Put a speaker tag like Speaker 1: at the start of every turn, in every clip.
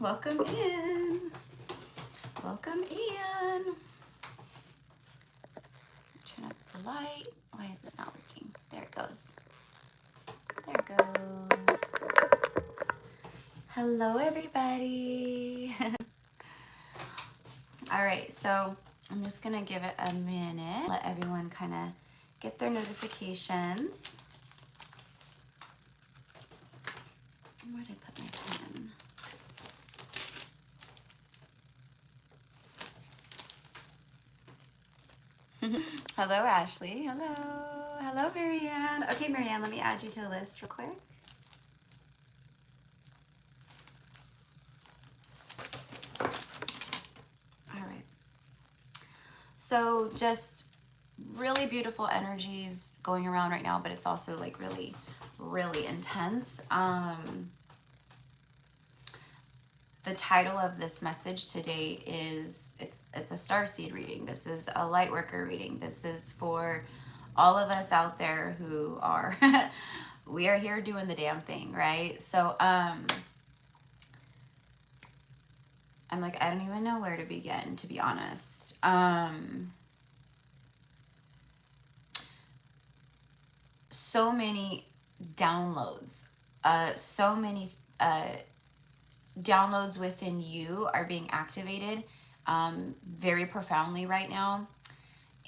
Speaker 1: Welcome in. Welcome in. Turn up the light. Why is this not working? There it goes. There it goes. Hello, everybody. All right, so I'm just gonna give it a minute. Let everyone kind of get their notifications. Where did I put my pen? Hello, Ashley. Hello. Hello, Marianne. Okay, Marianne, let me add you to the list real quick. All right. So just really beautiful energies going around right now, but it's also like really, really intense. The title of this message today is, it's a starseed reading. This is a light worker reading. This is for all of us out there who are, we are here doing the damn thing, right? So, I'm like, I don't even know where to begin, to be honest. So many downloads, so many, downloads within you are being activated very profoundly right now.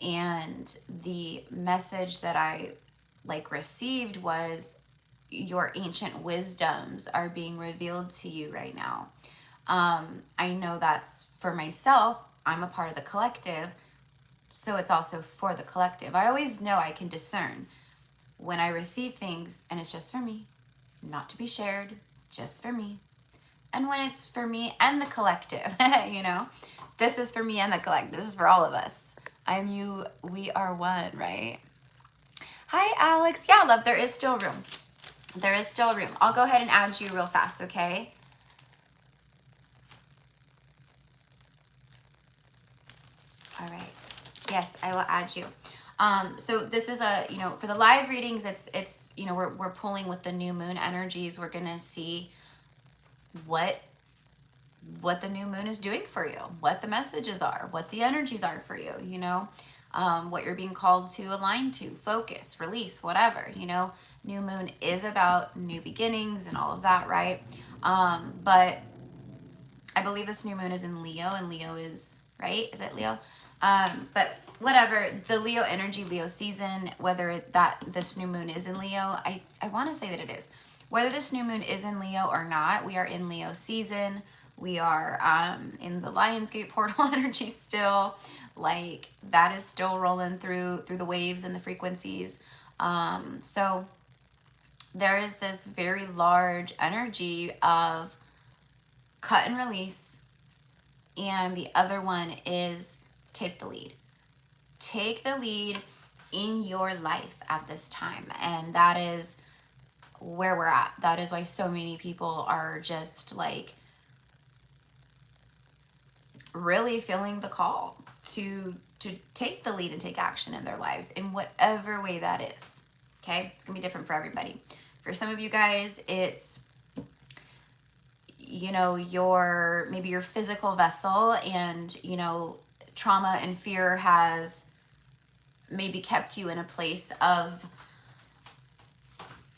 Speaker 1: And the message that I received was your ancient wisdoms are being revealed to you right now. I know that's for myself. I'm a part of the collective, so it's also for the collective. I always know I can discern when I receive things and it's just for me, not to be shared, just for me. And when it's for me and the collective, you know, this is for me and the collective. This is for all of us. I'm you, we are one, right? Hi, Alex. Yeah, love, there is still room. There is still room. I'll go ahead and add you real fast, okay? All right. Yes, I will add you. So this is a, you know, for the live readings, it's, you know, we're pulling with the new moon energies. We're going to see what the new moon is doing for you, what the messages are, what the energies are for you, you know, what you're being called to align to, focus, release, whatever, you know. New moon is about new beginnings and all of that, right? But I believe this new moon is in Leo, and Leo is, right? Is it Leo? But whatever, the Leo energy, Leo season, whether this new moon is in Leo, I want to say that it is. Whether this new moon is in Leo or not, we are in Leo season. We are in the Lionsgate portal energy still. Like, that is still rolling through the waves and the frequencies. So there is this very large energy of cut and release. And the other one is take the lead. Take the lead in your life at this time. And that is where we're at. That is why so many people are just like really feeling the call to take the lead and take action in their lives in whatever way that is. Okay, it's gonna be different for everybody. For some of you guys, it's, you know, maybe your physical vessel, and, you know, trauma and fear has maybe kept you in a place of,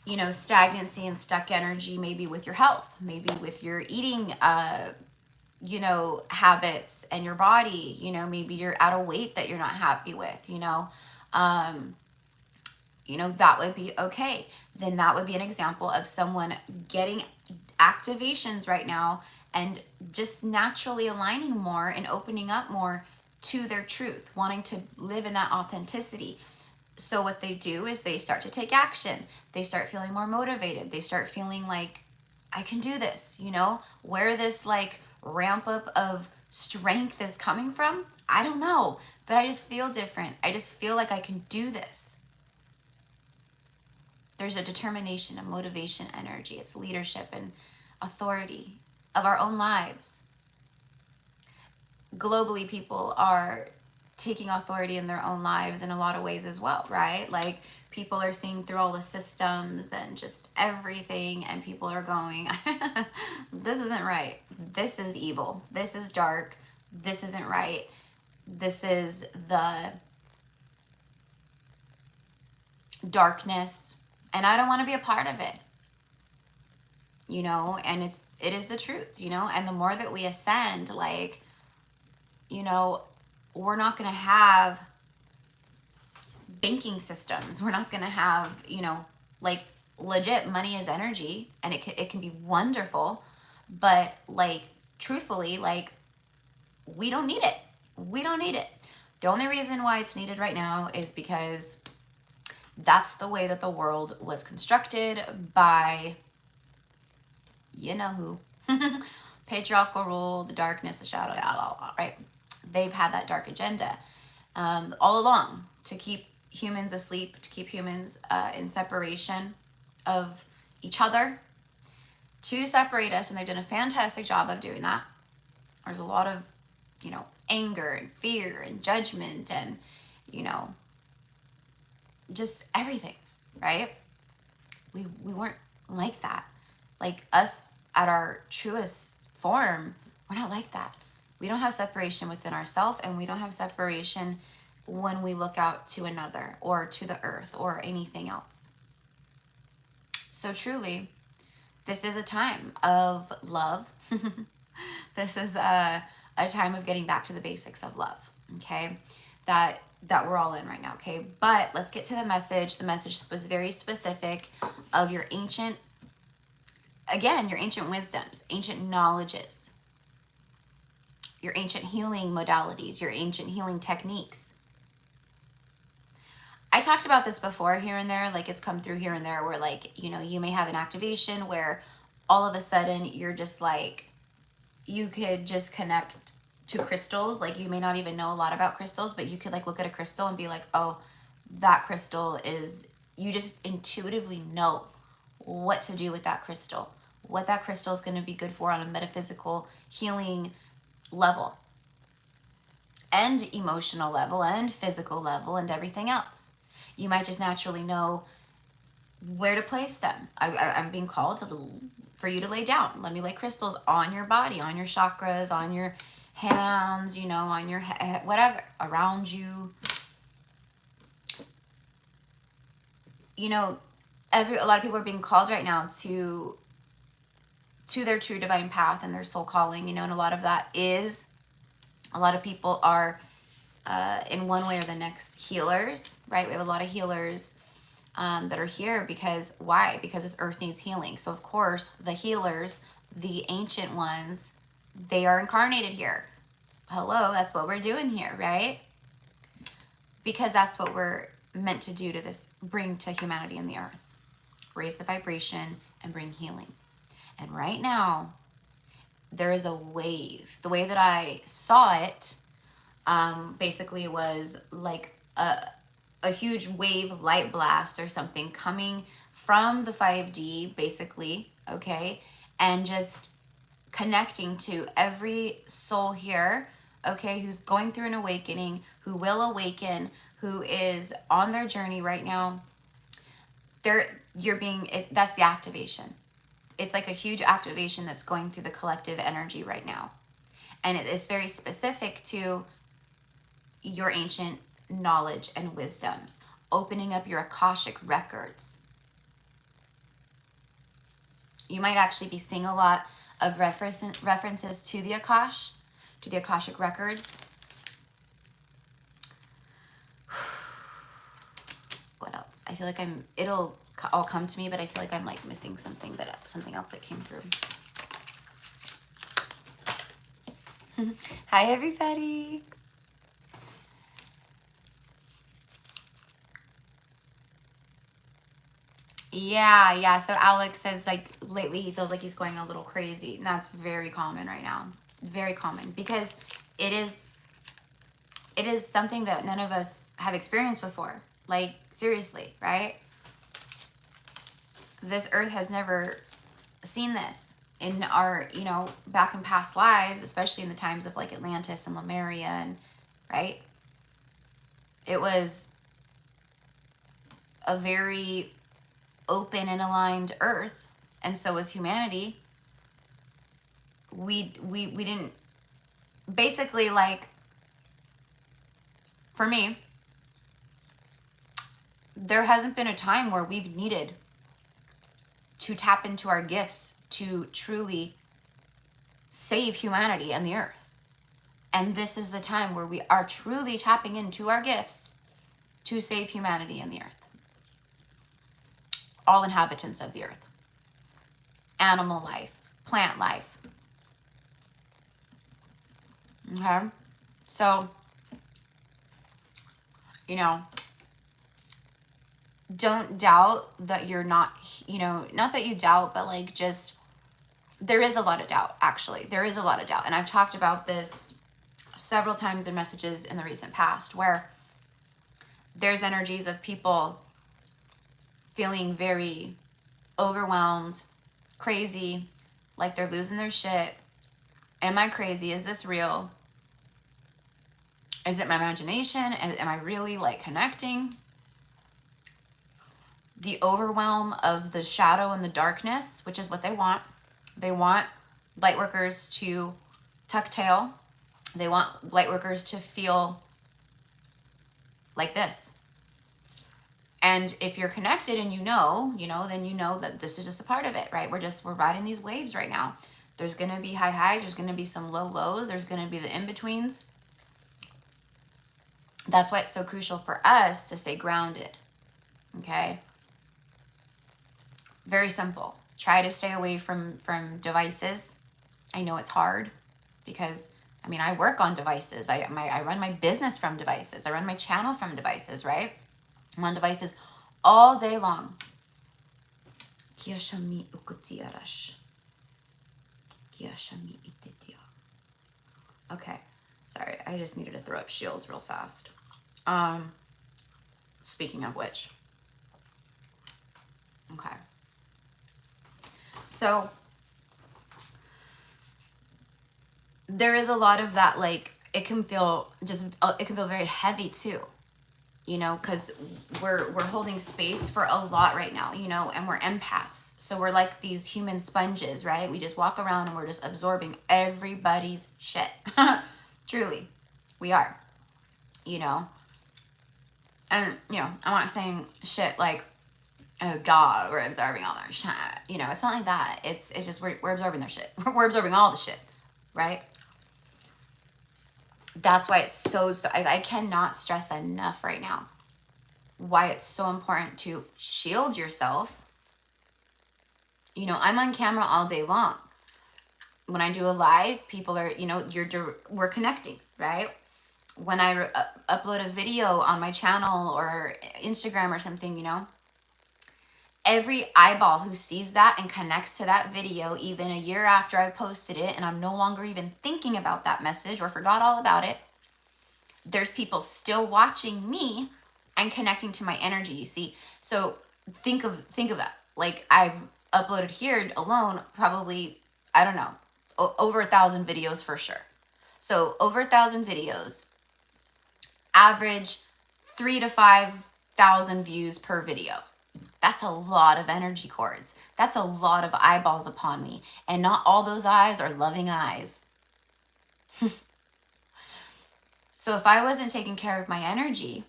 Speaker 1: you know, stagnancy and stuck energy, maybe with your health, maybe with your eating, you know, habits and your body. You know, maybe you're at a weight that you're not happy with, you know, that would be okay. Then that would be an example of someone getting activations right now and just naturally aligning more and opening up more to their truth, wanting to live in that authenticity. So what they do is they start to take action. They start feeling more motivated. They start feeling like, I can do this, you know. Where this like ramp up of strength is coming from, I don't know, but I just feel different. I just feel like I can do this. There's a determination, a motivation energy. It's leadership and authority of our own lives. Globally, people are taking authority in their own lives in a lot of ways as well, right? Like people are seeing through all the systems and just everything, and people are going, this isn't right. This is evil. This is dark. This isn't right. This is the darkness, and I don't want to be a part of it. You know, and it is the truth, you know, and the more that we ascend, like, you know, we're not going to have banking systems. We're not going to have, you know, like legit money is energy, and it can be wonderful, but like truthfully, like we don't need it. We don't need it. The only reason why it's needed right now is because that's the way that the world was constructed by, you know who. Patriarchal rule, the darkness, the shadow, right? They've had that dark agenda all along to keep humans asleep, to keep humans in separation of each other, to separate us, and they've done a fantastic job of doing that. There's a lot of, you know, anger and fear and judgment and, you know, just everything, right? We weren't like that. Like us at our truest form, we're not like that. We don't have separation within ourselves, and we don't have separation when we look out to another or to the earth or anything else. So truly, this is a time of love. This is a time of getting back to the basics of love, okay? That we're all in right now, okay? But let's get to the message. The message was very specific of your ancient, again, your ancient wisdoms, ancient knowledges, your ancient healing modalities, your ancient healing techniques. I talked about this before here and there, like it's come through here and there where, like, you know, you may have an activation where all of a sudden you're just like, you could just connect to crystals. Like you may not even know a lot about crystals, but you could like look at a crystal and be like, oh, that crystal is, you just intuitively know what to do with that crystal, what that crystal is going to be good for on a metaphysical healing level and emotional level and physical level and everything else. You might just naturally know where to place them. I'm being called for you to lay down. Let me lay crystals on your body, on your chakras, on your hands, you know, on your head, whatever, around you. You know, a lot of people are being called right now to their true divine path and their soul calling, you know, and a lot of that is, a lot of people are in one way or the next healers, right? We have a lot of healers that are here because, why? Because this earth needs healing. So of course, the healers, the ancient ones, they are incarnated here. Hello, that's what we're doing here, right? Because that's what we're meant to do to this, bring to humanity and the earth. Raise the vibration and bring healing. And right now, there is a wave. The way that I saw it, basically was like a huge wave light blast or something coming from the 5D, basically, okay? And just connecting to every soul here, okay, who's going through an awakening, who will awaken, who is on their journey right now. That's the activation. It's like a huge activation that's going through the collective energy right now. And it is very specific to your ancient knowledge and wisdoms, opening up your Akashic records. You might actually be seeing a lot of references to the Akash, to the Akashic records. What else? I feel like it'll all come to me, but I feel like I'm like missing something else that came through. Hi, everybody. Yeah. So Alex says, like, lately he feels like he's going a little crazy. And that's very common right now. Very common. Because it is something that none of us have experienced before. Like, seriously, right? This earth has never seen this in our, you know, back in past lives, especially in the times of like Atlantis and Lemuria, and right? It was a very open and aligned earth, and so was humanity. We didn't, basically, like, for me, there hasn't been a time where we've needed to tap into our gifts to truly save humanity and the earth. And this is the time where we are truly tapping into our gifts to save humanity and the earth. All inhabitants of the earth. Animal life, plant life. Okay? So, you know, don't doubt that you're not, you know, not that you doubt, but like, just, there is a lot of doubt, actually. There is a lot of doubt. And I've talked about this several times in messages in the recent past, where there's energies of people feeling very overwhelmed, crazy, like they're losing their shit. Am I crazy? Is this real? Is it my imagination? Am I really like connecting? The overwhelm of the shadow and the darkness, which is what they want. They want light workers to tuck tail. They want light workers to feel like this. And if you're connected and you know, then you know that this is just a part of it, right? We're riding these waves right now. There's going to be high highs. There's going to be some low lows. There's going to be the in-betweens. That's why it's so crucial for us to stay grounded, okay? Very simple. Try to stay away from devices. I know it's hard because, I mean, I work on devices. I run my business from devices. I run my channel from devices, right? I'm on devices all day long. Okay. Sorry, I just needed to throw up shields real fast. Speaking of which. Okay. So there is a lot of that, like, it can feel very heavy too, you know, because we're holding space for a lot right now, you know, and we're empaths. So we're like these human sponges, right? We just walk around and we're just absorbing everybody's shit. Truly, we are, you know. And, you know, I'm not saying shit like, oh God, we're absorbing all their shit. You know, it's not like that. It's just we're absorbing their shit. We're absorbing all the shit, right? That's why it's so I cannot stress enough right now why it's so important to shield yourself. You know, I'm on camera all day long. When I do a live, people are, you know, we're connecting, right? When I upload a video on my channel or Instagram or something, you know, every eyeball who sees that and connects to that video, even a year after I posted it, and I'm no longer even thinking about that message or forgot all about it, there's people still watching me and connecting to my energy, you see? So think of that. Like, I've uploaded here alone probably, I don't know, over 1,000 videos for sure. So over 1,000 videos, average 3,000 to 5,000 views per video. That's a lot of energy cords. That's a lot of eyeballs upon me. And not all those eyes are loving eyes. So if I wasn't taking care of my energy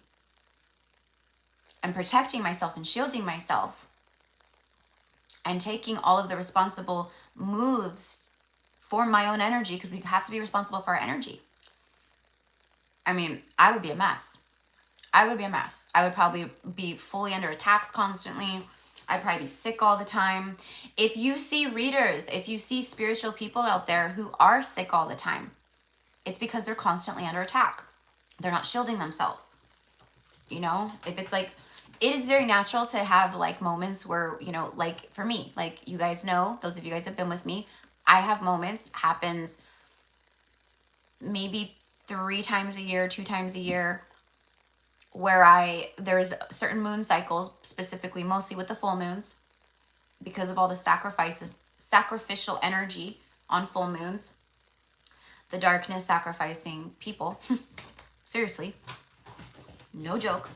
Speaker 1: and protecting myself and shielding myself and taking all of the responsible moves for my own energy, because we have to be responsible for our energy, I mean, I would be a mess. I would be a mess. I would probably be fully under attacks constantly. I'd probably be sick all the time. If you see readers, if you see spiritual people out there who are sick all the time, it's because they're constantly under attack. They're not shielding themselves. You know, if it's like, it is very natural to have like moments where, you know, like for me, like you guys know, those of you guys have been with me, I have moments, happens maybe 3 times a year, 2 times a year, where there's certain moon cycles, specifically mostly with the full moons, because of all the sacrificial energy on full moons, the darkness sacrificing people. Seriously. No joke.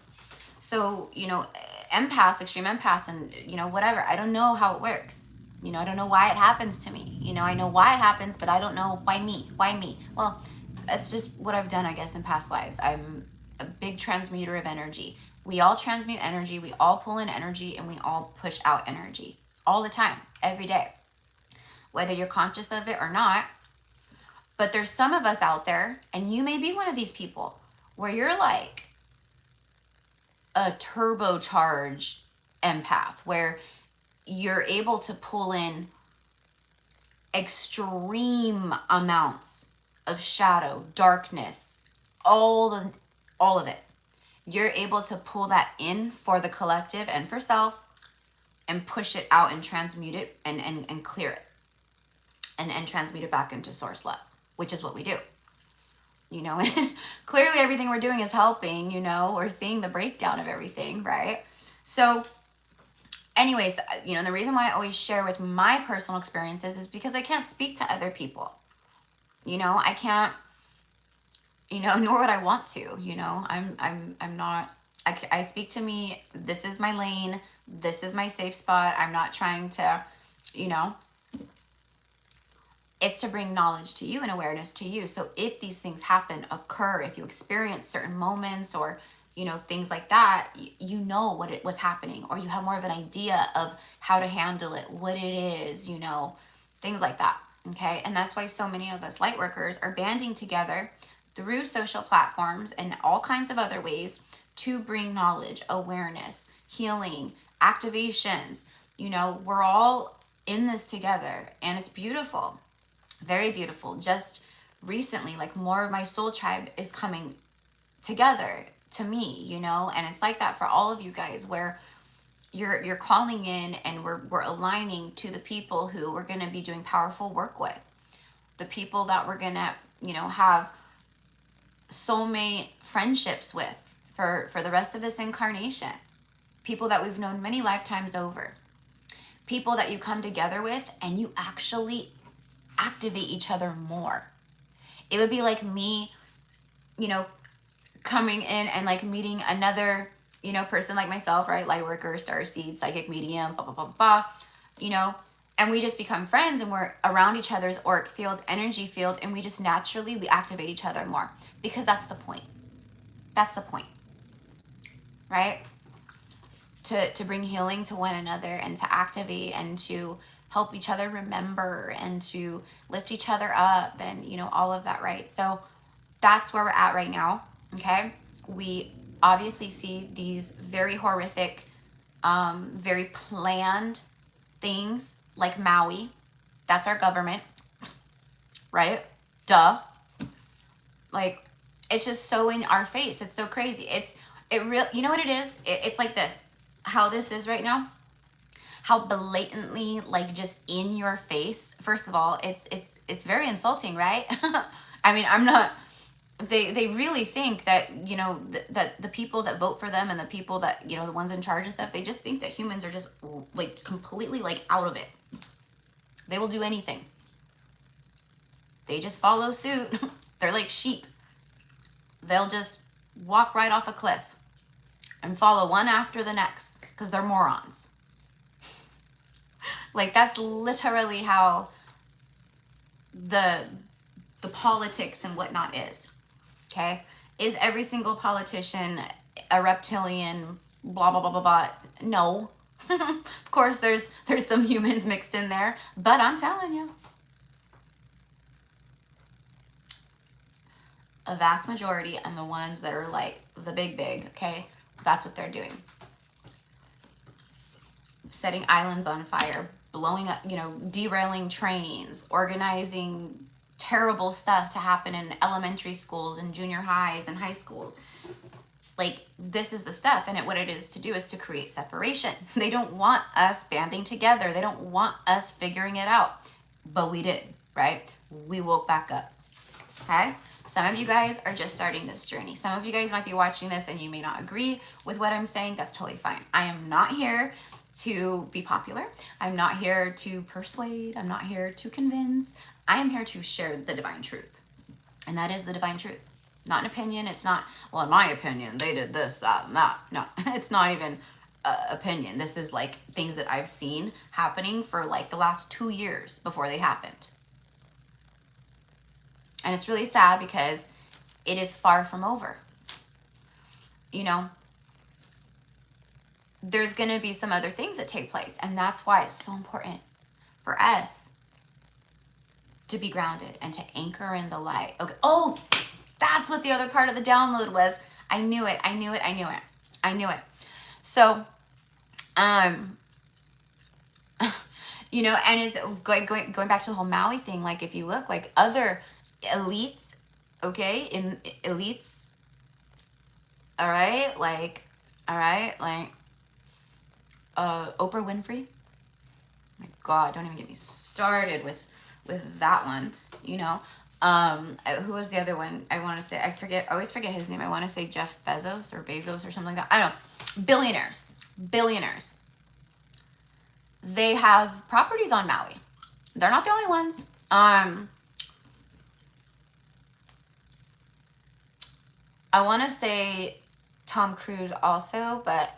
Speaker 1: So, you know, empaths, extreme empaths, and, you know, whatever. I don't know how it works. You know, I don't know why it happens to me. You know, I know why it happens, but I don't know why me. Why me? Well, that's just what I've done, I guess, in past lives. I'm a big transmuter of energy. We all transmute energy. We all pull in energy, and we all push out energy all the time, every day, whether you're conscious of it or not. But there's some of us out there, and you may be one of these people, where you're like a turbocharged empath, where you're able to pull in extreme amounts of shadow, darkness, all of it. You're able to pull that in for the collective and for self, and push it out and transmute it and clear it and transmute it back into source love, which is what we do. You know, and clearly everything we're doing is helping. You know, we're seeing the breakdown of everything, right? So anyways, you know, the reason why I always share with my personal experiences is because I can't speak to other people. You know, I can't, you know, nor would I want to. You know, I'm not, I speak to me. This is my lane. This is my safe spot. I'm not trying to, you know, it's to bring knowledge to you and awareness to you. So if these things happen, occur, if you experience certain moments or, you know, things like that, you know what's happening, or you have more of an idea of how to handle it, what it is, you know, things like that. Okay. And that's why so many of us light workers are banding together through social platforms and all kinds of other ways to bring knowledge, awareness, healing, activations. You know, we're all in this together, and it's beautiful. Very beautiful. Just recently, like, more of my soul tribe is coming together to me, you know, and it's like that for all of you guys, where you're calling in, and we're aligning to the people who we're going to be doing powerful work with, the people that we're going to, you know, have soulmate friendships with for the rest of this incarnation, people that we've known many lifetimes over, people that you come together with and you actually activate each other more. It would be like me, you know, coming in and like meeting another, you know, person like myself, right? Light worker, starseed, psychic medium, blah, blah, blah, blah, you know, and we just become friends, and we're around each other's auric field, energy field, and we just naturally, we activate each other more, because that's the point. That's the point, right? To bring healing to one another, and to activate, and to help each other remember, and to lift each other up, and, you know, all of that, right? So that's where we're at right now. Okay. We obviously see these very horrific, very planned things like Maui. That's our government, right? Duh. Like, it's just so in our face. It's so crazy. You know what it is? It's like this, how this is right now, how blatantly, like, just in your face. First of all, it's very insulting, right? I mean, I'm not, they really think that, you know, that the people that vote for them, and the people that, you know, the ones in charge and stuff, they just think that humans are just like completely like out of it. They will do anything. They just follow suit. They're like sheep. They'll just walk right off a cliff and follow one after the next, because they're morons. Like, that's literally how the politics and whatnot is. Okay. Is every single politician a reptilian, blah, blah, blah, blah, blah? No. Of course, there's some humans mixed in there, but I'm telling you, a vast majority, and the ones that are like the big, okay, that's what they're doing. Setting islands on fire, blowing up, you know, derailing trains, organizing terrible stuff to happen in elementary schools and junior highs and high schools. Like, this is the stuff, and what it is to do is to create separation. They don't want us banding together. They don't want us figuring it out, but we did, right? We woke back up. Okay. Some of you guys are just starting this journey. Some of you guys might be watching this and you may not agree with what I'm saying. That's totally fine. I am not here to be popular. I'm not here to persuade. I'm not here to convince. I am here to share the divine truth. And that is the divine truth. Not an opinion. It's not, well, in my opinion, they did this, that, and that. No, it's not even opinion. This is like things that I've seen happening for like the last 2 years before they happened. And it's really sad because it is far from over. You know, there's going to be some other things that take place. And that's why it's so important for us to be grounded and to anchor in the light. Okay. Oh, that's what the other part of the download was. I knew it. I knew it. I knew it. I knew it. So, you know, and it's going back to the whole Maui thing. Like if you look, like other elites, okay, in elites, all right, like Oprah Winfrey. My God, don't even get me started with that one. You know, who was the other one? I want to say, I always forget his name. I want to say Jeff Bezos or something like that. I don't know. Billionaires. They have properties on Maui. They're not the only ones. I want to say Tom Cruise also, but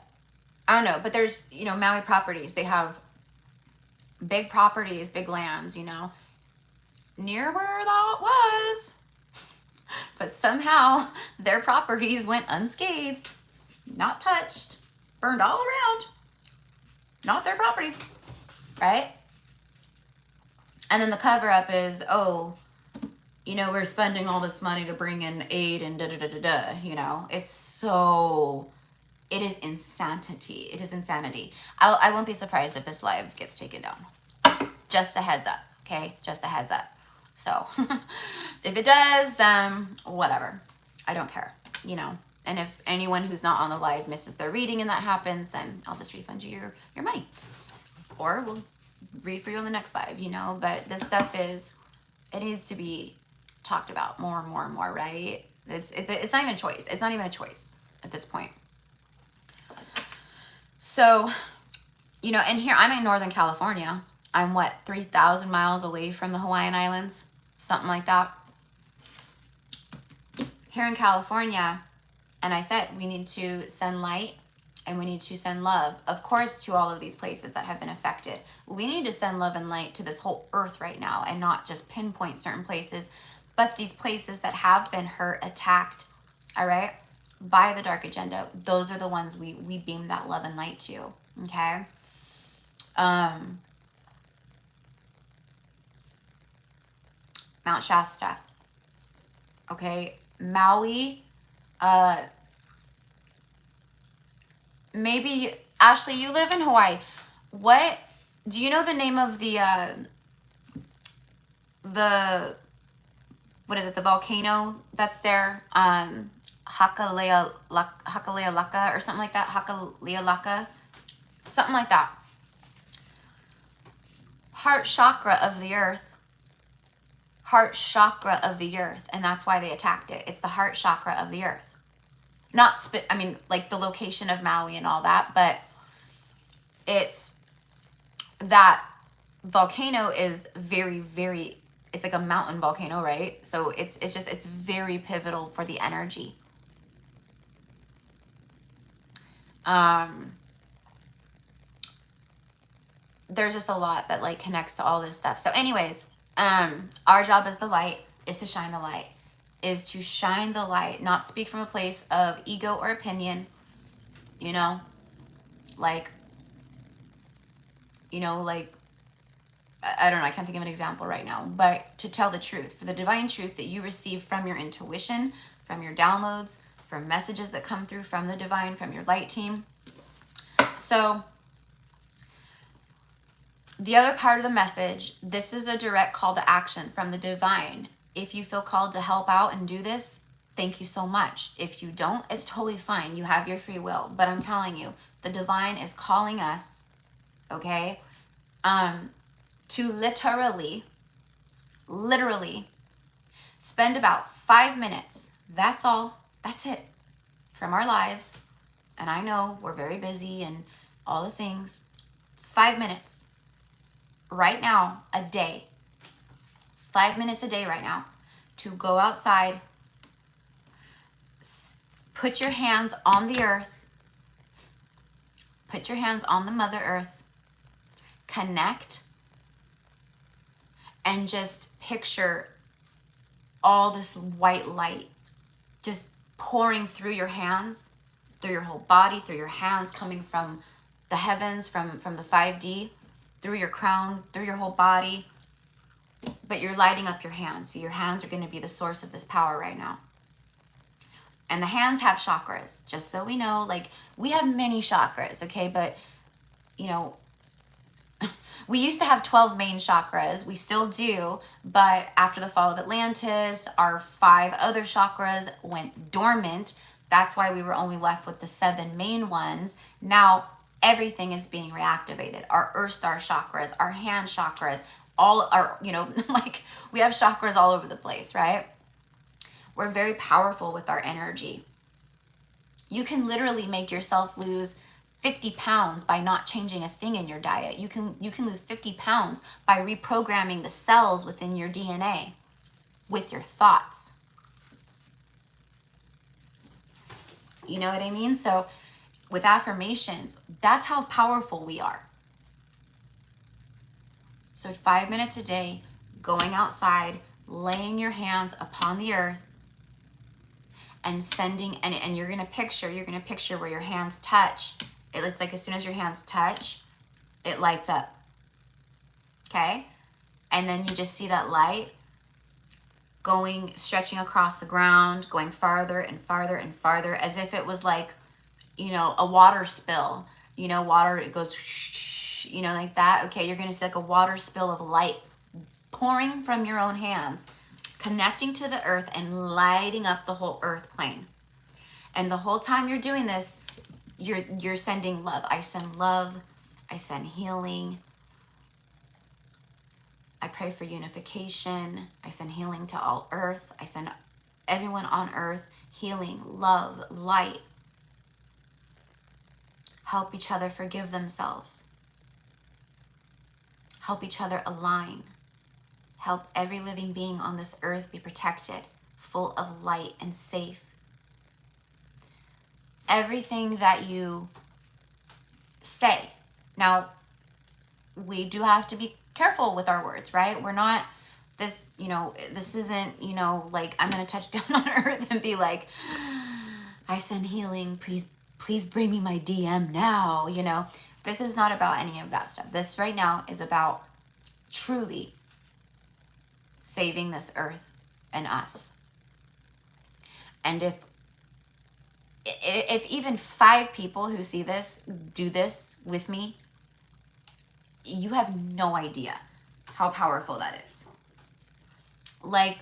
Speaker 1: I don't know. But there's, you know, Maui properties. They have big properties, big lands, you know, near where that was. But somehow their properties went unscathed, not touched, burned all around. Not their property, right? And then the cover up is, oh, you know, we're spending all this money to bring in aid and da-da-da-da-da, you know. It's so, it is insanity. It is insanity. I won't be surprised if this live gets taken down. Just a heads up, okay? Just a heads up. So, if it does, then whatever. I don't care, you know. And if anyone who's not on the live misses their reading and that happens, then I'll just refund you your money. Or we'll read for you on the next live, you know. But this stuff is, it needs to be talked about more and more and more, right? It's not even a choice. It's not even a choice at this point. So, you know, and here I'm in Northern California. I'm what, 3,000 miles away from the Hawaiian Islands? Something like that. Here in California, and I said we need to send light and we need to send love, of course, to all of these places that have been affected. We need to send love and light to this whole earth right now and not just pinpoint certain places, but these places that have been hurt, attacked, all right, by the dark agenda. Those are the ones we beam that love and light to, okay? Mount Shasta, okay? Maui, maybe, Ashley, you live in Hawaii. What, do you know the name of the what is it, the volcano that's there? Hakalealaka or something like that. Hakalealaka, something like that. Heart chakra of the earth. Heart chakra of the earth, and that's why they attacked it. It's the heart chakra of the earth. Not I mean, like the location of Maui and all that, but it's that volcano is very, very, it's like a mountain volcano, right? So it's very pivotal for the energy. There's just a lot that like connects to all this stuff. So anyways, our job as the light is to shine the light, not speak from a place of ego or opinion, you know, like, I don't know, I can't think of an example right now, but to tell the truth, for the divine truth that you receive from your intuition, from your downloads, from messages that come through from the divine, from your light team. So the other part of the message, this is a direct call to action from the divine. If you feel called to help out and do this, thank you so much. If you don't, it's totally fine. You have your free will. But I'm telling you, the divine is calling us, okay, to literally spend about 5 minutes. That's all. That's it from our lives. And I know we're very busy and all the things. 5 minutes right now, a day. 5 minutes a day right now to go outside put your hands on the earth. Put your hands on the Mother Earth. Connect. And just picture all this white light just pouring through your hands, through your whole body, through your hands, coming from the heavens, from the 5D, through your crown, through your whole body. But you're lighting up your hands. So your hands are going to be the source of this power right now. And the hands have chakras, just so we know. Like, we have many chakras, okay? But, you know, we used to have 12 main chakras. We still do. But after the fall of Atlantis, our 5 other chakras went dormant. That's why we were only left with the 7 main ones. Now, everything is being reactivated. Our Earth Star chakras, our hand chakras, all are, you know, like, we have chakras all over the place, right? We're very powerful with our energy. You can literally make yourself lose 50 pounds by not changing a thing in your diet. You can lose 50 pounds by reprogramming the cells within your DNA with your thoughts. You know what I mean? So with affirmations, that's how powerful we are. So 5 minutes a day, going outside, laying your hands upon the earth, and sending, and you're gonna picture where your hands touch. It's like as soon as your hands touch, it lights up. Okay? And then you just see that light going, stretching across the ground, going farther and farther and farther, as if it was like, you know, a water spill. You know, water, it goes, you know, like that. Okay, you're gonna see like a water spill of light pouring from your own hands, connecting to the earth and lighting up the whole earth plane. And the whole time you're doing this, you're sending love. I send love. I send healing. I pray for unification. I send healing to all earth. I send everyone on earth healing, love, light. Help each other forgive themselves. Help each other align. Help every living being on this earth be protected, full of light and safe. Everything that you say. Now, we do have to be careful with our words, right? We're not this, you know, this isn't, you know, like I'm going to touch down on earth and be like, I send healing, please bring me my DM now, you know. This is not about any of that stuff. This right now is about truly saving this earth and us. And if even 5 people who see this do this with me, you have no idea how powerful that is. Like,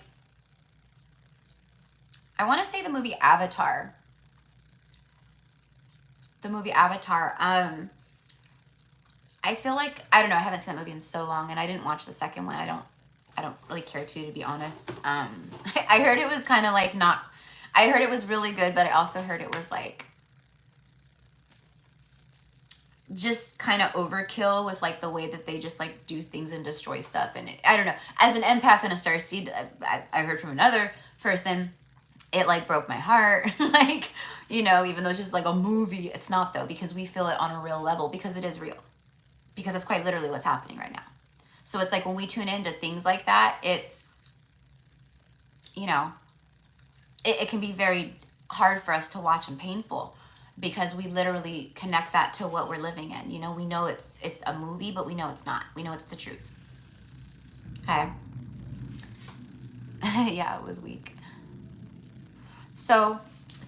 Speaker 1: I want to say the movie Avatar. The movie Avatar. I feel like, I don't know, I haven't seen that movie in so long, and I didn't watch the second one. I don't really care to be honest. I heard it was kind of like not, I heard it was really good, but I also heard it was like just kind of overkill with like the way that they just like do things and destroy stuff. And I don't know, as an empath and a starseed, I heard from another person, it like broke my heart. Like, you know, even though it's just like a movie, it's not though, because we feel it on a real level, because it is real, because it's quite literally what's happening right now. So it's like when we tune into things like that, it's, you know, it can be very hard for us to watch and painful, because we literally connect that to what we're living in. You know, we know it's a movie, but we know it's not. We know it's the truth. Okay. Yeah, it was weak. So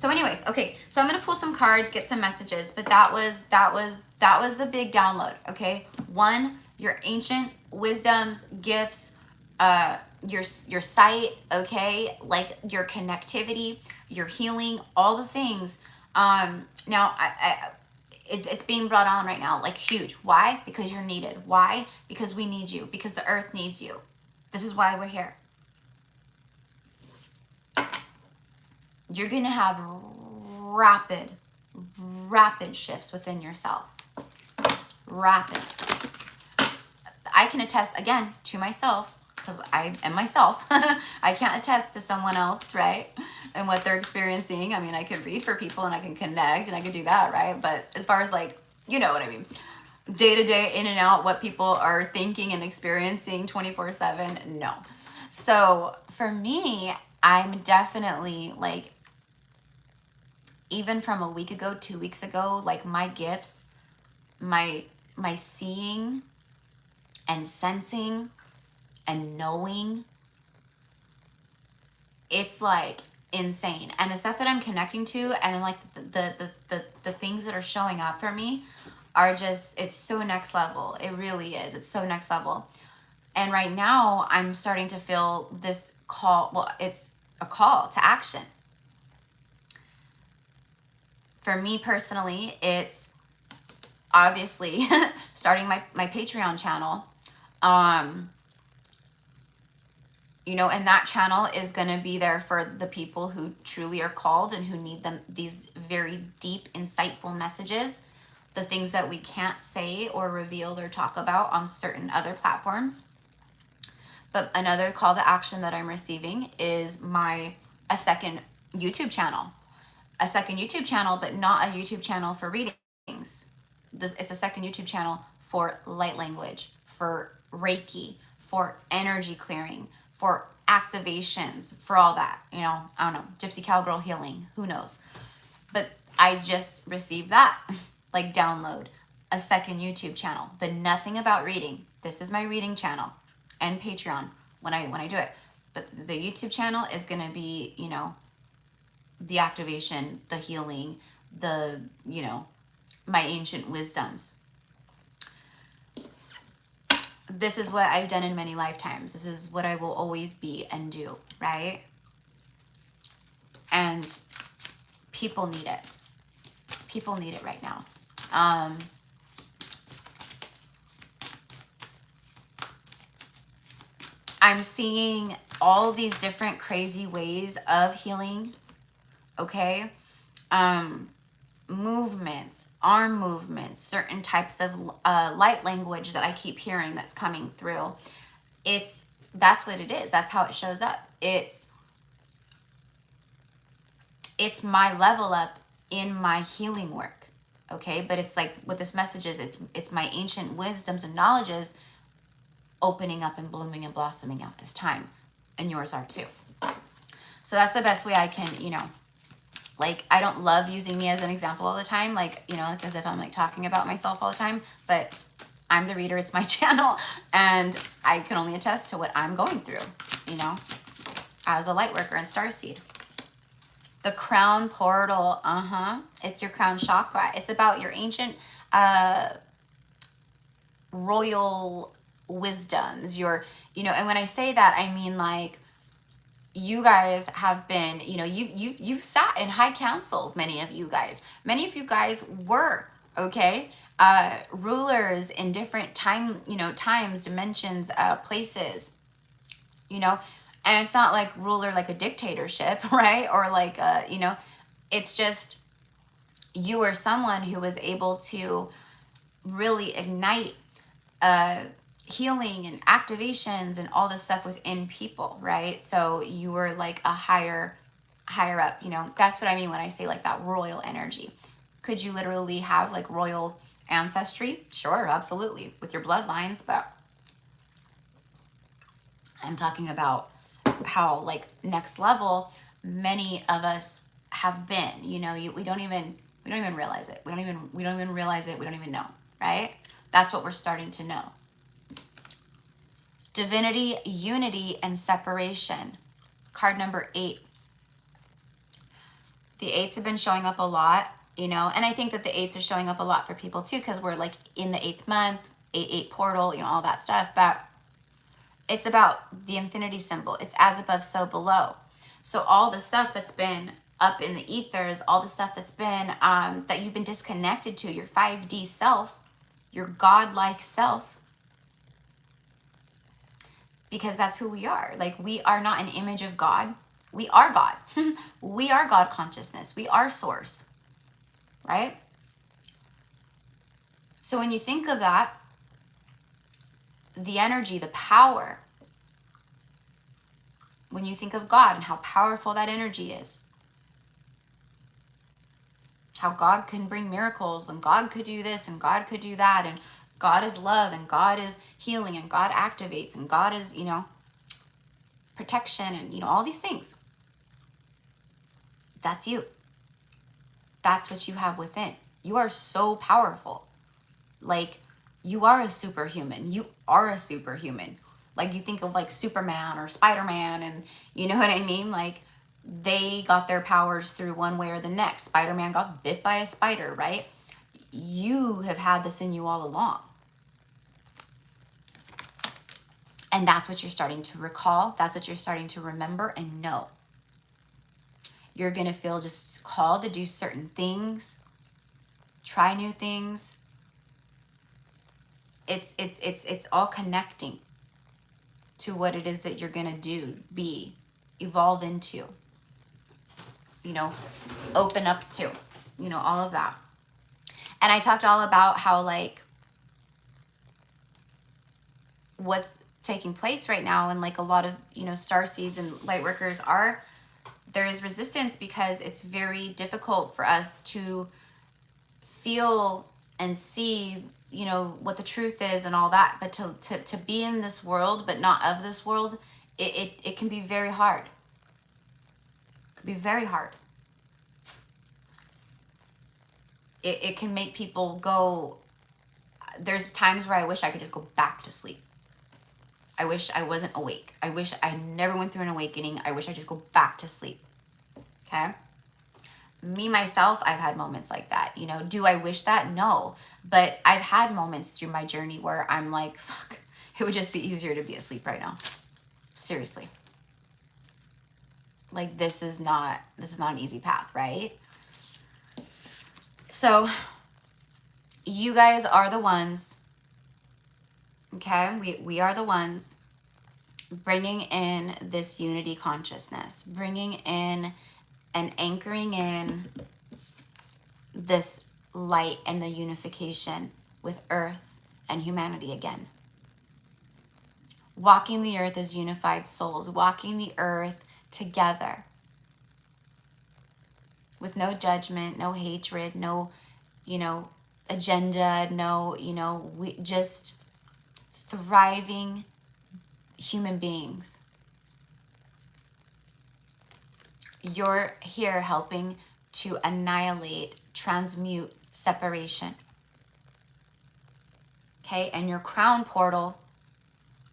Speaker 1: anyways, okay. So I'm going to pull some cards, get some messages, but that was the big download. Okay. 1, your ancient wisdoms, gifts, your sight, okay, like your connectivity, your healing, all the things. Now it's being brought on right now, like huge. Why? Because you're needed. Why? Because we need you, because the earth needs you. This is why we're here. You're going to have rapid shifts within yourself. Rapid. I can attest, again, to myself, because I am myself. I can't attest to someone else, right? and what they're experiencing. I mean, I could read for people and I can connect and I could do that, right? But as far as like, you know what I mean, day to day, in and out, what people are thinking and experiencing 24/7, no. So for me, I'm definitely like, even from a week ago, 2 weeks ago, like my gifts, my seeing and sensing and knowing, it's like insane. And the stuff that I'm connecting to, and then like the things that are showing up for me are just, it's so next level. It really is. It's so next level. And right now I'm starting to feel this call. Well, it's a call to action. For me personally, it's obviously starting my Patreon channel. You know, and that channel is going to be there for the people who truly are called and who need them, these very deep, insightful messages, the things that we can't say or reveal or talk about on certain other platforms. But another call to action that I'm receiving is a second YouTube channel. A second YouTube channel, but not a YouTube channel for readings. It's a second YouTube channel for light language, for Reiki, for energy clearing, for activations, for all that. You know, I don't know, Gypsy Cowgirl healing, who knows? But I just received that, like download, a second YouTube channel, but nothing about reading. This is my reading channel and Patreon when I do it. But the YouTube channel is going to be, you know, the activation, the healing, the, you know, my ancient wisdoms. This is what I've done in many lifetimes. This is what I will always be and do, right? And people need it. People need it right now. I'm seeing all these different crazy ways of healing, okay? Movements, arm movements, certain types of light language that I keep hearing that's coming through. That's what it is. That's how it shows up. It's my level up in my healing work, okay? But it's like what this message is, it's my ancient wisdoms and knowledges opening up and blooming and blossoming out this time, and yours are too. So that's the best way I can, you know, like, I don't love using me as an example all the time, like, you know, like as if I'm like talking about myself all the time, but I'm the reader, it's my channel, and I can only attest to what I'm going through, you know, as a light worker and starseed. The crown portal, it's your crown chakra. It's about your ancient royal wisdoms, your, you know, and when I say that, I mean like, you guys have been, you know, you've sat in high councils, many of you guys were, okay, rulers in different times, dimensions, places, you know, and it's not like ruler like a dictatorship, right? Or like, you know, it's just, you are someone who was able to really ignite healing and activations and all this stuff within people, right? So you were like a higher up, you know. That's what I mean when I say like that royal energy. Could you literally have like royal ancestry? Sure, absolutely, with your bloodlines, but I'm talking about how like next level many of us have been, you know. We don't even realize it. We don't even realize it. We don't even know, right? That's what we're starting to know. Divinity, unity, and separation. Card number 8. The 8s have been showing up a lot, you know, and I think that the 8s are showing up a lot for people too, because we're like in the 8th month, 8/8 portal, you know, all that stuff. But it's about the infinity symbol. It's as above, so below. So all the stuff that's been up in the ethers, all the stuff that's been, that you've been disconnected to, your 5D self, your godlike self, because that's who we are. Like, we are not an image of God. We are God. We are God consciousness. We are source, right? So when you think of that, the energy, the power, when you think of God and how powerful that energy is. How God can bring miracles, and God could do this, and God could do that, and God is love, and God is healing, and God activates, and God is, you know, protection, and, you know, all these things. That's you. That's what you have within. You are so powerful. Like, you are a superhuman. You are a superhuman. Like, you think of like Superman or Spider-Man, and you know what I mean? Like, they got their powers through one way or the next. Spider-Man got bit by a spider, right? You have had this in you all along. And that's what you're starting to recall. That's what you're starting to remember and know. You're going to feel just called to do certain things, try new things. It's all connecting to what it is that you're going to do, be, evolve into, you know, open up to, you know, all of that. And I talked all about how, like, what's taking place right now, and like a lot of, you know, star seeds and light workers are, there is resistance because it's very difficult for us to feel and see, you know, what the truth is and all that. But to be in this world but not of this world, it can be very hard. It can be very hard. It can make people go, there's times where I wish I could just go back to sleep. I wish I wasn't awake. I wish I never went through an awakening. I wish I just go back to sleep. Okay? Me, myself, I've had moments like that. You know, do I wish that? No. But I've had moments through my journey where I'm like, fuck, it would just be easier to be asleep right now. Seriously. Like, this is not an easy path, right? So you guys are the ones, okay? We are the ones bringing in this unity consciousness, bringing in and anchoring in this light and the unification with Earth and humanity again. Walking the earth as unified souls, walking the earth together with no judgment, no hatred, no, you know, agenda, no, you know, we just thriving human beings. You're here helping to annihilate, transmute separation. Okay, and your crown portal,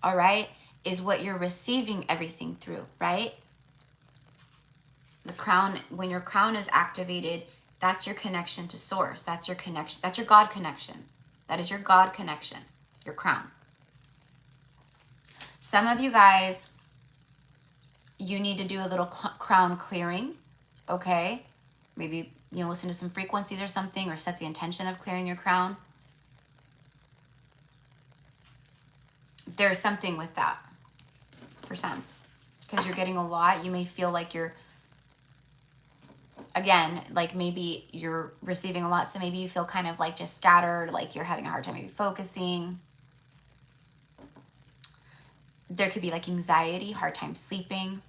Speaker 1: all right, is what you're receiving everything through, right? The crown, when your crown is activated, that's your connection to source. That's your connection. That's your God connection. That is your God connection, your crown. Some of you guys, you need to do a little crown clearing, okay? Maybe, you know, listen to some frequencies or something, or set the intention of clearing your crown. There's something with that for some, because you're getting a lot. You may feel like you're, again, like maybe you're receiving a lot, so maybe you feel kind of like just scattered, like you're having a hard time maybe focusing. There could be like anxiety, hard time sleeping.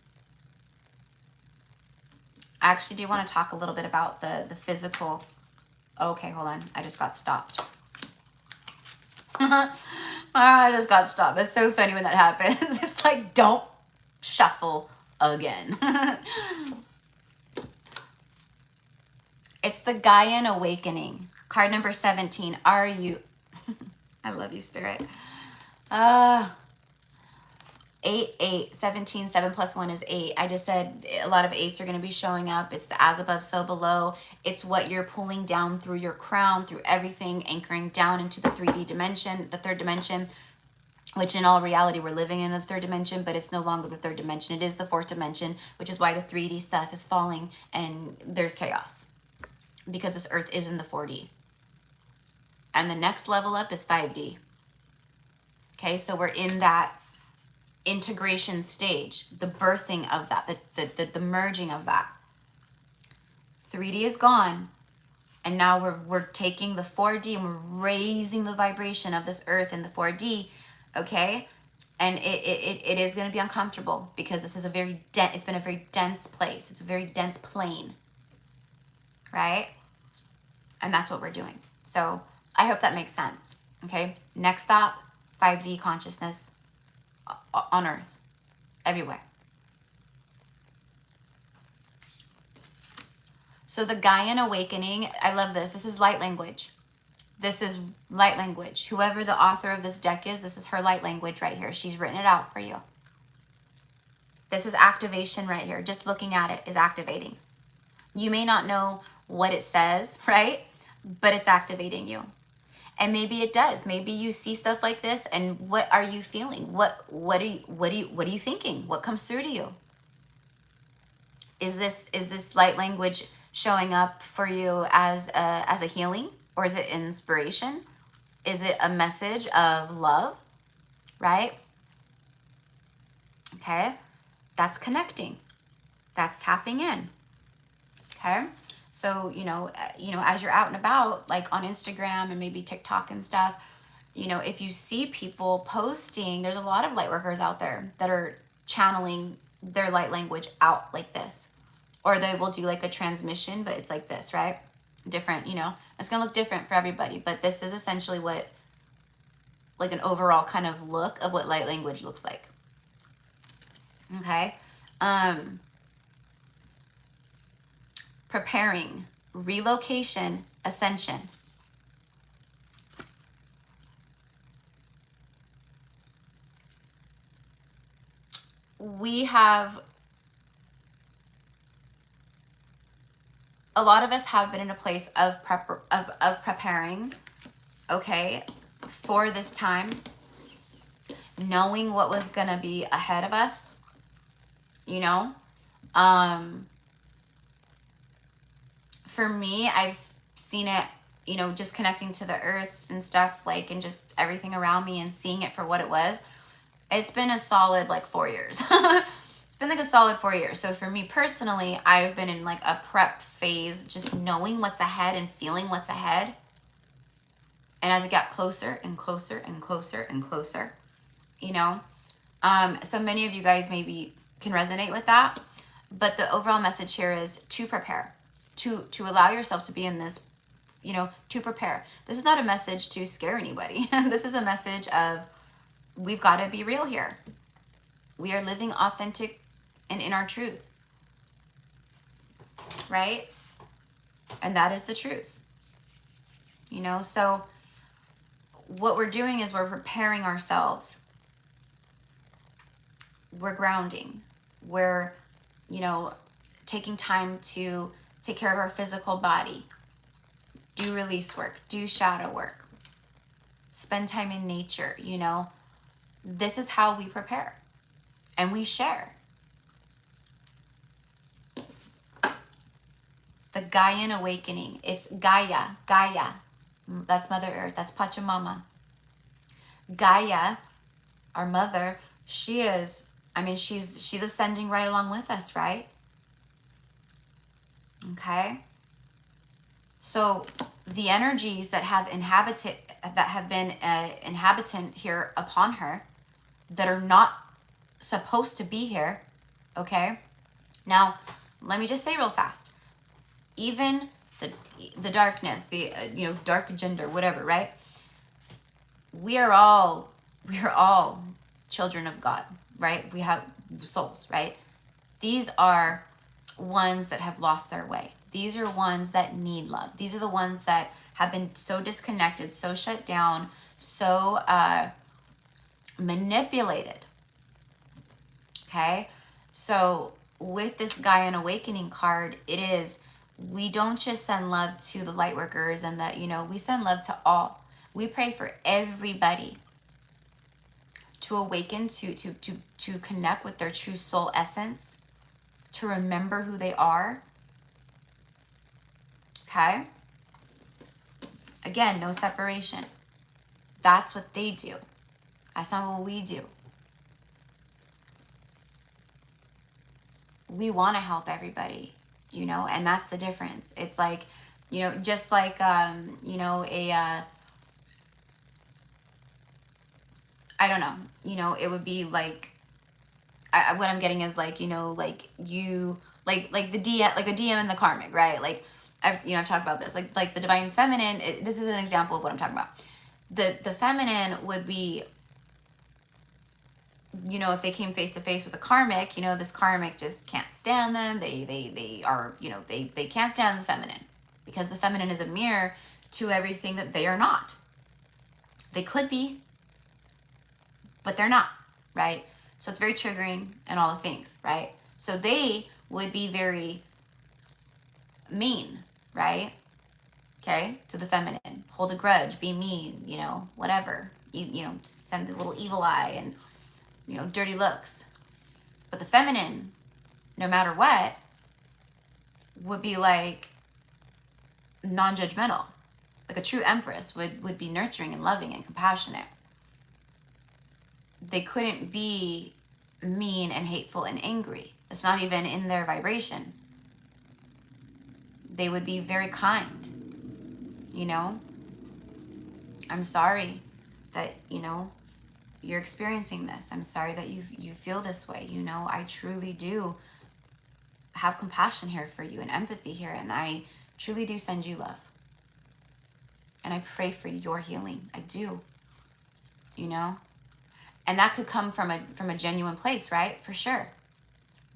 Speaker 1: I actually do want to talk a little bit about the physical. Okay, hold on. I just got stopped. I just got stopped. It's so funny when that happens. It's like, don't shuffle again. It's the Gaian awakening. Card number 17. Are you? I love you, Spirit. 8, 8, 17, 7 plus 1 is 8. I just said a lot of 8s are going to be showing up. It's the as above, so below. It's what you're pulling down through your crown, through everything, anchoring down into the 3D dimension, the third dimension, which in all reality, we're living in the third dimension, but it's no longer the third dimension. It is the fourth dimension, which is why the 3D stuff is falling and there's chaos, because this earth is in the 4D. And the next level up is 5D. Okay, so we're in that integration stage, the birthing of that, the merging of that. 3D is gone, and now we're taking the 4D and we're raising the vibration of this earth in the 4D, okay? And it is going to be uncomfortable because this is a very it's been a very dense place. It's a very dense plane, right? And that's what we're doing. So I hope that makes sense. Okay. Next stop, 5D consciousness on Earth, everywhere. So the Gaian awakening, I love this. This is light language. This is light language. Whoever the author of this deck is, this is her light language right here. She's written it out for you. This is activation right here. Just looking at it is activating. You may not know what it says, right? But it's activating you. And maybe it does. Maybe you see stuff like this, and what are you feeling? What are you thinking? What comes through to you? Is this light language showing up for you as a healing, or is it inspiration? Is it a message of love? Right? Okay. That's connecting. That's tapping in. Okay. So, as you're out and about, like on Instagram and maybe TikTok and stuff, if you see people posting, there's a lot of light workers out there that are channeling their light language out like this. Or they will do like a transmission, but it's like this, right? Different, it's going to look different for everybody. But this is essentially what, like an overall kind of look of what light language looks like. Okay. Preparing, relocation, ascension. We have, a lot of us have been in a place of preparing, okay, for this time, knowing what was going to be ahead of us, for me, I've seen it, just connecting to the earth and stuff, like, and just everything around me and seeing it for what it was. It's been a solid, like, 4 years. It's been like a solid 4 years. So for me personally, I've been in like a prep phase, just knowing what's ahead and feeling what's ahead. And as it got closer and closer and closer and closer, so many of you guys maybe can resonate with that. But the overall message here is to prepare, to allow yourself to be in this, to prepare. This is not a message to scare anybody. This is a message of, we've got to be real here. We are living authentic and in our truth, right? And that is the truth, so what we're doing is we're preparing ourselves. We're grounding. We're, taking time to take care of our physical body, do release work, do shadow work, spend time in nature, This is how we prepare and we share. The Gaian awakening. It's Gaia. That's Mother Earth. That's Pachamama. Gaia, our mother, she's ascending right along with us, right? Okay. So the energies that have been inhabitant here upon her, that are not supposed to be here, okay? Now, let me just say real fast. Even the darkness, the dark gender, whatever, right? We are all children of God, right? We have souls, right? These are ones that have lost their way. These are ones that need love. These are the ones that have been so disconnected, so shut down, so manipulated. Okay? So with this Gaian awakening card, it is, we don't just send love to the light workers and that, we send love to all. We pray for everybody to awaken, to connect with their true soul essence, to remember who they are. Okay? Again, no separation. That's what they do. That's not what we do. We want to help everybody, and that's the difference. It's like, just like, I don't know, you know, it would be like, what I'm getting is like, you know, like you, like the DM, like a DM in the karmic, right? Like I've talked about this, like the divine feminine. This is an example of what I'm talking about. The feminine would be, you know, if they came face to face with a karmic, you know, this karmic just can't stand them. They are, you know, they can't stand the feminine, because the feminine is a mirror to everything that they are not. They could be, but they're not, right? So it's very triggering and all the things, right? So they would be very mean, right? Okay, to the feminine, hold a grudge, be mean, you know, whatever. You know, send the little evil eye and, you know, dirty looks. But the feminine, no matter what, would be like non-judgmental. Like a true empress would be nurturing and loving and compassionate. They couldn't be mean and hateful and angry. It's not even in their vibration. They would be very kind, you know. I'm sorry that, you know, you're experiencing this. I'm sorry that you feel this way. You know, I truly do have compassion here for you and empathy here, and I truly do send you love. And I pray for your healing. I do. You know? And that could come from a genuine place, right? For sure.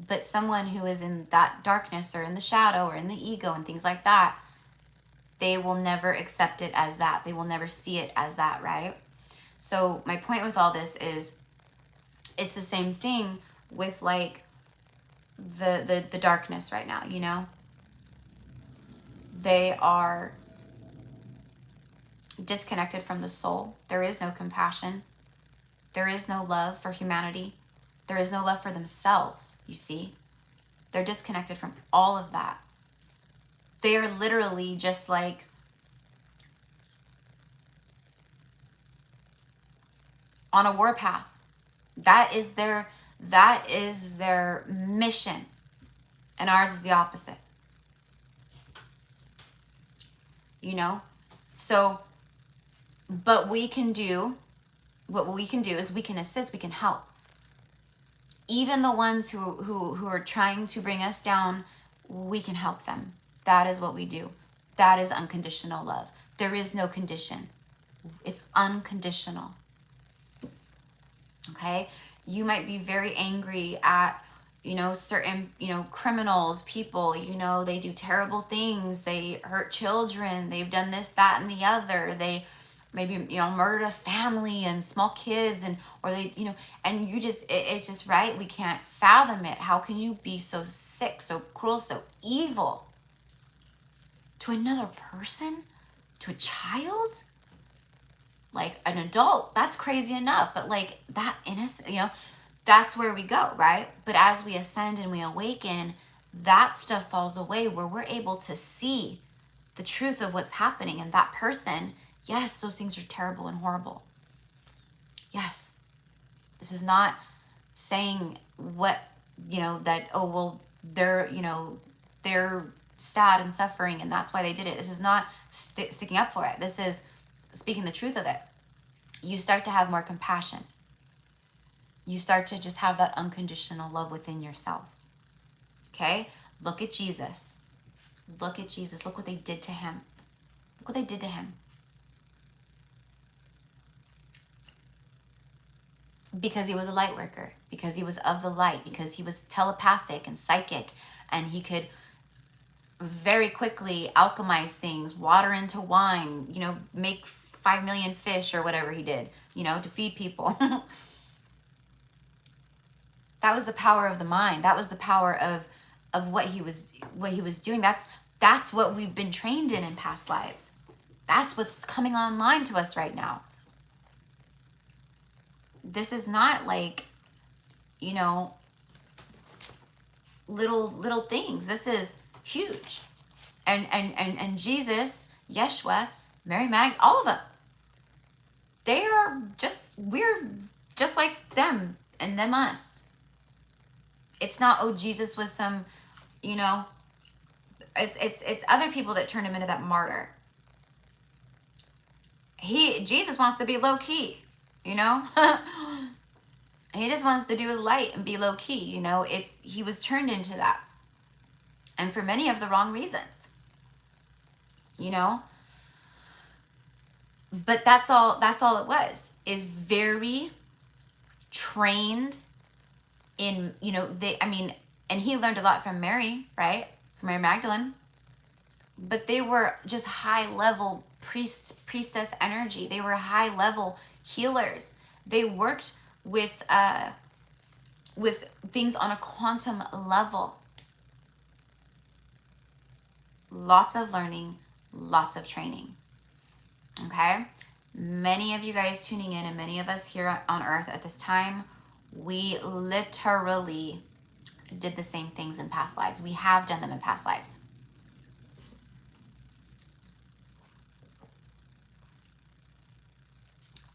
Speaker 1: But someone who is in that darkness or in the shadow or in the ego and things like that, they will never accept it as that. They will never see it as that, right? So my point with all this is, it's the same thing with like the darkness right now, you know? They are disconnected from the soul. There is no compassion. There is no love for humanity. There is no love for themselves, you see? They're disconnected from all of that. They are literally just like on a warpath. That is their mission. And ours is the opposite. You know? So, but what we can do is we can assist, we can help. Even the ones who are trying to bring us down, we can help them. That is what we do. That is unconditional love. There is no condition. It's unconditional. Okay? You might be very angry at, you know, certain, you know, criminals, people, you know, they do terrible things. They hurt children. They've done this, that, and the other. They maybe, you know, murdered a family and small kids, and, or they, you know, and you just, it's just, right? We can't fathom it. How can you be so sick, so cruel, so evil to another person, to a child? Like an adult, that's crazy enough, but like that innocent, you know, that's where we go, right? But as we ascend and we awaken, that stuff falls away, where we're able to see the truth of what's happening in that person. Yes, those things are terrible and horrible. Yes. This is not saying what, you know, that, oh, well, they're, you know, they're sad and suffering and that's why they did it. This is not sticking up for it. This is speaking the truth of it. You start to have more compassion. You start to just have that unconditional love within yourself. Okay? Look at Jesus. Look at Jesus. Look what they did to him. Look what they did to him. Because he was a light worker. Because he was of the light. Because he was telepathic and psychic. And he could very quickly alchemize things. Water into wine. You know, make 5 million fish or whatever he did. You know, to feed people. That was the power of the mind. That was the power of what he was doing. That's what we've been trained in past lives. That's what's coming online to us right now. This is not like, you know, little things. This is huge. And Jesus, Yeshua, Mary Mag, all of them. We're just like them and them us. It's not, oh, Jesus was some, you know, it's other people that turned him into that martyr. Jesus wants to be low key. you know? He just wants to do his light and be low key, you know? He was turned into that. And for many of the wrong reasons, you know? But that's all it was, is very trained in, you know, and he learned a lot from Mary, right? From Mary Magdalene. But they were just high level priestess energy. They were high level healers. They worked with things on a quantum level. Lots of learning, lots of training. Okay? Many of you guys tuning in and many of us here on Earth at this time, we literally did the same things in past lives. We have done them in past lives.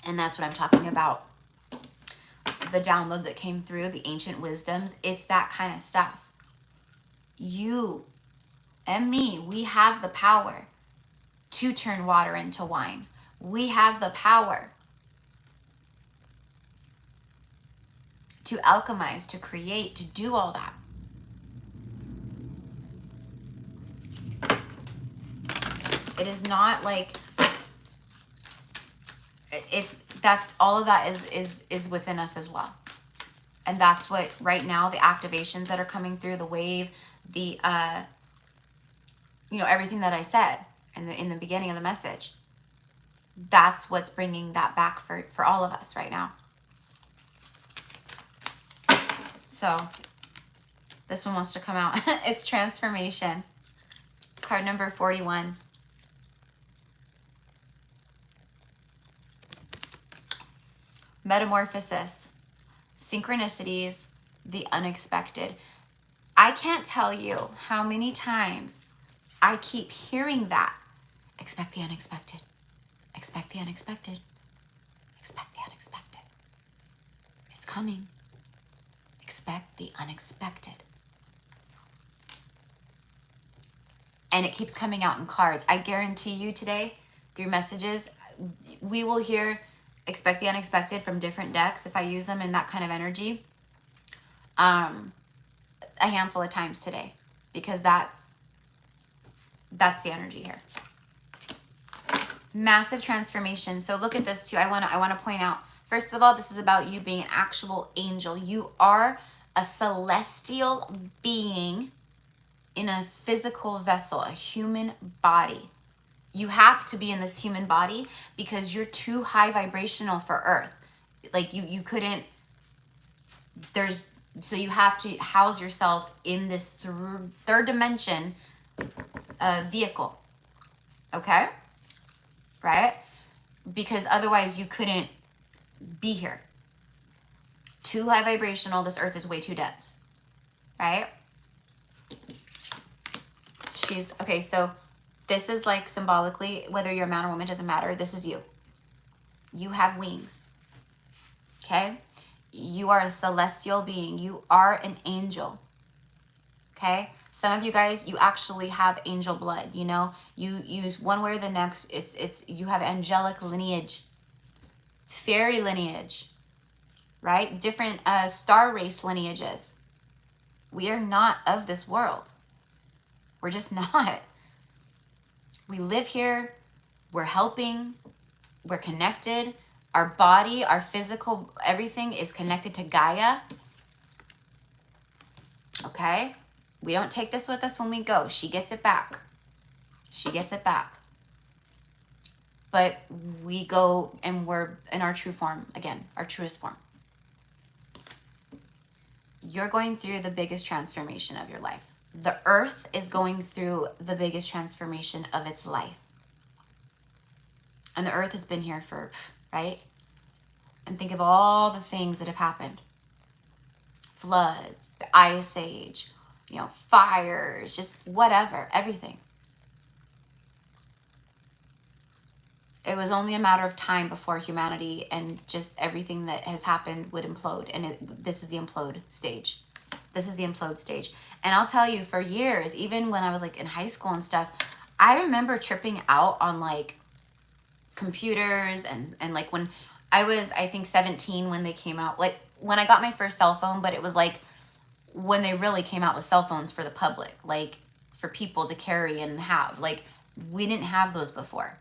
Speaker 1: And that's what I'm talking about. The download that came through, the ancient wisdoms, it's that kind of stuff. You and me, we have the power to turn water into wine. We have the power to alchemize, to create, to do all that. It is not like that's all of that is within us as well. And that's what right now, the activations that are coming through, the wave, the you know, everything that I said in the beginning of the message, that's what's bringing that back for all of us right now. So this one wants to come out. It's transformation. Card number 41. Metamorphosis, synchronicities, the unexpected. I can't tell you how many times I keep hearing that. Expect the unexpected. Expect the unexpected. Expect the unexpected. It's coming. Expect the unexpected. And it keeps coming out in cards. I guarantee you today, through messages, we will hear expect the unexpected from different decks if I use them in that kind of energy. A handful of times today, because that's the energy here. Massive transformation. So look at this too. I want to point out, first of all, this is about you being an actual angel. You are a celestial being in a physical vessel, a human body. You have to be in this human body because you're too high vibrational for Earth. Like you couldn't, so you have to house yourself in this third dimension vehicle. Okay? Right? Because otherwise you couldn't be here. Too high vibrational, this Earth is way too dense. Right? Okay, so this is like symbolically, whether you're a man or woman, doesn't matter. This is you. You have wings. Okay? You are a celestial being. You are an angel. Okay? Some of you guys, you actually have angel blood, you know? You use one way or the next. You have angelic lineage. Fairy lineage. Right? Different star race lineages. We are not of this world. We're just not. We live here, we're helping, we're connected. Our body, our physical, everything is connected to Gaia. Okay? We don't take this with us when we go. She gets it back. She gets it back. But we go and we're in our true form again, our truest form. You're going through the biggest transformation of your life. The Earth is going through the biggest transformation of its life. And the Earth has been here for, right? And think of all the things that have happened. Floods, the Ice Age, you know, fires, just whatever, everything. It was only a matter of time before humanity and just everything that has happened would implode. And this is the implode stage. This is the implode stage. And I'll tell you, for years, even when I was like in high school and stuff, I remember tripping out on like computers and like when I was, I think 17 when they came out, like when I got my first cell phone, but it was like when they really came out with cell phones for the public, like for people to carry and have. Like we didn't have those before,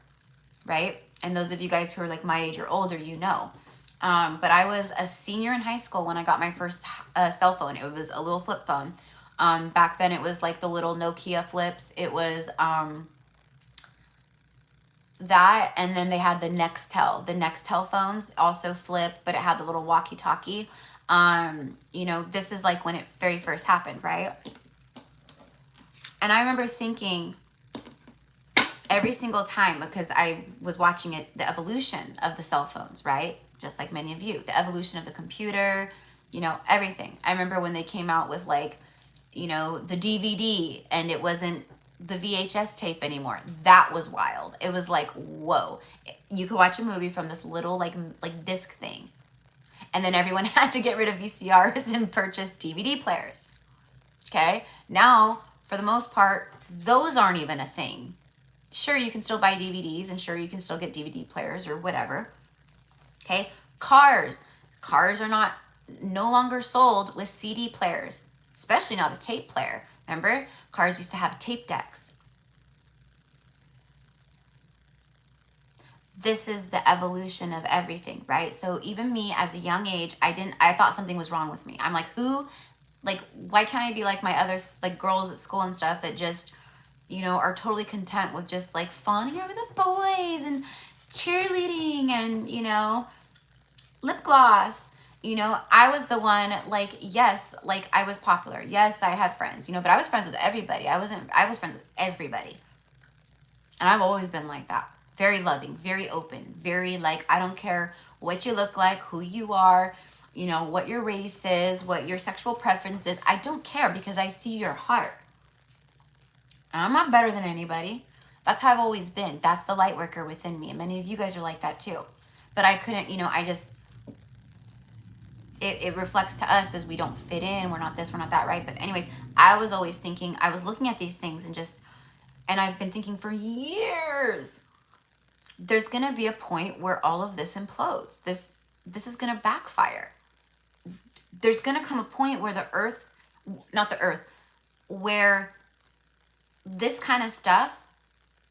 Speaker 1: right? And those of you guys who are like my age or older, you know. But I was a senior in high school when I got my first cell phone. It was a little flip phone. Back then it was like the little Nokia flips. It was that, and then they had the Nextel. The Nextel phones also flip, but it had the little walkie-talkie. You know, this is like when it very first happened, right? And I remember thinking every single time, because I was watching it, the evolution of the cell phones, right? Just like many of you, the evolution of the computer, you know, everything. I remember when they came out with like, you know, the DVD, and it wasn't the VHS tape anymore. That was wild. It was like, whoa, you could watch a movie from this little like disc thing. And then everyone had to get rid of VCRs and purchase DVD players. Okay. Now, for the most part, those aren't even a thing. Sure, you can still buy DVDs, and sure, you can still get DVD players or whatever. Okay. Cars are no longer sold with CD players, especially not a tape player. Remember, cars used to have tape decks. This is the evolution of everything, right? So even me as a young age, I thought something was wrong with me. I'm like, why can't I be like my other like girls at school and stuff that just, you know, are totally content with just like fawning over the boys and cheerleading and, you know, lip gloss. You know, I was the one, like, yes, like I was popular. Yes, I had friends, you know, but I was friends with everybody. I was friends with everybody. And I've always been like that. Very loving, very open, very like, I don't care what you look like, who you are, you know, what your race is, what your sexual preference is. I don't care, because I see your heart. And I'm not better than anybody. That's how I've always been. That's the light worker within me. And many of you guys are like that too. But I couldn't, you know, it reflects to us as we don't fit in. We're not this, we're not that, right? But anyways, I was always thinking, I was looking at these things and I've been thinking for years, there's going to be a point where all of this implodes. This is going to backfire. There's going to come a point where where this kind of stuff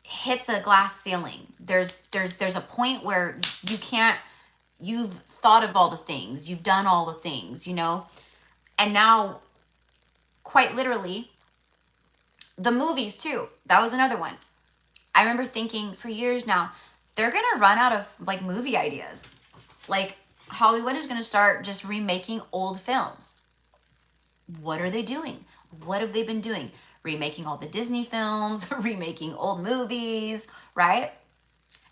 Speaker 1: hits a glass ceiling. There's a point where you've thought of all the things, you've done all the things, you know, and now quite literally the movies too. That was another one. I remember thinking for years now, they're going to run out of like movie ideas. Like Hollywood is going to start just remaking old films. What are they doing? What have they been doing? Remaking all the Disney films, remaking old movies, right?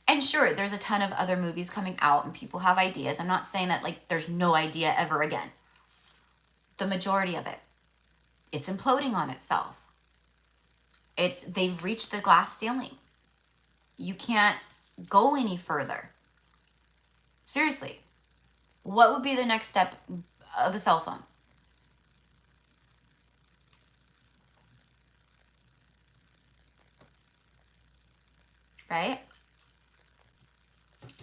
Speaker 1: And sure, there's a ton of other movies coming out and people have ideas. I'm not saying that like there's no idea ever again. The majority of it, it's imploding on itself. They've reached the glass ceiling. You can't go any further. Seriously, what would be the next step of a cell phone? Right?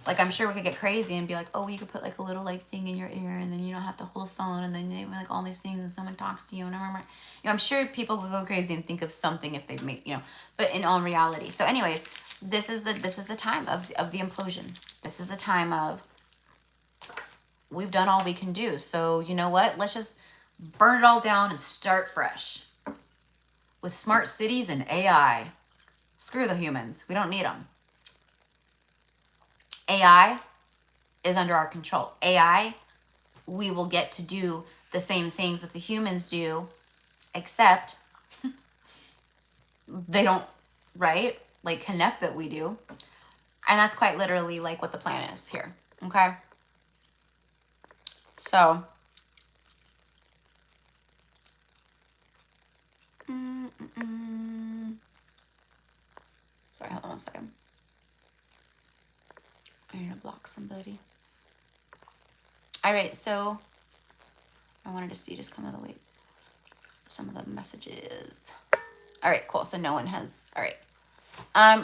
Speaker 1: Like, I'm sure we could get crazy and be like, oh, you could put like a little like thing in your ear, and then you don't have to hold a phone, and then they like all these things, and someone talks to you, and you know, I'm sure people will go crazy and think of something if they make, you know, but in all reality. So anyways, this is the time of the implosion. This is the time of, we've done all we can do. So you know what? Let's just burn it all down and start fresh with smart cities and AI. Screw the humans. We don't need them. AI is under our control. AI, we will get to do the same things that the humans do, except they don't, right? Like connect that we do. And that's quite literally like what the plan is here. Okay. So, sorry, hold on one second. I need to block somebody. All right, so I wanted to see just some of the messages. All right, cool. So no one has, all right.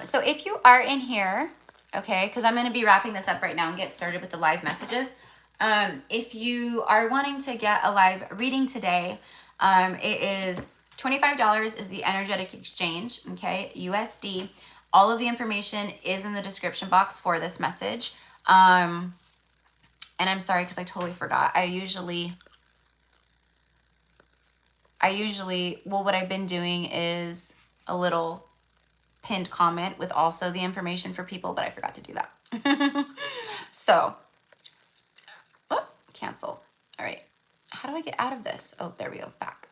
Speaker 1: So if you are in here, okay? Because I'm going to be wrapping this up right now and get started with the live messages. If you are wanting to get a live reading today, it is $25 is the energetic exchange, okay, USD. All of the information is in the description box for this message. And I'm sorry because I totally forgot. I usually, well, what I've been doing is a little pinned comment with also the information for people, but I forgot to do that. So, oh, cancel. All right. How do I get out of this? Oh, there we go. Back.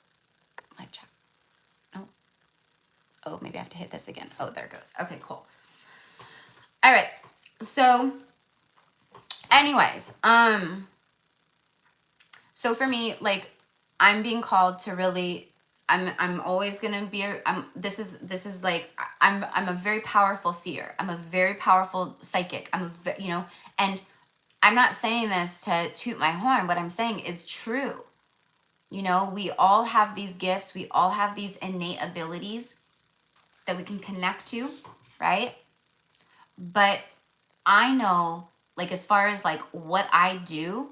Speaker 1: Live chat. Oh, maybe I have to hit this again. Oh, there it goes. Okay, cool. All right. So, anyways, so for me, like, I'm being called to really, I'm always gonna be, this is like, I'm a very powerful seer. I'm a very powerful psychic. And I'm not saying this to toot my horn. What I'm saying is true. You know, we all have these gifts. We all have these innate abilities that we can connect to, right? But I know, like, as far as like what I do,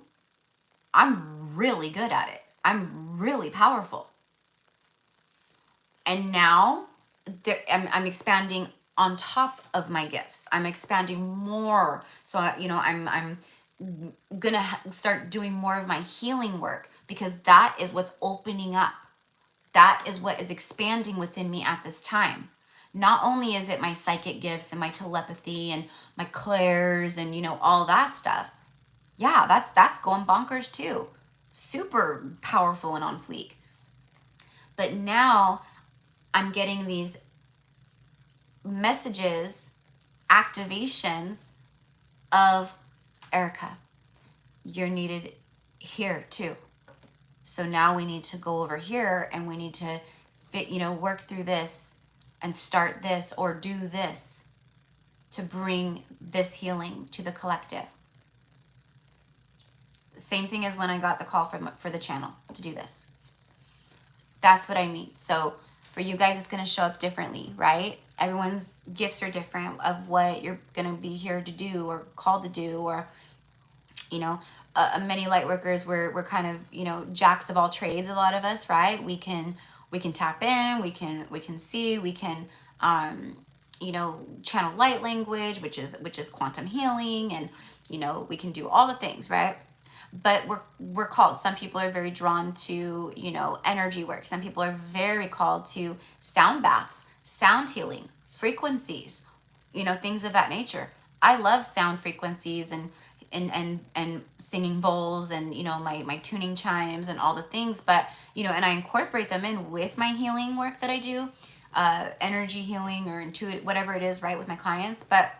Speaker 1: I'm really good at it. I'm really powerful. And now I'm expanding on top of my gifts. I'm expanding more. So, you know, I'm gonna start doing more of my healing work, because that is what's opening up. That is what is expanding within me at this time. Not only is it my psychic gifts and my telepathy and my clairs and, you know, all that stuff. Yeah, that's going bonkers too. Super powerful and on fleek. But now I'm getting these messages, activations of, Erica, you're needed here too. So now we need to go over here and we need to work through this and start this or do this to bring this healing to the collective. Same thing as when I got the call for the channel to do this. That's what I mean. So for you guys, it's going to show up differently, right? Everyone's gifts are different of what you're going to be here to do or called to do, or, you know, many light workers, we're kind of, you know, jacks of all trades, a lot of us, right? We can tap in, we can see, we can, you know, channel light language, which is quantum healing, and, you know, we can do all the things, right? But we're called. Some people are very drawn to, you know, energy work. Some people are very called to sound baths, sound healing, frequencies, you know, things of that nature. I love sound frequencies and singing bowls and, you know, my tuning chimes and all the things, but, you know, and I incorporate them in with my healing work that I do, energy healing or intuitive, whatever it is, right, with my clients. But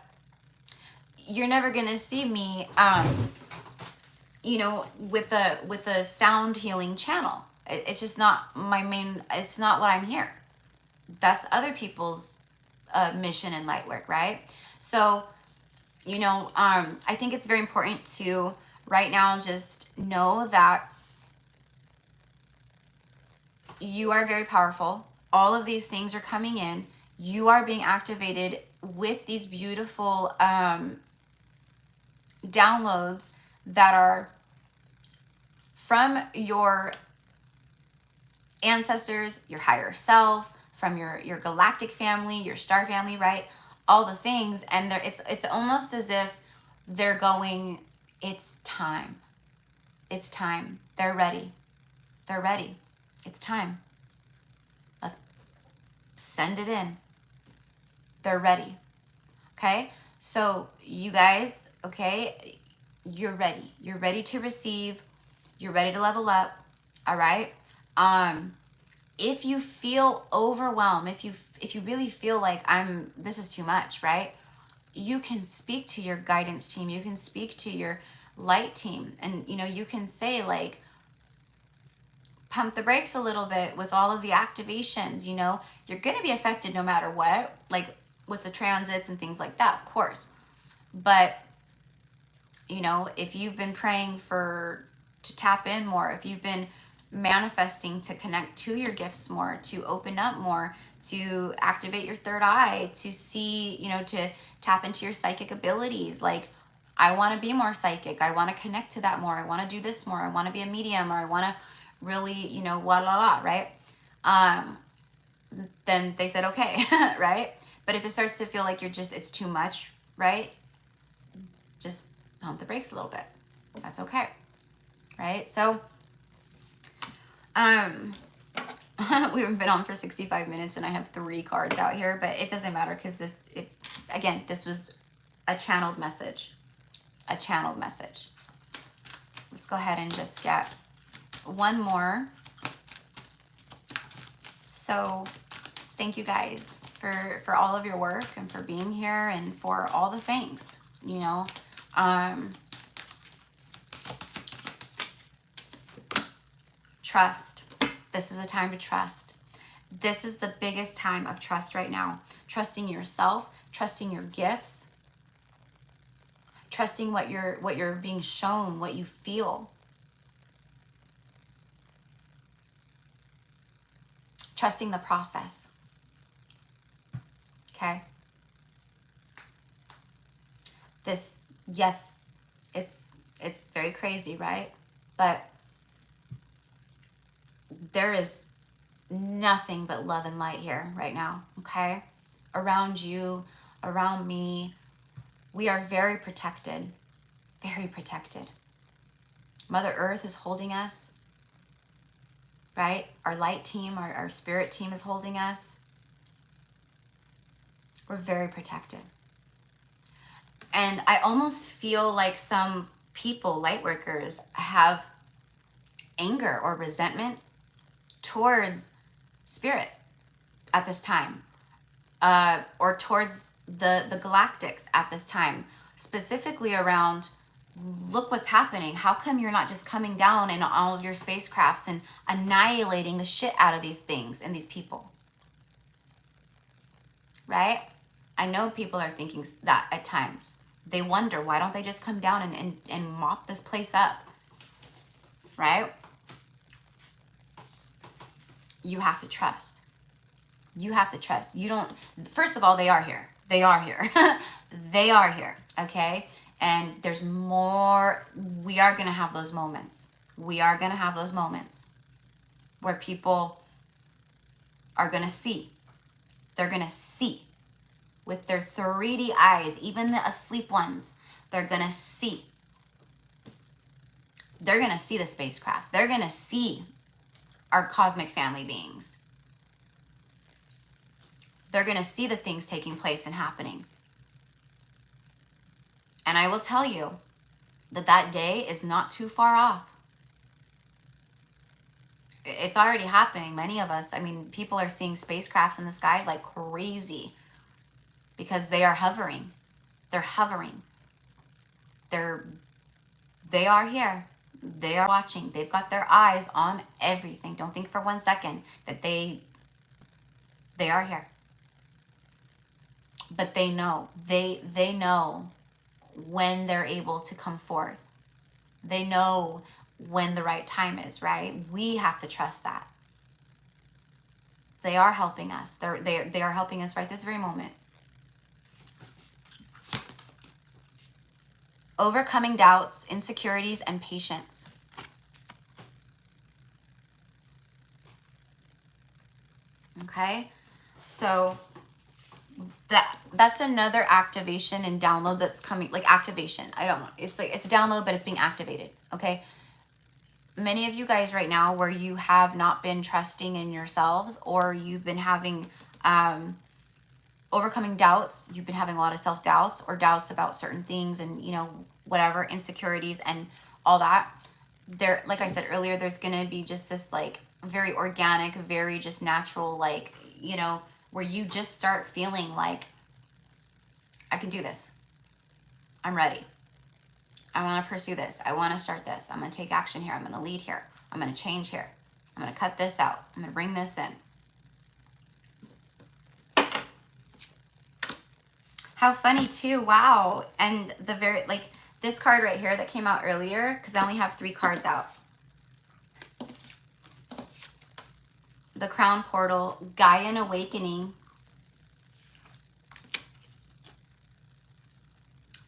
Speaker 1: you're never going to see me, you know, with a sound healing channel. It's just not my main, it's not what I'm here. That's other people's mission and light work, right? So, you know, I think it's very important to right now just know that you are very powerful. All of these things are coming in. You are being activated with these beautiful downloads that are from your ancestors, your higher self, from your galactic family, your star family, right? All the things. And it's almost as if they're going, it's time. It's time. They're ready. They're ready. It's time. Let's send it in. They're ready. Okay? So you guys, okay, you're ready. You're ready to receive. You're ready to level up. All right? If you feel overwhelmed, if you really feel like this is too much, right? You can speak to your guidance team. You can speak to your light team, and, you know, you can say, like, pump the brakes a little bit with all of the activations. You know, you're going to be affected no matter what, like with the transits and things like that, of course. But, you know, if you've been praying to tap in more, if you've been manifesting to connect to your gifts more, to open up more, to activate your third eye, to see, you know, to tap into your psychic abilities. Like, I want to be more psychic. I want to connect to that more. I want to do this more. I want to be a medium, or I want to really, you know, right? Then they said, okay, right? But if it starts to feel like you're just, it's too much, right? Just pump the brakes a little bit. That's okay, right? So, we've been on for 65 minutes and I have 3 cards out here, but it doesn't matter because again, this was a channeled message. A channeled message. Let's go ahead and just get one more. So thank you guys for all of your work and for being here and for all the things, you know. Trust. This is a time to trust. This is the biggest time of trust right now. Trusting yourself, trusting your gifts, trusting what you're being shown, what you feel. Trusting the process. Okay? This, yes, it's very crazy, right? But there is nothing but love and light here right now, okay? Around you, around me, we are very protected, very protected. Mother Earth is holding us, right? Our light team, our spirit team is holding us. We're very protected. And I almost feel like some people, light workers, have anger or resentment towards spirit at this time, or towards the galactics at this time, specifically around, look what's happening. How come you're not just coming down in all your spacecrafts and annihilating the shit out of these things and these people, right? I know people are thinking that at times. They wonder, why don't they just come down and mop this place up, right? You have to trust. You have to trust. You don't, first of all, they are here. They are here. They are here, okay? And there's more. We are going to have those moments. We are going to have those moments where people are going to see. They're going to see with their 3D eyes, even the asleep ones. They're going to see. They're going to see the spacecrafts. They're going to see our cosmic family beings. They're going to see the things taking place and happening. And I will tell you that that day is not too far off. It's already happening. Many of us, I mean, people are seeing spacecrafts in the skies like crazy because they are hovering. They're hovering. They are here. They are watching. They've got their eyes on everything. Don't think for 1 second that they are here. But they know. They know when they're able to come forth. They know when the right time is, right? We have to trust that. They are helping us. They are helping us right this very moment. Overcoming doubts, insecurities, and patience. Okay? So that's another activation and download that's coming, like activation. I don't know. It's like, it's a download, but it's being activated. Okay? Many of you guys right now where you have not been trusting in yourselves, or you've been having overcoming doubts, you've been having a lot of self-doubts or doubts about certain things and, you know, whatever, insecurities and all that. There, like I said earlier, there's going to be just this like very organic, very just natural, like, you know, where you just start feeling like, I can do this. I'm ready. I want to pursue this. I want to start this. I'm going to take action here. I'm going to lead here. I'm going to change here. I'm going to cut this out. I'm going to bring this in. How funny too. Wow. And the very, like this card right here that came out earlier, because I only have 3 cards out. the crown portal, Gaian awakening,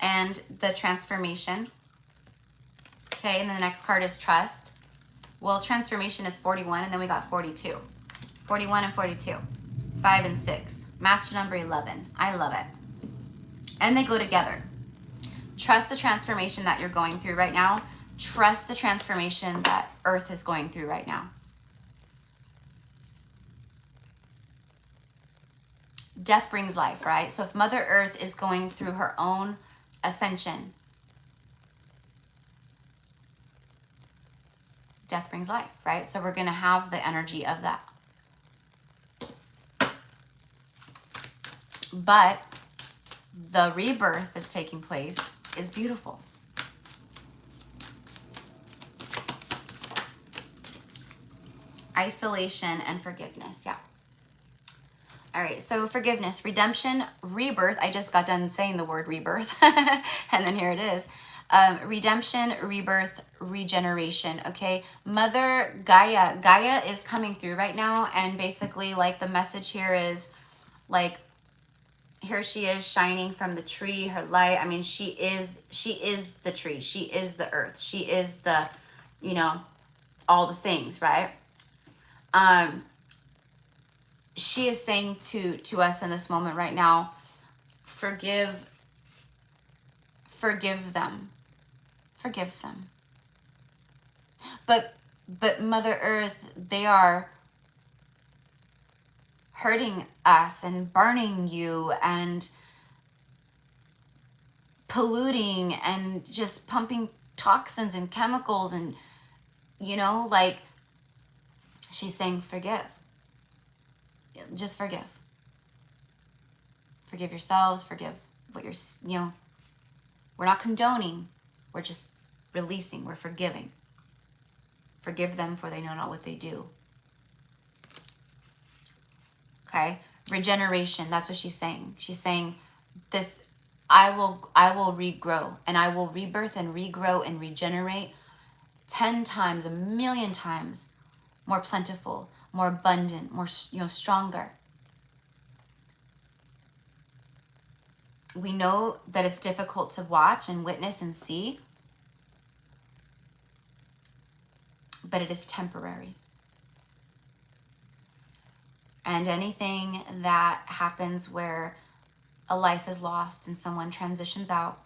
Speaker 1: and the transformation. Okay, and then the next card is trust. Well, transformation is 41, and then we got 42. 41 and 42. 5 and 6. Master number 11. I love it. And they go together. Trust the transformation that you're going through right now. Trust the transformation that Earth is going through right now. Death brings life, right? So if Mother Earth is going through her own ascension, death brings life, right? So we're going to have the energy of that. But the rebirth that's taking place is beautiful. Isolation and forgiveness, yeah. All right, so forgiveness, redemption, rebirth. I just got done saying the word rebirth, and then here it is. Redemption, rebirth, regeneration, okay? Mother Gaia is coming through right now, and basically, like, the message here is, like, here she is shining from the tree, her light. I mean, she is the tree. She is the earth. She is the, you know, all the things, right? She is saying to us in this moment right now, forgive them. Forgive them. But Mother Earth, they are hurting us and burning you and polluting and just pumping toxins and chemicals, and, you know, like, she's saying forgive. Just forgive. Forgive yourselves, forgive what you're, you know, we're not condoning, we're just releasing, we're forgiving. Forgive them, for they know not what they do. Okay, regeneration, that's what she's saying. She's saying this, I will regrow, and I will rebirth and regrow and regenerate 10 times, 1,000,000 times more plentiful, more abundant, more, you know, stronger. We know that it's difficult to watch and witness and see, but it is temporary. And anything that happens where a life is lost and someone transitions out,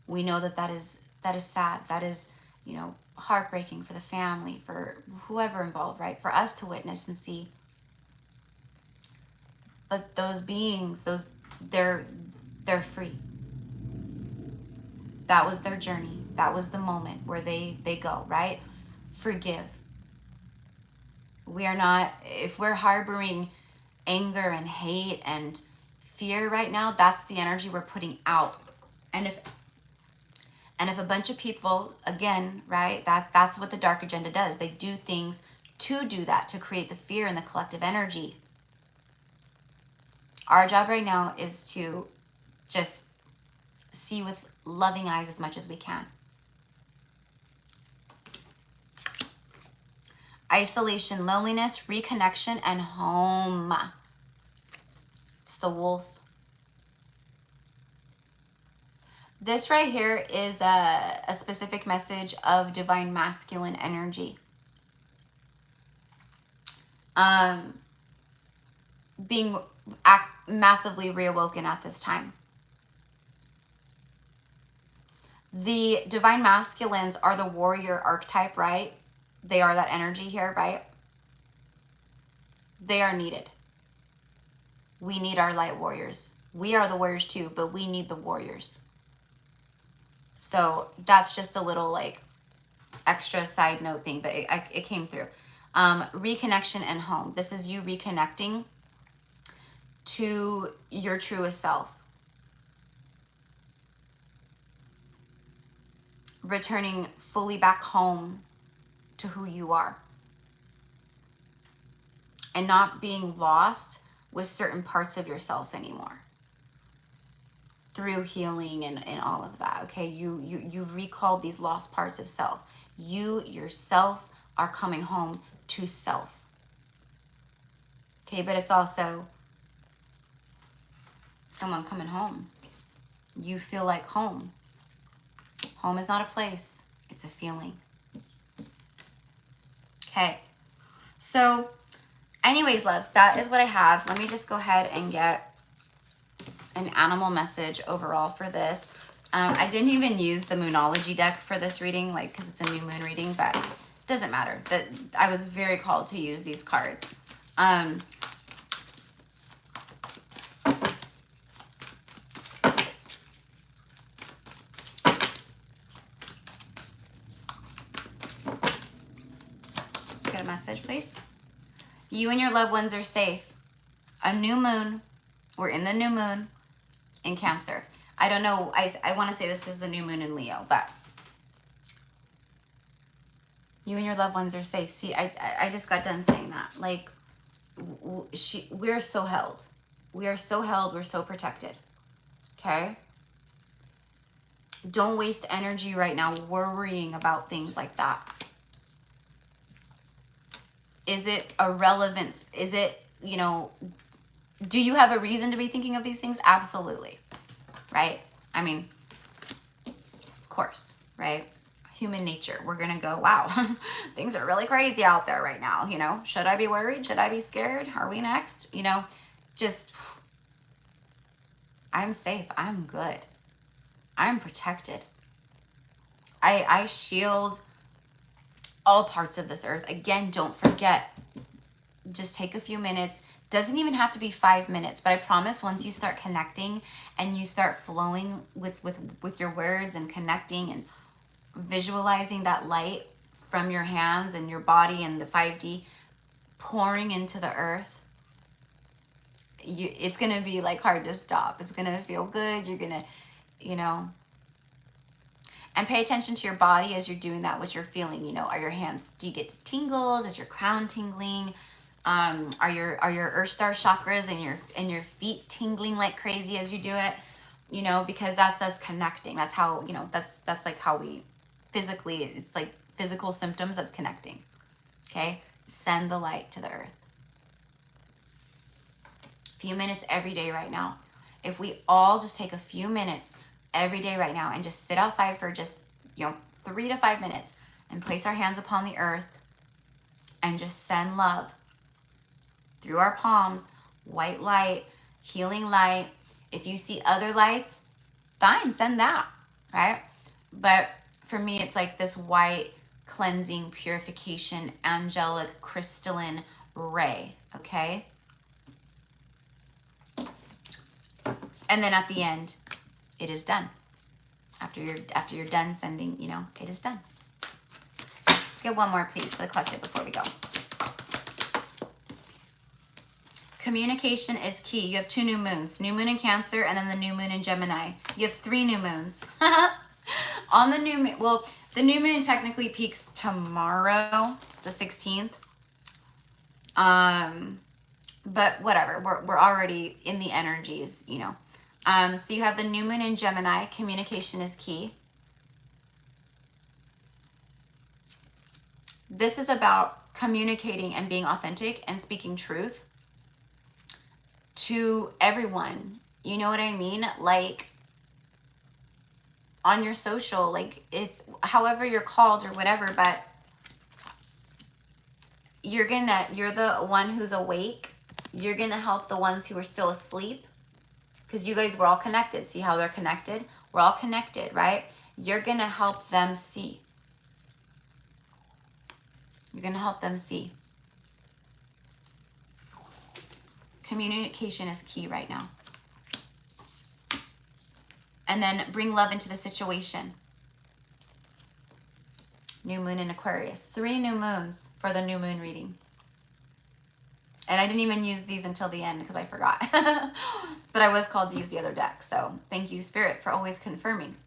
Speaker 1: we know that that is sad. That is, you know, heartbreaking for the family, for whoever involved, right? For us to witness and see. But those beings, they're free. That was their journey. That was the moment where they go, right? Forgive. We are not, if we're harboring anger and hate and fear right now, that's the energy we're putting out. And if a bunch of people, again, right, that's what the dark agenda does. They do things to do that, to create the fear in the collective energy. Our job right now is to just see with loving eyes as much as we can. Isolation, loneliness, reconnection, and home. It's the wolf. This right here is a specific message of divine masculine energy. Being massively reawoken at this time. The divine masculines are the warrior archetype, right? They are that energy here, right? They are needed. We need our light warriors. We are the warriors too, but we need the warriors. So that's just a little like extra side note thing, but it came through. Reconnection and home. This is you reconnecting to your truest self. Returning fully back home to who you are. And not being lost with certain parts of yourself anymore. Through healing and all of that, okay? You've recalled these lost parts of self. You yourself are coming home to self. Okay, but it's also someone coming home. You feel like home. Home is not a place, it's a feeling. Okay, so anyways, loves, that is what I have. Let me just go ahead and get an animal message overall for this. I didn't even use the Moonology deck for this reading, like, because it's a new moon reading, but it doesn't matter. That I was very called to use these cards. Let's get a message, please. You and your loved ones are safe. A new moon. We're in the new moon in Cancer. I don't know. I want to say this is the new moon in Leo, but you and your loved ones are safe. See, I just got done saying that. Like, we're so held. We are so held. We're so protected. Okay? Don't waste energy right now worrying about things like that. Is it irrelevant? Is it, you know, do you have a reason to be thinking of these things? Absolutely. Right? I mean, of course, right? Human nature. We're going to go, wow, things are really crazy out there right now. You know, should I be worried? Should I be scared? Are we next? You know, just, I'm safe. I'm good. I'm protected. I shield all parts of this earth. Again, don't forget, just take a few minutes. Doesn't even have to be 5 minutes, but I promise once you start connecting and you start flowing with your words and connecting and visualizing that light from your hands and your body and the 5D pouring into the earth, it's going to be like hard to stop. It's going to feel good. You're going to, you know, and pay attention to your body as you're doing that, what you're feeling. You know, are your hands, do you get tingles? Is your crown tingling? Are your earth star chakras and your feet tingling like crazy as you do it? You know, because that's us connecting. That's how, you know, that's like how we physically, it's like physical symptoms of connecting. Okay? Send the light to the earth. A few minutes every day right now. If we all just take a few minutes every day right now and just sit outside for just, you know, 3 to 5 minutes and place our hands upon the earth and just send love through our palms, white light, healing light. If you see other lights, fine, send that, right? But for me, it's like this white, cleansing, purification, angelic, crystalline ray, okay? And then at the end, it is done. After you're done sending, you know, it is done. Let's get one more, please, for the collective before we go. Communication is key. You have 2 new moons. New moon in Cancer and then the new moon in Gemini. You have 3 new moons. On the new moon, well, the new moon technically peaks tomorrow, the 16th. But whatever, we're already in the energies, you know. So you have the new moon in Gemini. Communication is key. This is about communicating and being authentic and speaking truth to everyone. You know what I mean? Like on your social, like it's however you're called or whatever, but you're the one who's awake. You're gonna help the ones who are still asleep, because you guys were all connected. See how they're connected? We're all connected, right? You're gonna help them see. You're gonna help them see. Communication is key right now. And then bring love into the situation. New moon in Aquarius. 3 new moons for the new moon reading. And I didn't even use these until the end because I forgot. But I was called to use the other deck. So thank you, Spirit, for always confirming.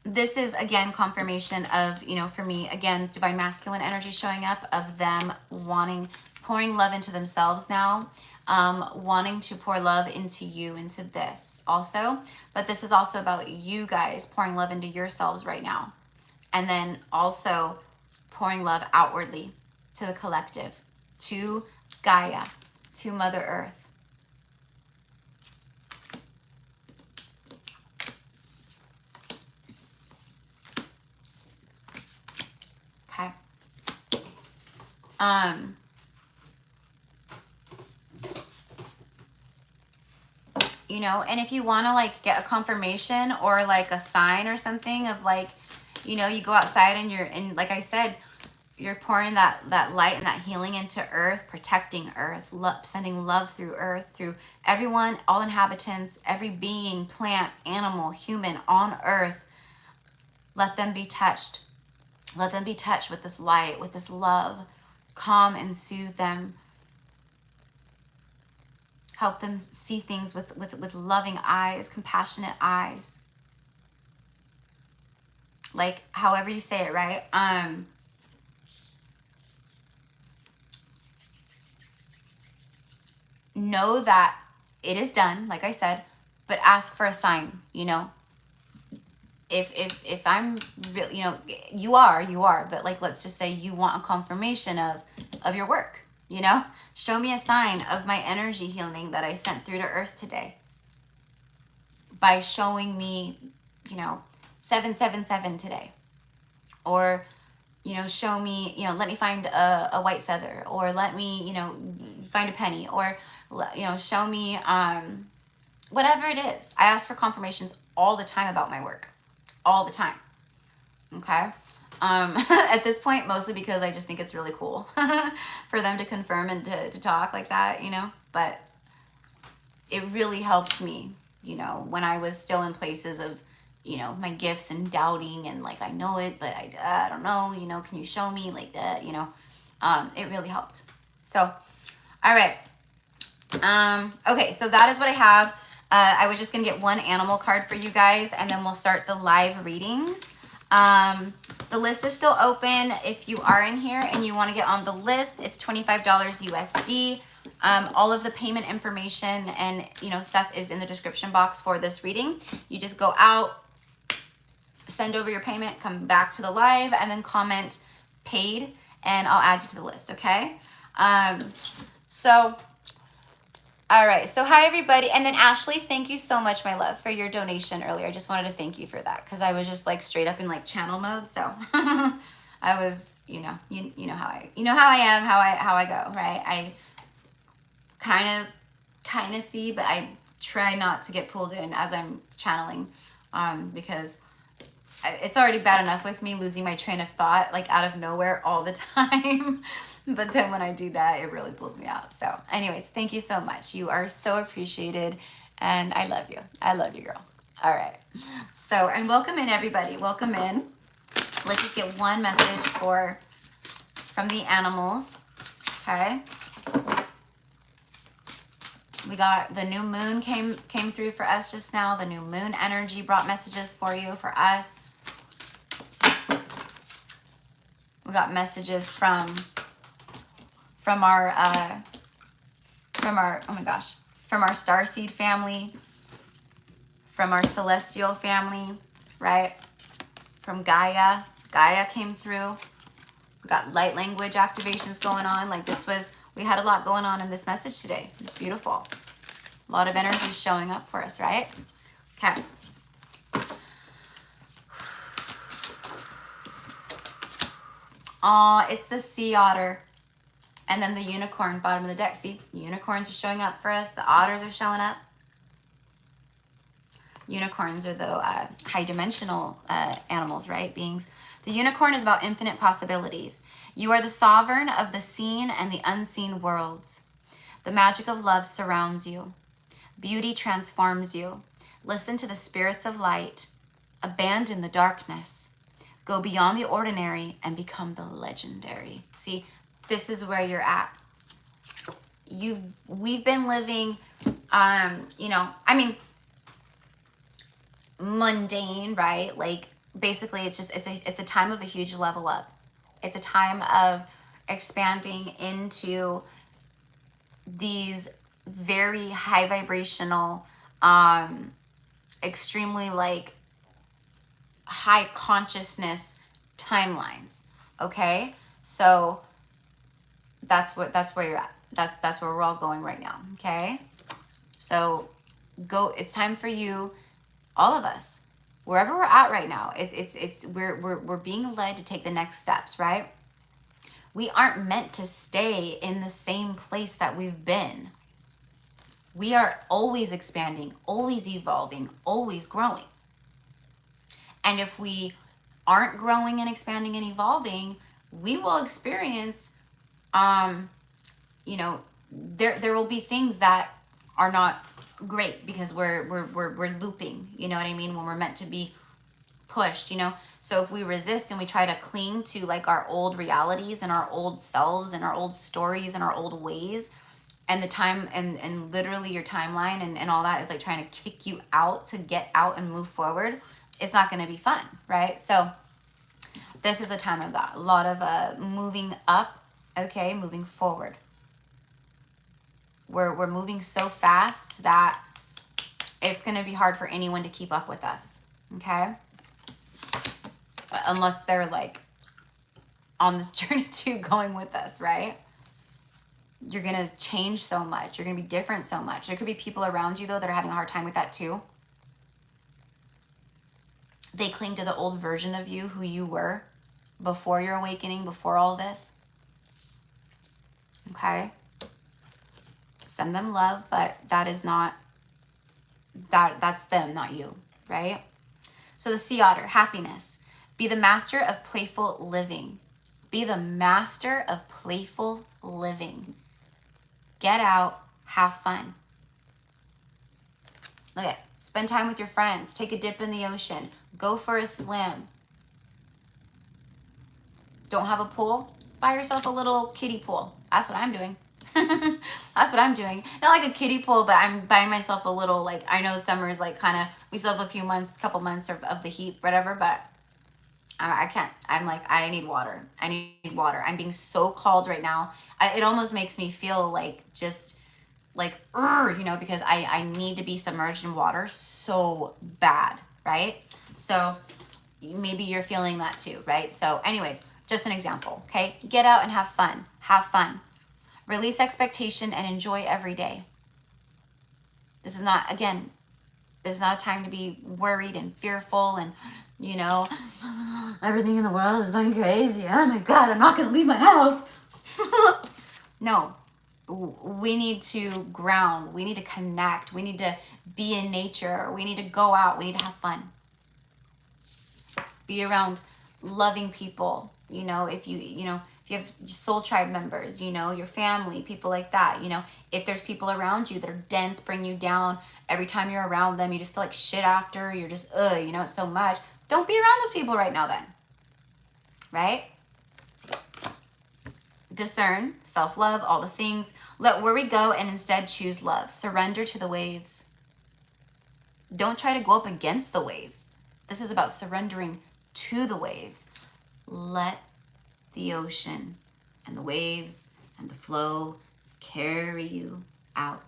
Speaker 1: This is, again, confirmation of, you know, for me, again, divine masculine energy showing up, of them wanting, pouring love into themselves now, wanting to pour love into you, into this also. But this is also about you guys pouring love into yourselves right now. And then also pouring love outwardly to the collective, to Gaia, to Mother Earth. Okay. You know, and if you want to like get a confirmation or like a sign or something of like, you know, you go outside and you're, and like I said, you're pouring that light and that healing into Earth, protecting Earth, sending love through Earth, through everyone, all inhabitants, every being, plant, animal, human on Earth. Let them be touched. Let them be touched with this light, with this love. Calm and soothe them. Help them see things with loving eyes, compassionate eyes. Like, however you say it, right? Know that it is done, like I said, but ask for a sign, you know? If I'm really, you know, you are, but like, let's just say you want a confirmation of your work, you know? Show me a sign of my energy healing that I sent through to Earth today. By showing me, you know, 777 today. Or, you know, show me, you know, let me find a white feather. Or let me, you know, find a penny. Or, you know, show me whatever it is. I ask for confirmations all the time about my work. All the time. Okay? At this point, mostly because I just think it's really cool for them to confirm and to talk like that, you know? But it really helped me, you know, when I was still in places of, you know, my gifts and doubting and like, I know it, but I don't know, you know, can you show me like that, you know? It really helped. So, all right. Okay, so that is what I have. I was just going to get one animal card for you guys, and then we'll start the live readings. The list is still open. If you are in here and you want to get on the list, it's $25 USD. All of the payment information and, you know, stuff is in the description box for this reading. You just go out, send over your payment, come back to the live, and then comment paid, and I'll add you to the list, okay? All right, so hi everybody. And then Ashley, thank you so much, my love, for your donation earlier. I just wanted to thank you for that because I was just like straight up in like channel mode. So I was, you know, you know how I am, how I go, right? I kind of see, but I try not to get pulled in as I'm channeling, because it's already bad enough with me losing my train of thought like out of nowhere all the time. But then when I do that, it really pulls me out. So anyways, thank you so much. You are so appreciated, and I love you. I love you, girl. All right. So, and welcome in, everybody. Welcome in. Let's just get one message from the animals. Okay. We got the new moon came through for us just now. The new moon energy brought messages for you, for us. We got messages from our oh my gosh, from our starseed family, from our celestial family, right? From Gaia. Gaia came through. We got light language activations going on. Like we had a lot going on in this message today. It's beautiful. A lot of energy showing up for us, right? Okay. Aw, it's the sea otter. And then the unicorn, bottom of the deck. See, unicorns are showing up for us. The otters are showing up. Unicorns are the high dimensional animals, right? Beings. The unicorn is about infinite possibilities. You are the sovereign of the seen and the unseen worlds. The magic of love surrounds you. Beauty transforms you. Listen to the spirits of light. Abandon the darkness. Go beyond the ordinary and become the legendary. See, this is where you're at. We've been living, you know, I mean, mundane, right? Like basically it's a time of a huge level up. It's a time of expanding into these very high vibrational, extremely like high consciousness timelines. Okay? So that's where you're at. That's where we're all going right now. Okay? So it's time for you, all of us, wherever we're at right now, we're being led to take the next steps, right? We aren't meant to stay in the same place that we've been. We are always expanding, always evolving, always growing. And if we aren't growing and expanding and evolving, we will experience, you know, there will be things that are not great because we're looping, you know what I mean? When we're meant to be pushed, you know? So if we resist and we try to cling to like our old realities and our old selves and our old stories and our old ways, and the time and literally your timeline and all that is like trying to kick you out to get out and move forward, it's not going to be fun, right? So this is a time of that. A lot of moving up, okay, moving forward. We're moving so fast that it's going to be hard for anyone to keep up with us, okay? Unless they're like on this journey too, going with us, right? You're going to change so much. You're going to be different so much. There could be people around you, though, that are having a hard time with that, too. They cling to the old version of you, who you were before your awakening, before all this. Okay? Send them love, but that is not, that's them, not you, right? So the sea otter, happiness. Be the master of playful living. Be the master of playful living. Get out, have fun. Okay, spend time with your friends. Take a dip in the ocean. Go for a swim. Don't have a pool? Buy yourself a little kiddie pool. That's what I'm doing. That's what I'm doing. Not like a kiddie pool, but I'm buying myself a little, like, I know summer is like kind of, we still have a few months, couple months of the heat, whatever, but I can't. I'm like, I need water. I need water. I'm being so called right now. It almost makes me feel like just like, you know, because I need to be submerged in water so bad, right? So maybe you're feeling that too, right? So anyways, just an example, okay? Get out and have fun. Have fun. Release expectation and enjoy every day. This is not, again, this is not a time to be worried and fearful and, you know, everything in the world is going crazy. Oh my God, I'm not going to leave my house. No, we need to ground. We need to connect. We need to be in nature. We need to go out. We need to have fun. Be around loving people. You know, if you have soul tribe members, you know, your family, people like that, you know, if there's people around you that are dense, bring you down, every time you're around them, you just feel like shit after, you're just, you know, so much. Don't be around those people right now then, right? Discern, self-love, all the things. Let worry go and instead choose love. Surrender to the waves. Don't try to go up against the waves. This is about surrendering to the waves. Let the ocean and the waves and the flow carry you out.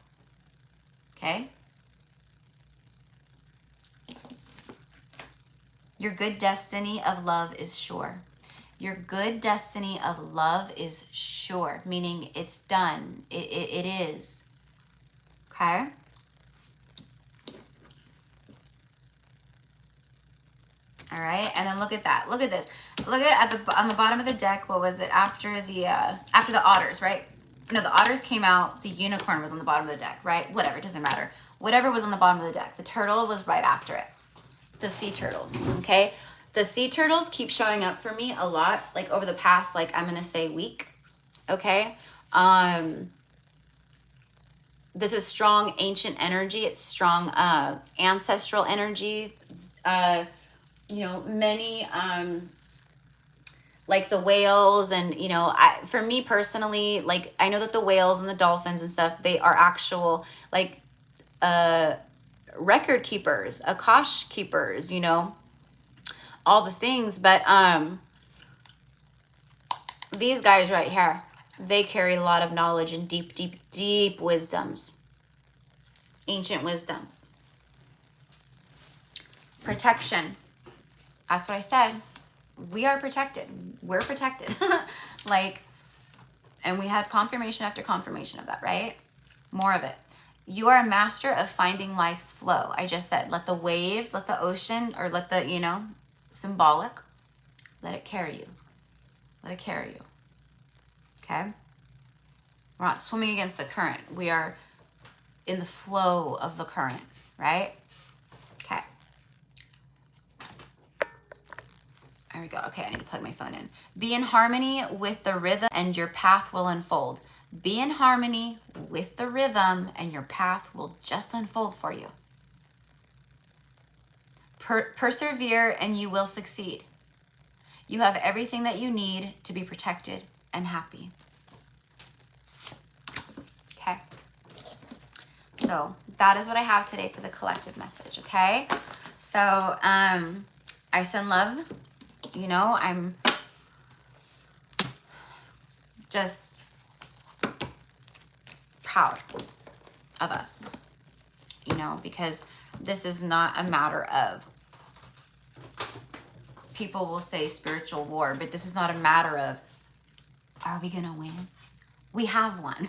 Speaker 1: Okay? Your good destiny of love is sure. Your good destiny of love is sure, meaning it's done. It is. Okay? All right, and then look at that. Look at this. Look at on the bottom of the deck. What was it after the otters, right? No, the otters came out. The unicorn was on the bottom of the deck, right? Whatever, it doesn't matter. Whatever was on the bottom of the deck. The turtle was right after it. The sea turtles. Okay, the sea turtles keep showing up for me a lot, like over the past, like I'm gonna say week. Okay, this is strong ancient energy. It's strong ancestral energy. You know, many like the whales and, you know, for me personally, like I know that the whales and the dolphins and stuff, they are actual like record keepers, Akash keepers, you know, all the things. But these guys right here, they carry a lot of knowledge and deep, deep, deep wisdoms, ancient wisdoms. Protection. That's what I said. we are protected. We're protected. Like, and we had confirmation after confirmation of that, right? More of it. You are a master of finding life's flow. I just said, let the waves, let the ocean, or let the, you know, symbolic, let it carry you. Let it carry you. Okay? We're not swimming against the current. We are in the flow of the current, right? Okay. There we go. Okay, I need to plug my phone in. Be in harmony with the rhythm and your path will unfold. Be in harmony with the rhythm and your path will just unfold for you. Persevere and you will succeed. You have everything that you need to be protected and happy. Okay. So that is what I have today for the collective message, okay? So I send love. You know, I'm just proud of us, you know, because this is not a matter of, people will say spiritual war, but this is not a matter of, are we going to win? We have won.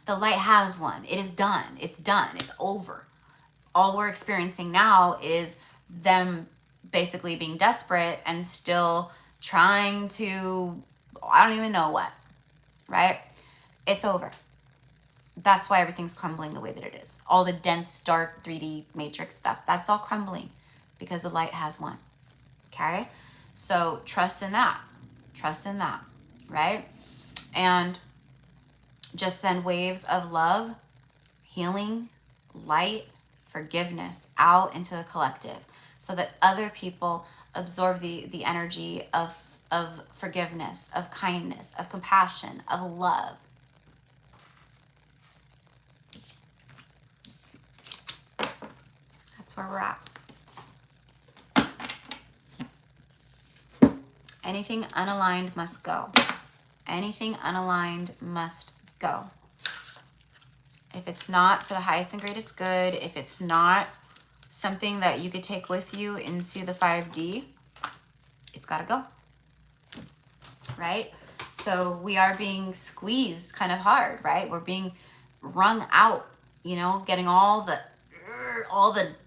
Speaker 1: The light has won. It is done. It's done. It's over. All we're experiencing now is them basically being desperate and still trying to, I don't even know what, right? It's over. That's why everything's crumbling the way that it is. All the dense, dark 3D matrix stuff, that's all crumbling because the light has won. Okay? So trust in that. Trust in that, right? And just send waves of love, healing, light, forgiveness out into the collective so that other people absorb the energy of forgiveness, of kindness, of compassion, of love. That's where we're at. Anything unaligned must go. Anything unaligned must go. If it's not for the highest and greatest good, if it's not something that you could take with you into the 5D, it's got to go. Right? So we are being squeezed kind of hard, right? We're being wrung out, you know, getting all the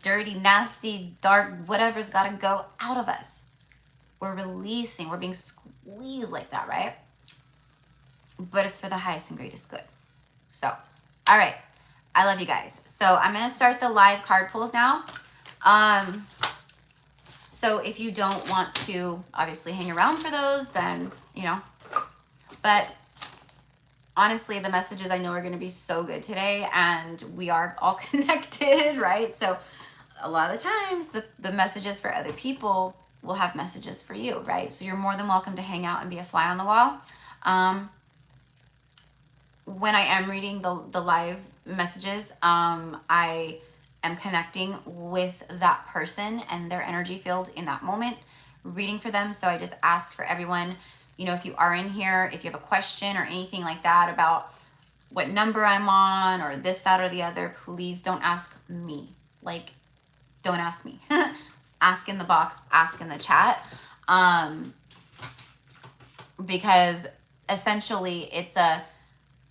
Speaker 1: dirty, nasty, dark, whatever's got to go out of us. We're releasing, we're being squeezed like that, right? But it's for the highest and greatest good. So, all right. I love you guys. So I'm going to start the live card pulls now. So if you don't want to obviously hang around for those, then, you know, but honestly, the messages I know are going to be so good today and we are all connected, right? So a lot of the times the messages for other people will have messages for you, right? So you're more than welcome to hang out and be a fly on the wall. When I am reading the live messages, I am connecting with that person and their energy field in that moment, reading for them. So I just ask for everyone, you know, if you are in here, if you have a question or anything like that about what number I'm on or this, that, or the other, please don't ask me. Like, don't ask me. Ask in the box, ask in the chat. Because essentially it's a,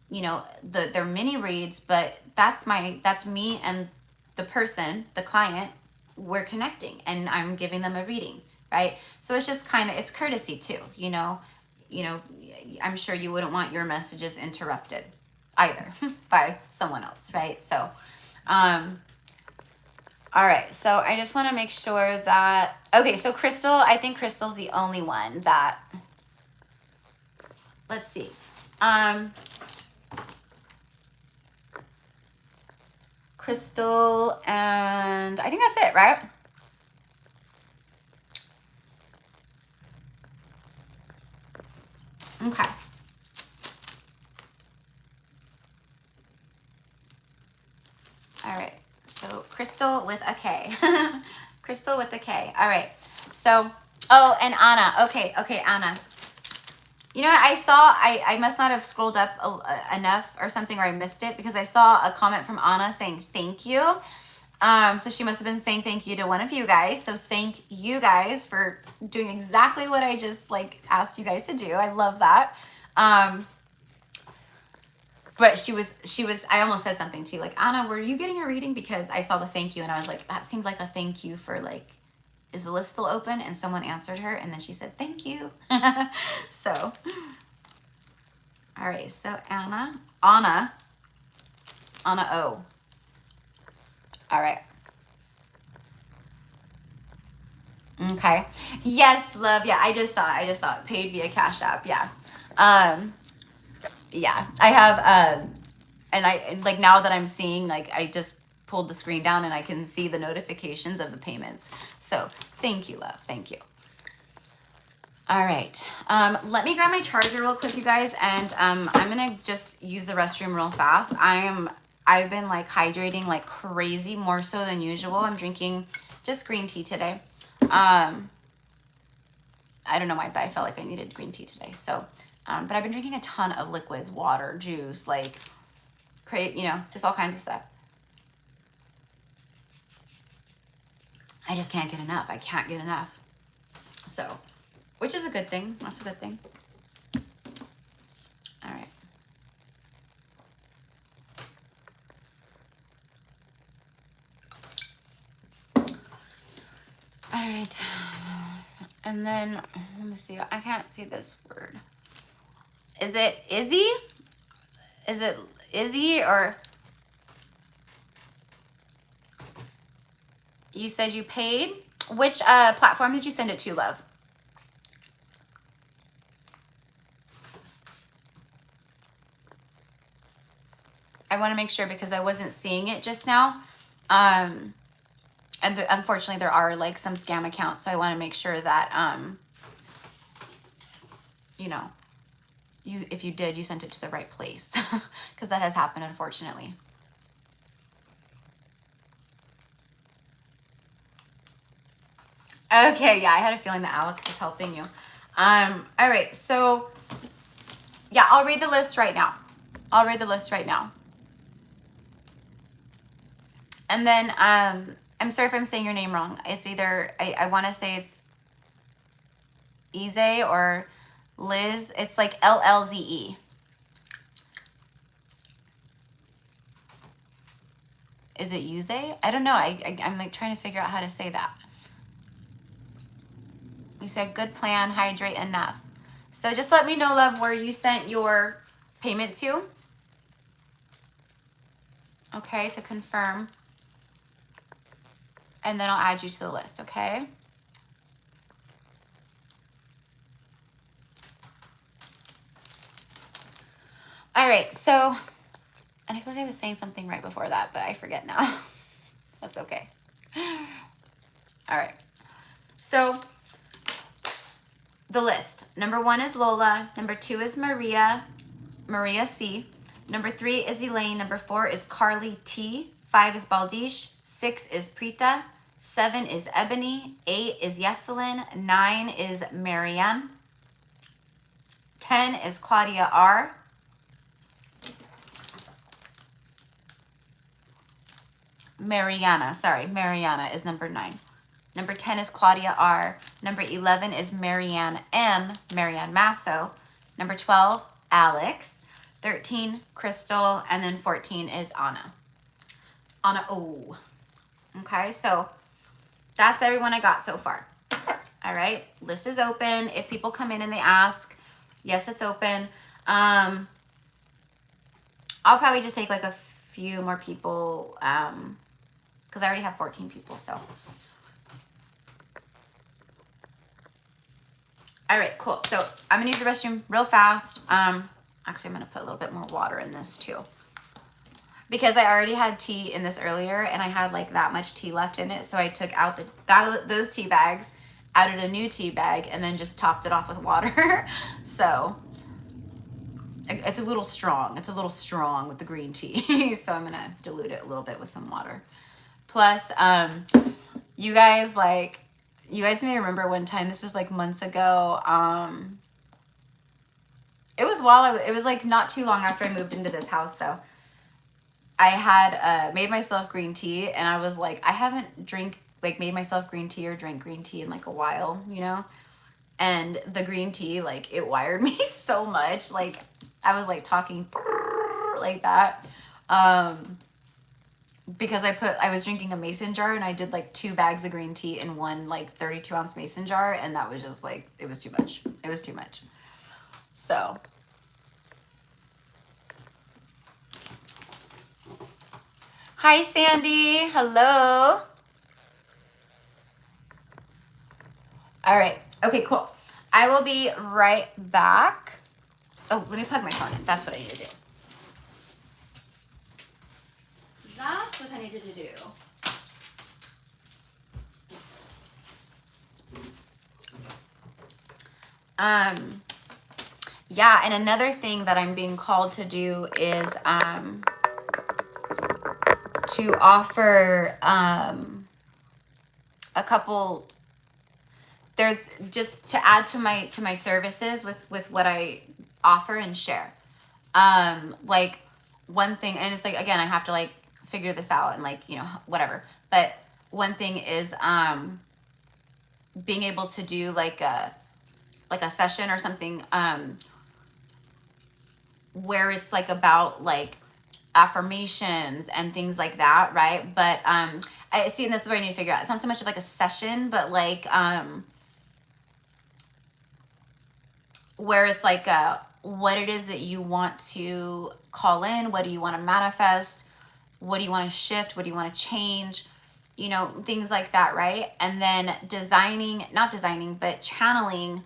Speaker 1: you know, they're mini reads, but that's me and the person, the client, we're connecting and I'm giving them a reading, right? So it's just kind of, it's courtesy too, you know, I'm sure you wouldn't want your messages interrupted either by someone else, right? So, all right, so I just want to make sure that, okay, so Crystal, I think Crystal's the only one that, let's see. Crystal, and I think that's it, right? Okay. All right. So Crystal with a K. Crystal with a K. All right. So, oh, and Anna. Okay, Anna. You know what? I must not have scrolled up enough or something, or I missed it because I saw a comment from Anna saying thank you. So she must have been saying thank you to one of you guys. So thank you guys for doing exactly what I just like asked you guys to do. I love that. But she was, I almost said something to you like, Anna, were you getting a reading? Because I saw the thank you and I was like, that seems like a thank you for like, is the list still open? And someone answered her and then she said, thank you. So, all right. So Anna O. All right. Okay. Yes, love. Yeah, I just saw it. Paid via Cash App. Yeah. Yeah, I have, and like now that I'm seeing, like I just pulled the screen down and I can see the notifications of the payments. So thank you, love. Thank you. All right. Let me grab my charger real quick, you guys. And, I'm going to just use the restroom real fast. I've been like hydrating like crazy, more so than usual. I'm drinking just green tea today. I don't know why, but I felt like I needed green tea today. So, but I've been drinking a ton of liquids, water, juice, like you know, just all kinds of stuff. I just can't get enough. I can't get enough. So, which is a good thing. That's a good thing. All right. All right. And then, let me see. I can't see this word. Is it Izzy? Is it Izzy or... You said you paid? Which platform did you send it to, love? I want to make sure because I wasn't seeing it just now. And unfortunately, there are like some scam accounts. So I want to make sure that, you know, if you did, you sent it to the right place. Because that has happened, unfortunately. Okay, yeah, I had a feeling that Alex was helping you. All right, so yeah, I'll read the list right now. And then I'm sorry if I'm saying your name wrong. It's either, I want to say it's Ize or Liz. It's like LLZE. Is it Yuze? I don't know. I'm like trying to figure out how to say that. You said good plan, hydrate enough. So just let me know, love, where you sent your payment to. Okay, to confirm. And then I'll add you to the list, okay? All right, so, and I feel like I was saying something right before that, but I forget now. That's okay. All right, so the list. Number 1 is Lola. Number 2 is Maria C. Number 3 is Elaine. Number 4 is Carly T. 5 is Baldish. 6 is Prita. 7 is Ebony. 8 is Yeselin. 9 is Marianne. 10 is Claudia R. Mariana is number 9. Number 10 is Claudia R. Number 11 is Marianne M. Marianne Masso. Number 12, Alex. 13, Crystal. And then 14 is Anna. Anna O. Okay, so that's everyone I got so far. All right, list is open. If people come in and they ask, yes, it's open. I'll probably just take like a few more people because I already have 14 people, so. All right, cool. So I'm gonna use the restroom real fast. Actually, I'm gonna put a little bit more water in this too, because I already had tea in this earlier, and I had like that much tea left in it. So I took out those tea bags, added a new tea bag, and then just topped it off with water. So it's a little strong. It's a little strong with the green tea. So I'm gonna dilute it a little bit with some water. Plus, you guys may remember one time, this was like months ago. It was like not too long after I moved into this house though. I had made myself green tea, and I was like, I haven't made myself green tea or drank green tea in like a while, you know? And the green tea, like, it wired me so much. Like, I was like talking like that. Because I was drinking a mason jar, and I did like 2 bags of green tea in one like 32-ounce mason jar, and that was just like, it was too much. It was too much. So hi, Sandy. Hello. All right. Okay, cool. I will be right back. Oh, let me plug my phone in. That's what I need to do. That's what I needed to do. Yeah, and another thing that I'm being called to do is to offer a couple, there's just to add to my services with what I offer and share. Like one thing, and it's like, again, I have to like figure this out and like, you know, whatever. But one thing is being able to do like a session or something where it's like about like affirmations and things like that, right? But I see, and this is what I need to figure out. It's not so much of like a session, but like where it's like what it is that you want to call in, what do you want to manifest, what do you want to shift, what do you want to change, you know, things like that, right? And then not designing, but channeling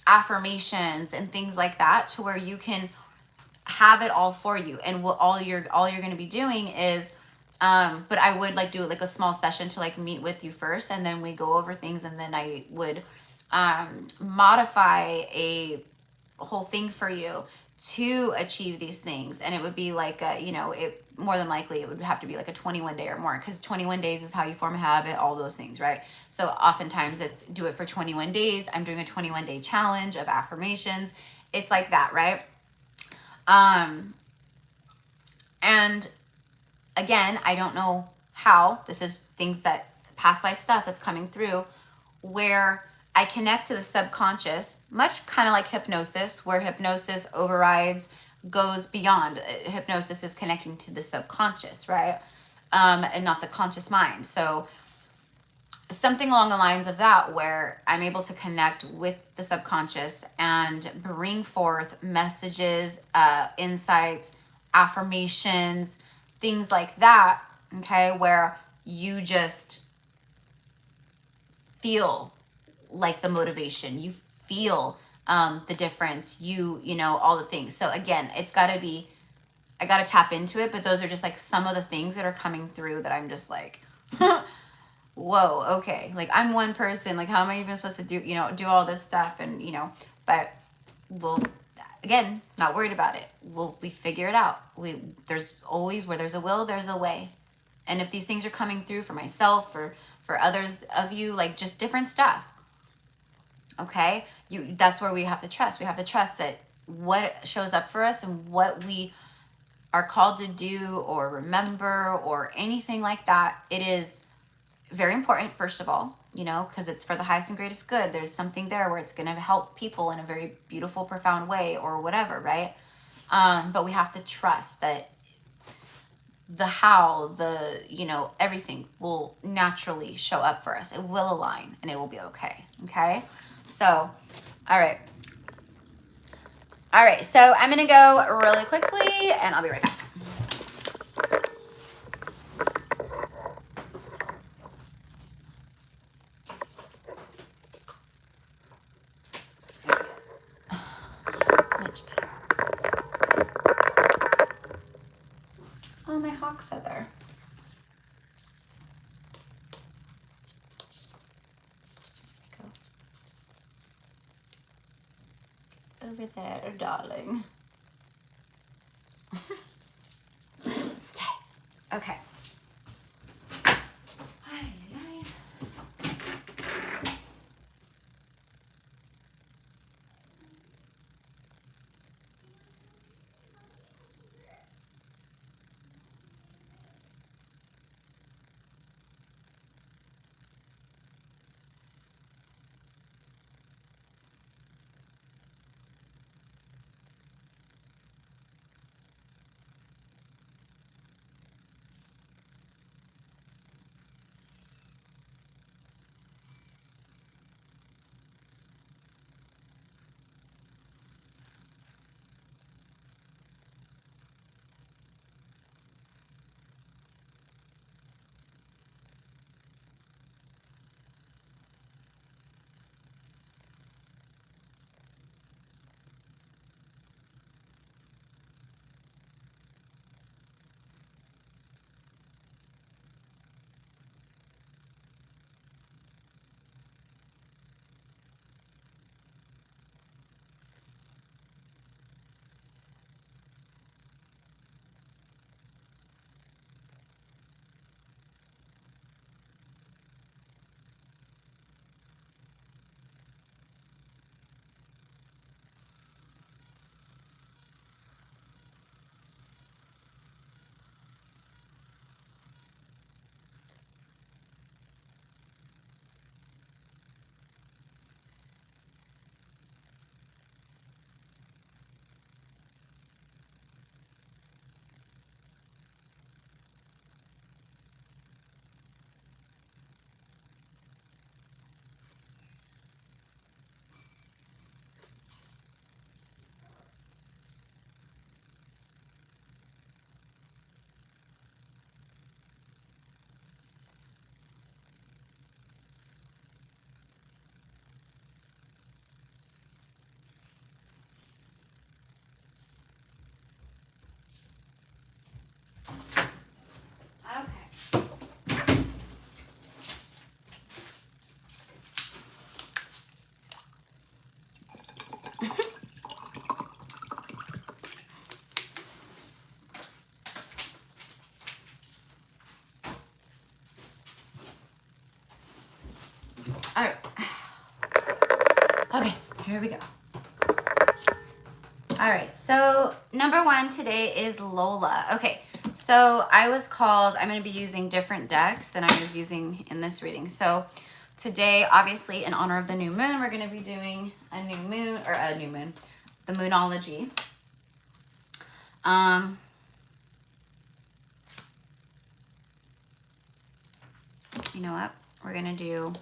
Speaker 1: affirmations and things like that, to where you can have it all for you. And what all you're going to be doing is but I would like do like a small session to like meet with you first, and then we go over things, and then I would modify a whole thing for you to achieve these things. And it would be like you know, it more than likely it would have to be like a 21 day or more, because 21 days is how you form a habit, all those things, right? So oftentimes it's do it for 21 days. I'm doing a 21-day challenge of affirmations. It's like that, right? And again, I don't know how. This is things that past life stuff that's coming through, where I connect to the subconscious, much kind of like hypnosis, where hypnosis overrides, goes beyond. Hypnosis is connecting to the subconscious, right? And not the conscious mind. So something along the lines of that, where I'm able to connect with the subconscious and bring forth messages, insights, affirmations, things like that, okay, where you just feel like the motivation, you feel the difference, you know, all the things. So again, it's got to be, I got to tap into it, but those are just like some of the things that are coming through that I'm just like, whoa, okay, like I'm one person, like how am I even supposed to do, you know, do all this stuff? And you know, but we'll, again, not worried about it. We figure it out. There's always, where there's a will, there's a way. And if these things are coming through for myself, for others of you, like just different stuff, okay, that's where we have to trust. We have to trust that what shows up for us and what we are called to do or remember or anything like that, it is very important, first of all, you know, because it's for the highest and greatest good. There's something there where it's going to help people in a very beautiful, profound way or whatever, right? But we have to trust that the how, the, you know, everything will naturally show up for us. It will align and it will be okay. Okay. So, all right. All right. So I'm going to go really quickly and I'll be right back. Much better. Oh, my hawk feather. Go over there, darling. Stay. Okay. All right. Okay, here we go. All right, so number 1 today is Lola. Okay, so I was called, I'm going to be using different decks than I was using in this reading. So today, obviously, in honor of the new moon, we're going to be doing a new moon, the Moonology. You know what? We're going to do...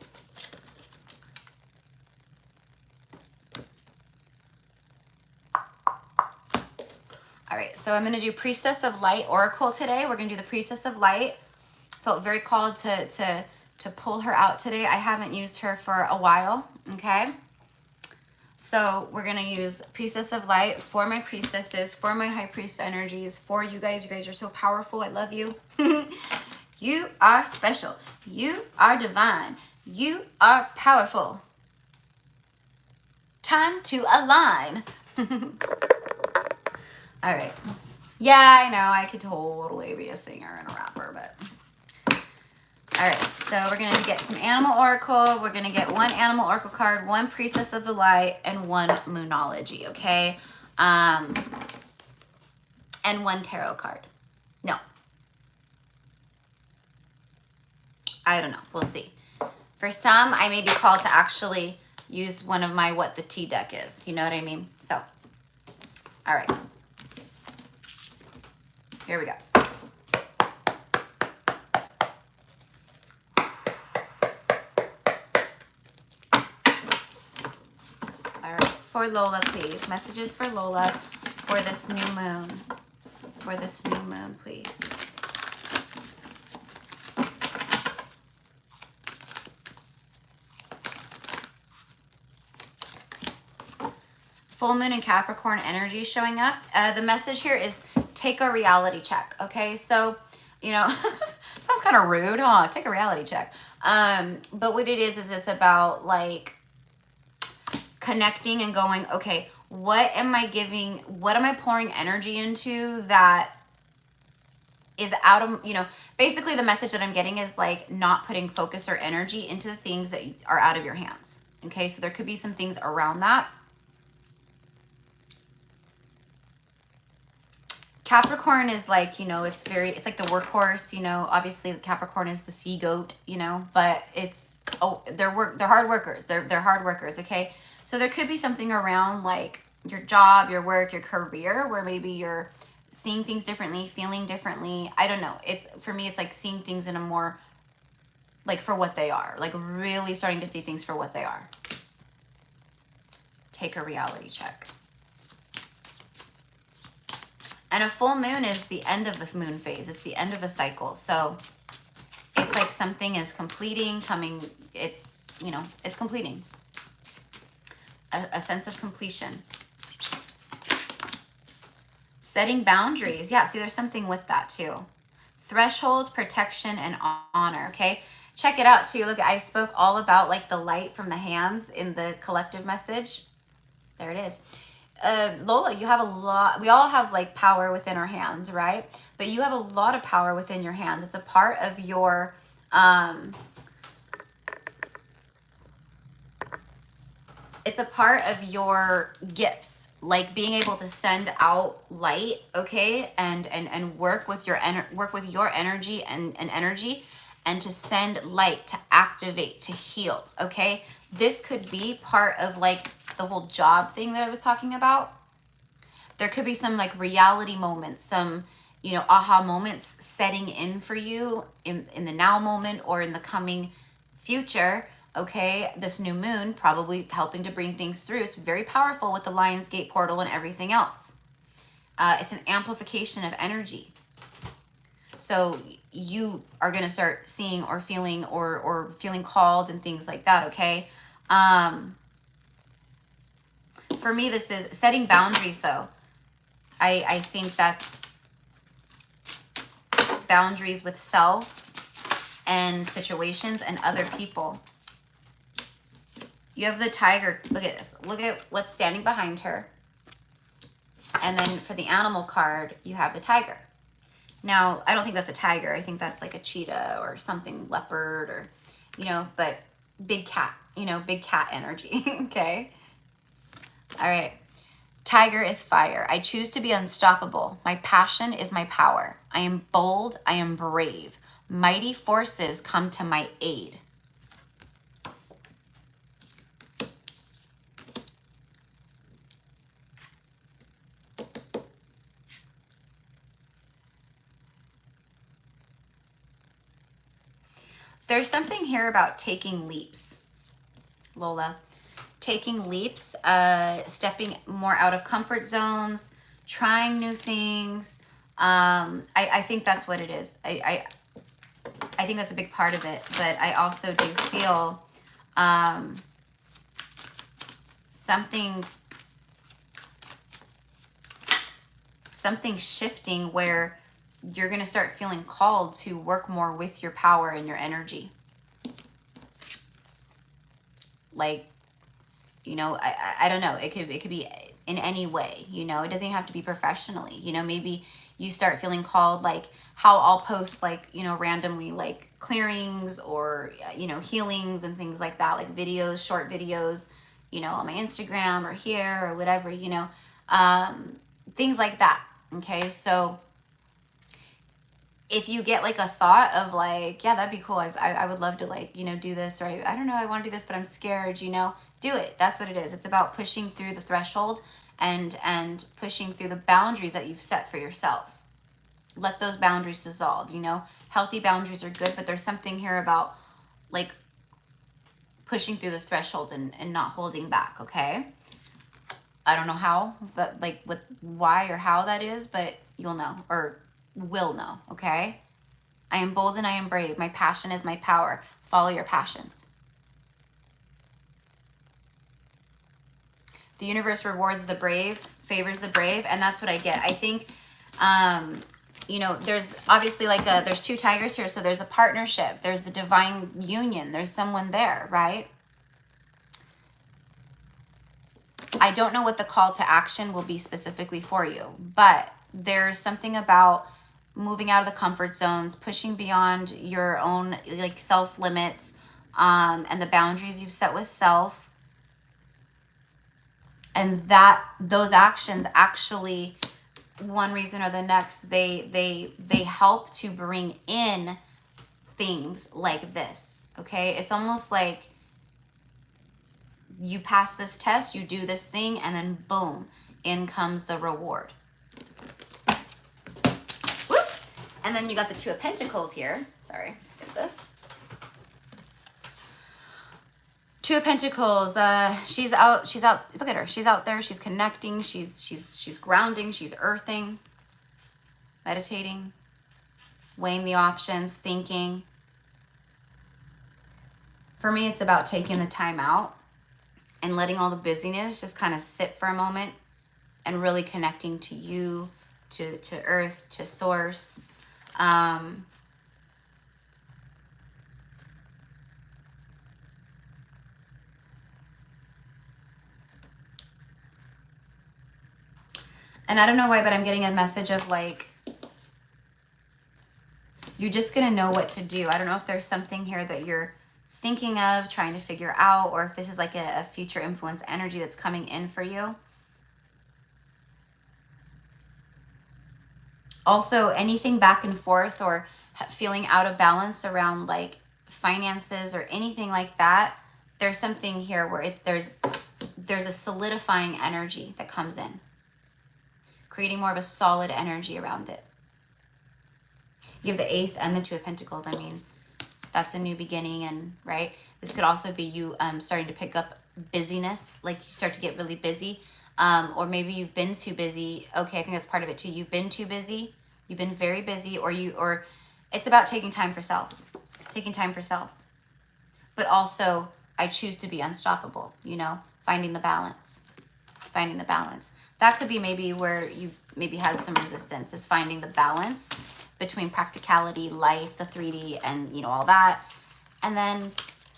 Speaker 1: All right, so I'm going to do Priestess of Light Oracle today. We're going to do the Priestess of Light. Felt very called to pull her out today. I haven't used her for a while, okay? So we're going to use Priestess of Light for my priestesses, for my high priest energies, for you guys. You guys are so powerful. I love you. You are special. You are divine. You are powerful. Time to align. All right. Yeah, I know. I could totally be a singer and a rapper, but... All right. So we're going to get some Animal Oracle. We're going to get 1 Animal Oracle card, 1 Priestess of the Light, and 1 Moonology, okay? And 1 Tarot card. No. I don't know. We'll see. For some, I may be called to actually use one of my What the Tea deck is. You know what I mean? So, all right. Here we go. All right, for Lola, please. Messages for Lola for this new moon. For this new moon, please. Full moon and Capricorn energy showing up. The message here is take a reality check, okay? So, you know, sounds kind of rude, huh? Take a reality check. But what it is it's about like connecting and going, okay, what am I giving, what am I pouring energy into that is out of, you know, basically the message that I'm getting is like not putting focus or energy into the things that are out of your hands, okay? So there could be some things around that. Capricorn is like, you know, it's like the workhorse, you know, obviously the Capricorn is the sea goat, you know, but it's, oh, they're hard workers. They're hard workers. Okay. So there could be something around like your job, your work, your career, where maybe you're seeing things differently, feeling differently. I don't know. It's, for me, it's like seeing things in a more, like for what they are, like really starting to see things for what they are. Take a reality check. And a full moon is the end of the moon phase. It's the end of a cycle. So it's like something is completing, coming, it's, you know, it's completing. A sense of completion. Setting boundaries. Yeah, see, there's something with that too. Threshold, protection, and honor, okay? Check it out too. Look, I spoke all about like the light from the hands in the collective message. There it is. Lola, you have a lot, we all have like power within our hands, right? But you have a lot of power within your hands. It's a part of your, it's a part of your gifts, like being able to send out light, okay? And work with your energy and energy, and to send light, to activate, to heal, okay? This could be part of like the whole job thing that I was talking about. There could be some like reality moments, some, you know, aha moments setting in for you in the now moment or in the coming future, okay? This new moon probably helping to bring things through. It's very powerful with the Lion's Gate portal and everything else. It's an amplification of energy. So you are going to start seeing or feeling or feeling called and things like that, okay? For me, this is setting boundaries, though. I think that's boundaries with self and situations and other people. You have the tiger. Look at this. Look at what's standing behind her. And then for the animal card, you have the tiger. Now, I don't think that's a tiger. I think that's like a cheetah or something, leopard, or, you know, but big cat, you know, big cat energy. Okay. All right. Tiger is fire. I choose to be unstoppable. My passion is my power. I am bold. I am brave. Mighty forces come to my aid. There's something here about taking leaps, Lola. Taking leaps, stepping more out of comfort zones, trying new things. I think that's what it is. I think that's a big part of it, but I also do feel something shifting where you're going to start feeling called to work more with your power and your energy. Like, you know, I don't know. It could be in any way, you know, it doesn't even have to be professionally. You know, maybe you start feeling called, like how I'll post, like, you know, randomly, like clearings or, you know, healings and things like that, like videos, short videos, you know, on my Instagram or here or whatever, you know, things like that. Okay. So if you get like a thought of like, yeah, that'd be cool. I would love to, like, you know, do this, or I don't know, I want to do this, but I'm scared, you know, do it. That's what it is. It's about pushing through the threshold and pushing through the boundaries that you've set for yourself. Let those boundaries dissolve, you know. Healthy boundaries are good, but there's something here about like pushing through the threshold and not holding back, okay? I don't know how, but like with why or how that is, but you'll know, or will know, okay? I am bold and I am brave. My passion is my power. Follow your passions. The universe rewards the brave, favors the brave, and that's what I get. I think, you know, there's obviously like there's two tigers here, so there's a partnership. There's a divine union. There's someone there, right? I don't know what the call to action will be specifically for you, but there's something about moving out of the comfort zones, pushing beyond your own like self limits, and the boundaries you've set with self. And that those actions actually, one reason or the next, they help to bring in things like this. Okay. It's almost like you pass this test, you do this thing, and then boom, in comes the reward. Whoop. And then you got the Two of Pentacles here. Sorry, skip this. Two of Pentacles. She's out. Look at her. She's out there. She's connecting. She's grounding. She's earthing, meditating, weighing the options, thinking. For me, it's about taking the time out and letting all the busyness just kind of sit for a moment and really connecting to you, to earth, to source. And I don't know why, but I'm getting a message of like, you're just going to know what to do. I don't know if there's something here that you're thinking of, trying to figure out, or if this is like a future influence energy that's coming in for you. Also, anything back and forth or feeling out of balance around like finances or anything like that, there's something here where there's a solidifying energy that comes in, creating more of a solid energy around it. You have the Ace and the Two of Pentacles. I mean, that's a new beginning, and right, this could also be you starting to pick up busyness, like you start to get really busy, or maybe you've been too busy. Okay, I think that's part of it too. You've been too busy. You've been very busy, or it's about taking time for self, But also, I choose to be unstoppable. You know, finding the balance. That could be maybe where you maybe had some resistance, is finding the balance between practicality, life, the 3D, and, you know, all that. And then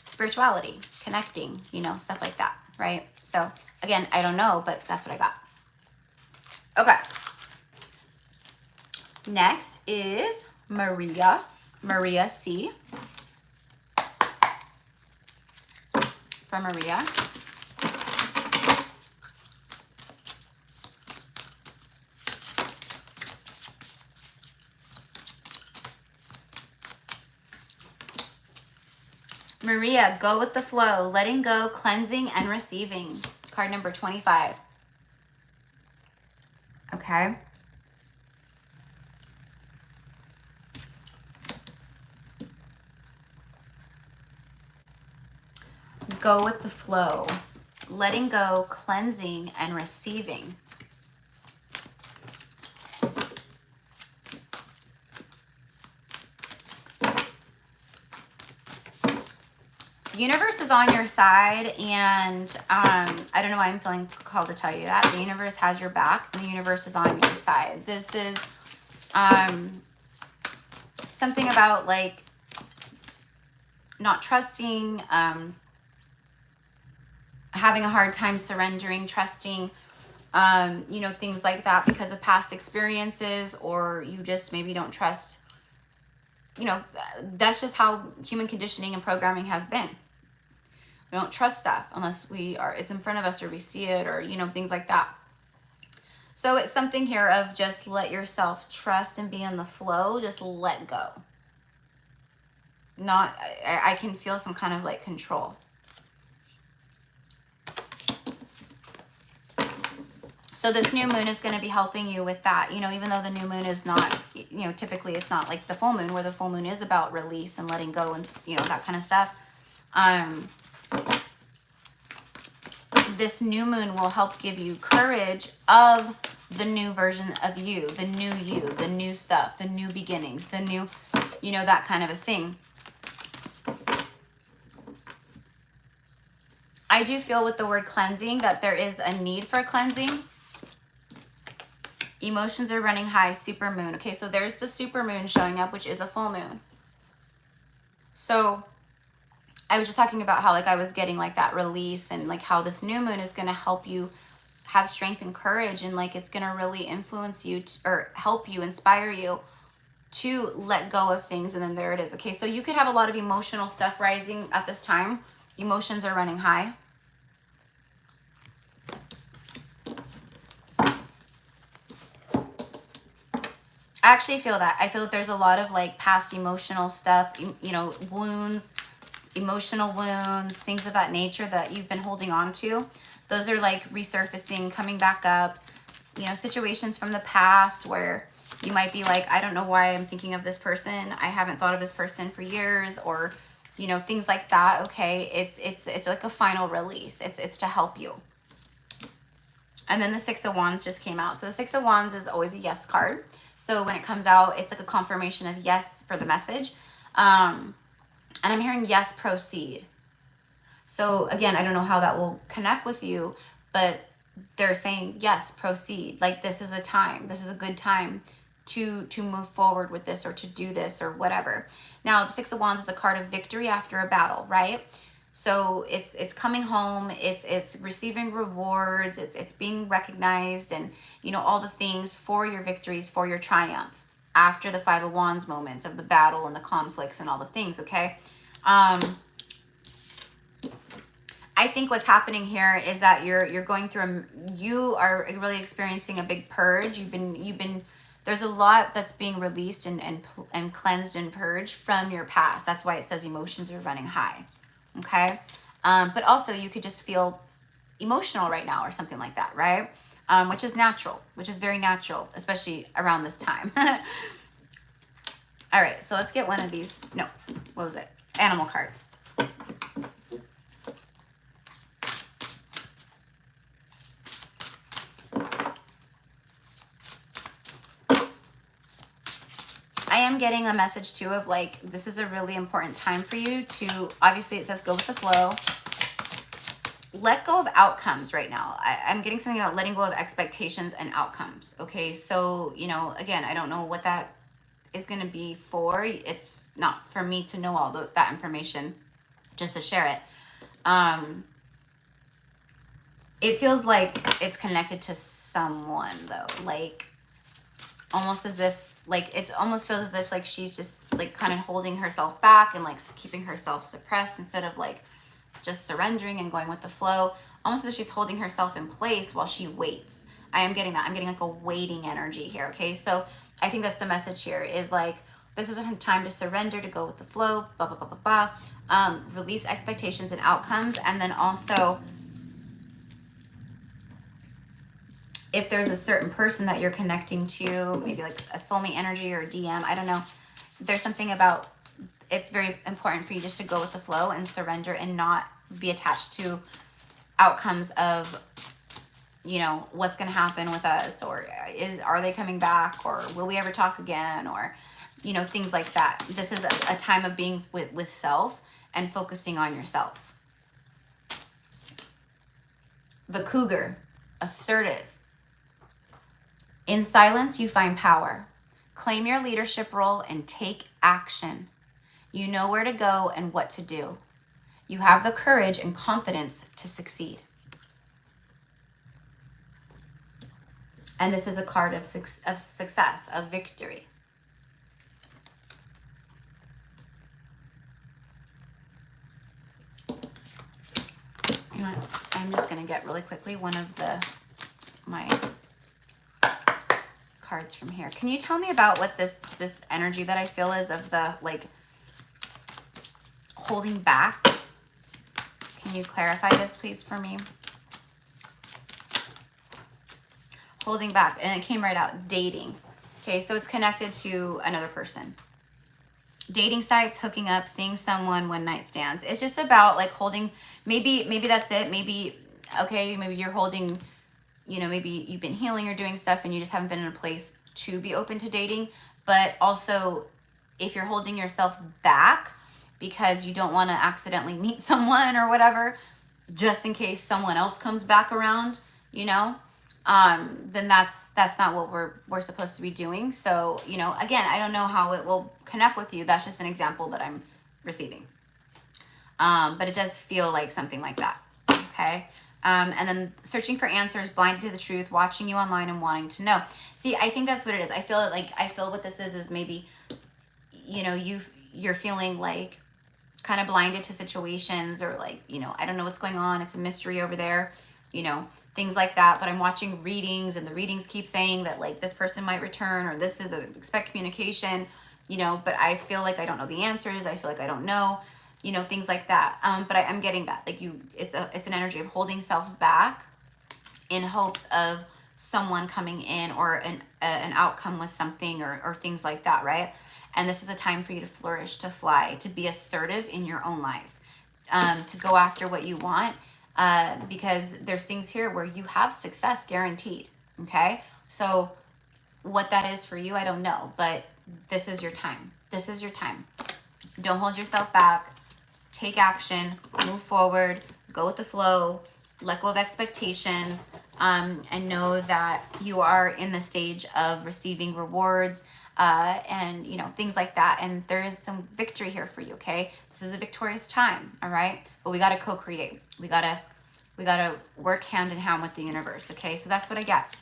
Speaker 1: spirituality, connecting, you know, stuff like that, right? So again, I don't know, but that's what I got. Okay. Next is Maria C. for Maria. Maria, go with the flow, letting go, cleansing, and receiving. Card number 25. Okay. Go with the flow, letting go, cleansing, and receiving. The universe is on your side, and I don't know why I'm feeling called to tell you that. The universe has your back, and the universe is on your side. This is something about like not trusting, having a hard time surrendering, trusting, you know, things like that because of past experiences, or you just maybe don't trust. You know, that's just how human conditioning and programming has been. We don't trust stuff unless it's in front of us or we see it, or, you know, things like that. So it's something here of just let yourself trust and be in the flow. Just let go. I can feel some kind of like control. So this new moon is going to be helping you with that. You know, even though the new moon is not, you know, typically it's not like the full moon, where the full moon is about release and letting go and, you know, that kind of stuff. This new moon will help give you courage of the new version of you, the new stuff, the new beginnings, the new, you know, that kind of a thing. I do feel with the word cleansing that there is a need for cleansing. Emotions are running high, super moon. Okay, so there's the super moon showing up, which is a full moon. So I was just talking about how like I was getting like that release, and like how this new moon is going to help you have strength and courage, and like it's going to really influence you or help you, inspire you to let go of things. And then there it is. Okay, so you could have a lot of emotional stuff rising at this time. Emotions are running high. I actually feel that. I feel that there's a lot of like past emotional stuff, you know, wounds, emotional wounds, things of that nature that you've been holding on to. Those are like resurfacing, coming back up, you know, situations from the past where you might be like, I don't know why I'm thinking of this person. I haven't thought of this person for years, or, you know, things like that. Okay. It's like a final release. It's to help you. And then the Six of Wands just came out. So the Six of Wands is always a yes card. So when it comes out, it's like a confirmation of yes for the message. And I'm hearing yes, proceed. So again, I don't know how that will connect with you, but they're saying yes, proceed. Like this is a time. This is a good time to move forward with this, or to do this, or whatever. Now, the Six of Wands is a card of victory after a battle, right? So it's coming home, it's receiving rewards, it's being recognized, and, you know, all the things for your victories, for your triumph after the Five of Wands moments of the battle and the conflicts and all the things. Okay. I think what's happening here is that you're going through you are really experiencing a big purge. You've been there's a lot that's being released and cleansed and purged from your past. That's why it says emotions are running high. Okay. But also you could just feel emotional right now or something like that, right? Which is natural, which is very natural, especially around this time. All right, so let's get one of these. No, what was it? Animal card. I am getting a message too of like, this is a really important time for you to, obviously it says go with the flow. Let go of outcomes right now. I'm getting something about letting go of expectations and outcomes. Okay, so, you know, again, I don't know what that is going to be for. It's not for me to know all that information, just to share it. It feels like it's connected to someone though, like almost as if, like it almost feels as if like she's just like kind of holding herself back and like keeping herself suppressed instead of like just surrendering and going with the flow, almost as if she's holding herself in place while she waits. I am getting that. I'm getting like a waiting energy here, okay? So I think that's the message here, is like, this is a time to surrender, to go with the flow, blah, blah, blah, blah, blah. Release expectations and outcomes. And then also, if there's a certain person that you're connecting to, maybe like a soulmate energy or a DM, I don't know. There's something about, it's very important for you just to go with the flow and surrender and not be attached to outcomes of, you know, what's going to happen with us, or are they coming back, or will we ever talk again, or, you know, things like that. This is a time of being with self and focusing on yourself. The cougar, assertive. In silence, you find power. Claim your leadership role and take action. You know where to go and what to do. You have the courage and confidence to succeed. And this is a card of success, of victory. You know what? I'm just going to get really quickly one of my cards from here. Can you tell me about what this energy that I feel is of the, like, holding back? Can you clarify this, please, for me? Holding back, and it came right out, dating. Okay, so it's connected to another person. Dating sites, hooking up, seeing someone, one night stands. It's just about like holding, maybe that's it. Maybe, okay, maybe you're holding, you know, maybe you've been healing or doing stuff and you just haven't been in a place to be open to dating. But also, if you're holding yourself back because you don't want to accidentally meet someone or whatever, just in case someone else comes back around, you know, then that's not what we're supposed to be doing. So, you know, again, I don't know how it will connect with you. That's just an example that I'm receiving. But it does feel like something like that. Okay. And then searching for answers, blind to the truth, watching you online and wanting to know. See, I think that's what it is. I feel what this is maybe, you know, you're feeling like kind of blinded to situations, or like, you know, I don't know what's going on. It's a mystery over there, you know, things like that. But I'm watching readings, and the readings keep saying that like this person might return, or this is the expect communication, you know, but I feel like I don't know the answers. I feel like I don't know, you know, things like that. But I'm getting that, like, it's an energy of holding self back in hopes of someone coming in, or an outcome with something, or things like that, right? And this is a time for you to flourish, to fly, to be assertive in your own life, to go after what you want, because there's things here where you have success guaranteed, okay? So what that is for you, I don't know, but this is your time. This is your time. Don't hold yourself back. Take action, move forward, go with the flow, let go of expectations, and know that you are in the stage of receiving rewards, and, you know, things like that. And there is some victory here for you, okay? This is a victorious time, all right? But we got to co-create. We got to work hand in hand with the universe, okay? So that's what I get.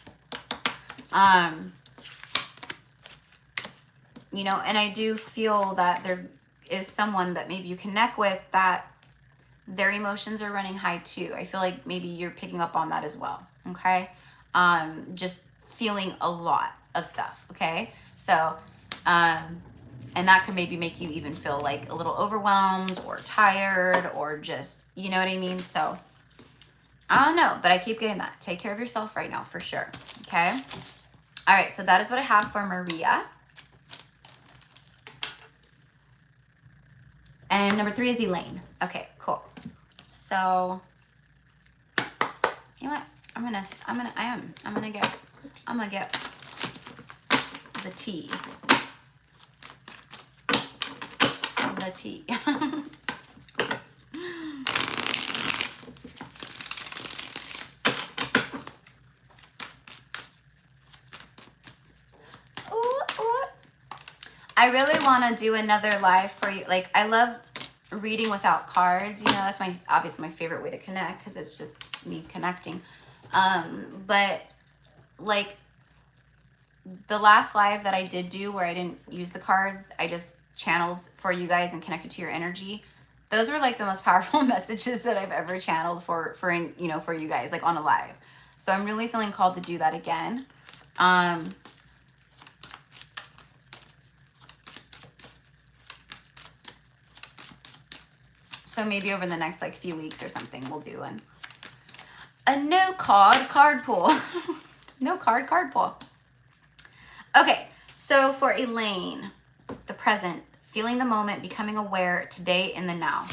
Speaker 1: You know, and I do feel that there is someone that maybe you connect with that their emotions are running high too. I feel like maybe you're picking up on that as well, okay? Just feeling a lot of stuff, okay? So, and that can maybe make you even feel like a little overwhelmed or tired, or just, you know what I mean? So, I don't know, but I keep getting that. Take care of yourself right now for sure, okay? All right, so that is what I have for Maria. And number 3 is Elaine. Okay, cool. So, you know what? I'm gonna get the tea. The tea. I really want to do another live for you. Like, I love reading without cards. You know, that's obviously my favorite way to connect, because it's just me connecting. But like the last live that I did do where I didn't use the cards, I just channeled for you guys and connected to your energy. Those were like the most powerful messages that I've ever channeled for you know, for you guys, like on a live. So I'm really feeling called to do that again. So maybe over the next like few weeks or something, we'll do a no card pull. No card pull. Okay, so for Elaine, the present, feeling the moment, becoming aware, today in the now.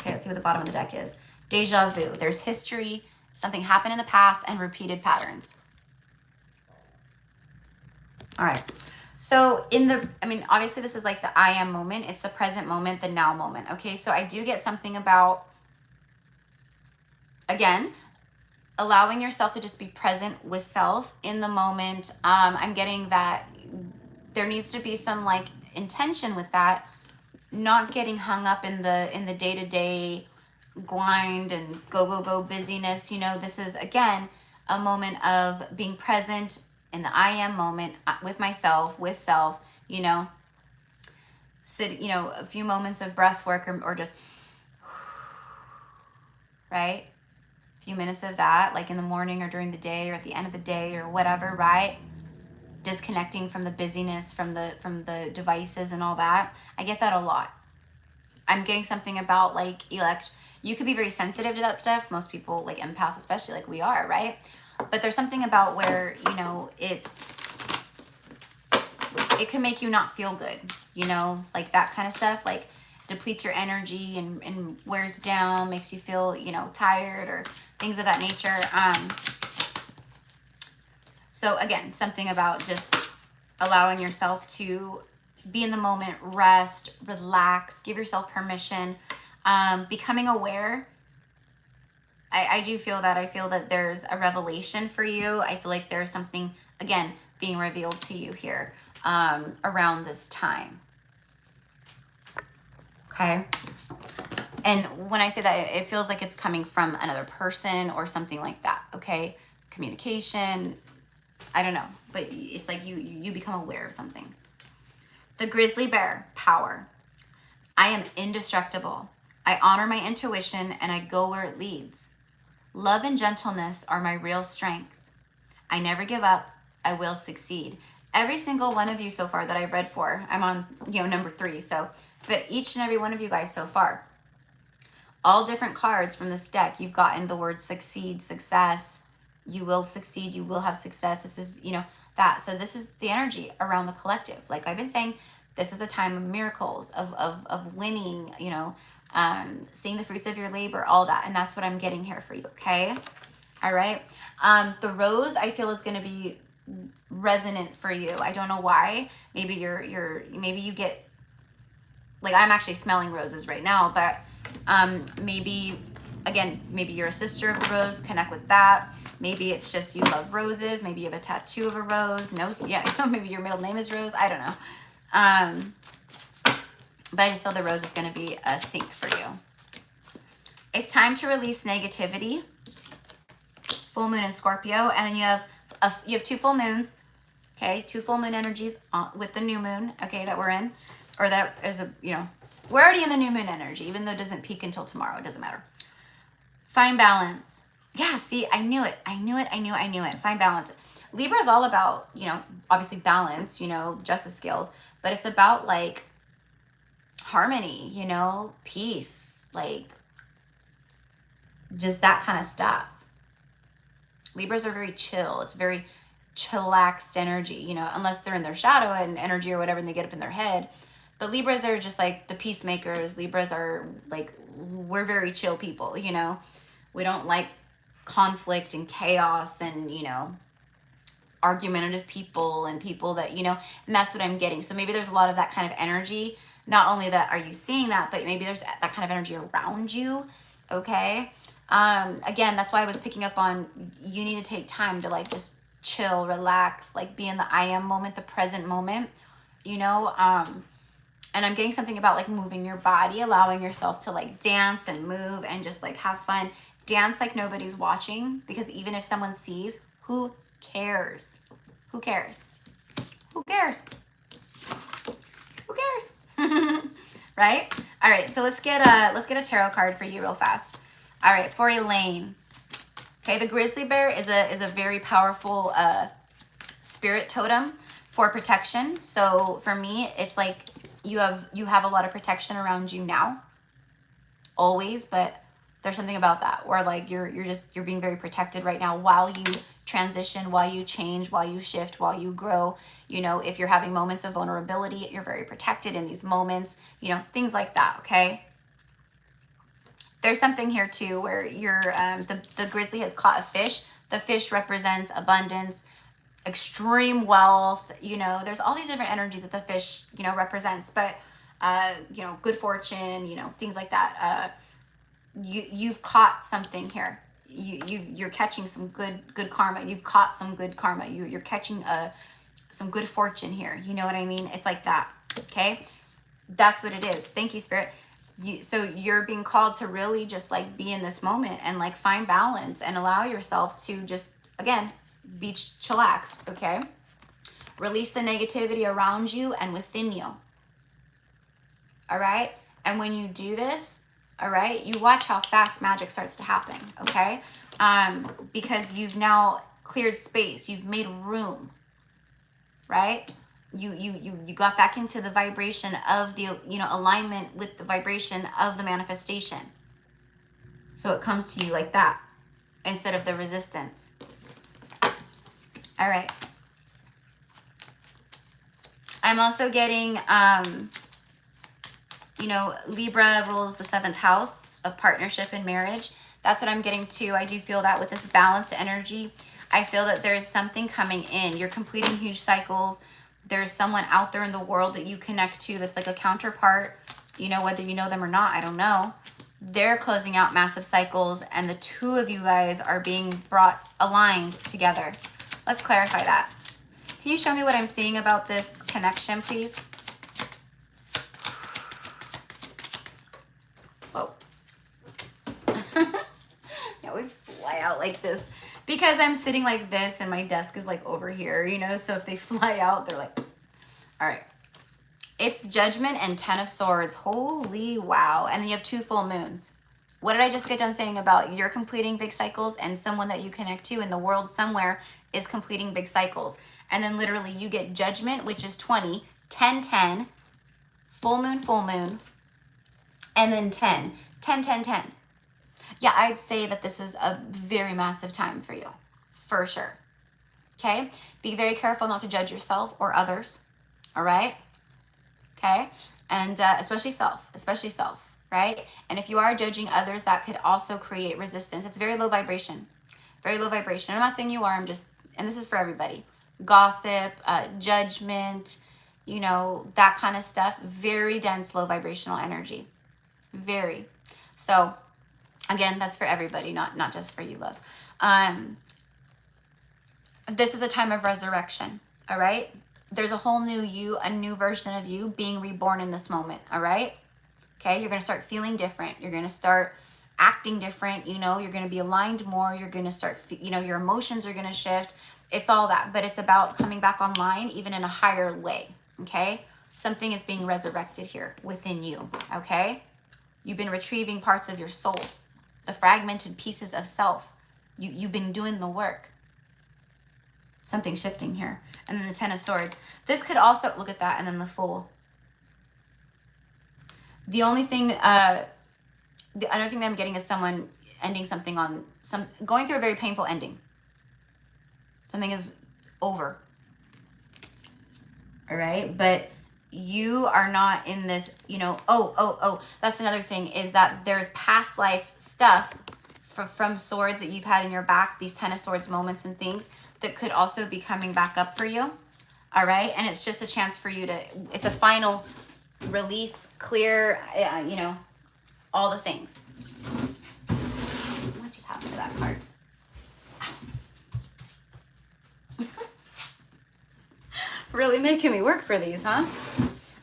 Speaker 1: Okay, let's see what the bottom of the deck is. Deja vu. There's history, something happened in the past, and repeated patterns. All right. So I mean, obviously this is like the I am moment. It's the present moment, the now moment. Okay, so I do get something about, again, allowing yourself to just be present with self in the moment. I'm getting that there needs to be some like intention with that, not getting hung up in the day-to-day grind and go busyness. You know, this is again a moment of being present in the I am moment with myself, with self, you know, you know, a few moments of breath work or just, right? A few minutes of that, like in the morning or during the day or at the end of the day or whatever, right? Disconnecting from the busyness, from the devices and all that. I get that a lot. I'm getting something about like you could be very sensitive to that stuff. Most people, like empaths especially, like we are, right? But there's something about where, you know, it can make you not feel good, you know, like that kind of stuff, like depletes your energy and wears down, makes you feel, you know, tired or things of that nature. So again, something about just allowing yourself to be in the moment, rest, relax, give yourself permission, becoming aware. I do feel that. I feel that there's a revelation for you. I feel like there's something, again, being revealed to you here around this time. Okay. And when I say that, it feels like it's coming from another person or something like that. Okay. Communication. I don't know, but it's like you become aware of something. The grizzly bear, power. I am indestructible. I honor my intuition and I go where it leads. Love and gentleness are my real strength. I never give up. I will succeed. Every single one of you so far that I've read for, I'm on, you know, number 3. So, but each and every one of you guys so far, all different cards from this deck, you've gotten the word succeed, success. You will succeed. You will have success. This is, you know, that. So this is the energy around the collective. Like I've been saying, this is a time of miracles, of winning, you know, seeing the fruits of your labor, all that. And that's what I'm getting here for you. Okay. All right. The rose I feel is going to be resonant for you. I don't know why. Maybe maybe you get, like, I'm actually smelling roses right now, but maybe, again, maybe you're a sister of the rose, connect with that. Maybe it's just you love roses. Maybe you have a tattoo of a rose. No, yeah, maybe your middle name is Rose. I don't know. But I just feel the rose is going to be a sync for you. It's time to release negativity. Full moon in Scorpio, and then you have 2 full moons. Okay, 2 full moon energies with the new moon. Okay, that we're in, or that is a, you know, we're already in the new moon energy, even though it doesn't peak until tomorrow. It doesn't matter. Find balance. Yeah, see, I knew it. Find balance. Libra is all about, you know, obviously balance, you know, justice skills, but it's about like harmony, you know, peace, like just that kind of stuff. Libras are very chill. It's very chillaxed energy, you know, unless they're in their shadow and energy or whatever and they get up in their head. But Libras are just like the peacemakers. Libras are like, we're very chill people, you know. We don't like conflict and chaos and, you know, argumentative people and people that, you know, and that's what I'm getting. So maybe there's a lot of that kind of energy. Not only that are you seeing that, but maybe there's that kind of energy around you. Okay. Again, that's why I was picking up on, you need to take time to like just chill, relax, like be in the I am moment, the present moment, you know. And I'm getting something about like moving your body, allowing yourself to like dance and move and just like have fun. Dance like nobody's watching, because even if someone sees, who cares? Who cares? Who cares? Who cares? right? All right, so let's get a tarot card for you real fast. All right, for Elaine. Okay, the grizzly bear is a very powerful spirit totem for protection. So for me, it's like you have a lot of protection around you now, always, but there's something about that where like you're being very protected right now while you transition, while you change, while you shift, while you grow. You know, if you're having moments of vulnerability, you're very protected in these moments, you know, things like that, okay? There's something here too where you're the grizzly has caught a fish. The fish represents abundance, extreme wealth, you know, there's all these different energies that the fish, you know, represents, but you know, good fortune, you know, things like that. You've caught something here. You're catching some good karma. You've caught some good karma. You're catching some good fortune here. You know what I mean? It's like that. Okay, that's what it is. Thank you, Spirit. So you're being called to really just like be in this moment and like find balance and allow yourself to just, again, be chillaxed. Okay, release the negativity around you and within you. All right, and when you do this, all right, you watch how fast magic starts to happen, okay? Because you've now cleared space, you've made room, right? You got back into the vibration of the, you know, alignment with the vibration of the manifestation. So it comes to you like that instead of the resistance. All right. I'm also getting, you know, Libra rules the 7th house of partnership and marriage. That's what I'm getting to. I do feel that with this balanced energy, I feel that there is something coming in. You're completing huge cycles. There's someone out there in the world that you connect to that's like a counterpart, you know, whether you know them or not, I don't know. They're closing out massive cycles and the two of you guys are being aligned together. Let's clarify that. Can you show me what I'm seeing about this connection, please? Whoa. I always fly out like this because I'm sitting like this and my desk is like over here, you know, so if they fly out, they're like, all right. It's Judgment and 10 of Swords. Holy wow. And then you have 2 full moons. What did I just get done saying about you're completing big cycles and someone that you connect to in the world somewhere is completing big cycles? And then literally you get Judgment, which is 20, 10, 10, full moon, and then 10, 10, 10, 10. Yeah, I'd say that this is a very massive time for you, for sure. Okay? Be very careful not to judge yourself or others, all right? Okay? And especially self, right? And if you are judging others, that could also create resistance. It's very low vibration, very low vibration. I'm not saying you are, I'm just, and this is for everybody. Gossip, judgment, you know, that kind of stuff. Very dense, low vibrational energy. Very. So again, that's for everybody, not just for you, love. This is a time of resurrection, all right? There's a whole new you, a new version of you being reborn in this moment, all right? Okay, you're going to start feeling different. You're going to start acting different, you know, you're going to be aligned more. You're going to start, you know, your emotions are going to shift. It's all that, but it's about coming back online even in a higher way, okay? Something is being resurrected here within you, okay? You've been retrieving parts of your soul, the fragmented pieces of self. You've been doing the work. Something shifting here. And then the 10 of Swords. This could also, look at that, and then the Fool. The only thing, the other thing that I'm getting is someone ending something on, going through a very painful ending. Something is over. All right? But you are not in this, you know, that's another thing, is that there's past life stuff from swords that you've had in your back, these 10 of Swords moments and things that could also be coming back up for you. All right? And it's just a chance for you to, it's a final release, clear, you know, all the things. What just happened to that card? Really making me work for these, huh?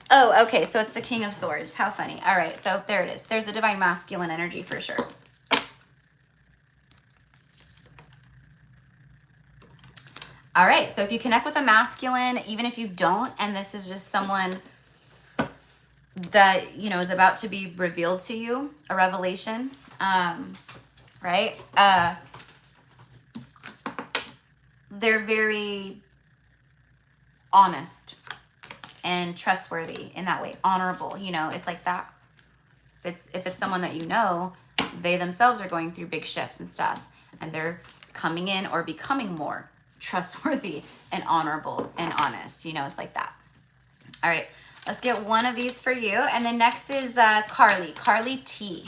Speaker 1: Oh, okay, so it's the King of Swords. How funny. All right, so there it is. There's a divine masculine energy for sure. All right, so if you connect with a masculine, even if you don't, and this is just someone that, you know, is about to be revealed to you, a revelation, right? They're very honest and trustworthy in that way, honorable, you know, it's like that. If it's someone that you know, they themselves are going through big shifts and stuff, and they're coming in or becoming more trustworthy and honorable and honest, you know, it's like that. All right, let's get one of these for you. And then next is Carly T.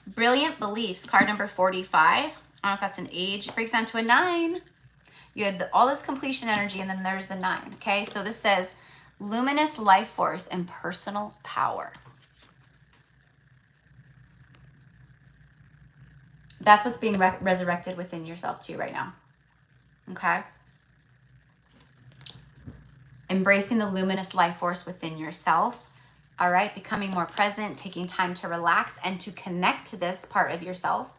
Speaker 1: Brilliant Beliefs, card number 45. I don't know if that's an age. It breaks down to a 9. You had all this completion energy, and then there's the 9. Okay, so this says luminous life force and personal power. That's what's being resurrected within yourself too right now. Okay, embracing the luminous life force within yourself. All right, becoming more present, taking time to relax and to connect to this part of yourself.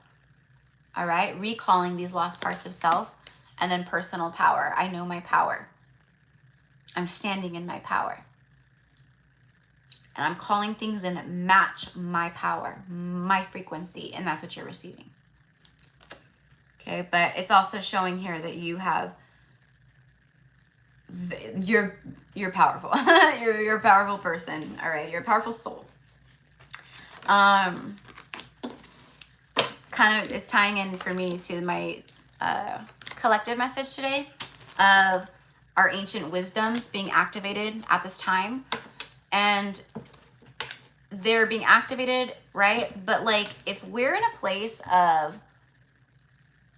Speaker 1: All right, recalling these lost parts of self. And then personal power. I know my power. I'm standing in my power. And I'm calling things in that match my power, my frequency, and that's what you're receiving. Okay, but it's also showing here that you have, you're powerful. you're a powerful person. All right, you're a powerful soul. Kind of, it's tying in for me to my collective message today of our ancient wisdoms being activated at this time, and they're being activated, right? But like, if we're in a place of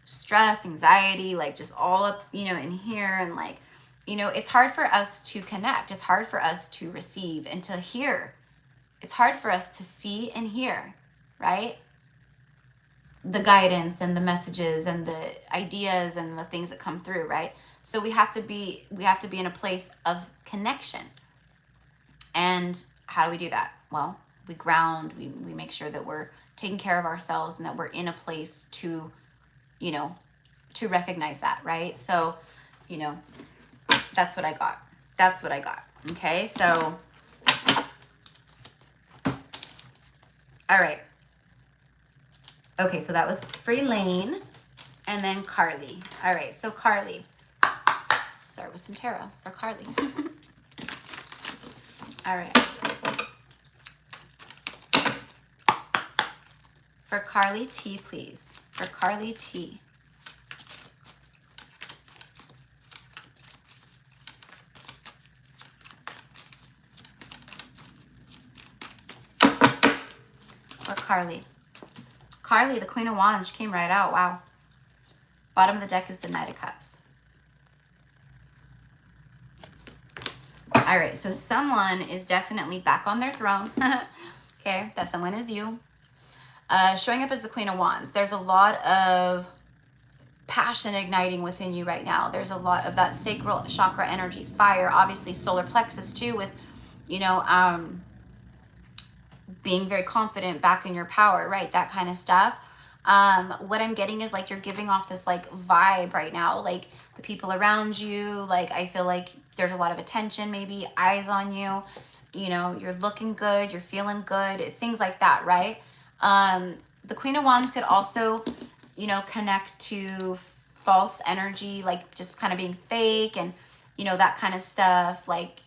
Speaker 1: stress, anxiety, like just all up, you know, in here, and like, you know, it's hard for us to connect. It's hard for us to receive and to hear. It's hard for us to see and hear, right? The guidance and the messages and the ideas and the things that come through, right? So we have to be in a place of connection. And how do we do that? Well, we ground, we make sure that we're taking care of ourselves and that we're in a place to, you know, to recognize that, right? So, you know, that's what I got. That's what I got. Okay, so, all right. Okay, so that was for Elaine, and then Carly. All right, so Carly. Start with some tarot for Carly. All right. For Carly T, please. For Carly T. For Carly. Carly, the Queen of Wands, she came right out. Wow. Bottom of the deck is the Knight of Cups. All right, so someone is definitely back on their throne. Okay, that someone is you. Showing up as the Queen of Wands. There's a lot of passion igniting within you right now. There's a lot of that sacral chakra energy, fire, obviously solar plexus too, with, you know, being very confident, back in your power, right? That kind of stuff. What I'm getting is like you're giving off this like vibe right now, like the people around you, like I feel like there's a lot of attention, maybe eyes on you, you know, you're looking good, you're feeling good. It's things like that, right? The Queen of Wands could also, you know, connect to false energy, like just kind of being fake and, you know, that kind of stuff, like,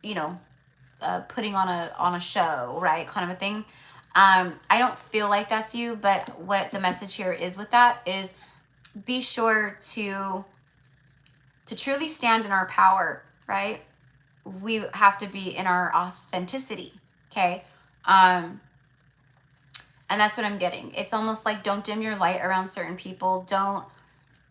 Speaker 1: you know, putting on a show, right? Kind of a thing. I don't feel like that's you, but what the message here is with that is be sure to truly stand in our power, right? We have to be in our authenticity, okay? And that's what I'm getting. It's almost like don't dim your light around certain people. Don't,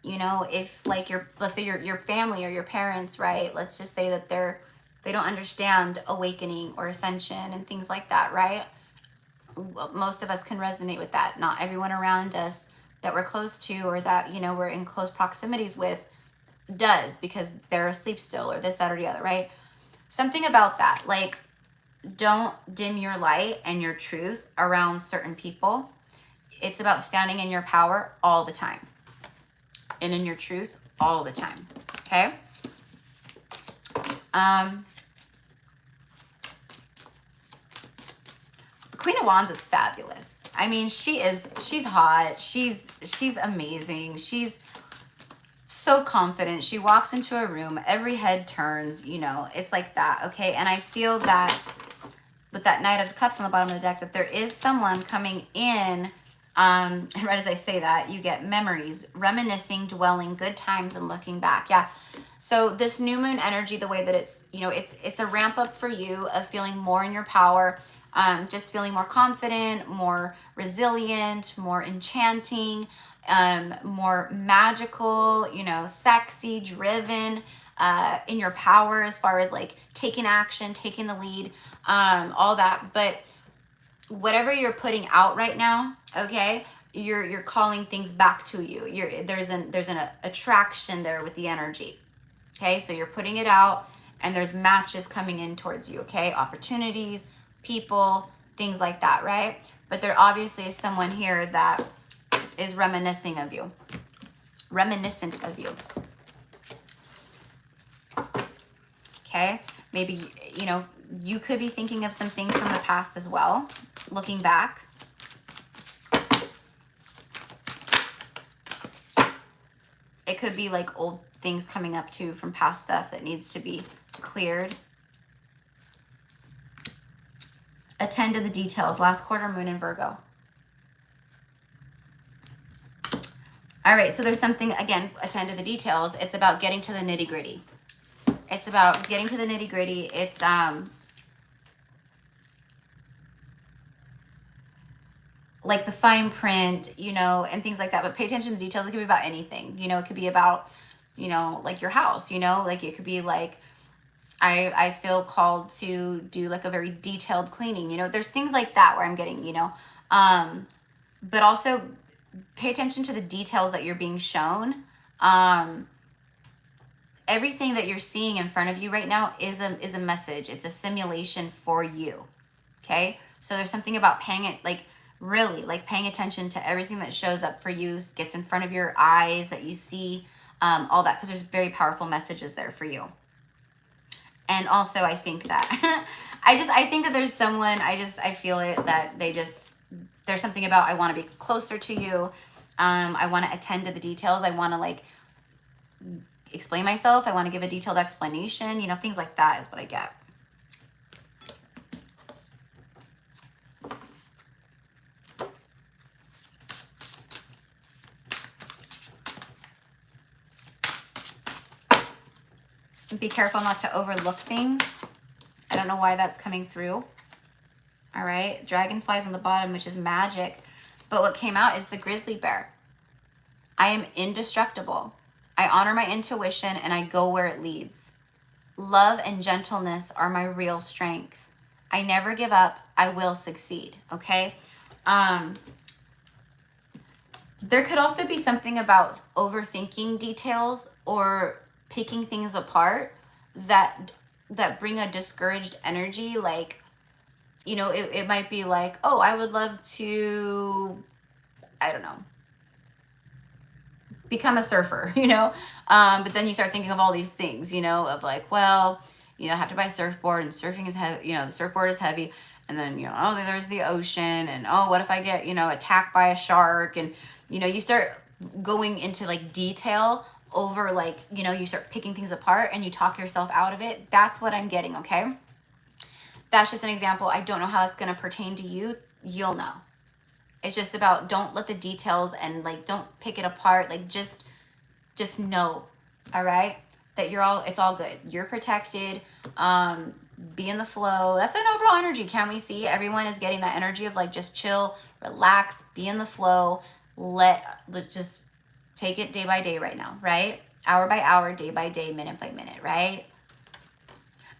Speaker 1: you know, if like let's say your family or your parents, right? Let's just say that they don't understand awakening or ascension and things like that, right? Most of us can resonate with that. Not everyone around us that we're close to or that, you know, we're in close proximities with does, because they're asleep still or this, that, or the other, right? Something about that, like don't dim your light and your truth around certain people. It's about standing in your power all the time and in your truth all the time, okay? Queen of Wands is fabulous. I mean, she's hot. She's amazing. She's so confident. She walks into a room, every head turns, you know, it's like that, okay? And I feel that with that Knight of Cups on the bottom of the deck, that there is someone coming in, and right as I say that, you get memories, reminiscing, dwelling, good times, and looking back. Yeah. So this new moon energy, the way that it's, you know, it's a ramp up for you of feeling more in your power, just feeling more confident, more resilient, more enchanting, more magical, you know, sexy, driven, in your power as far as like taking action, taking the lead, all that. But whatever you're putting out right now, okay, you're calling things back to you. There's an attraction there with the energy. Okay, so you're putting it out and there's matches coming in towards you, okay? Opportunities, people, things like that, right? But there obviously is someone here that is reminiscent of you. Okay, maybe, you know, you could be thinking of some things from the past as well, looking back. It could be like old things coming up too from past stuff that needs to be cleared. Attend to the details. Last quarter moon in Virgo. All right, so there's something, again, attend to the details. It's about getting to the nitty gritty. It's about getting to the nitty gritty. It's, like the fine print, you know, and things like that. But pay attention to the details. It could be about anything. You know, it could be about, you know, like your house, you know, like it could be like, I feel called to do like a very detailed cleaning. You know, there's things like that where I'm getting, you know, but also pay attention to the details that you're being shown. Everything that you're seeing in front of you right now is a message. It's a simulation for you. Okay. So there's something about paying it, like, really like paying attention to everything that shows up for you, gets in front of your eyes, that you see, all that, because there's very powerful messages there for you. And also I think that I think that there's someone, I feel it, that there's something about, I want to be closer to you. I want to attend to the details. I want to like explain myself. I want to give a detailed explanation, you know, things like that is what I get. Be careful not to overlook things. I don't know why that's coming through. All right. Dragonflies on the bottom, which is magic. But what came out is the grizzly bear. I am indestructible. I honor my intuition and I go where it leads. Love and gentleness are my real strength. I never give up. I will succeed. Okay. There could also be something about overthinking details or picking things apart that bring a discouraged energy. Like, you know, it might be like, oh, I would love to, I don't know, become a surfer, you know, but then you start thinking of all these things, you know, of like, well, you know, I have to buy a surfboard and surfing is heavy, you know, the surfboard is heavy, and then, you know, oh, there's the ocean, and oh, what if I get, you know, attacked by a shark, and, you know, you start going into like detail over, like, you know, you start picking things apart and you talk yourself out of it. That's what I'm getting. Okay. That's just an example. I don't know how it's going to pertain to you. You'll know. It's just about, don't let the details and like, don't pick it apart. Like, just know, all right, that it's all good. You're protected. Be in the flow. That's an overall energy. Can we see? Everyone is getting that energy of like, just chill, relax, be in the flow. Let's just take it day by day right now, right? Hour by hour, day by day, minute by minute, right?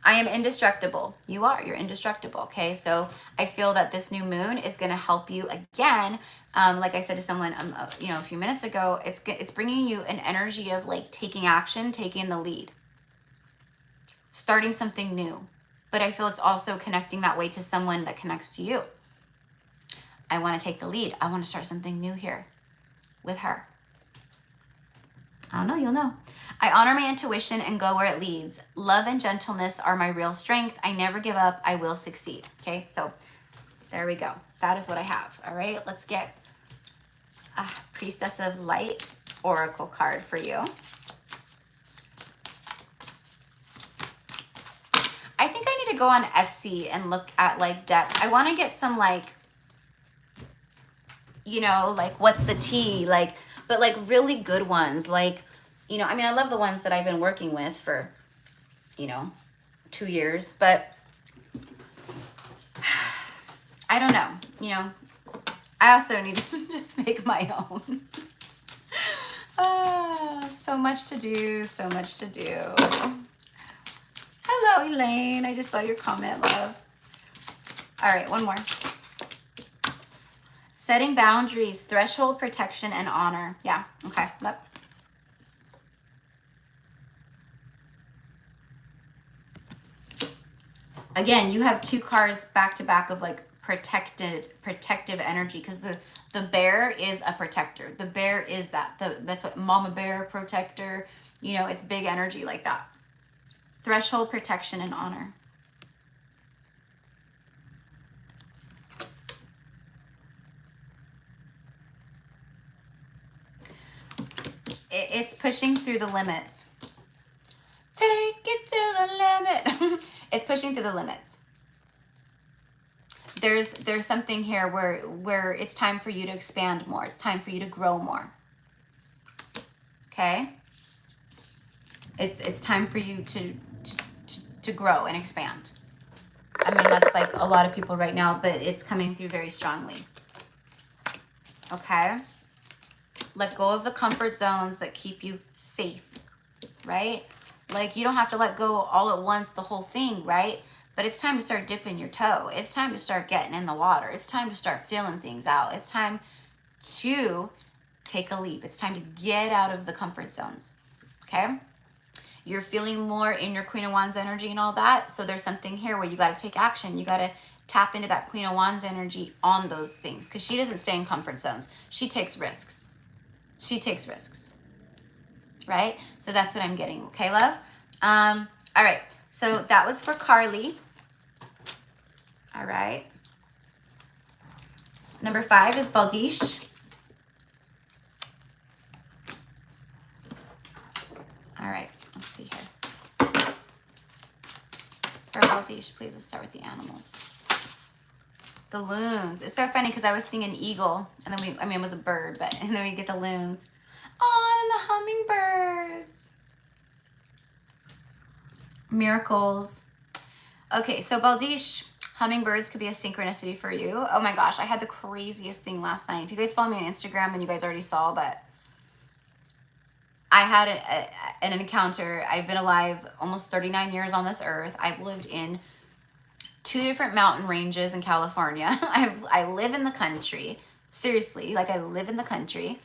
Speaker 1: I am indestructible. You're indestructible, okay? So I feel that this new moon is going to help you again. Like I said to someone, you know, a few minutes ago, it's bringing you an energy of like taking action, taking the lead, starting something new. But I feel it's also connecting that way to someone that connects to you. I want to take the lead. I want to start something new here with her. I don't know, you'll know. I honor my intuition and go where it leads. Love and gentleness are my real strength. I never give up. I will succeed. Okay, so There we go. That is what I have. All right, let's get a Priestess of Light Oracle card for you. I think I need to go on Etsy and look at like decks. I want to get some like, you know, like what's the tea? Like, but like really good ones. Like, you know, I mean, I love the ones that I've been working with for, you know, 2 years, but I don't know, you know, I also need to just make my own. So much to do, so much to do. Hello, Elaine. I just saw your comment, love. All right, one more. Setting boundaries, threshold protection, and honor. Yeah, okay, look. Again, you have 2 cards back to back of like protective energy, because the bear is a protector. The bear is that's what mama bear, protector, you know, it's big energy like that. Threshold protection and honor. It's pushing through the limits. Take it to the limit. It's pushing through the limits. There's something here where it's time for you to expand more. It's time for you to grow more. Okay? It's time for you to grow and expand. I mean, that's like a lot of people right now, but it's coming through very strongly. Okay? Let go of the comfort zones that keep you safe, right? Like, you don't have to let go all at once, the whole thing, right? But it's time to start dipping your toe. It's time to start getting in the water. It's time to start feeling things out. It's time to take a leap. It's time to get out of the comfort zones, okay? You're feeling more in your Queen of Wands energy and all that. So there's something here where you got to take action. You got to tap into that Queen of Wands energy on those things, because she doesn't stay in comfort zones. She takes risks. She takes risks, right? So that's what I'm getting, okay, love? All right, so that was for Carly. All right. Number 5 is Baldish. All right, let's see here. For Baldish, please, let's start with the animals. The loons. It's so funny because I was seeing an eagle, and then it was a bird, and then we get the loons. Oh, and the hummingbirds. Miracles. Okay, so Baldish, hummingbirds could be a synchronicity for you. Oh my gosh, I had the craziest thing last night. If you guys follow me on Instagram, then you guys already saw, but I had an encounter. I've been alive almost 39 years on this earth. I've lived in 2 different mountain ranges in California. I live in the country. Seriously, like I live in the country.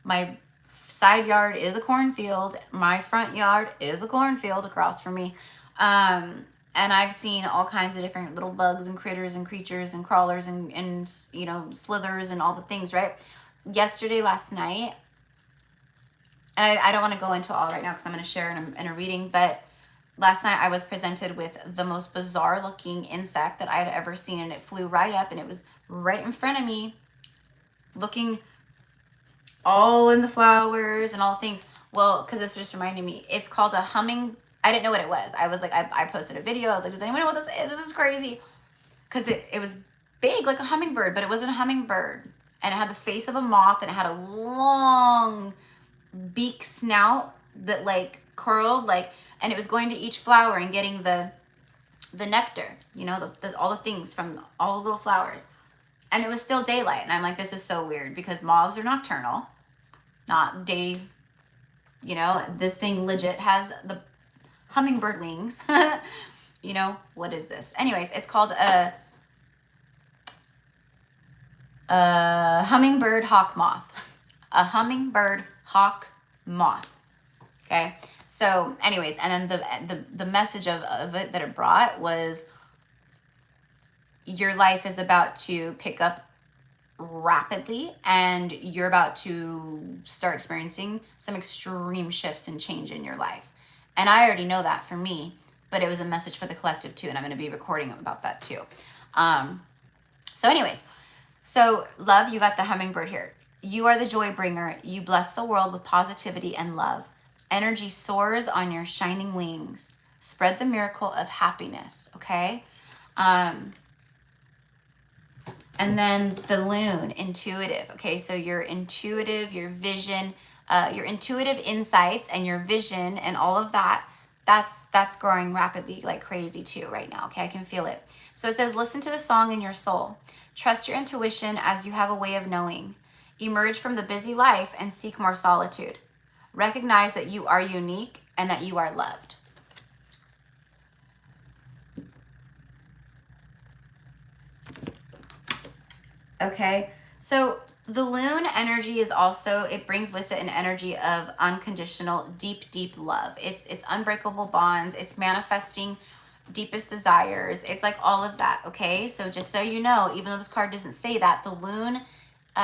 Speaker 1: My side yard is a cornfield. My front yard is a cornfield across from me. And I've seen all kinds of different little bugs and critters and creatures and crawlers and you know, slithers and all the things, right? Last night, and I don't want to go into all right now because I'm going to share in a reading, but last night I was presented with the most bizarre looking insect that I had ever seen, and it flew right up and it was right in front of me, looking all in the flowers and all the things. Well, because this just reminded me, it's called a humming. I didn't know what it was. I was like, I posted a video. I was like, does anyone know what this is? This is crazy. Because it was big, like a hummingbird, but it wasn't a hummingbird. And it had the face of a moth, and it had a long beak snout that like curled, like, and it was going to each flower and getting the nectar, you know, all the things from all the little flowers. And it was still daylight. And I'm like, this is so weird, because moths are nocturnal, not day. You know, this thing legit has the hummingbird wings. You know, what is this? Anyways, it's called a hummingbird hawk moth. A hummingbird hawk moth. Okay. So anyways, and then the message of it that it brought was, your life is about to pick up rapidly, and you're about to start experiencing some extreme shifts and change in your life. And I already know that for me, but it was a message for the collective too, and I'm going to be recording about that too. So anyways, so love, you got the hummingbird here. You are the joy bringer. You bless the world with positivity and love. Energy soars on your shining wings. Spread the miracle of happiness, okay? And then the loon, intuitive, okay? So your intuitive, your vision, your intuitive insights and your vision and all of that, that's growing rapidly like crazy too right now, okay? I can feel it. So it says, listen to the song in your soul. Trust your intuition as you have a way of knowing. Emerge from the busy life and seek more solitude. Recognize that you are unique and that you are loved. Okay, so the loon energy is also, it brings with it an energy of unconditional, deep, deep love. It's unbreakable bonds. It's manifesting deepest desires. It's like all of that, okay? So just so you know, even though this card doesn't say that, the loon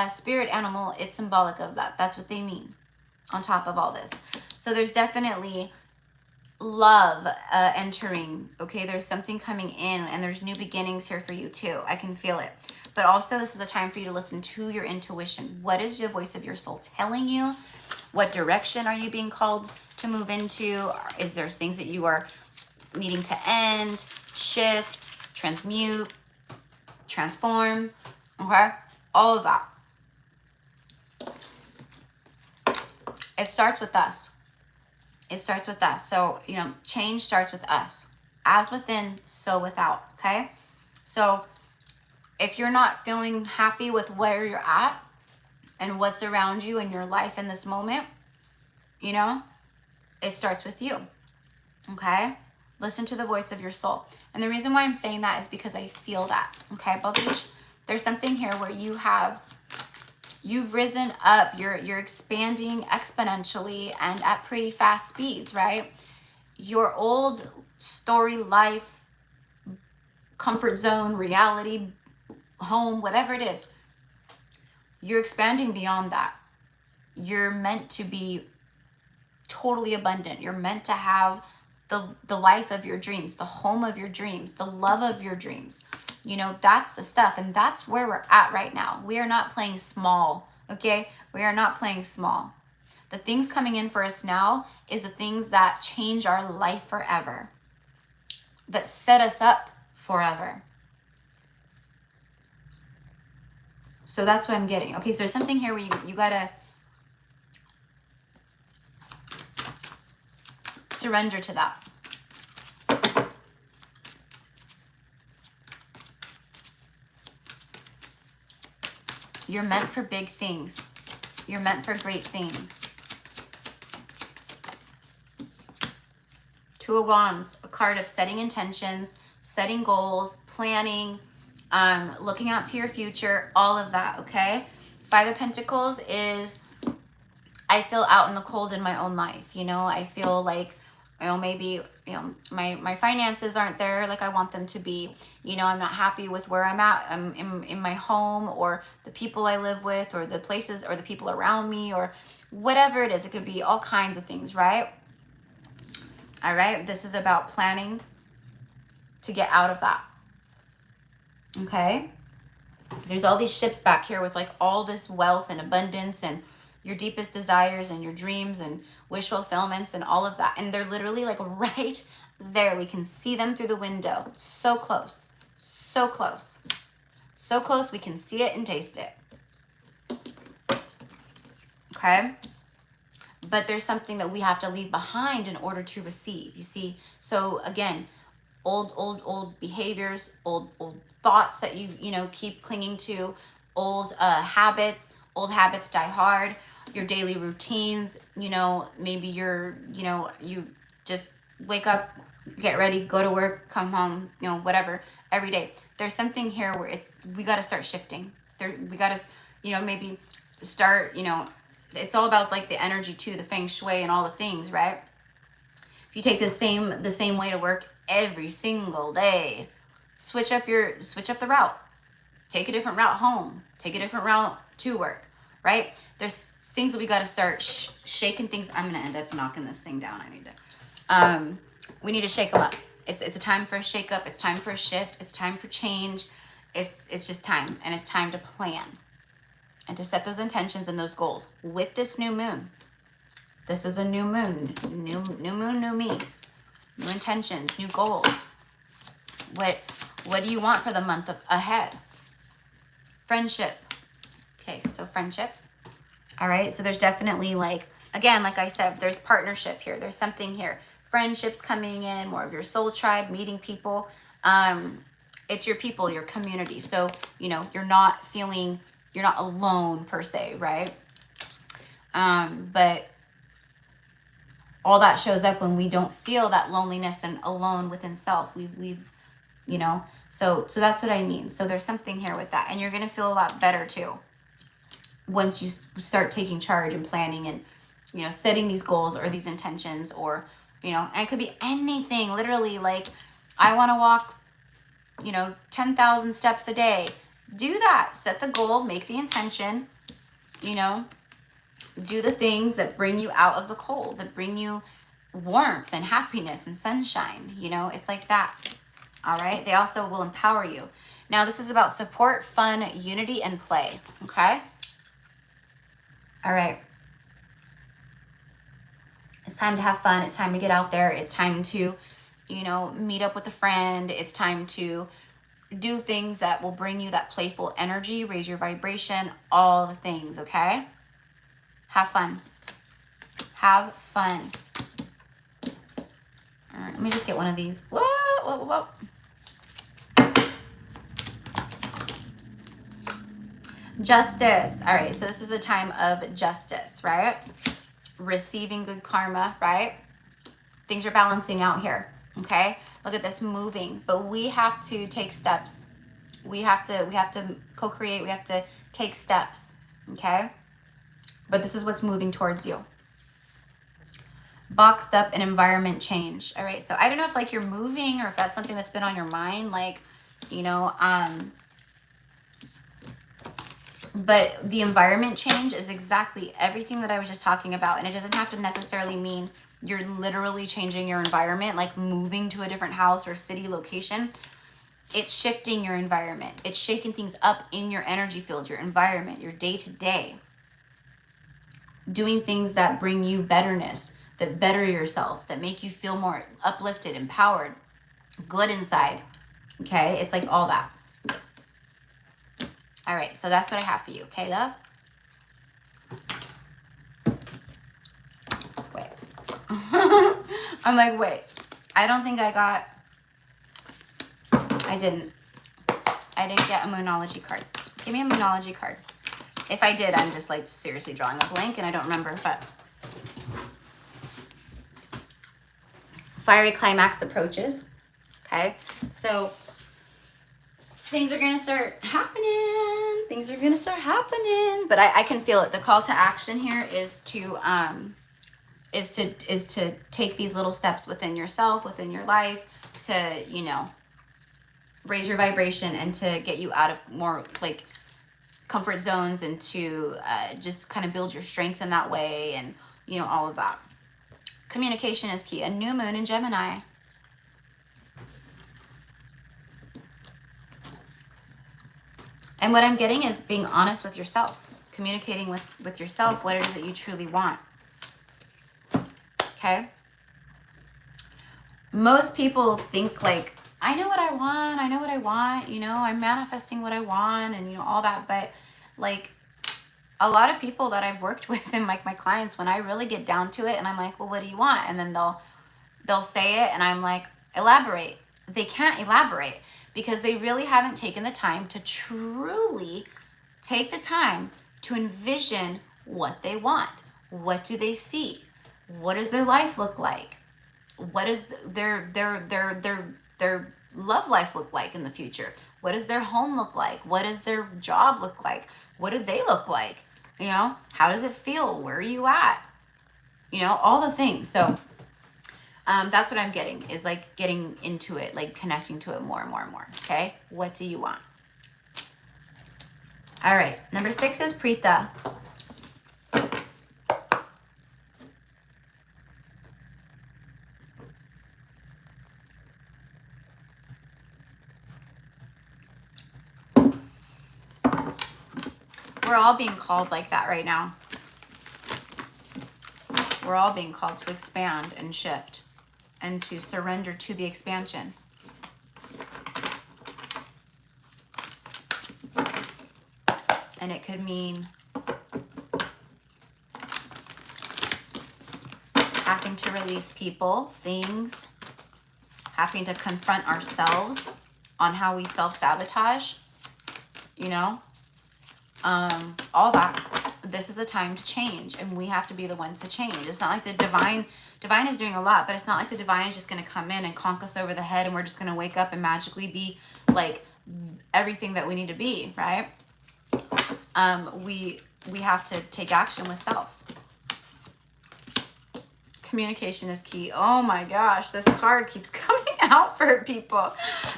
Speaker 1: spirit animal, it's symbolic of that. That's what they mean on top of all this. So there's definitely love entering, okay? There's something coming in and there's new beginnings here for you too. I can feel it. But also this is a time for you to listen to your intuition. What is the voice of your soul telling you? What direction are you being called to move into? Is there things that you are needing to end, shift, transmute, transform, okay? All of that. It starts with us. It starts with us. So, you know, change starts with us. As within, so without, okay? So if you're not feeling happy with where you're at and what's around you in your life in this moment, you know, it starts with you, okay? Listen to the voice of your soul. And the reason why I'm saying that is because I feel that, okay? Both, there's something here where you've risen up, you're expanding exponentially and at pretty fast speeds, right? Your old story, life, comfort zone, reality, home, whatever it is, you're expanding beyond that. You're meant to be totally abundant. You're meant to have the life of your dreams, the home of your dreams, the love of your dreams. You know, that's the stuff. And that's where we're at right now. We are not playing small, okay? We are not playing small. The things coming in for us now is the things that change our life forever, that set us up forever. So that's what I'm getting. Okay, so there's something here where you gotta surrender to that. You're meant for big things. You're meant for great things. Two of Wands, a card of setting intentions, setting goals, planning, looking out to your future, all of that, okay? Five of Pentacles is, I feel out in the cold in my own life, you know? I feel like, you know, maybe, you know, my finances aren't there like I want them to be. You know, I'm not happy with where I'm at in my home, or the people I live with, or the places or the people around me, or whatever it is. It could be all kinds of things, right? All right, this is about planning to get out of that. Okay, there's all these ships back here with like all this wealth and abundance and your deepest desires and your dreams and wish fulfillments and all of that. And they're literally like right there. We can see them through the window. So close, so close, so close. We can see it and taste it. Okay. But there's something that we have to leave behind in order to receive, you see? So again, old behaviors, old thoughts that you know, keep clinging to, old habits die hard, your daily routines, you know, maybe you just wake up, get ready, go to work, come home, you know, whatever, every day. There's something here where we got to start shifting. We got to, you know, maybe start, you know, it's all about like the energy too, the feng shui and all the things, right? If you take the same way to work every single day, switch up the route, take a different route home, take a different route to work, right? There's things that we got to start shaking things. I'm going to end up knocking this thing down. We need to shake them up. It's a time for a shake up. It's time for a shift. It's time for change. it's just time, and it's time to plan and to set those intentions and those goals with this new moon. This is a new moon, new moon, new me, new intentions, new goals. What do you want for the month ahead? Friendship. Okay, so friendship. All right, so there's definitely, like, again, like I said, there's partnership here. There's something here. Friendships coming in, more of your soul tribe, meeting people. It's your people, your community. So, you know, you're not alone per se, right? But all that shows up when we don't feel that loneliness and alone within self. We've you know, so that's what I mean. So there's something here with that, and you're gonna feel a lot better too once you start taking charge and planning and, you know, setting these goals or these intentions, or, you know, and it could be anything, literally, like, I want to walk, you know, 10,000 steps a day. Do that. Set the goal, make the intention, you know, do the things that bring you out of the cold, that bring you warmth and happiness and sunshine. You know, it's like that. All right. They also will empower you. Now, this is about support, fun, unity, and play. Okay. All right. It's time to have fun. It's time to get out there. It's time to, you know, meet up with a friend. It's time to do things that will bring you that playful energy, raise your vibration, all the things, okay? Have fun. Have fun. All right, let me just get one of these. Whoa, whoa, whoa. Justice. All right, so this is a time of justice, right? Receiving good karma, right? Things are balancing out here, okay? Look at this, moving, but we have to take steps. We have to co-create. We have to take steps, okay? But this is what's moving towards you. Boxed up and environment change. All right, so I don't know if, like, you're moving or if that's something that's been on your mind, like, you know, but the environment change is exactly everything that I was just talking about. And it doesn't have to necessarily mean you're literally changing your environment, like moving to a different house or city location. It's shifting your environment. It's shaking things up in your energy field, your environment, your day-to-day. Doing things that bring you betterness, that better yourself, that make you feel more uplifted, empowered, good inside. Okay? It's like all that. All right, so that's what I have for you. Okay, love? Wait. I'm like, wait. I don't think I didn't get a Moonology card. Give me a Moonology card. If I did, I'm just, like, seriously drawing a blank and I don't remember, but. Fiery climax approaches. Okay, so things are gonna start happening. Things are gonna start happening. But I can feel it. The call to action here is to take these little steps within yourself, within your life, to, you know, raise your vibration and to get you out of more, like, comfort zones, and to just kind of build your strength in that way, and, you know, all of that. Communication is key. A new moon in Gemini. And what I'm getting is being honest with yourself, communicating with yourself what it is that you truly want. Okay? Most people think, like, I know what I want, you know, I'm manifesting what I want, and, you know, all that. But, like, a lot of people that I've worked with and, like, my clients, when I really get down to it and I'm like, well, what do you want? And then they'll say it and I'm like, elaborate. They can't elaborate because they really haven't taken the time to truly take the time to envision what they want. What do they see? What does their life look like? What does their love life look like in the future? What does their home look like? What does their job look like? What do they look like? You know, how does it feel? Where are you at? You know, all the things. So that's what I'm getting, is, like, getting into it, like, connecting to it more and more and more. Okay, what do you want? All right, number 6 is Preeta. We're all being called like that right now. We're all being called to expand and shift and to surrender to the expansion. And it could mean having to release people, things, having to confront ourselves on how we self-sabotage, you know, all that. This is a time to change, and we have to be the ones to change. It's not like the divine is doing a lot, but it's not like the divine is just going to come in and conk us over the head and we're just going to wake up and magically be like everything that we need to be, right? We have to take action with self. Communication is key. Oh my gosh, this card keeps coming out for people.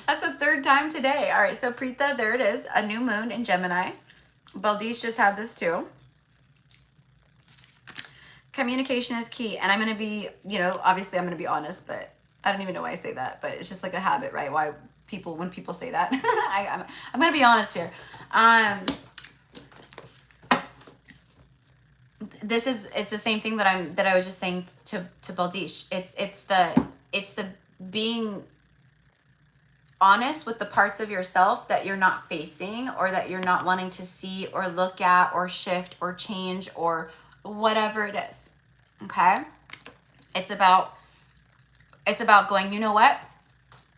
Speaker 1: That's the third time today. All right, so Preeta, there it is, a new moon in Gemini. Baldish just had this too. Communication is key. And I'm going to be, you know, obviously I'm going to be honest, but I don't even know why I say that, but it's just like a habit, right? Why people, when people say that, I'm going to be honest here. It's the same thing that I was just saying to Baldish. It's the being honest with the parts of yourself that you're not facing, or that you're not wanting to see or look at or shift or change or whatever it is. Okay? It's about going, you know what?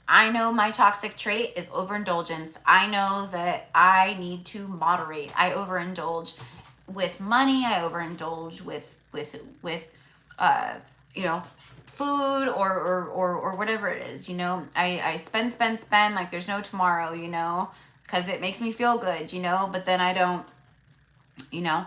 Speaker 1: I know my toxic trait is overindulgence. I know that I need to moderate. I overindulge with money. I overindulge with you know, food or whatever it is, you know. I spend like there's no tomorrow, you know, because it makes me feel good, you know, but then I don't, you know,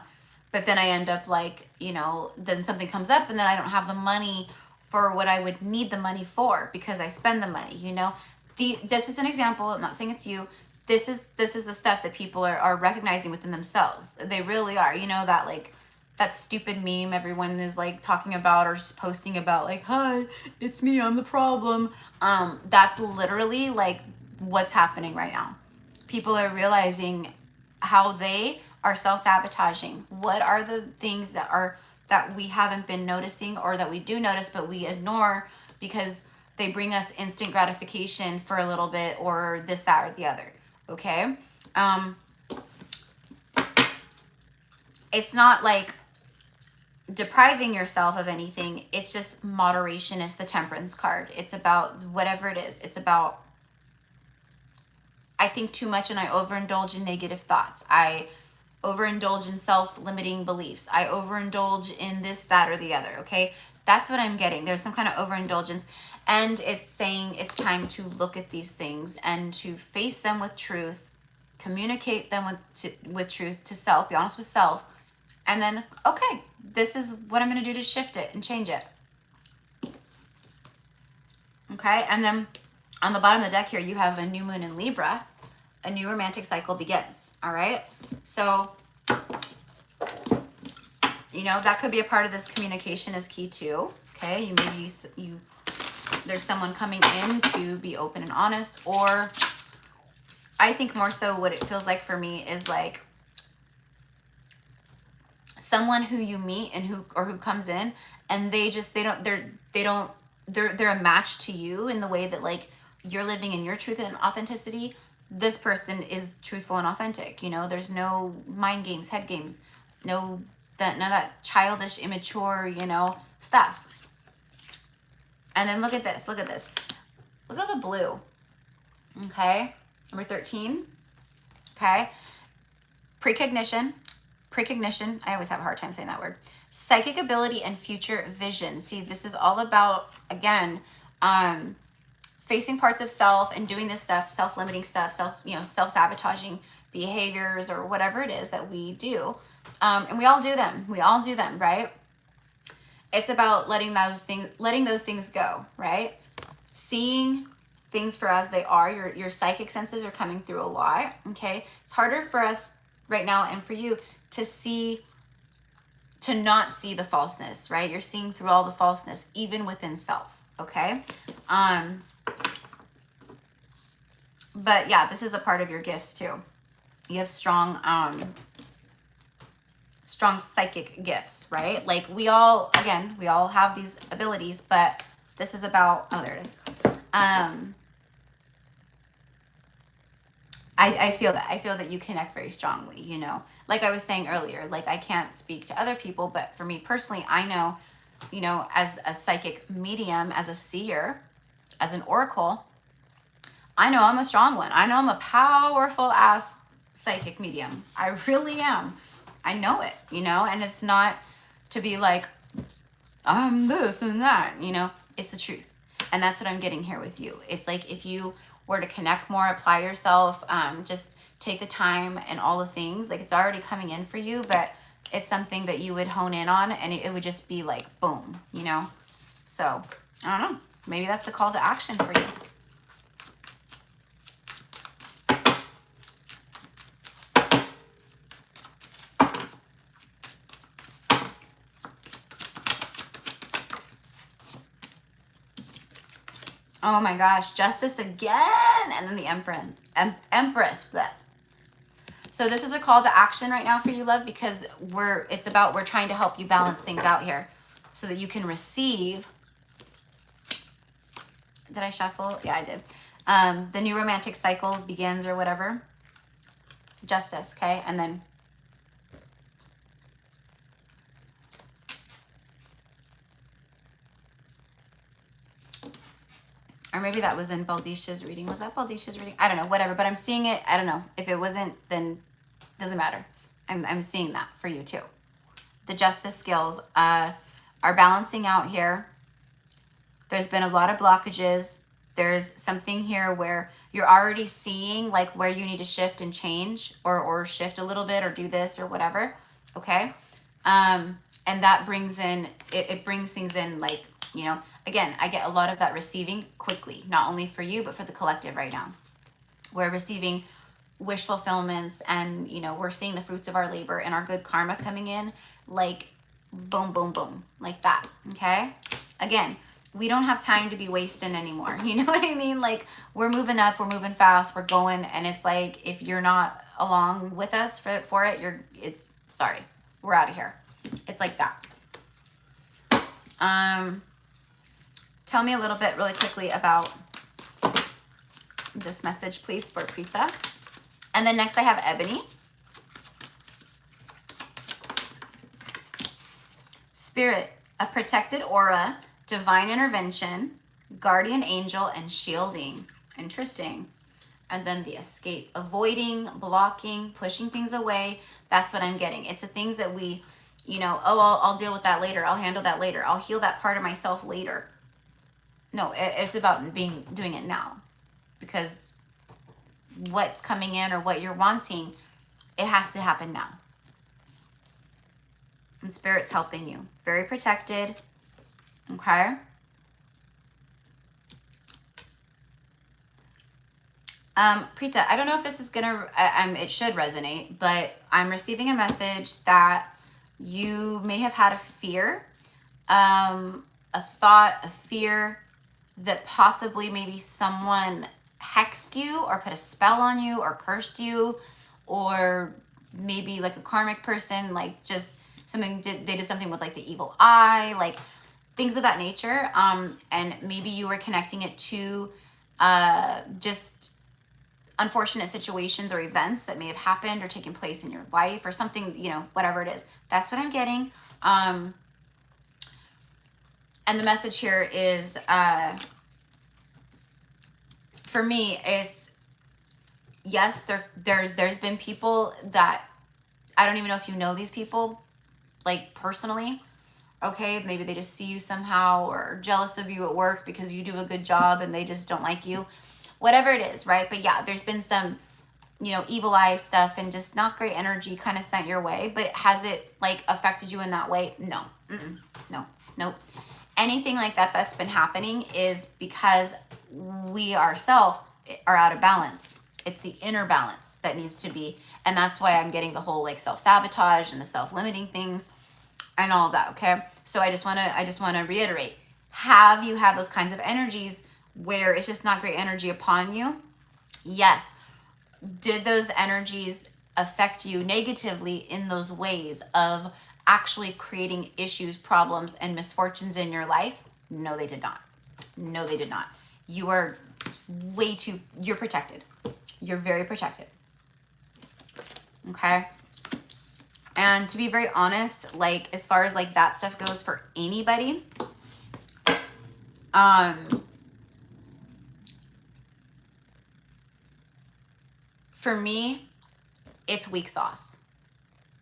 Speaker 1: but then I end up like, you know, then something comes up and then I don't have the money for what I would need the money for because I spend the money, you know. This is an example. I'm not saying it's you. This is the stuff that people are recognizing within themselves. They really are. You know, that like that stupid meme everyone is like talking about or posting about, like, hi, it's me, I'm the problem. That's literally like what's happening right now. People are realizing how they are self-sabotaging. What are the things that we haven't been noticing, or that we do notice but we ignore because they bring us instant gratification for a little bit, or this, that, or the other. Okay? It's not like depriving yourself of anything. It's just moderation is the temperance card. It's about whatever it is. It's about, I think too much and I overindulge in negative thoughts. I overindulge in self-limiting beliefs. I overindulge in this, that, or the other. Okay? That's what I'm getting. There's some kind of overindulgence. And it's saying it's time to look at these things and to face them with truth, communicate them with truth to self, be honest with self, and then, okay, this is what I'm going to do to shift it and change it. Okay, and then on the bottom of the deck here, you have a new moon in Libra. A new romantic cycle begins, all right? So, you know, that could be a part of this. Communication is key too, okay? There's someone coming in to be open and honest, or I think more so what it feels like for me is like someone who you meet and who comes in and they're a match to you in the way that like you're living in your truth and authenticity. This person is truthful and authentic, you know. There's no mind games, head games, none of that childish, immature, you know, stuff. And then look at this. Look at this. Look at all the blue. Okay. Number 13. Okay. Precognition. I always have a hard time saying that word. Psychic ability and future vision. See, this is all about, again, facing parts of self and doing this stuff, self-limiting stuff, self-sabotaging behaviors or whatever it is that we do. And we all do them. Right? It's about letting those things go, right? Seeing things for as they are. Your psychic senses are coming through a lot, okay? It's harder for us right now and for you to not see the falseness, right? You're seeing through all the falseness, even within self, okay? But yeah, this is a part of your gifts too. You have strong strong psychic gifts, right? Like we all, again, we all have these abilities, but this is about, oh, there it is. I feel that. I feel that you connect very strongly, you know. Like I was saying earlier, like I can't speak to other people, but for me personally, I know, you know, as a psychic medium, as a seer, as an oracle, I know I'm a strong one. I know I'm a powerful ass psychic medium. I really am. I know it, you know, and it's not to be like, I'm this and that, you know, it's the truth. And that's what I'm getting here with you. It's like if you were to connect more, apply yourself, just take the time and all the things, like it's already coming in for you, but it's something that you would hone in on and it would just be like, boom, you know? So I don't know, maybe that's a call to action for you. Oh my gosh, justice again. And then the empress. Bleh. So this is a call to action right now for you, love, because we're trying to help you balance things out here so that you can receive. Did I shuffle? Yeah, I did. The new romantic cycle begins or whatever. Justice, okay? And then or maybe that was in Baldisha's reading. Was that Baldisha's reading? I don't know, whatever. But I'm seeing it. I don't know. If it wasn't, then doesn't matter. I'm seeing that for you too. The justice skills are balancing out here. There's been a lot of blockages. There's something here where you're already seeing like where you need to shift and change or shift a little bit or do this or whatever. Okay. And that brings in, it brings things in like, you know, again, I get a lot of that receiving quickly, not only for you, but for the collective right now. We're receiving wish fulfillments and, you know, we're seeing the fruits of our labor and our good karma coming in like boom, boom, boom, like that. Okay. Again, we don't have time to be wasting anymore. You know what I mean? Like we're moving up, we're moving fast, we're going. And it's like, if you're not along with us for it, it's sorry, we're out of here. It's like that. Tell me a little bit really quickly about this message, please, for Preetha. And then next I have Ebony. Spirit, a protected aura, divine intervention, guardian angel, and shielding. Interesting. And then the escape, avoiding, blocking, pushing things away. That's what I'm getting. It's the things that we, you know, oh, I'll deal with that later. I'll handle that later. I'll heal that part of myself later. No, it's about doing it now, because what's coming in or what you're wanting, it has to happen now. And Spirit's helping you. Very protected. Okay. Preetha, I don't know if this is gonna, it should resonate, but I'm receiving a message that you may have had a fear, a thought, a fear that possibly maybe someone hexed you or put a spell on you or cursed you, or maybe like a karmic person, like just something they did something with like the evil eye, like things of that nature. And maybe you were connecting it to just unfortunate situations or events that may have happened or taken place in your life or something, you know, whatever it is. That's what I'm getting. And the message here is, for me, it's, yes, there's been people that, I don't even know if you know these people, like personally, okay? Maybe they just see you somehow or jealous of you at work because you do a good job and they just don't like you. Whatever it is, right? But yeah, there's been some, you know, evil eye stuff and just not great energy kind of sent your way. But has it like affected you in that way? No. No. Nope. Anything like that that's been happening is because we ourselves are out of balance. It's the inner balance that needs to be. And that's why I'm getting the whole like self-sabotage and the self-limiting things and all of that, okay? So I just want to reiterate. Have you had those kinds of energies where it's just not great energy upon you? Yes. Did those energies affect you negatively in those ways of actually creating issues, problems, and misfortunes in your life? No, they did not. No, they did not. You are way too, you're protected. You're very protected. Okay? And to be very honest, like as far as like that stuff goes for anybody, for me, it's weak sauce.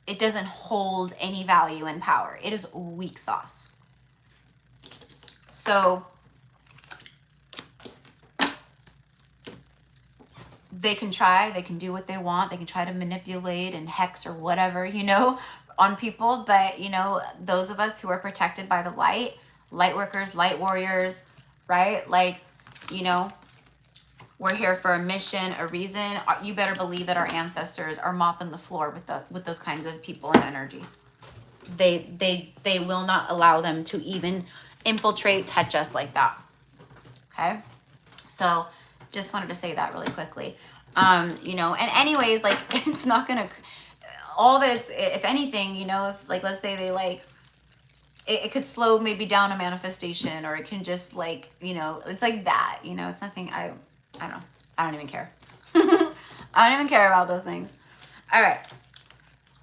Speaker 1: It doesn't hold any value and power. It is weak sauce. So they can try, they can do what they want. They can try to manipulate and hex or whatever, you know, on people. But, you know, those of us who are protected by the light, light workers, light warriors, right? Like, you know, we're here for a mission, a reason. You better believe that our ancestors are mopping the floor with those kinds of people and energies. They will not allow them to even infiltrate, touch us like that. Okay? So just wanted to say that really quickly. You know, and anyways, like it's not gonna, all this, if anything, you know, if like, let's say they like, it could slow maybe down a manifestation, or it can just like, you know, it's like that, you know, it's nothing, I don't know. I don't even care. I don't even care about those things. All right.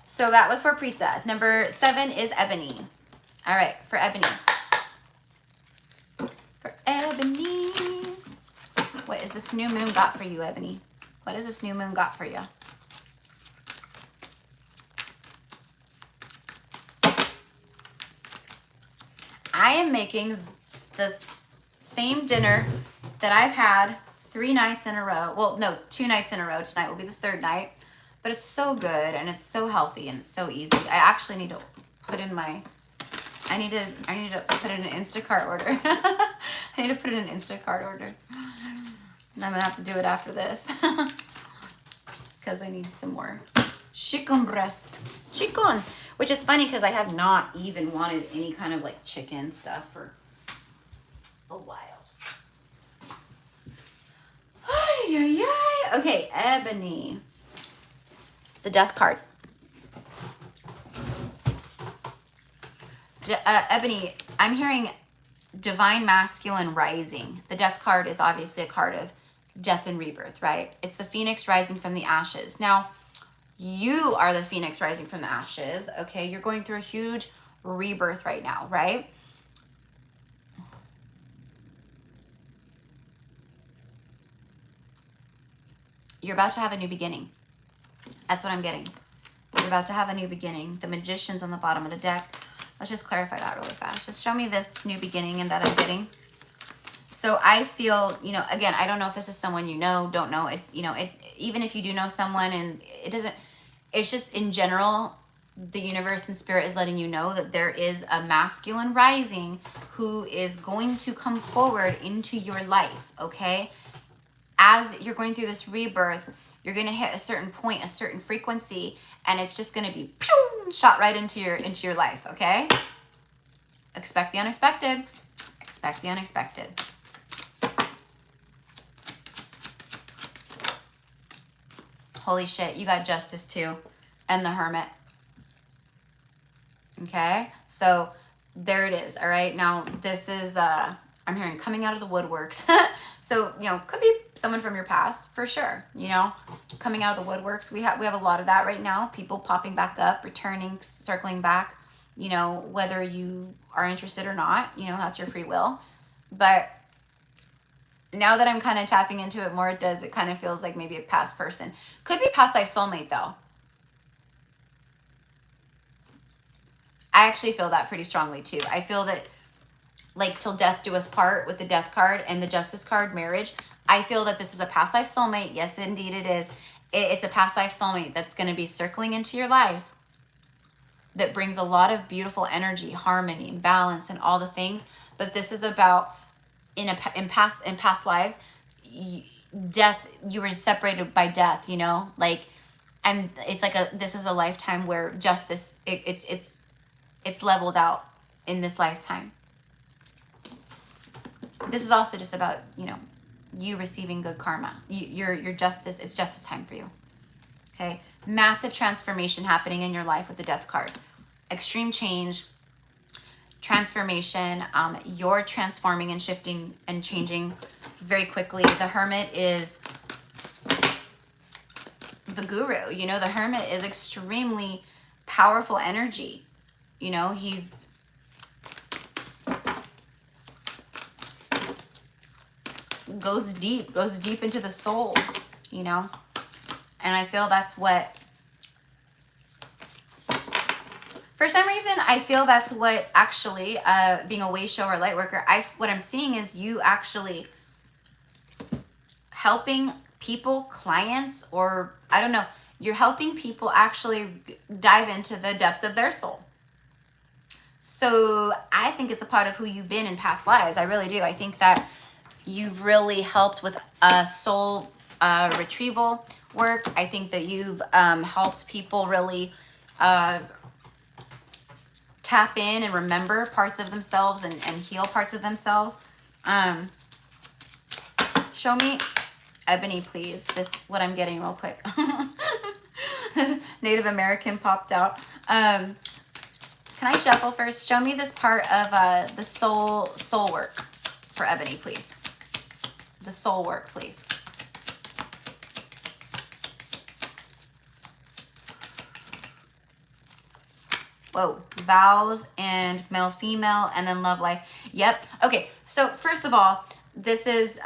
Speaker 1: So that was for Preeta. Number 7 is Ebony. All right, for Ebony. For Ebony. What is this new moon got for you, Ebony? What has this new moon got for you? I am making the same dinner that I've had 3 nights in a row. Well, no, 2 nights in a row. Tonight will be the 3rd night. But it's so good and it's so healthy and it's so easy. I actually need to put in my, I need to put in an Instacart order. I need to put in an Instacart order. I'm gonna have to do it after this because I need some more chicken breast. Chicken, which is funny because I have not even wanted any kind of like chicken stuff for a while. Okay, Ebony. The Death card. Ebony, I'm hearing Divine Masculine Rising. The Death card is obviously a card of death and rebirth, right? It's the Phoenix rising from the ashes. Now, you are the Phoenix rising from the ashes, okay? You're going through a huge rebirth right now, right? You're about to have a new beginning. That's what I'm getting. You're about to have a new beginning. The Magician's on the bottom of the deck. Let's just clarify that really fast. Just show me this new beginning and that I'm getting. So I feel, you know, again, I don't know if this is someone you know, don't know. It, you know, it, even if you do know someone and it doesn't, it's just in general, the universe and spirit is letting you know that there is a masculine rising who is going to come forward into your life, okay? As you're going through this rebirth, you're going to hit a certain point, a certain frequency, and it's just going to be shot right into your life, okay? Expect the unexpected. Expect the unexpected. Holy shit, you got Justice too, and the Hermit. Okay, so there it is. All right, now this is I'm hearing coming out of the woodworks. So, you know, could be someone from your past for sure, you know, coming out of the woodworks. We have a lot of that right now. People popping back up, returning, circling back, you know, whether you are interested or not, you know, that's your free will. But now that I'm kind of tapping into it more, it kind of feels like maybe a past person. Could be past life soulmate though. I actually feel that pretty strongly too. I feel that like till death do us part with the Death card and the Justice card, marriage. I feel that this is a past life soulmate. Yes, indeed it is. It's a past life soulmate that's going to be circling into your life that brings a lot of beautiful energy, harmony, balance, and all the things. But this is about in past lives, death. You were separated by death, you know, like, and it's like this is a lifetime where justice it's leveled out in this lifetime. This is also just about, you know, you receiving good karma. Your justice, it's justice time for you. Okay, massive transformation happening in your life with the Death card. Extreme change, transformation. You're transforming and shifting and changing very quickly. The Hermit is the guru. You know, the Hermit is extremely powerful energy. You know, he's goes deep into the soul, you know. And I feel that's what, for some reason, I feel that's what actually, being a way shower, light worker, what I'm seeing is you actually helping people, clients, or I don't know, you're helping people actually dive into the depths of their soul. So I think it's a part of who you've been in past lives. I really do. I think that you've really helped with soul retrieval work. I think that you've helped people really tap in and remember parts of themselves and heal parts of themselves. Show me Ebony, please. This what I'm getting real quick. Native American popped out. Can I shuffle first? Show me this part of the soul work for Ebony, please. The soul work, please. Whoa, vows and male, female, and then love life. Yep. Okay. So first of all, this is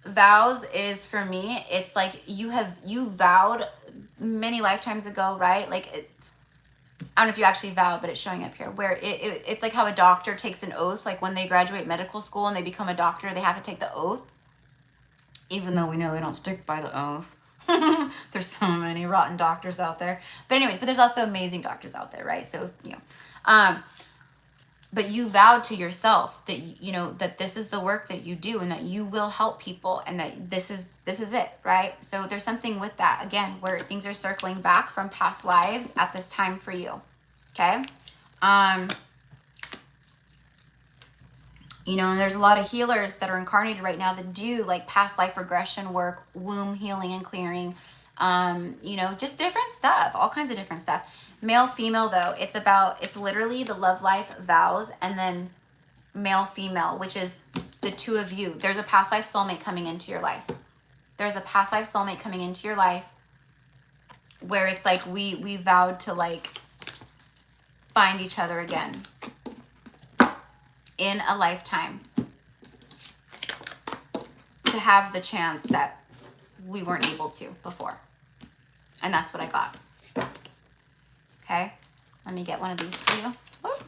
Speaker 1: vows is for me. It's like you vowed many lifetimes ago, right? Like I don't know if you actually vowed, but it's showing up here where it's like how a doctor takes an oath. Like when they graduate medical school and they become a doctor, they have to take the oath, even though we know they don't stick by the oath. There's so many rotten doctors out there. But anyways, but there's also amazing doctors out there, right? So, you know, but you vowed to yourself that, you know, that this is the work that you do and that you will help people and that this is it, right? So there's something with that, again, where things are circling back from past lives at this time for you, okay? You know, and there's a lot of healers that are incarnated right now that do like past life regression work, womb healing and clearing, you know, just different stuff, all kinds of different stuff. Male, female, though, it's literally the love life vows and then male, female, which is the two of you. There's a past life soulmate coming into your life. There's a past life soulmate coming into your life where it's like we vowed to like find each other again in a lifetime, to have the chance that we weren't able to before. And that's what I got. Okay, let me get one of these for you. Whoop.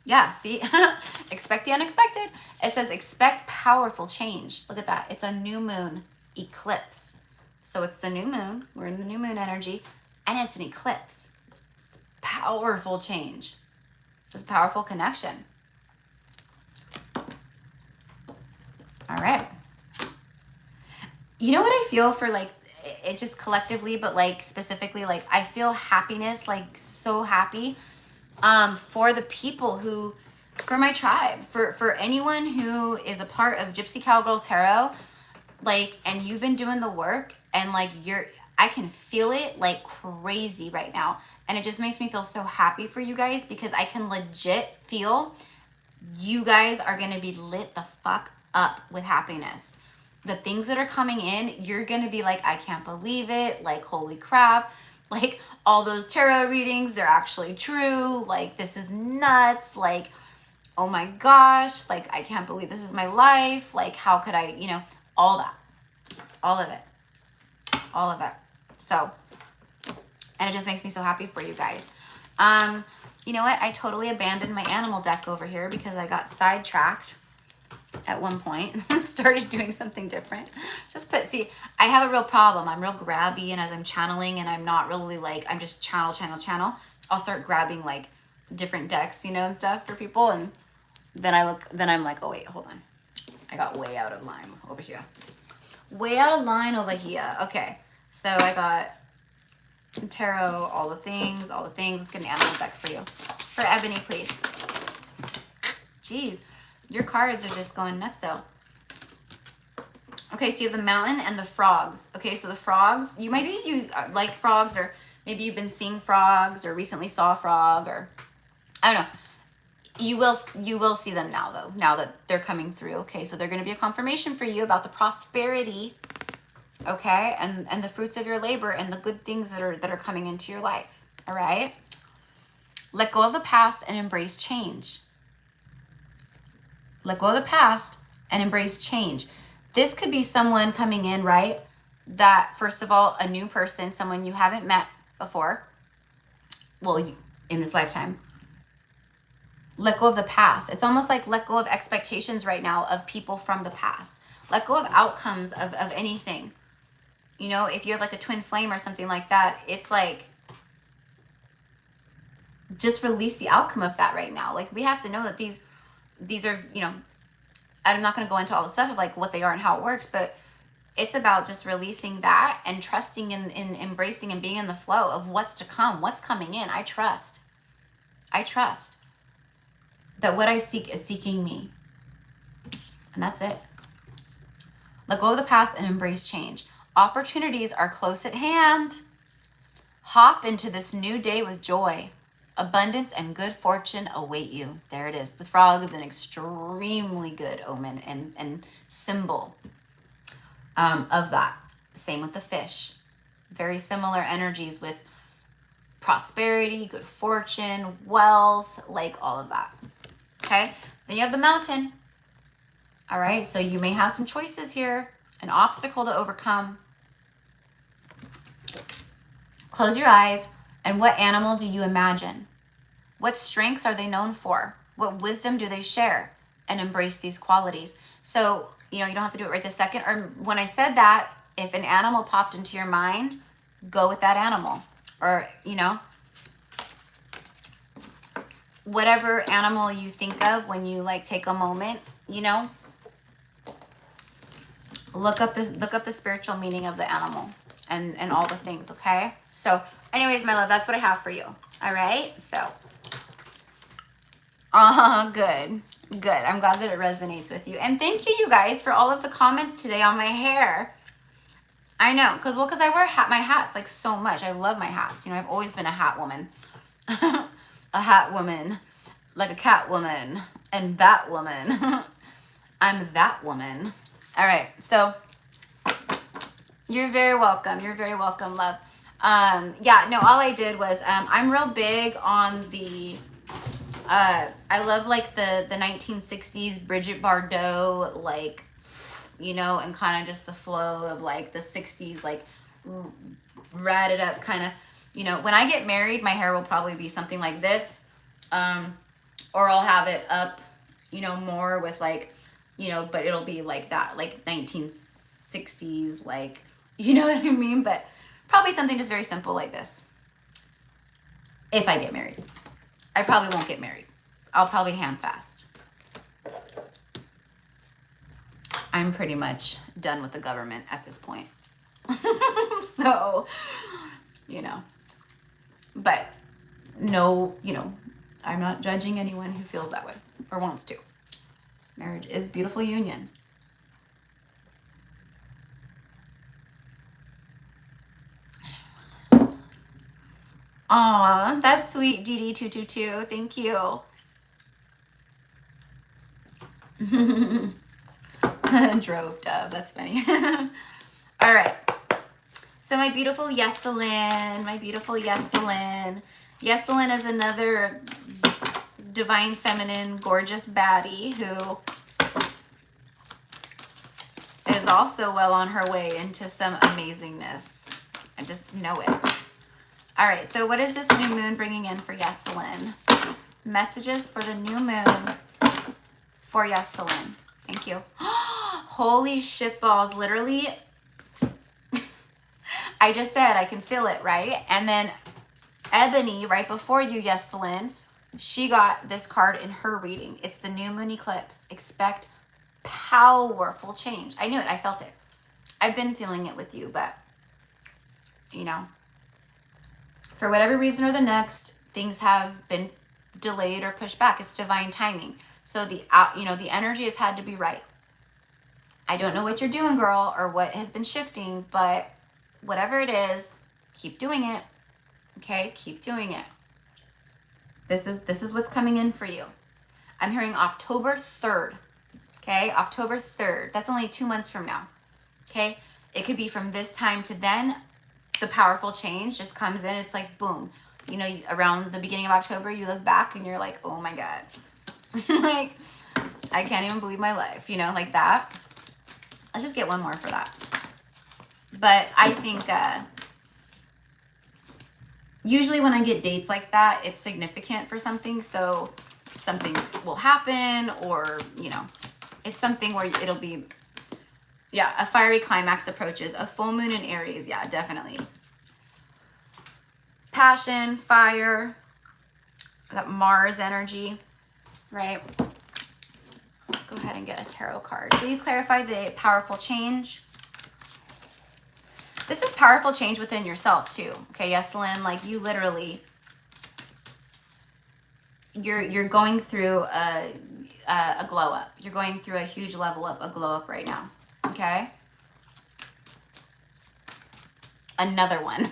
Speaker 1: Yeah, see, expect the unexpected. It says expect powerful change. Look at that. It's a new moon eclipse. So it's the new moon. We're in the new moon energy and it's an eclipse. Powerful change. It's a powerful connection. All right. You know what I feel for like, it just collectively, but like specifically, like I feel happiness, like so happy for the people who, for my tribe, for anyone who is a part of Gypsy Cowgirl Tarot, like, and you've been doing the work and like I can feel it like crazy right now. And it just makes me feel so happy for you guys because I can legit feel you guys are going to be lit the fuck up with happiness. The things that are coming in, you're going to be like, I can't believe it. Like, holy crap. Like all those tarot readings, they're actually true. Like, this is nuts. Like, oh my gosh. Like, I can't believe this is my life. Like, how could I, you know, all that, all of it. All of it. So, and it just makes me so happy for you guys. You know what? I totally abandoned my animal deck over here because I got sidetracked at one point. Started doing something different. See, I have a real problem. I'm real grabby, and as I'm channeling and I'm not really like, I'm just channel. I'll start grabbing like different decks, you know, and stuff for people. And then I'm like, oh wait, hold on. I got way out of line over here. Way out of line over here. Okay, so I got tarot, all the things. Let's get an animal deck for you. For Ebony, please. Jeez, your cards are just going nutso. Okay, so you have the mountain and the frogs. Okay, so the frogs, you like frogs, or maybe you've been seeing frogs or recently saw a frog, or I don't know. You will see them now, though, now that they're coming through. Okay, so they're going to be a confirmation for you about the prosperity, okay, and the fruits of your labor and the good things that are coming into your life. All right, let go of the past and embrace change. Let go of the past and embrace change. This could be someone coming in, right? That, first of all, a new person, someone you haven't met before, well, in this lifetime. Let go of the past. It's almost like let go of expectations right now of people from the past. Let go of outcomes of anything. You know, if you have like a twin flame or something like that, it's like, just release the outcome of that right now. Like, we have to know that these are, you know, I'm not going to go into all the stuff of like what they are and how it works, but it's about just releasing that and trusting in embracing and being in the flow of what's to come, what's coming in. I trust that what I seek is seeking me. And that's it. Let go of the past and embrace change. Opportunities are close at hand. Hop into this new day with joy. Abundance and good fortune await you. There it is. The frog is an extremely good omen and symbol of that. Same with the fish. Very similar energies with prosperity, good fortune, wealth, like all of that. Okay, then you have the mountain. All right, so you may have some choices here, an obstacle to overcome. Close your eyes, and what animal do you imagine? What strengths are they known for? What wisdom do they share? And embrace these qualities. So, you know, you don't have to do it right this second. Or when I said that, if an animal popped into your mind, go with that animal. Or, you know, whatever animal you think of when you like take a moment, you know, look up the spiritual meaning of the animal and all the things. Okay, so anyways, my love, that's what I have for you. All right, so good, I'm glad that it resonates with you, and thank you guys for all of the comments today on my hair. I know, because I wear my hats like so much. I love my hats. You know, I've always been a hat woman. A hat woman, like a cat woman, and bat woman. I'm that woman. All right, so you're very welcome. You're very welcome, love. Yeah, no, all I did was, I'm real big on the, I love like the 1960s Bridget Bardot, like, you know, and kind of just the flow of like the 60s, like ratted up kind of. You know, when I get married, my hair will probably be something like this, or I'll have it up, you know, more with like, you know, but it'll be like that, like 1960s, like, you know what I mean? But probably something just very simple like this. If I get married. I probably won't get married. I'll probably hand fast. I'm pretty much done with the government at this point. So, you know. But no, you know, I'm not judging anyone who feels that way or wants to. Marriage is a beautiful union. Aw, that's sweet, DD222. Thank you. Drove dove. That's funny. All right. So my beautiful Yeselin, Yeselin is another divine feminine, gorgeous baddie who is also well on her way into some amazingness. I just know it. All right, so what is this new moon bringing in for Yeselin? Messages for the new moon for Yeselin. Thank you. Holy shit balls, literally. I just said I can feel it, right? And then Ebony, right before you, Yeselin, she got this card in her reading. It's the new moon eclipse. Expect powerful change. I knew it. I felt it. I've been feeling it with you, but, you know, for whatever reason or the next, things have been delayed or pushed back. It's divine timing. So the you know, the energy has had to be right. I don't know what you're doing, girl, or what has been shifting, but whatever it is, keep doing it. Okay, keep doing it. This is what's coming in for you. I'm hearing October 3rd. Okay, October 3rd. That's only 2 months from now. Okay, it could be from this time to then. The powerful change just comes in. It's like boom. You know, around the beginning of October, you look back and you're like, oh my God. Like, I can't even believe my life, you know, like that. Let's just get one more for that. But I think usually when I get dates like that, it's significant for something. So something will happen, or, you know, it's something where it'll be, yeah, a fiery climax approaches. A full moon in Aries. Yeah, definitely. Passion, fire, that Mars energy, right? Let's go ahead and get a tarot card. Will you clarify the powerful change? This is powerful change within yourself too. Okay, yes, Lynn, like you literally, you're going through a glow up. You're going through a huge level up, a glow up right now. Okay. Another one.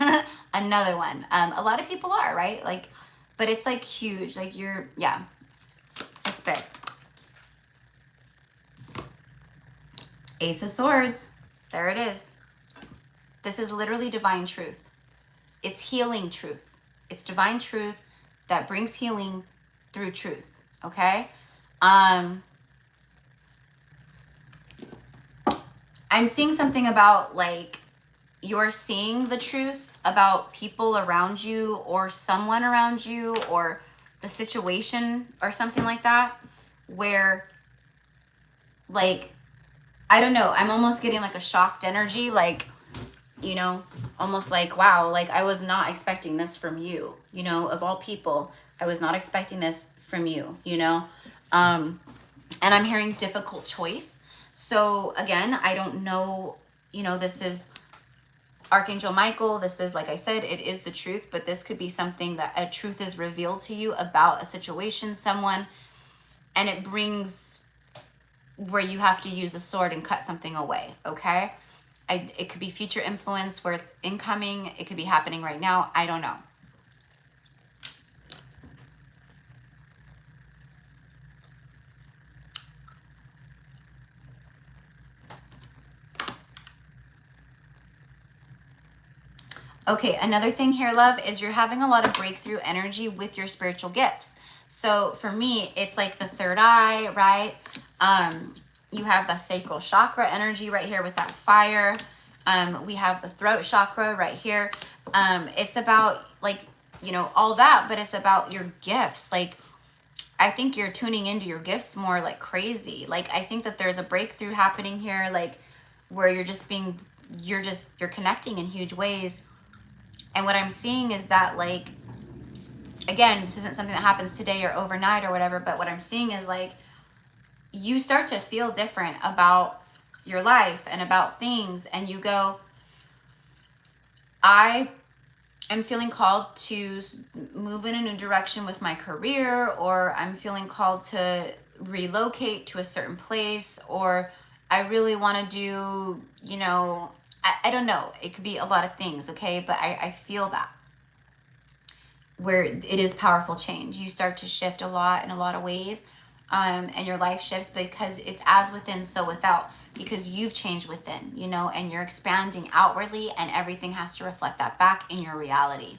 Speaker 1: Another one. A lot of people are, right? Like, but it's like huge. Like you're, yeah, it's big. Ace of Swords. There it is. This is literally divine truth. It's healing truth. It's divine truth that brings healing through truth. Okay. I'm seeing something about like you're seeing the truth about people around you or someone around you or the situation or something like that, where like, I don't know, I'm almost getting like a shocked energy, like, you know, almost like, wow, like I was not expecting this from you, you know, of all people, I was not expecting this from you, you know, and I'm hearing difficult choice. So again, I don't know, you know, this is Archangel Michael. This is, like I said, it is the truth, but this could be something that a truth is revealed to you about a situation, someone, and it brings where you have to use a sword and cut something away. Okay. It could be future influence where it's incoming. It could be happening right now. I don't know. Okay, another thing here, love, is you're having a lot of breakthrough energy with your spiritual gifts. So for me, it's like the third eye, right? You have the sacral chakra energy right here with that fire. We have the throat chakra right here. It's about like, you know, all that, but it's about your gifts. Like, I think you're tuning into your gifts more like crazy. Like, I think that there's a breakthrough happening here, like where you're connecting in huge ways. And what I'm seeing is that, like, again, this isn't something that happens today or overnight or whatever, but what I'm seeing is like you start to feel different about your life and about things, and you go, I am feeling called to move in a new direction with my career, or I'm feeling called to relocate to a certain place, or I really want to do, you know, I don't know. It could be a lot of things, okay? But I feel that where it is powerful change. You start to shift a lot in a lot of ways, and your life shifts because it's as within, so without, because you've changed within, you know, and you're expanding outwardly, and everything has to reflect that back in your reality.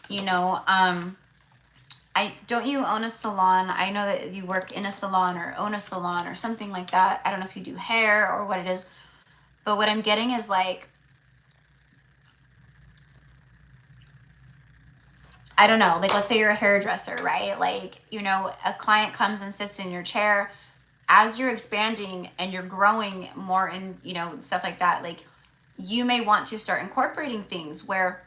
Speaker 1: You know, don't you own a salon? I know that you work in a salon or own a salon or something like that. I don't know if you do hair or what it is, but what I'm getting is like, I don't know, like let's say you're a hairdresser, right? Like, you know, a client comes and sits in your chair. As you're expanding and you're growing more in, you know, stuff like that, like you may want to start incorporating things where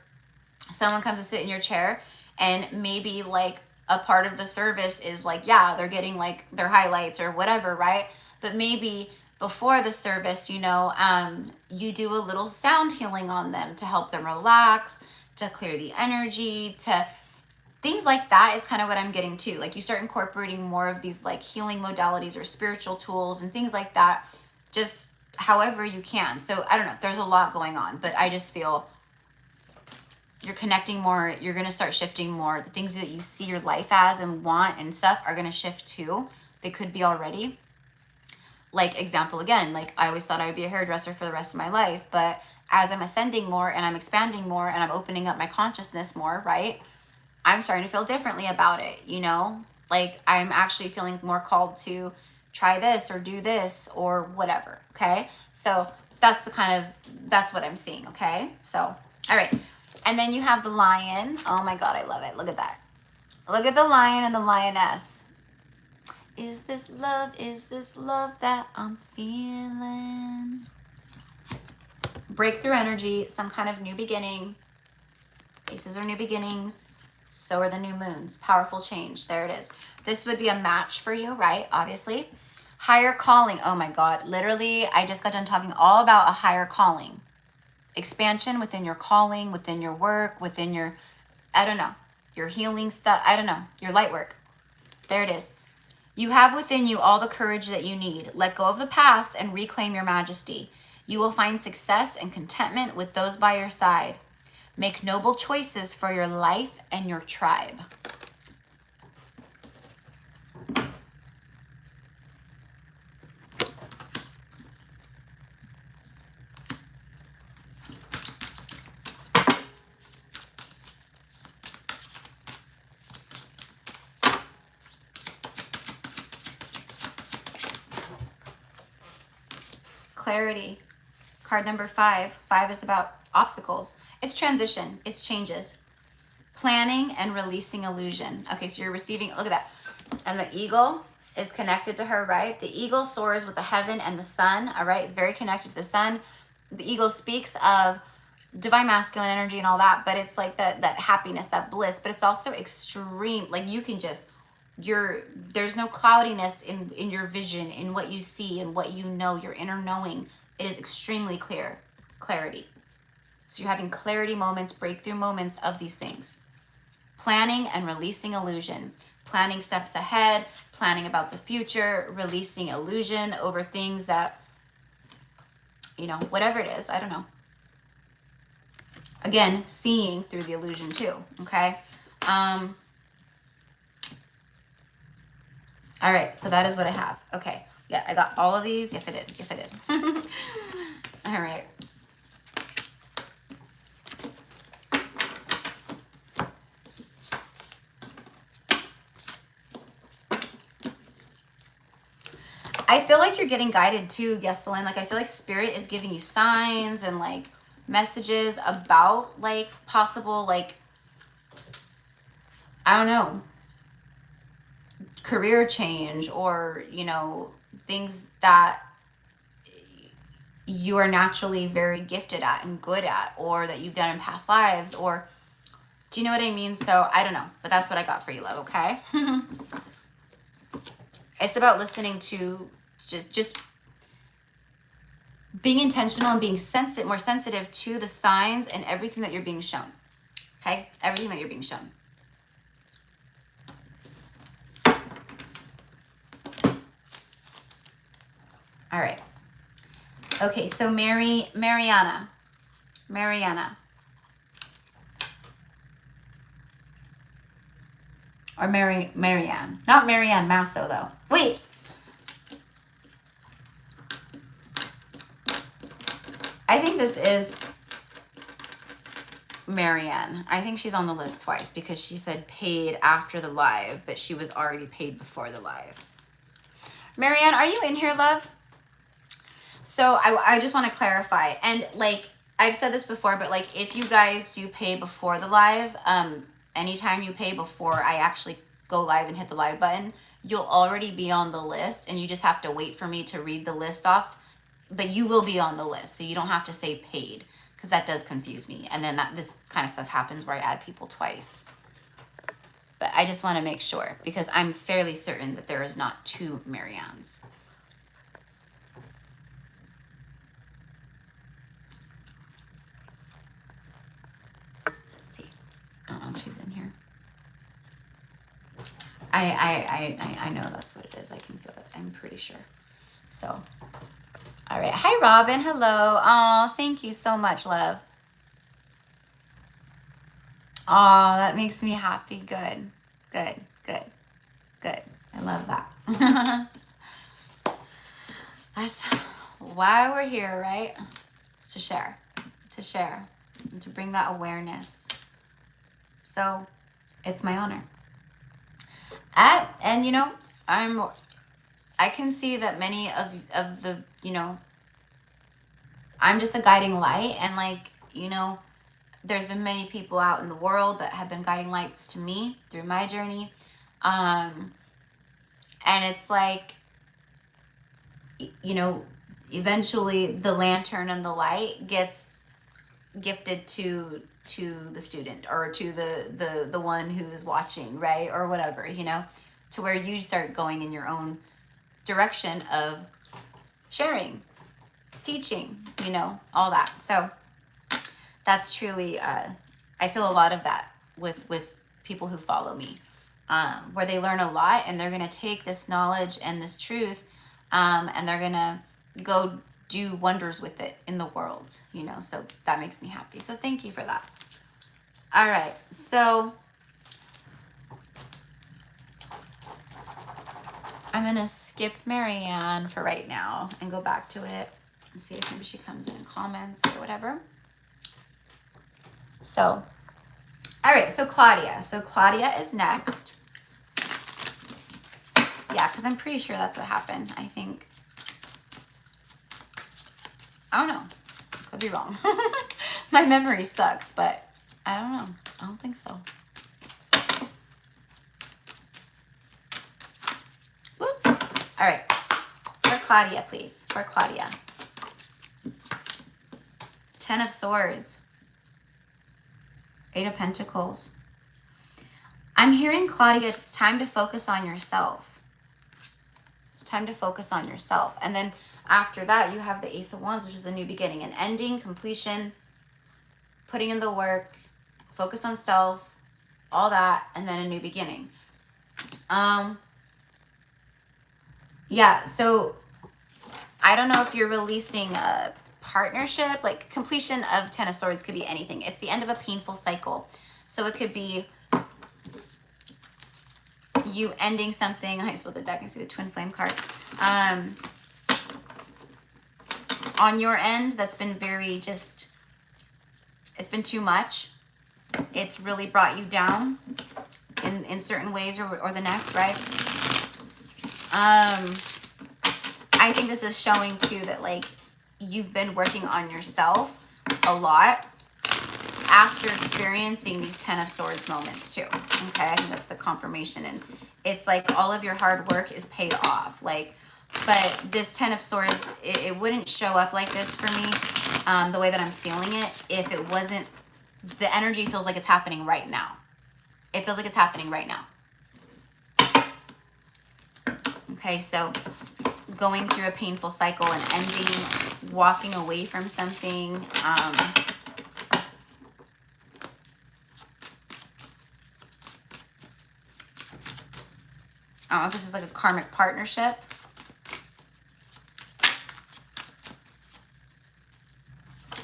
Speaker 1: someone comes to sit in your chair, and maybe like a part of the service is like, yeah, they're getting like their highlights or whatever, right? But maybe before the service, you know, you do a little sound healing on them to help them relax, to clear the energy, to things like that is kind of what I'm getting to. Like you start incorporating more of these like healing modalities or spiritual tools and things like that, just however you can. So I don't know, there's a lot going on, but I just feel you're connecting more. You're going to start shifting more. The things that you see your life as and want and stuff are going to shift too. They could be already. Like example again, like I always thought I would be a hairdresser for the rest of my life, but as I'm ascending more and I'm expanding more and I'm opening up my consciousness more, right? I'm starting to feel differently about it, you know? Like I'm actually feeling more called to try this or do this or whatever, okay? So that's that's what I'm seeing, okay? So, all right. And then you have the lion. Oh my God, I love it. Look at that. Look at the lion and the lioness. Is this love that I'm feeling? Breakthrough energy, some kind of new beginning. Aces are new beginnings. So are the new moons. Powerful change. There it is. This would be a match for you, right? Obviously. Higher calling. Oh my God. Literally, I just got done talking all about a higher calling. Expansion within your calling, within your work, within your, I don't know, your healing stuff. I don't know, your light work. There it is. You have within you all the courage that you need. Let go of the past and reclaim your majesty. You will find success and contentment with those by your side. Make noble choices for your life and your tribe. Clarity. Card number 5. 5 is about obstacles. It's transition. It's changes. Planning and releasing illusion. Okay, so you're receiving, look at that. And the eagle is connected to her, right? The eagle soars with the heaven and the sun, all right? It's very connected to the sun. The eagle speaks of divine masculine energy and all that, but it's like that happiness, that bliss, but it's also extreme. Like you can just, there's no cloudiness in your vision, in what you see and what you know, your inner knowing. It is extremely clear. Clarity. So you're having clarity moments, breakthrough moments of these things. Planning and releasing illusion. Planning steps ahead, planning about the future, releasing illusion over things that, you know, whatever it is, I don't know. Again, seeing through the illusion too, okay? All right, so that is what I have. Okay, yeah, I got all of these. Yes, I did. Yes, I did. All right. I feel like you're getting guided too, Yeselin. Like, I feel like Spirit is giving you signs and, like, messages about, like, possible, like, I don't know, career change or, you know, things that you are naturally very gifted at and good at, or that you've done in past lives, or do you know what I mean? So I don't know, but that's what I got for you, love. Okay. It's about listening to just being intentional and being sensitive, more sensitive to the signs and everything that you're being shown. Okay. Everything that you're being shown. All right. Okay, so Mariana. Or Marianne. Not Marianne Masso, though. Wait. I think this is Marianne. I think she's on the list twice because she said paid after the live, but she was already paid before the live. Marianne, are you in here, love? So I just want to clarify, and like I've said this before, but like if you guys do pay before the live, anytime you pay before I actually go live and hit the live button, you'll already be on the list, and you just have to wait for me to read the list off, but you will be on the list, so you don't have to say paid, because that does confuse me, and then this kind of stuff happens where I add people twice. But I just want to make sure, because I'm fairly certain that there is not two Mariannes. I know that's what it is. I can feel it. I'm pretty sure. So, all right. Hi, Robin. Hello. Oh, thank you so much, love. Oh, that makes me happy. Good, good, good, good. I love that. That's why we're here, right? To share, and to bring that awareness. So it's my honor. And you know, I can see that many of the, you know, I'm just a guiding light, and like, you know, there's been many people out in the world that have been guiding lights to me through my journey. And it's like, you know, eventually the lantern and the light gets gifted to the student, or to the one who's watching, right? Or whatever, you know, to where you start going in your own direction of sharing, teaching, you know, all that. So that's truly, I feel a lot of that with people who follow me, where they learn a lot, and they're going to take this knowledge and this truth, and they're going to go do wonders with it in the world, you know. So that makes me happy. So thank you for that. All right. So I'm going to skip Marianne for right now and go back to it and see if maybe she comes in and comments or whatever. So, all right. So Claudia. So Claudia is next. Yeah, because I'm pretty sure that's what happened. I think. I don't know. Could be wrong. My memory sucks, but I don't know. I don't think so. Whoop. All right. For Claudia, please. For Claudia. 10 of Swords. 8 of Pentacles. I'm hearing, Claudia, it's time to focus on yourself. It's time to focus on yourself. And then after that, you have the Ace of Wands, which is a new beginning, an ending, completion, putting in the work, focus on self, all that, and then a new beginning. Yeah, so I don't know if you're releasing a partnership, like completion of 10 of Swords could be anything. It's the end of a painful cycle. So it could be you ending something. I spilled the deck. I see the Twin Flame card. On your end, that's been very just, it's been too much. It's really brought you down in certain ways or the next, right? I think this is showing too that like you've been working on yourself a lot after experiencing these 10 of Swords moments too. Okay, I think that's a confirmation, and it's like all of your hard work is paid off. Like, but this 10 of Swords, it wouldn't show up like this for me, the way that I'm feeling it, if it wasn't, the energy feels like it's happening right now. It feels like it's happening right now. Okay, so going through a painful cycle and ending, walking away from something. I don't know if this is like a karmic partnership.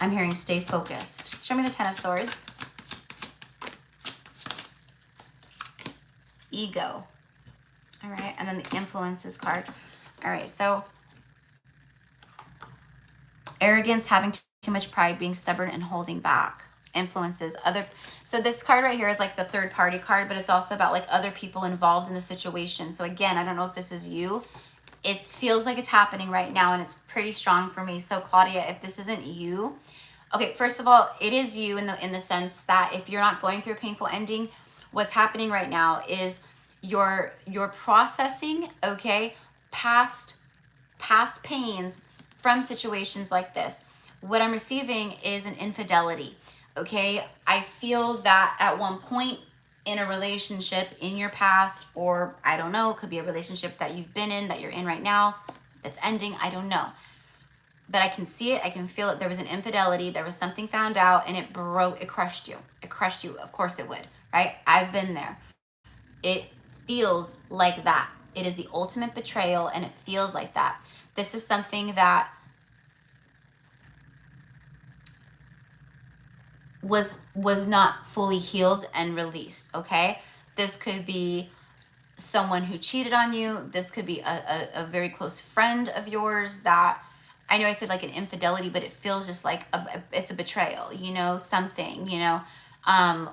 Speaker 1: I'm hearing stay focused. Show me the 10 of Swords. Ego. All right, and then the Influences card. All right, so arrogance, having too much pride, being stubborn, and holding back. Influences, other. So this card right here is like the third party card, but it's also about like other people involved in the situation. So again, I don't know if this is you. It feels like it's happening right now, and it's pretty strong for me. So Claudia, if this isn't you, okay, first of all, it is you in the sense that if you're not going through a painful ending, what's happening right now is you're processing, okay, past pains from situations like this. What I'm receiving is an infidelity, okay? I feel that at one point in a relationship in your past, or I don't know, it could be a relationship that you've been in, that you're in right now, that's ending, I don't know. But I can see it, I can feel it. There was an infidelity, there was something found out, and it crushed you. It crushed you, of course it would, right? I've been there. It feels like that. It is the ultimate betrayal, and it feels like that. This is something that was not fully healed and released, okay? This could be someone who cheated on you. This could be a very close friend of yours that, I know I said like an infidelity, but it feels just like it's a betrayal, you know, something, you know,